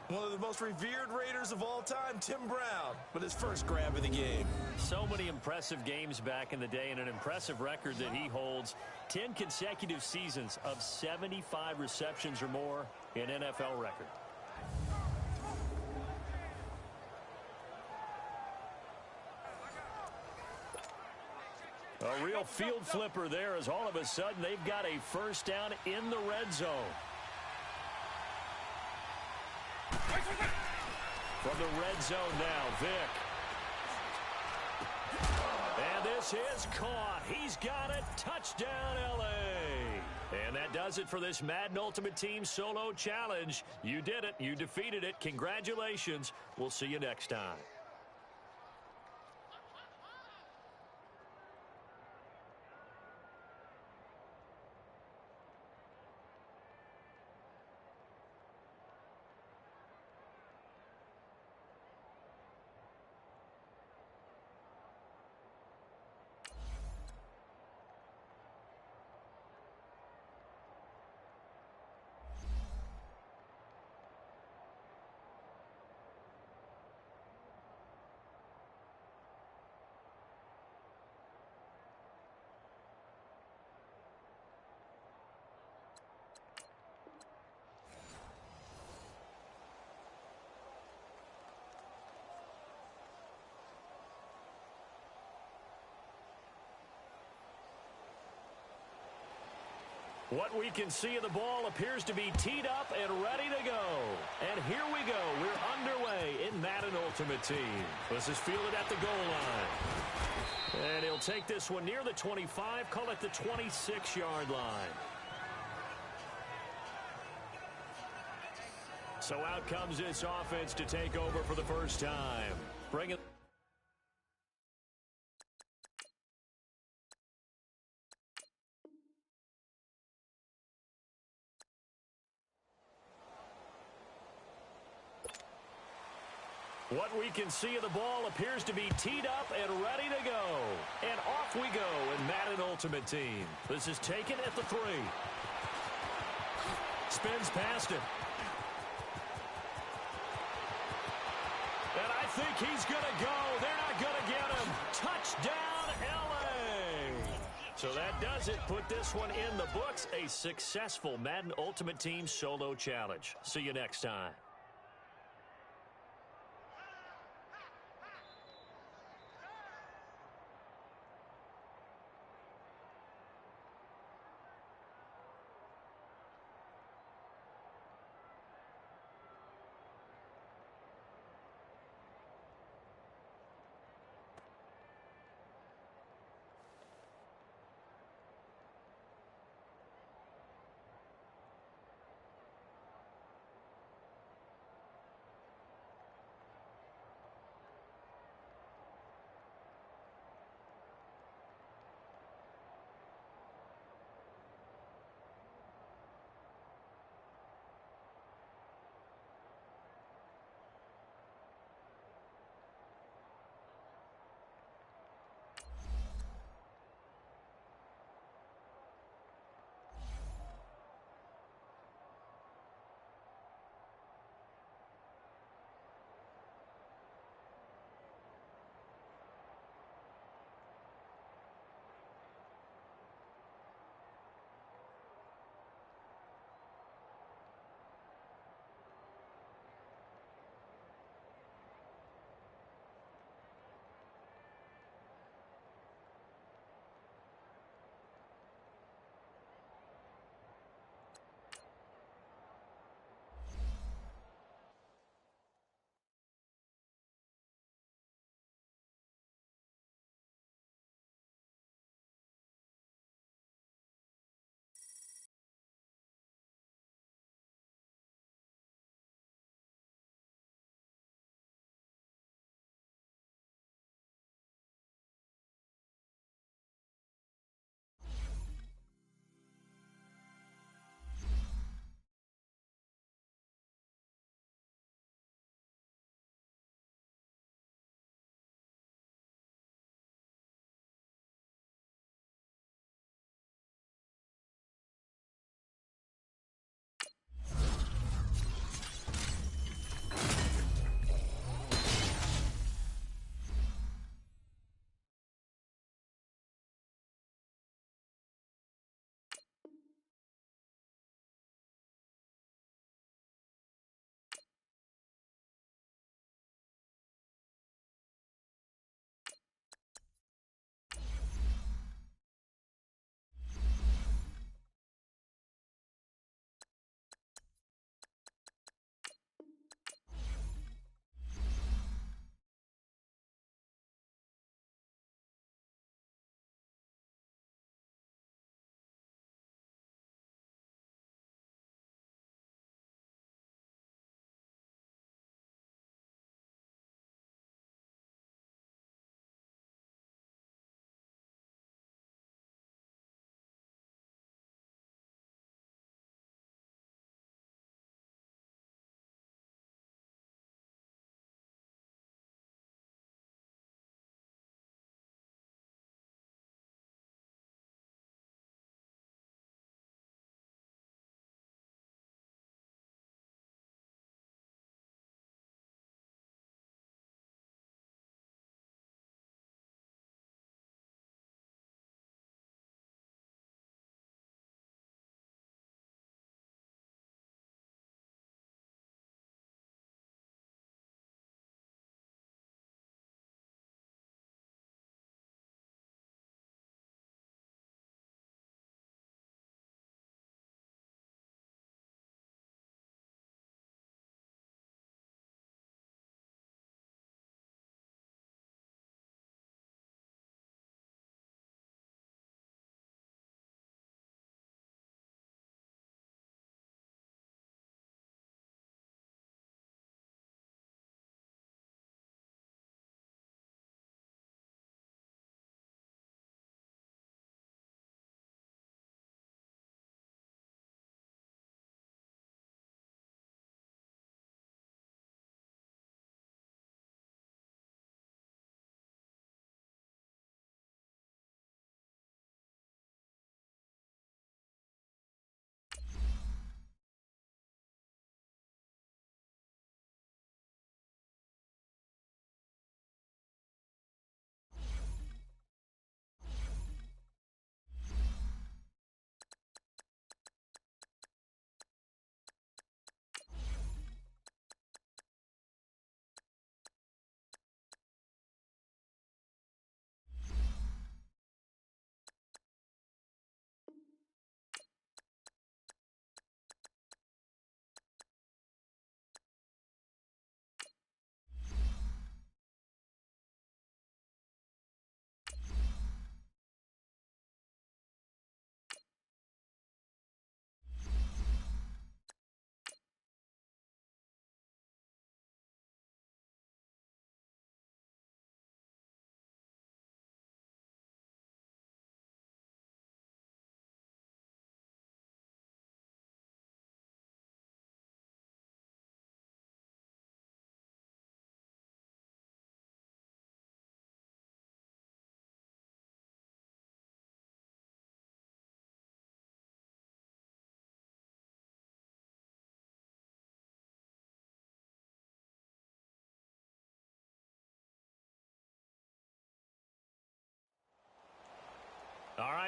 One of the most revered Raiders of all time, Tim Brown, with his first grab of the game. So many impressive games back in the day and an impressive record that he holds. 10 consecutive seasons of 75 receptions or more in NFL record. A real field flipper there as all of a sudden they've got a 1st down in the red zone. From the red zone now, Vick. And this is caught. He's got it. Touchdown, L.A. And that does it for this Madden Ultimate Team Solo Challenge. You did it. You defeated it. Congratulations. We'll see you next time. What we can see of the ball appears to be teed up and ready to go. And here we go. We're underway in Madden Ultimate Team. This is fielded at the goal line. And he'll take this one near the 25, call it the 26-yard line. So out comes this offense to take over for the first time. Bring it. What we can see of the ball appears to be teed up and ready to go. And off we go in Madden Ultimate Team. This is taken at the 3. Spins past it. And I think he's going to go. They're not going to get him. Touchdown, L.A. So that does it. Put this one in the books. A successful Madden Ultimate Team Solo Challenge. See you next time.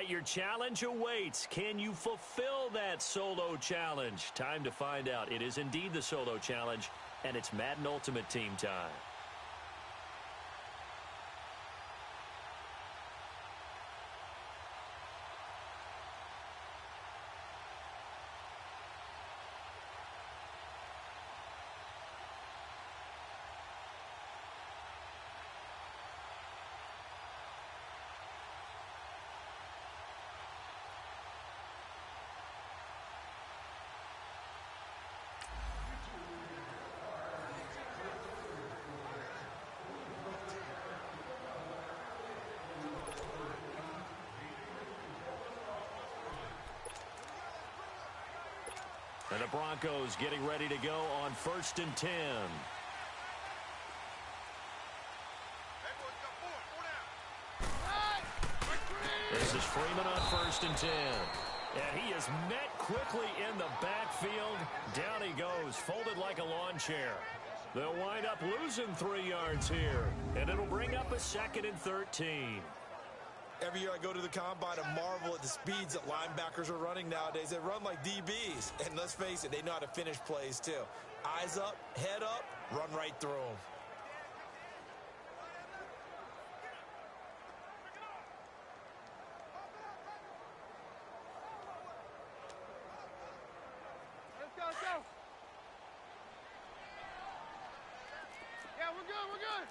right, your challenge awaits. Can you fulfill that solo challenge? Time to find out. It is indeed the solo challenge, and it's Madden Ultimate Team time. And the Broncos getting ready to go on 1st and 10. This is Freeman on 1st and 10. And he is met quickly in the backfield. Down he goes, folded like a lawn chair. They'll wind up losing 3 yards here. And it'll bring up a 2nd and 13. Every year I go to the combine and marvel at the speeds that linebackers are running nowadays. They run like DBs. And let's face it, they know how to finish plays too. Eyes up, head up, run right through them. Let's go, let's go. Yeah, we're good, we're good.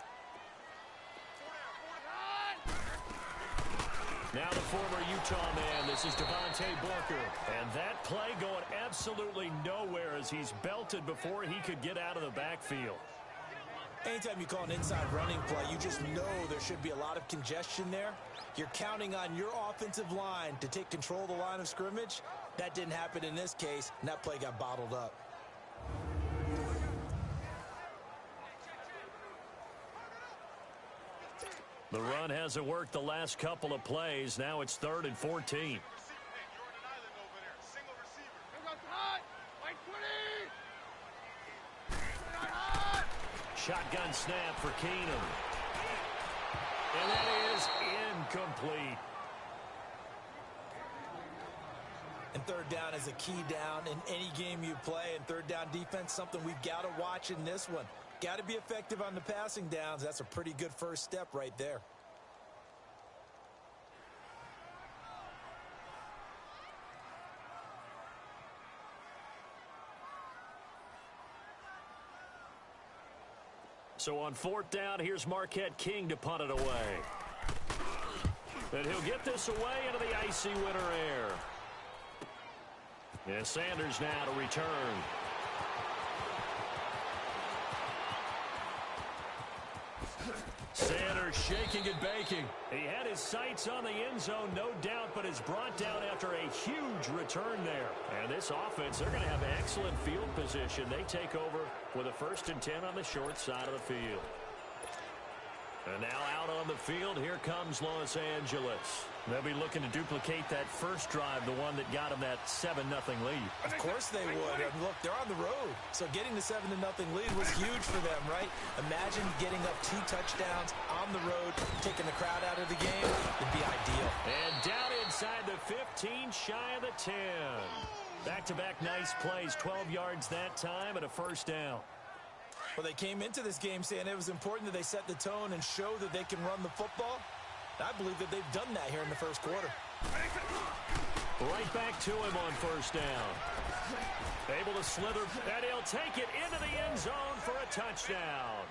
Now the former Utah man, this is Devontae Booker. And that play going absolutely nowhere as he's belted before he could get out of the backfield. Anytime you call an inside running play, you just know there should be a lot of congestion there. You're counting on your offensive line to take control of the line of scrimmage. That didn't happen in this case, and that play got bottled up. The run hasn't worked the last couple of plays. Now it's 3rd and 14. Shotgun snap for Keenum. And that is incomplete. And 3rd down is a key down in any game you play. And 3rd down defense, something we've got to watch in this one. Got to be effective on the passing downs. That's a pretty good first step right there. So on 4th down, here's Marquette King to punt it away. And he'll get this away into the icy winter air. And Sanders now to return. Sanders shaking and baking. He had his sights on the end zone, no doubt, but is brought down after a huge return there. And this offense, they're going to have excellent field position. They take over with a 1st and 10 on the short side of the field. And now out on the field, here comes Los Angeles. They'll be looking to duplicate that first drive, the one that got them that 7-0 lead. Of course they would. And look, they're on the road. So getting the 7-0 lead was huge for them, right? Imagine getting up 2 touchdowns on the road, taking the crowd out of the game. It'd be ideal. And down inside the 15, shy of the 10. Back-to-back nice plays, 12 yards that time and a 1st down. Well, they came into this game saying it was important that they set the tone and show that they can run the football. I believe that they've done that here in the first quarter. Right back to him on 1st down. Able to slither, and he'll take it into the end zone for a touchdown.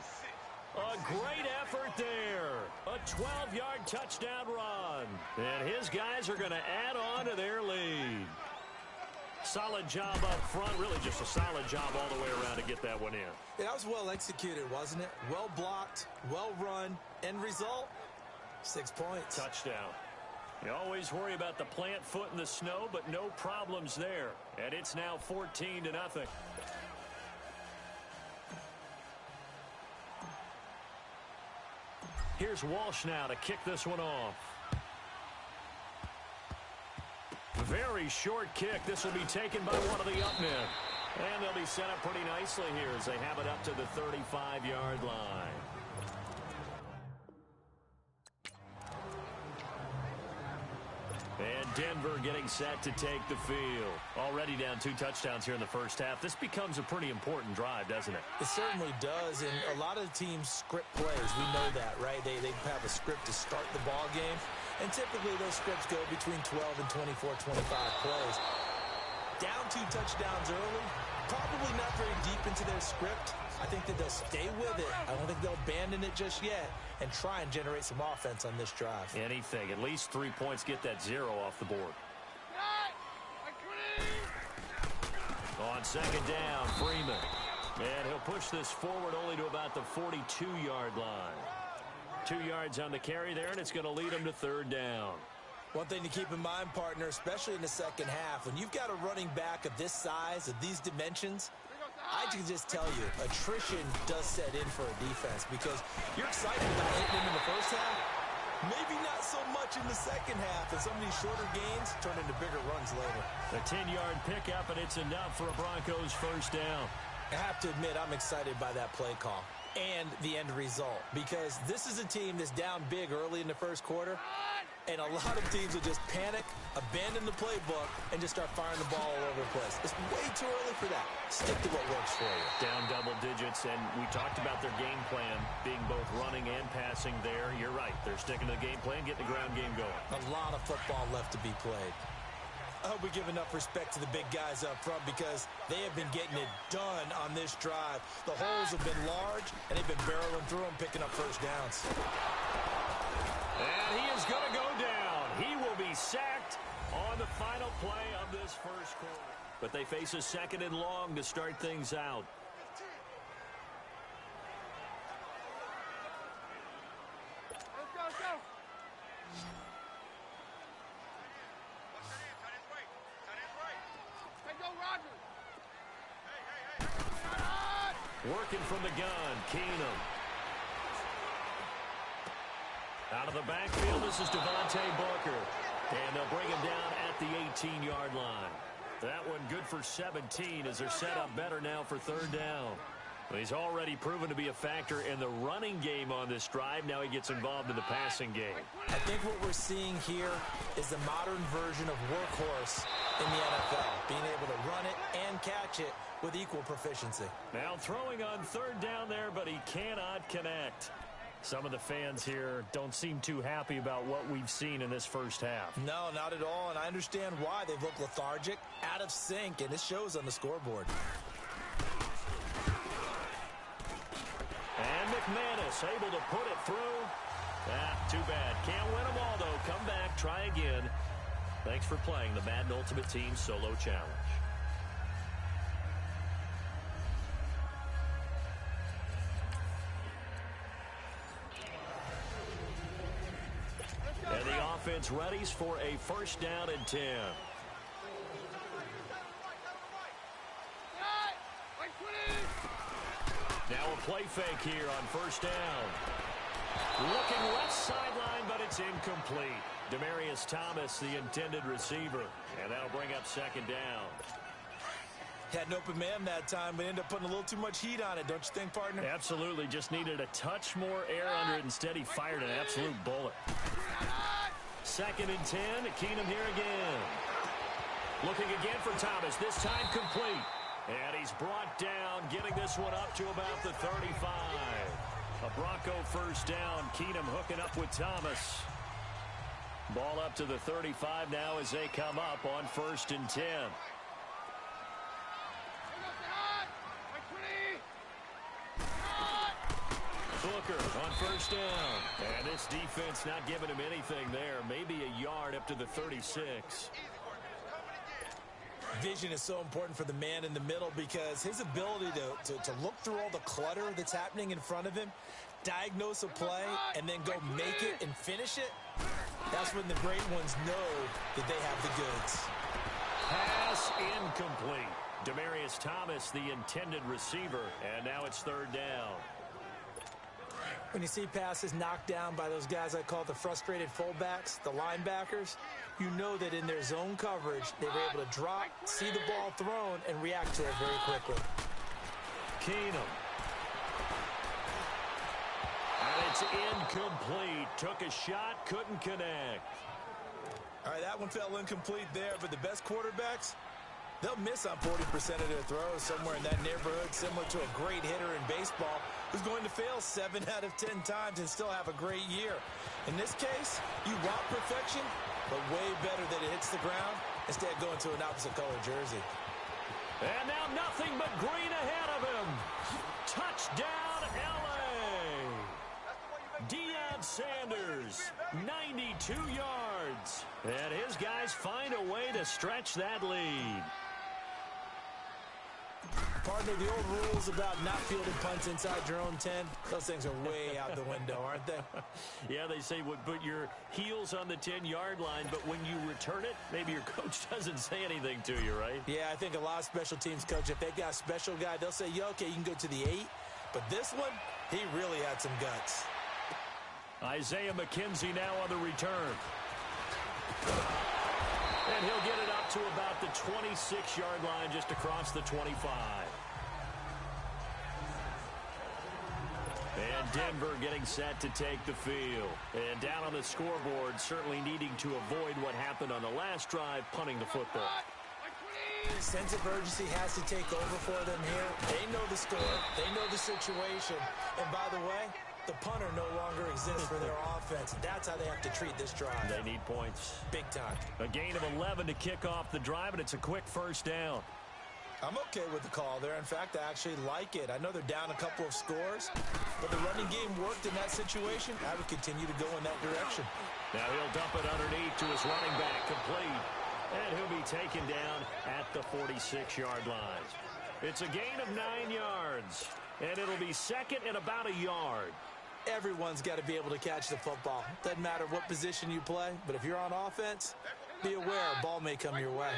A great effort there. A 12-yard touchdown run. And his guys are going to add on to their lead. Solid job up front, really just a solid job all the way around to get that one in. Yeah, that was well executed, wasn't it? Well blocked, well run, end result, 6 points. Touchdown. You always worry about the plant foot in the snow, but no problems there. And it's now 14-0. Here's Walsh now to kick this one off. Very short kick. This will be taken by one of the up men. And they'll be set up pretty nicely here as they have it up to the 35-yard line. getting set to take the field. Already down 2 touchdowns here in the first half. This becomes a pretty important drive, doesn't it? It certainly does, and a lot of the teams script plays. We know that, right? They have a script to start the ball game, and typically those scripts go between 12 and 24, 25 plays. Down 2 touchdowns early, probably not very deep into their script. I think that they'll stay with it. I don't think they'll abandon it just yet and try and generate some offense on this drive. Anything. At least 3 points, get that 0 off the board. On second down, Freeman. And he'll push this forward only to about the 42-yard line. 2 yards on the carry there, and it's going to lead him to third down. One thing to keep in mind, partner, especially in the second half, when you've got a running back of this size, of these dimensions, I can just tell you, attrition does set in for a defense because you're excited about hitting him in the first half. Maybe not so much in the second half, and some of these shorter gains turn into bigger runs later. A 10-yard pickup, and it's enough for a Broncos first down. I have to admit, I'm excited by that play call and the end result because this is a team that's down big early in the first quarter, and a lot of teams will just panic, abandon the playbook, and just start firing the ball all over the place. It's way too early for that. Stick to what works for you. Down double digits, and we talked about their game plan being both running and passing there. You're right. They're sticking to the game plan, getting the ground game going. A lot of football left to be played. I hope we give enough respect to the big guys up front because they have been getting it done on this drive. The holes have been large, and they've been barreling through them, picking up first downs. And he is going to go down. He will be sacked on the final play of this first quarter. But they face a second and long to start things out. Let's go, let's go. Hey, go, Roger. Working from the gun, Keenum. Out of the backfield, this is Devontae Booker. And they'll bring him down at the 18-yard line. That one good for 17 as they're set up better now for third down. Well, he's already proven to be a factor in the running game on this drive. Now he gets involved in the passing game. I think what we're seeing here is the modern version of workhorse in the NFL, being able to run it and catch it with equal proficiency. Now throwing on third down there, but he cannot connect. Some of the fans here don't seem too happy about what we've seen in this first half. No, not at all, and I understand why. They look lethargic, out of sync, and it shows on the scoreboard. And McManus able to put it through. Too bad. Can't win them all, though. Come back, try again. Thanks for playing the Madden Ultimate Team Solo Challenge. And the offense readies for a first down and 10. Now a play fake here on first down. Looking left sideline, but it's incomplete. Demaryius Thomas, the intended receiver. And that'll bring up second down. Had an open man that time, but ended up putting a little too much heat on it, don't you think, partner? Absolutely. Just needed a touch more air under it. Instead, he fired an absolute bullet. Second and 10. Keenum here again. Looking again for Thomas. This time complete. And he's brought down, getting this one up to about the 35. A Bronco first down. Keenum hooking up with Thomas. Ball up to the 35 now as they come up on first and 10. Booker on first down. And this defense not giving him anything there. Maybe a yard up to the 36. Vision is so important for the man in the middle because his ability to look through all the clutter that's happening in front of him, diagnose a play, and then go make it and finish it, that's when the great ones know that they have the goods. Pass incomplete. Demaryius Thomas, the intended receiver, and now it's third down. When you see passes knocked down by those guys I call the frustrated fullbacks, the linebackers, you know that in their zone coverage, they were able to drop, see the ball thrown, and react to it very quickly. Keenum. And it's incomplete. Took a shot, couldn't connect. All right, that one fell incomplete there, but the best quarterbacks, they'll miss on 40% of their throws, somewhere in that neighborhood, similar to a great hitter in baseball who's going to fail 7 out of 10 times and still have a great year. In this case, you want perfection, but way better that it hits the ground instead of going to an opposite color jersey. And now nothing but green ahead of him. Touchdown, L.A. Deion Sanders, 92 yards. And his guys find a way to stretch that lead. Partner, the old rules about not fielding punts inside your own 10, those things are way out the window, aren't they? Yeah, they say put your heels on the 10-yard line, but when you return it, maybe your coach doesn't say anything to you, right? Yeah, I think a lot of special teams coach, if they've got a special guy, they'll say, yeah, okay, you can go to the 8. But this one, he really had some guts. Isaiah McKenzie now on the return. And he'll get it up to about the 26-yard line, just across the 25. And Denver getting set to take the field. And down on the scoreboard, certainly needing to avoid what happened on the last drive, punting the football. Sense of urgency has to take over for them here. They know the score. They know the situation. And by the way, the punter no longer exists for their offense. That's how they have to treat this drive. They need points. Big time. A gain of 11 to kick off the drive, and it's a quick first down. I'm okay with the call there. In fact, I actually like it. I know they're down a couple of scores, but the running game worked in that situation. I would continue to go in that direction. Now he'll dump it underneath to his running back, complete. And he'll be taken down at the 46-yard line. It's a gain of 9 yards, and it'll be second and about a yard. Everyone's got to be able to catch the football. Doesn't matter what position you play, but if you're on offense, be aware a ball may come your way.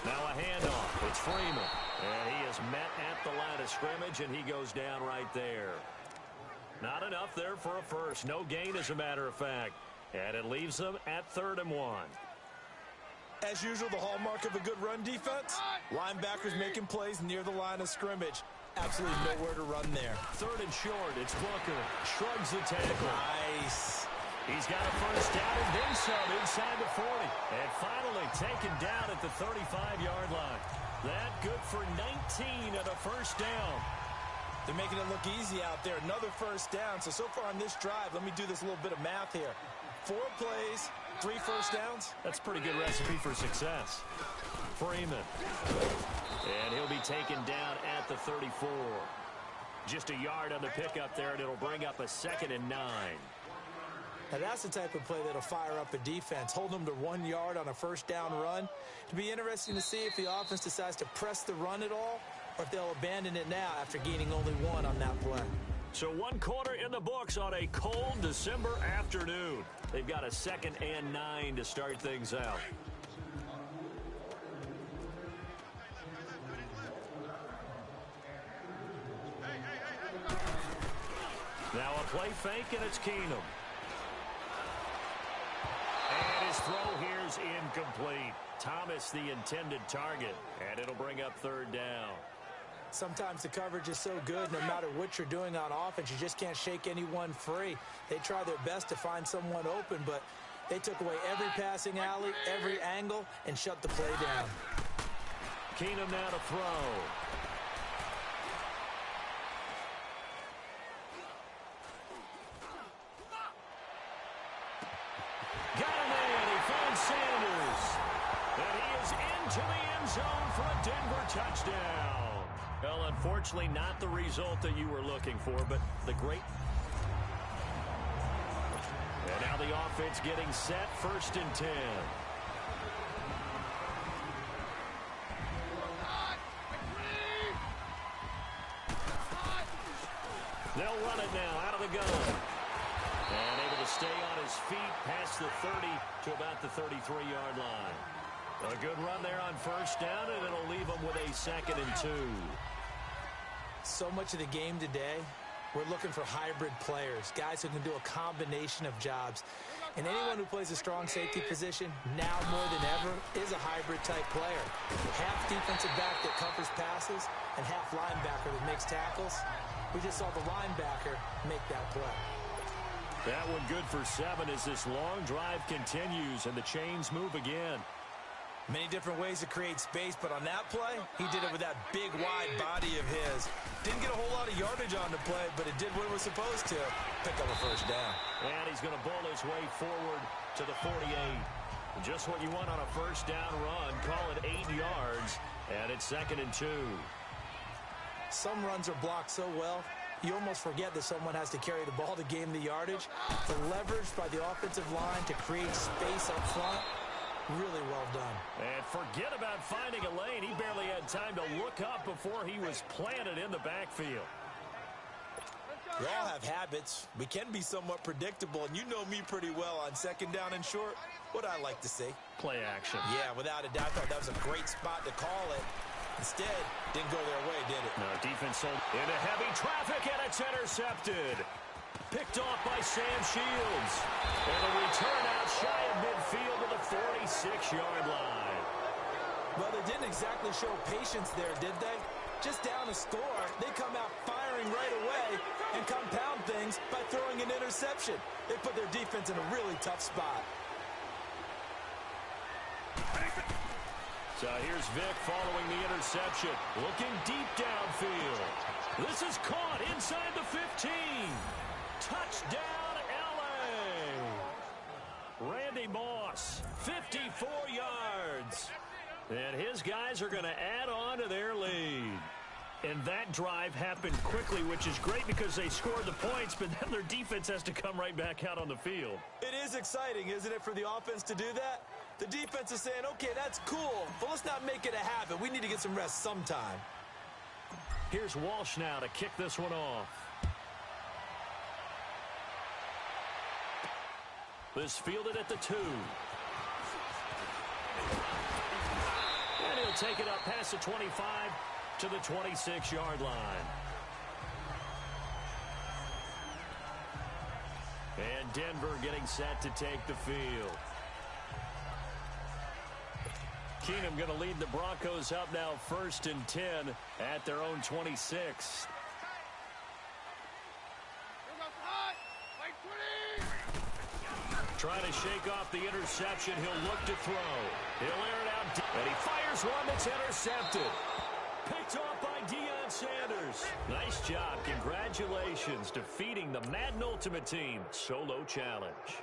Now a handoff. It's Freeman. And he is met at the line of scrimmage, and he goes down right there. Not enough there for a first. No gain, as a matter of fact. And it leaves them at 3rd and 1. As usual, the hallmark of a good run defense, linebackers making plays near the line of scrimmage. Absolutely nowhere to run there. 3rd and short. It's Booker. Shrugs the tackle. Nice. He's got a first down and then some inside the 40. And finally taken down at the 35-yard line. That good for 19 and a first down. They're making it look easy out there. Another first down. So far on this drive, let me do this little bit of math here. 4 plays, 3 first downs. That's a pretty good recipe for success. Freeman. And he'll be taken down at the 34. Just a yard on the pickup there, and it'll bring up a 2nd and 9. Now that's the type of play that'll fire up a defense. Hold them to 1 yard on a first down run. It'll be interesting to see if the offense decides to press the run at all, or if they'll abandon it now after gaining only 1 on that play. So 1 quarter in the books on a cold December afternoon. They've got a 2nd and 9 to start things out. Now a play fake, and it's Keenum. And his throw here's incomplete. Thomas the intended target, and it'll bring up 3rd down. Sometimes the coverage is so good, no matter what you're doing on offense, you just can't shake anyone free. They try their best to find someone open, but they took away every passing alley, every angle, and shut the play down. Keenum now to throw. Got him in. He finds Sanders. And he is into the end zone for a Denver touchdown. Well, unfortunately, not the result that you were looking for, but the great. And now the offense getting set, 1st and 10. They'll run it now out of the gun. And able to stay on his feet past the 30 to about the 33-yard line. A good run there on first down, and it'll leave them with a 2nd and 2. So much of the game today, we're looking for hybrid players, guys who can do a combination of jobs. And anyone who plays a strong safety position, now more than ever, is a hybrid-type player. Half defensive back that covers passes, and half linebacker that makes tackles. We just saw the linebacker make that play. That one good for 7 as this long drive continues and the chains move again. Many different ways to create space, but on that play, he did it with that big, wide body of his. Didn't get a whole lot of yardage on the play, but it did what it was supposed to. Pick up a first down. And he's going to bull his way forward to the 48. Just what you want on a first down run. Call it 8 yards, and it's 2nd and 2. Some runs are blocked so well, you almost forget that someone has to carry the ball to gain the yardage. The leverage by the offensive line to create space up front, really well done. And forget about finding a lane. He barely had time to look up before he was planted in the backfield. We all have habits. We can be somewhat predictable, and you know me pretty well on 2nd down and short. What I like to see. Play action. Yeah, without a doubt. I thought that was a great spot to call it. Instead, didn't go their way, did it? No, defense sold into heavy traffic, and it's intercepted. Picked off by Sam Shields. And a return out shy of midfield to the 46-yard line. Well, they didn't exactly show patience there, did they? Just down a score, they come out firing right away and compound things by throwing an interception. They put their defense in a really tough spot. So here's Vic following the interception. Looking deep downfield. This is caught inside the 15. Touchdown, L.A. Randy Moss, 54 yards. And his guys are going to add on to their lead. And that drive happened quickly, which is great because they scored the points, but then their defense has to come right back out on the field. It is exciting, isn't it, for the offense to do that? The defense is saying, okay, that's cool, but let's not make it a habit. We need to get some rest sometime. Here's Walsh now to kick this one off. This fielded at the 2. And he'll take it up past the 25 to the 26-yard line. And Denver getting set to take the field. Keenum going to lead the Broncos up now 1st and 10 at their own 26. Trying to shake off the interception. He'll look to throw. He'll air it out. And he fires one that's intercepted. Picked off by Deion Sanders. Nice job. Congratulations. Defeating the Madden Ultimate Team solo challenge.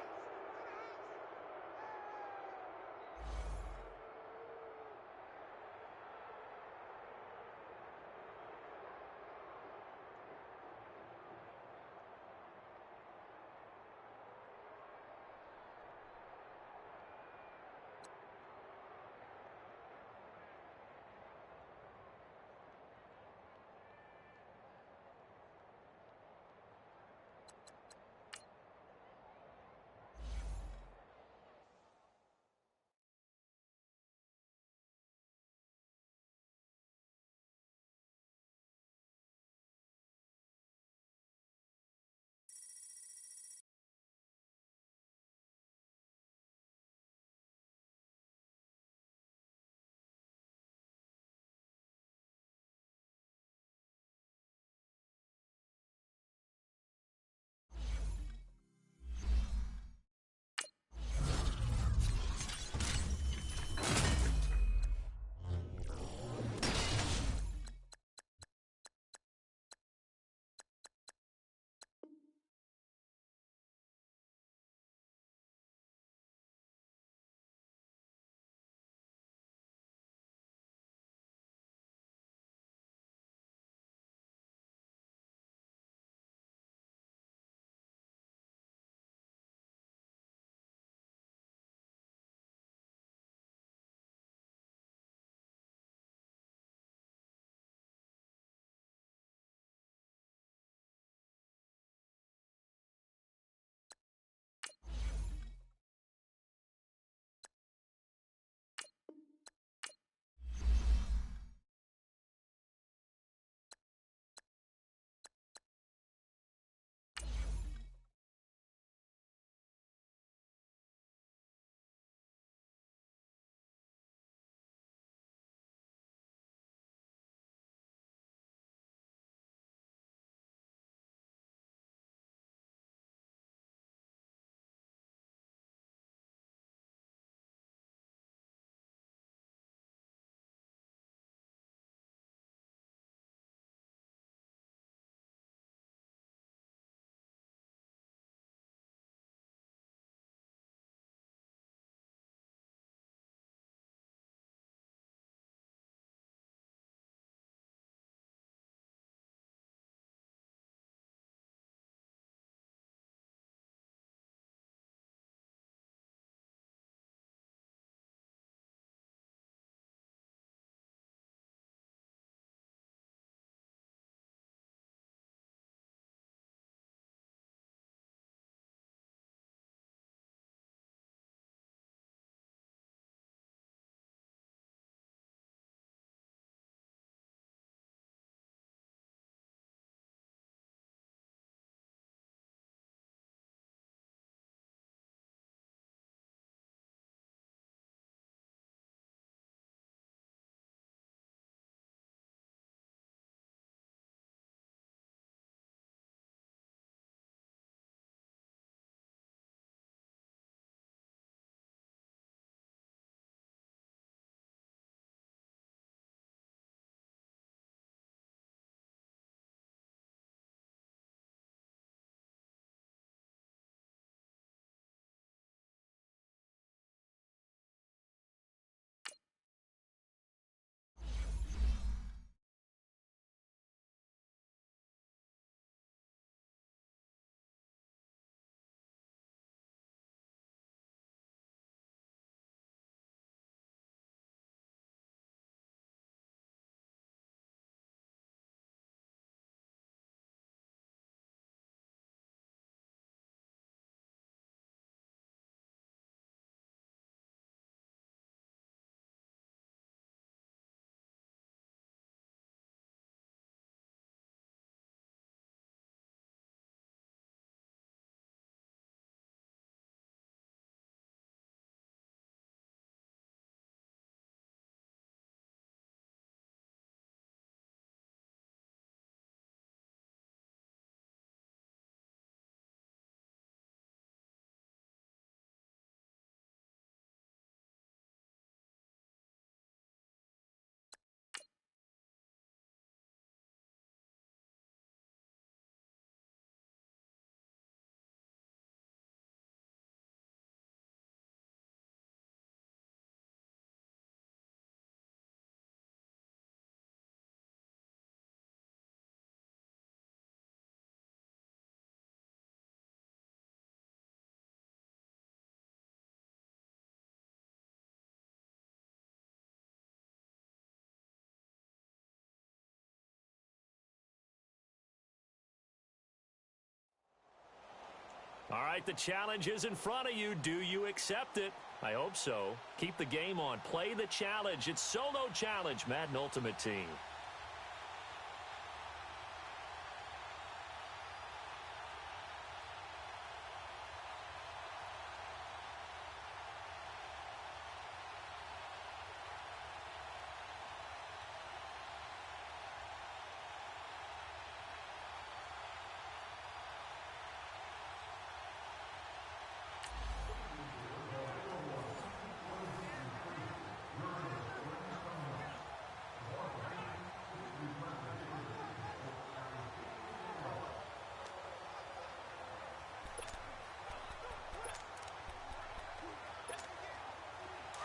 All right, the challenge is in front of you. Do you accept it? I hope so. Keep the game on. Play the challenge. It's Solo Challenge, Madden Ultimate Team.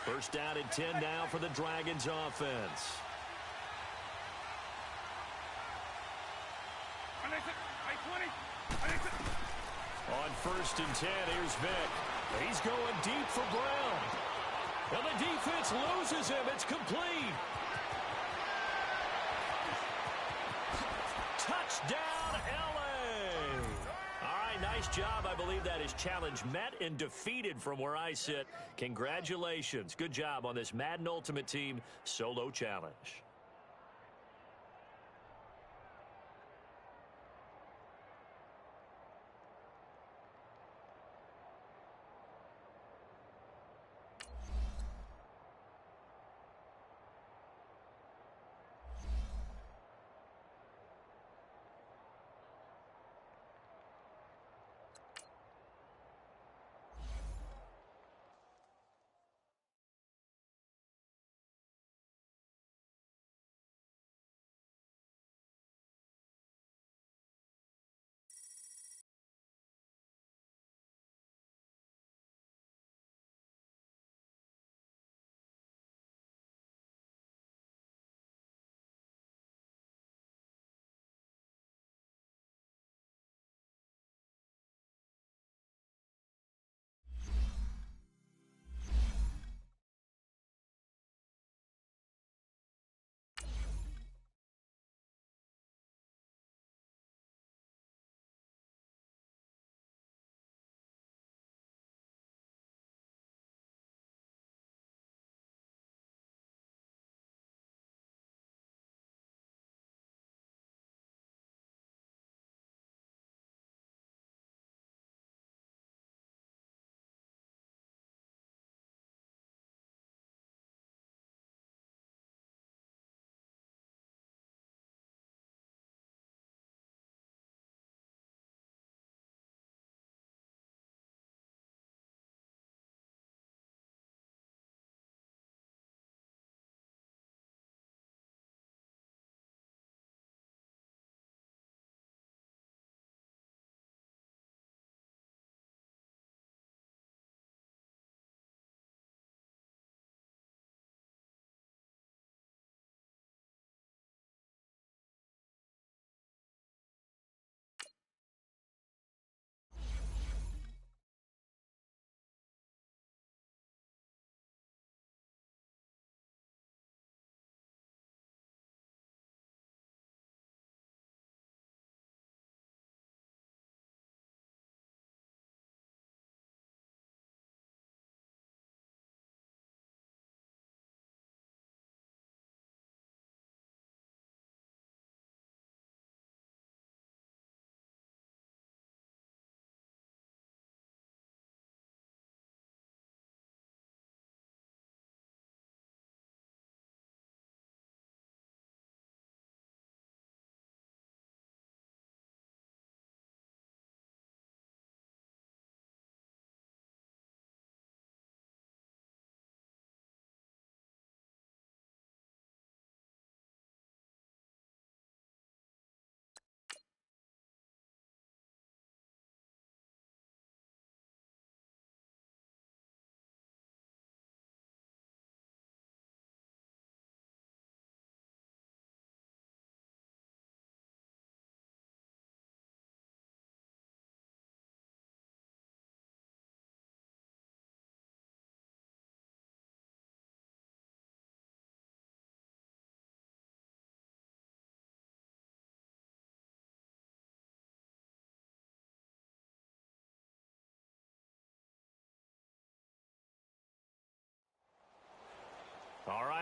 First down and 10 now for the Dragons offense. On first and 10, here's Vick. He's going deep for Brown. And the defense loses him. It's complete. Touchdown, LA. All right, nice job. I believe that is challenge met and defeated from where I sit. Congratulations. Good job on this Madden Ultimate Team Solo Challenge.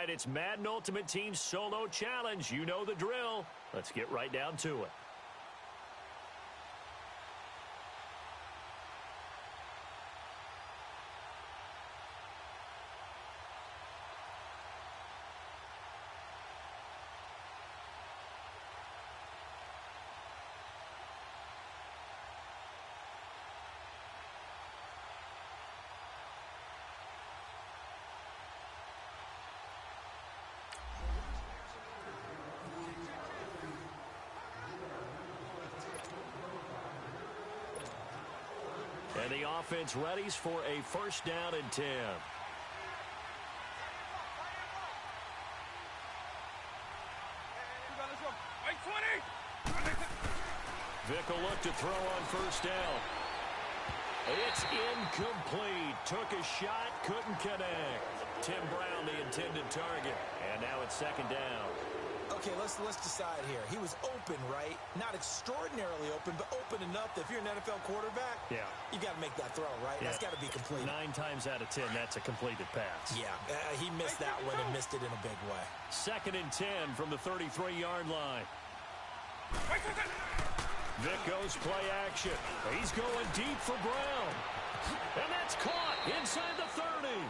right, it's Madden Ultimate Team Solo Challenge. You know the drill. Let's get right down to it. And the offense readies for a first down and 10. Vick will look to throw on first down. It's incomplete. Took a shot, couldn't connect. Tim Brown, the intended target. And now it's second down. Okay, let's decide here. He was open, right? Not extraordinarily open, but open enough that if you're an NFL quarterback, you got to make that throw, right? Yeah. That's got to be complete. 9 times out of 10, that's a completed pass. Yeah, he missed that one and missed it in a big way. Second and 10 from the 33-yard line. Vick goes play action. He's going deep for Brown. And that's caught inside the 30.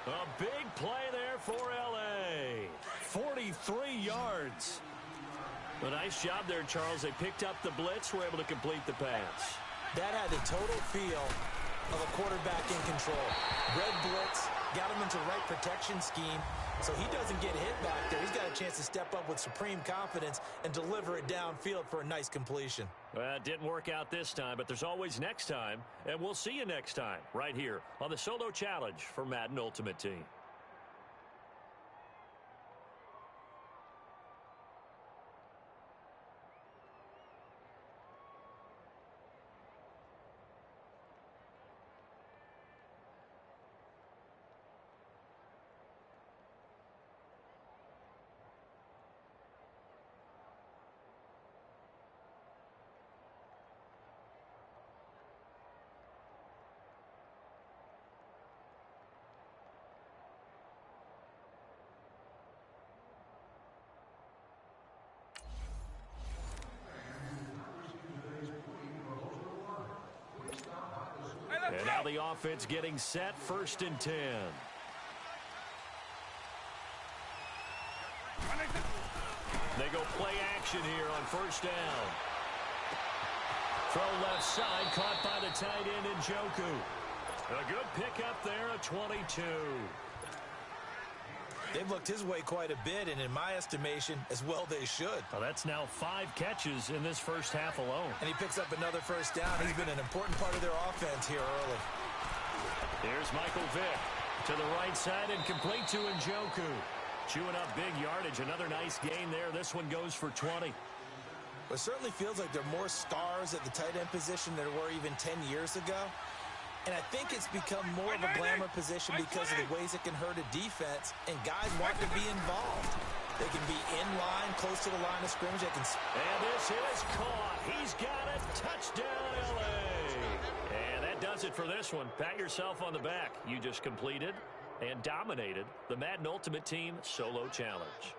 A big play there for L.A. 43 yards. A nice job there, Charles. They picked up the blitz, were able to complete the pass. That had the total feel of a quarterback in control. Red blitz, got him into the right protection scheme, so he doesn't get hit back there. He's got a chance to step up with supreme confidence and deliver it downfield for a nice completion. Well, it didn't work out this time, but there's always next time, and we'll see you next time right here on the Solo Challenge for Madden Ultimate Team. And now the offense getting set, first and 10. They go play action here on first down. Throw left side, caught by the tight end Njoku. A good pickup there, a 22. They've looked his way quite a bit, and in my estimation, as well they should. Well, that's now 5 catches in this first half alone. And he picks up another first down. He's been an important part of their offense here early. Here's Michael Vick to the right side and complete to Njoku. Chewing up big yardage. Another nice gain there. This one goes for 20. It certainly feels like there are more stars at the tight end position than there were even 10 years ago. And I think it's become more of a glamour position because of the ways it can hurt a defense, and guys want to be involved. They can be in line, close to the line of scrimmage. They can... And this is caught. He's got it. Touchdown, L.A. And that does it for this one. Pat yourself on the back. You just completed and dominated the Madden Ultimate Team Solo Challenge.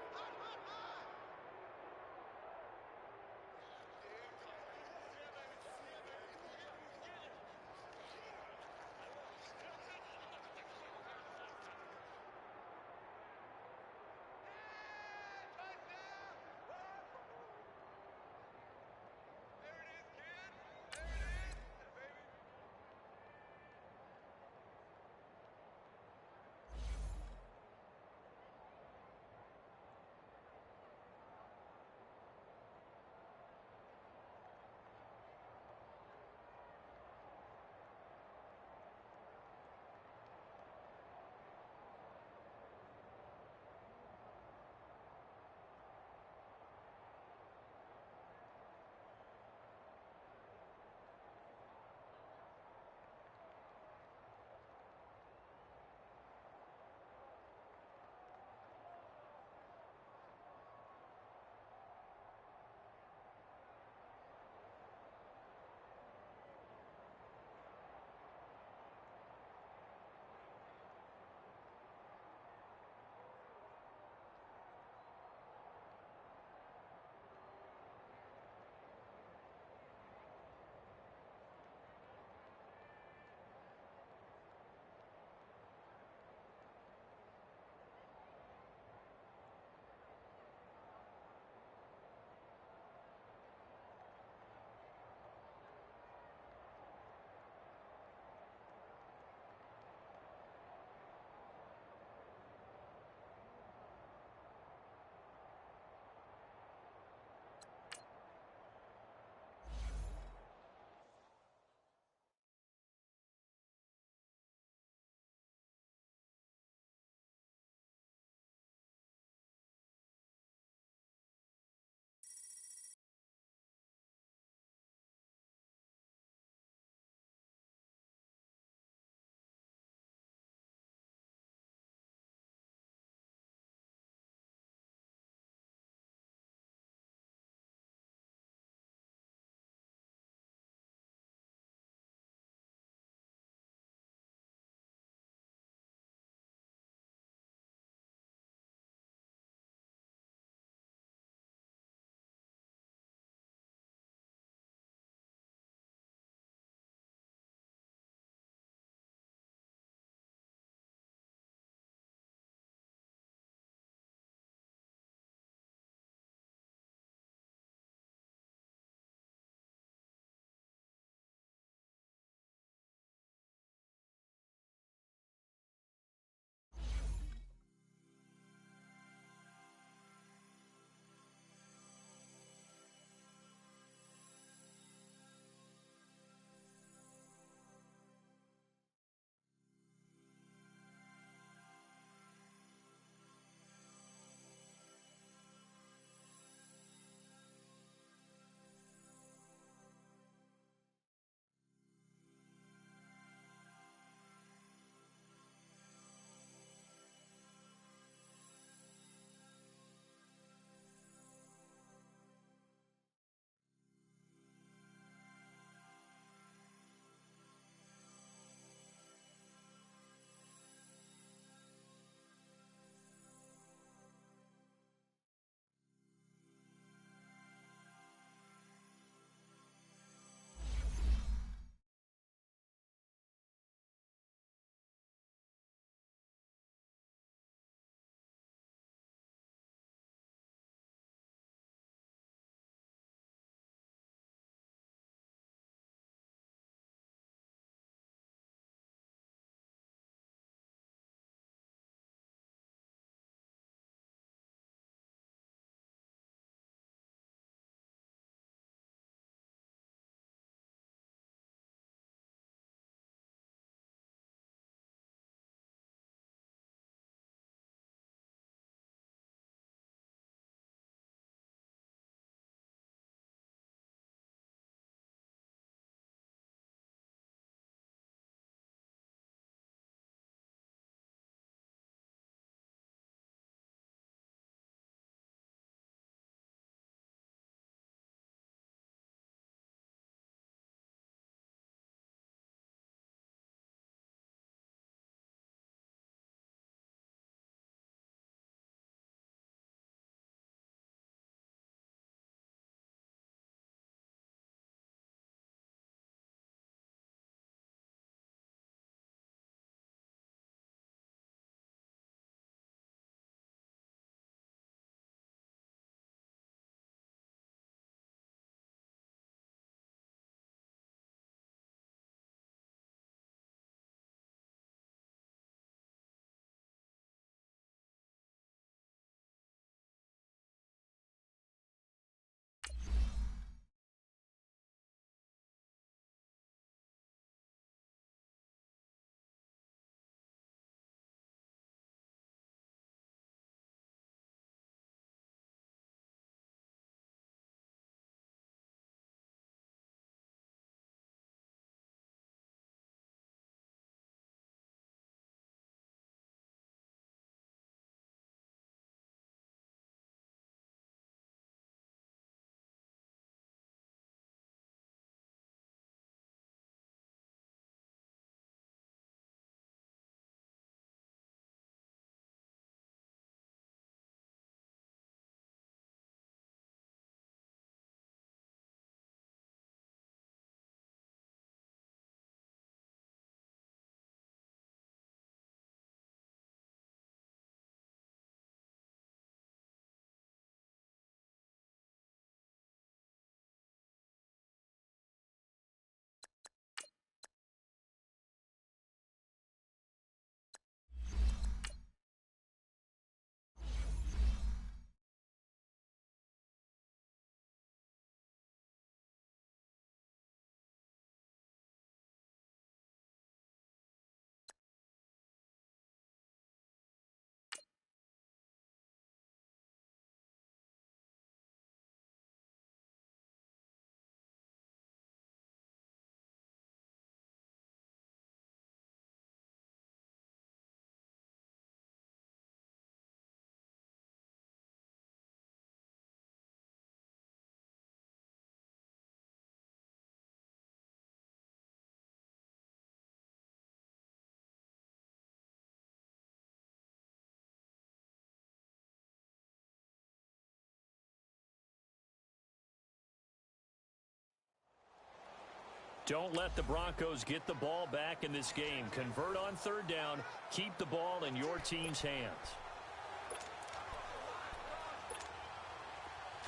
Don't let the Broncos get the ball back in this game. Convert on third down. Keep the ball in your team's hands.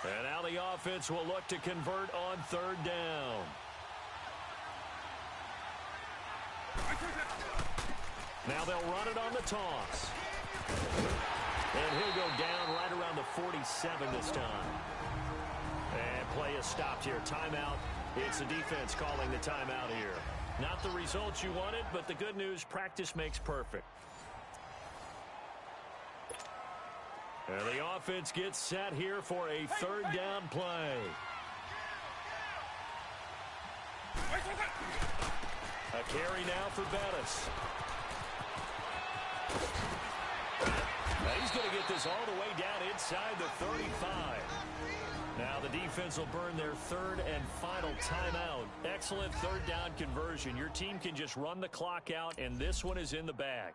And now the offense will look to convert on third down. Now they'll run it on the toss. And he'll go down right around the 47 this time. And play is stopped here. Timeout. It's the defense calling the timeout here. Not the results you wanted, but the good news, practice makes perfect. And the offense gets set here for a third down play. A carry now for Bettis. Now he's going to get this all the way down inside the 35. Now the defense will burn their third and final timeout. Excellent third down conversion. Your team can just run the clock out, and this one is in the bag.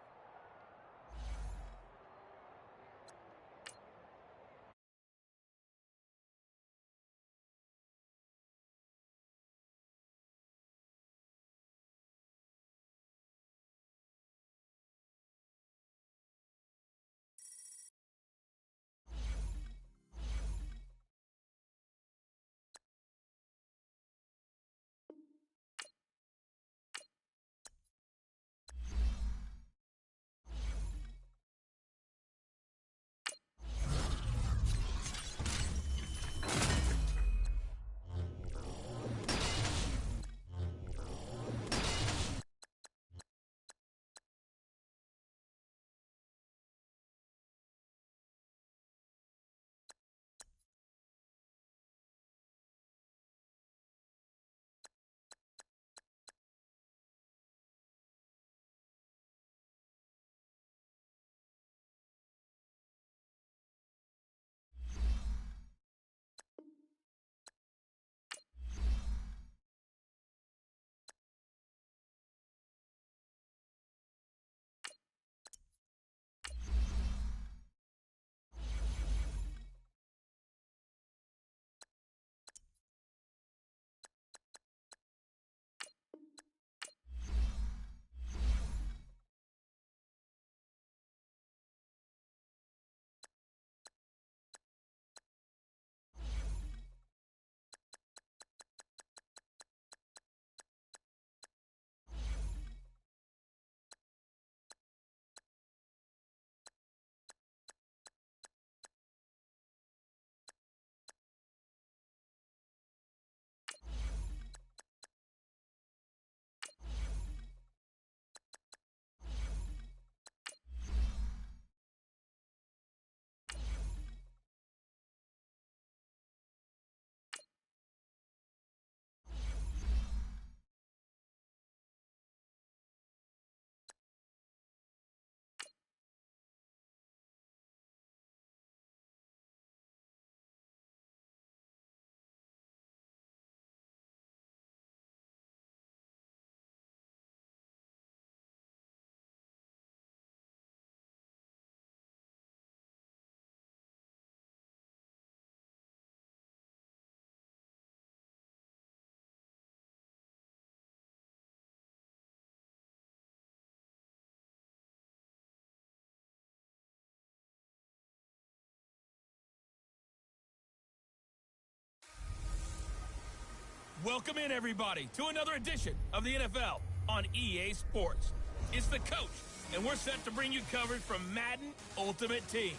Welcome in, everybody, to another edition of the NFL on EA Sports. It's the coach, and we're set to bring you coverage from Madden Ultimate Team.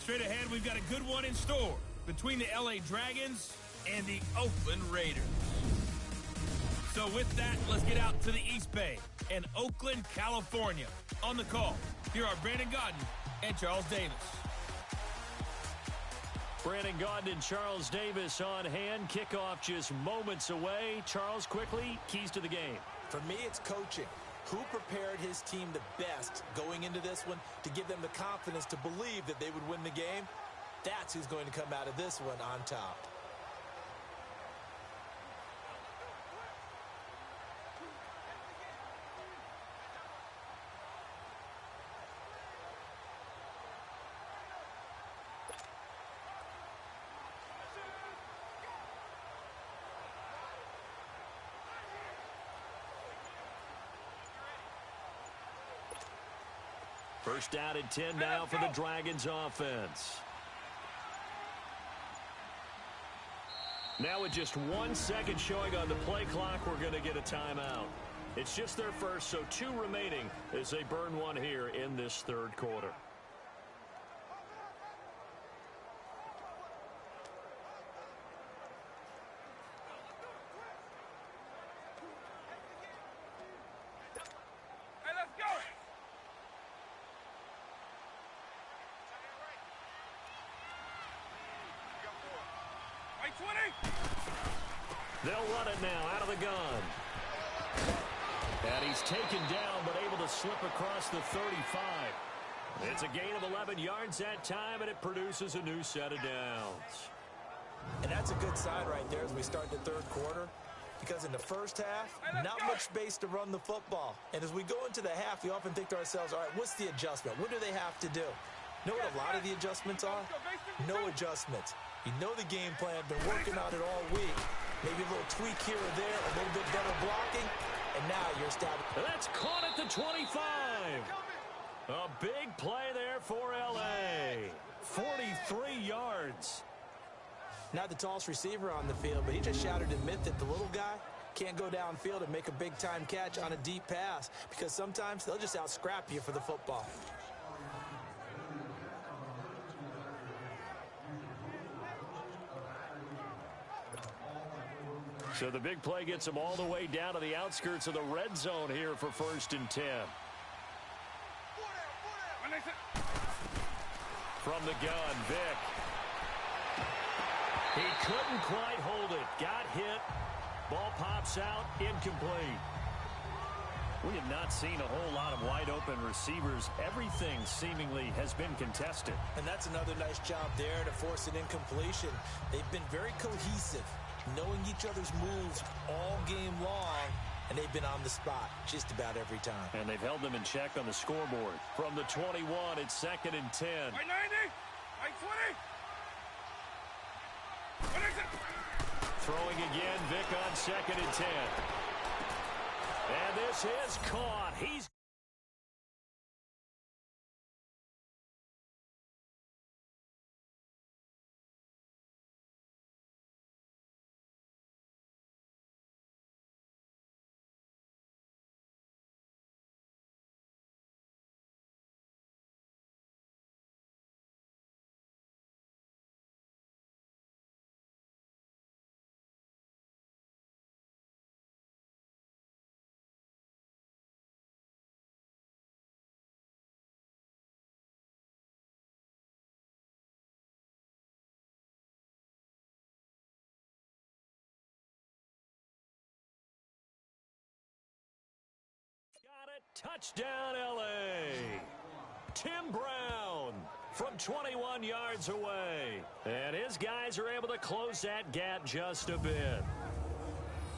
Straight ahead, we've got a good one in store between the LA Dragons and the Oakland Raiders. So with that, let's get out to the East Bay and Oakland, California. On the call, here are Brandon Gaudin and Charles Davis. Brandon Gaudin and Charles Davis on hand. Kickoff just moments away. Charles, quickly, keys to the game. For me, it's coaching. Who prepared his team the best going into this one to give them the confidence to believe that they would win the game? That's who's going to come out of this one on top. First down and 10 now for the Dragons offense. Now with just 1 second showing on the play clock, we're going to get a timeout. It's just their first, so 2 remaining as they burn one here in this third quarter. Hey, let's go! Right 20! They'll run it now out of the gun. And he's taken down, but able to slip across the 35. It's a gain of 11 yards that time, and it produces a new set of downs. And that's a good sign right there as we start the third quarter, because in the first half, not much space to run the football. And as we go into the half, we often think to ourselves, all right, what's the adjustment? What do they have to do? Know what a lot of the adjustments are? No adjustments. You know the game plan, been working on it all week. Maybe a little tweak here or there, a little bit better blocking, and now you're establishing. That's caught at the 25. A big play there for L.A. 43 yards. Not the tallest receiver on the field, but he just shouted to admit that the little guy can't go downfield and make a big-time catch on a deep pass, because sometimes they'll just out-scrap you for the football. So the big play gets him all the way down to the outskirts of the red zone here for 1st and 10. From the gun, Vick. He couldn't quite hold it. Got hit. Ball pops out. Incomplete. We have not seen a whole lot of wide-open receivers. Everything seemingly has been contested. And that's another nice job there to force an incompletion. They've been very cohesive, knowing each other's moves all game long, and they've been on the spot just about every time. And they've held them in check on the scoreboard. From the 21, it's 2nd and 10. Right 90! Right 20! Throwing again, Vick on 2nd and 10. And this is caught. He's touchdown, L.A. Tim Brown from 21 yards away. And his guys are able to close that gap just a bit.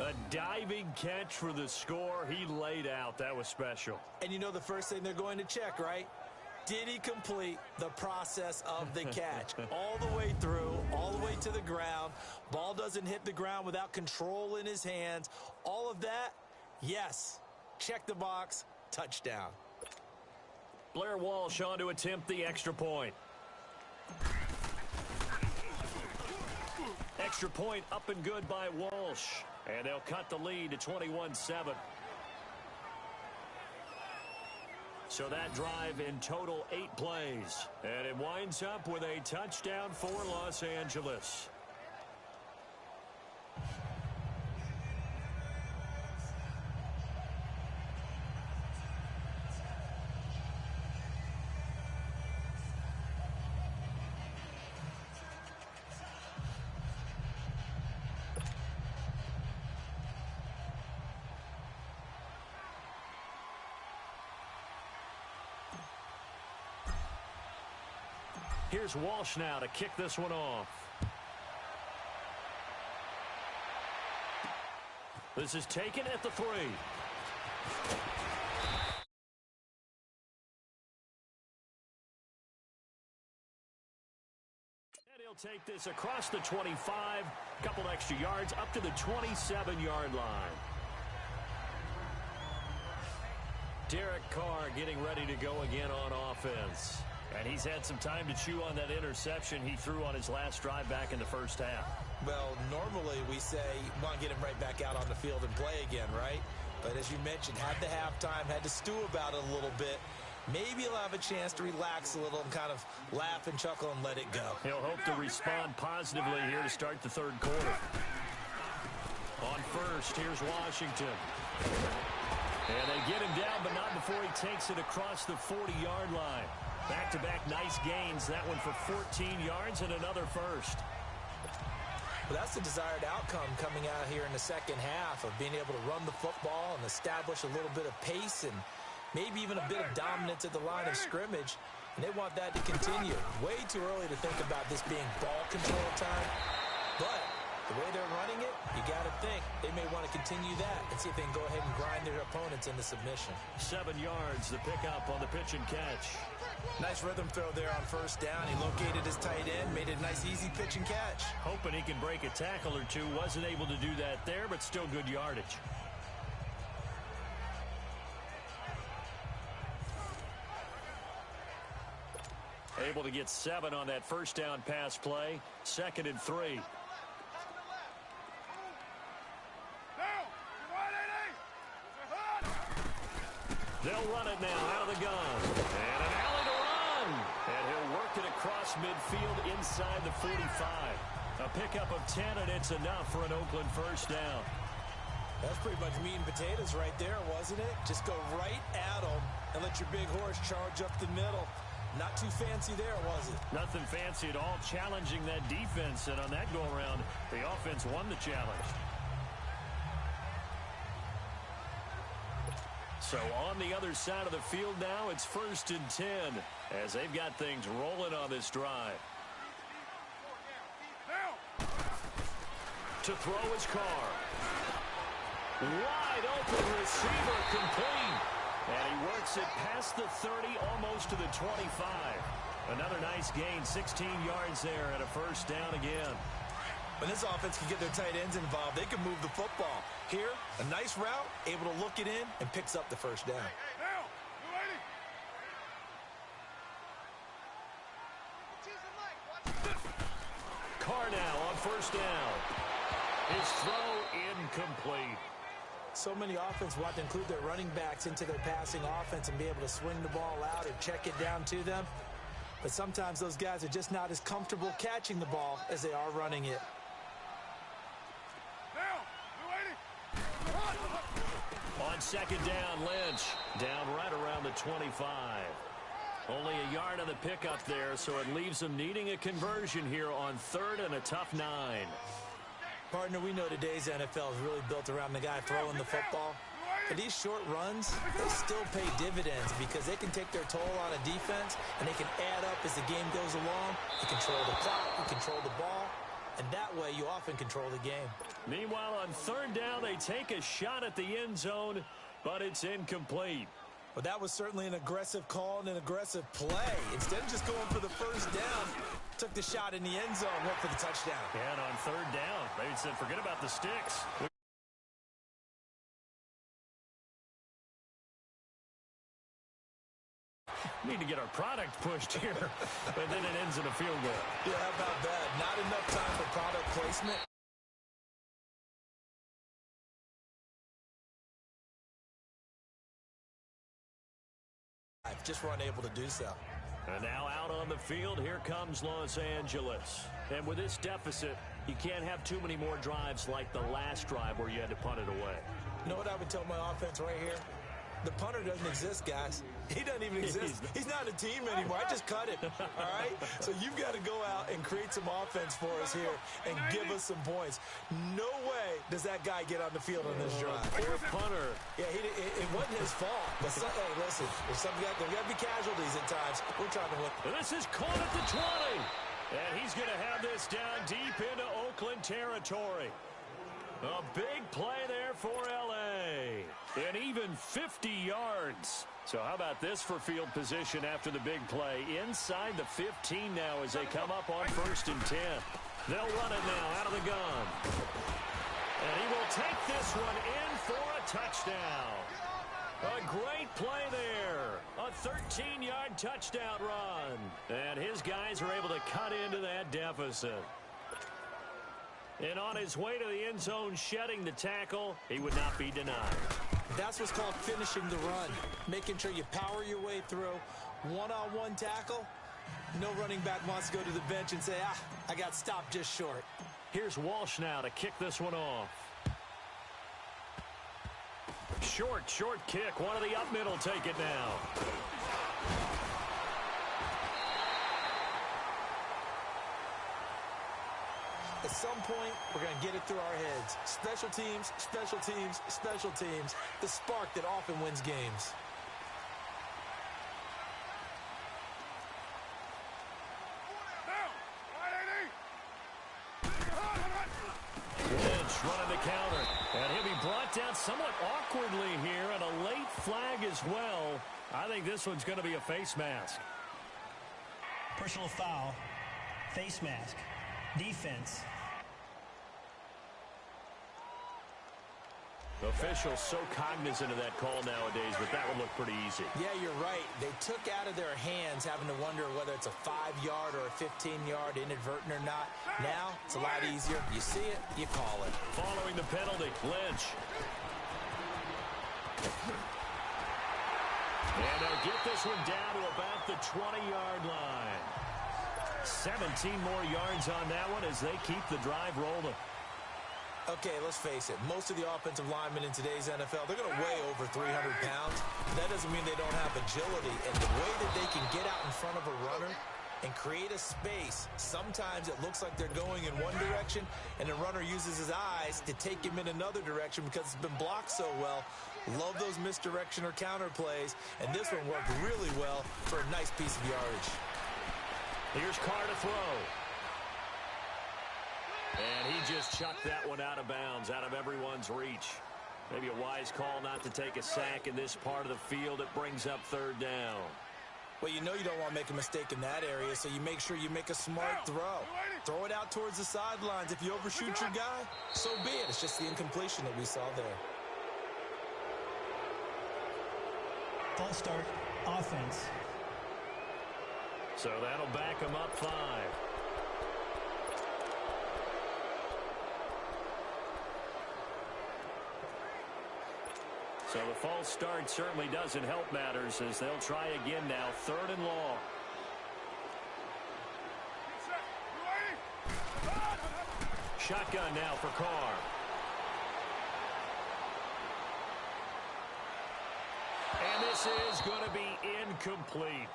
A diving catch for the score. He laid out. That was special. And you know the first thing they're going to check, right? Did he complete the process of the catch? All the way through, all the way to the ground. Ball doesn't hit the ground without control in his hands. All of that, yes. Check the box. Touchdown. Blair Walsh on to attempt the extra point. Extra point up and good by Walsh. And they'll cut the lead to 21-7. So that drive in total 8 plays. And it winds up with a touchdown for Los Angeles. Here's Walsh now to kick this one off. This is taken at the 3. And he'll take this across the 25, couple extra yards up to the 27-yard line. Derek Carr getting ready to go again on offense. And he's had some time to chew on that interception he threw on his last drive back in the first half. Well, normally we say you want to get him right back out on the field and play again, right? But as you mentioned, had the halftime, had to stew about it a little bit. Maybe he'll have a chance to relax a little and kind of laugh and chuckle and let it go. He'll hope to respond positively here to start the third quarter. On first, here's Washington. And they get him down, but not before he takes it across the 40-yard line. Back-to-back nice gains. That one for 14 yards and another first. Well, that's the desired outcome coming out here in the second half of being able to run the football and establish a little bit of pace and maybe even a bit of dominance at the line of scrimmage. And they want that to continue. Way too early to think about this being ball control time. But the way they're running it, you got to think they may want to continue that and see if they can go ahead and grind their opponents into submission. 7 yards, the pickup on the pitch and catch. Nice rhythm throw there on first down. He located his tight end, made it a nice, easy pitch and catch. Hoping he can break a tackle or two. Wasn't able to do that there, but still good yardage. Able to get 7 on that first down pass play. 2nd and 3. They'll run it now out of the gun. And an alley to run. And he'll work it across midfield inside the 45. A pickup of 10, and it's enough for an Oakland first down. That's pretty much meat and potatoes right there, wasn't it? Just go right at them and let your big horse charge up the middle. Not too fancy there, was it? Nothing fancy at all, challenging that defense. And on that go-around, the offense won the challenge. So on the other side of the field now, it's 1st and 10 as they've got things rolling on this drive. To throw his Carr. Wide open receiver complete. And he works it past the 30, almost to the 25. Another nice gain, 16 yards there and a first down again. When this offense can get their tight ends involved, they can move the football. Here, a nice route, able to look it in, and picks up the first down. Carr now on first down. His throw incomplete. So many offenses want to include their running backs into their passing offense and be able to swing the ball out or check it down to them. But sometimes those guys are just not as comfortable catching the ball as they are running it. On 2nd down, Lynch down right around the 25. Only a yard on the pickup there, so it leaves them needing a conversion here on 3rd and a tough 9. Partner, we know today's NFL is really built around the guy throwing the football. But these short runs, they still pay dividends because they can take their toll on a defense and they can add up as the game goes along. You control the clock, you control the ball, and that way you often control the game. Meanwhile, on 3rd down, they take a shot at the end zone, but it's incomplete. Well, that was certainly an aggressive call and an aggressive play. Instead of just going for the first down, took the shot in the end zone, went for the touchdown. And on 3rd down, they said, forget about the sticks. Need to get our product pushed here, but then it ends in a field goal. Yeah, how about that? Not enough time for product placement. Just were unable to do so. And now out on the field, here comes Los Angeles. And with this deficit, you can't have too many more drives like the last drive where you had to punt it away. You know what I would tell my offense right here? The punter doesn't exist, guys. He doesn't even exist. He's not a team anymore. I just cut it, all right? So you've got to go out and create some offense for us here and give us some points. No way does that guy get on the field on this drive. Poor punter. Yeah, it wasn't his fault. But hey, listen, there's got to be casualties at times. We're trying to win. This is caught at the 20. And he's going to have this down deep into Oakland territory. A big play there for L.A. And even 50 yards. So how about this for field position after the big play? Inside the 15 now as they come up on 1st and 10. They'll run it now out of the gun. And he will take this one in for a touchdown. A great play there. A 13-yard touchdown run. And his guys are able to cut into that deficit. And on his way to the end zone, shedding the tackle, he would not be denied. That's what's called finishing the run. Making sure you power your way through. One-on-one tackle. No running back wants to go to the bench and say, I got stopped just short. Here's Walsh now to kick this one off. Short kick. One of the up middle take it now. At some point, we're going to get it through our heads. Special teams, special teams, special teams. The spark that often wins games. Lynch running the counter. And he'll be brought down somewhat awkwardly here, and a late flag as well. I think this one's going to be a face mask. Personal foul. Face mask. Defense. Officials so cognizant of that call nowadays, but that would look pretty easy. Yeah, you're right. They took out of their hands having to wonder whether it's a 5-yard or a 15-yard inadvertent or not. Now, it's a lot easier. You see it, you call it. Following the penalty, Lynch. And they'll get this one down to about the 20-yard line. 17 more yards on that one as they keep the drive rolling. Okay, let's face it. Most of the offensive linemen in today's NFL, they're going to weigh over 300 pounds. That doesn't mean they don't have agility. And the way that they can get out in front of a runner and create a space, sometimes it looks like they're going in one direction, and the runner uses his eyes to take him in another direction because it's been blocked so well. Love those misdirection or counter plays, and this one worked really well for a nice piece of yardage. Here's Carr to throw. And he just chucked that one out of bounds, out of everyone's reach. Maybe a wise call not to take a sack in this part of the field. It brings up third down. Well, you know you don't want to make a mistake in that area, so you make sure you make a smart throw. Throw it out towards the sidelines. If you overshoot your guy, so be it. It's just the incompletion that we saw there. False start. Offense. So that'll back him up 5. So the false start certainly doesn't help matters as they'll try again now. 3rd and long. Shotgun now for Carr. And this is going to be incomplete.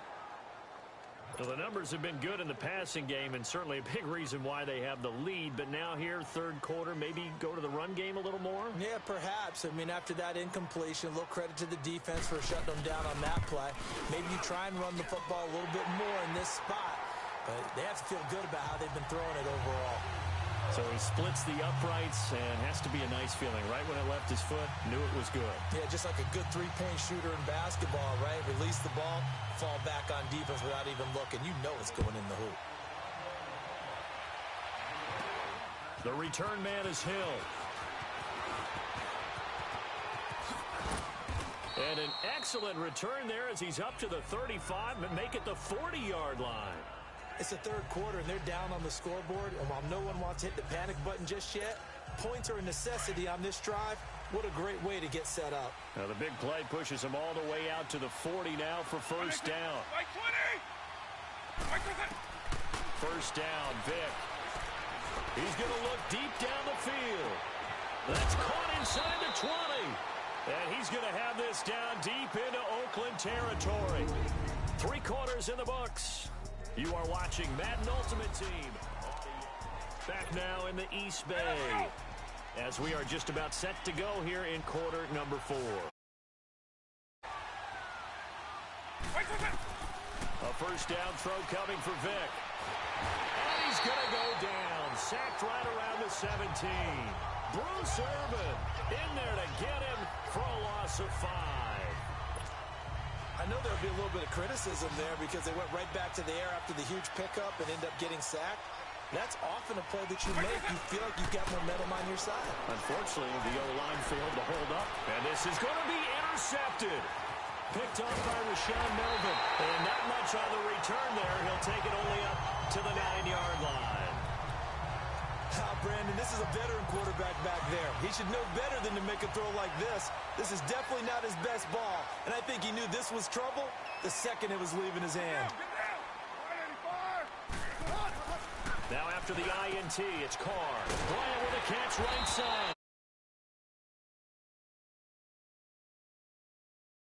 So the numbers have been good in the passing game and certainly a big reason why they have the lead. But now here, 3rd quarter, maybe go to the run game a little more? Yeah, perhaps. I mean, after that incompletion, a little credit to the defense for shutting them down on that play. Maybe you try and run the football a little bit more in this spot. But they have to feel good about how they've been throwing it overall. So he splits the uprights and has to be a nice feeling. Right when it left his foot, knew it was good. Yeah, just like a good three-point shooter in basketball, right? Release the ball, fall back on defense without even looking. You know it's going in the hoop. The return man is Hill. And an excellent return there as he's up to the 35 and make it the 40-yard line. It's the 3rd quarter, and they're down on the scoreboard. And while no one wants to hit the panic button just yet, points are a necessity on this drive. What a great way to get set up. Now the big play pushes them all the way out to the 40 now for first down. First down, Vick. He's going to look deep down the field. That's caught inside the 20. And he's going to have this down deep into Oakland territory. 3 quarters in the books. You are watching Madden Ultimate Team. Back now in the East Bay as we are just about set to go here in quarter number 4. A first down throw coming for Vick. And he's going to go down. Sacked right around the 17. Bruce Irvin in there to get him for a loss of 5. I know there'll be a little bit of criticism there because they went right back to the air after the huge pickup and ended up getting sacked. That's often a play that you make. You feel like you've got momentum on your side. Unfortunately, the O-line failed to hold up. And this is going to be intercepted. Picked up by Rashaan Melvin. And not much on the return there. He'll take it only up to the 9-yard line. Brandon, this is a veteran quarterback back there. He should know better than to make a throw like this. This is definitely not his best ball. And I think he knew this was trouble the second it was leaving his hand. Now after the INT, it's Carr. Bryant with a catch right side.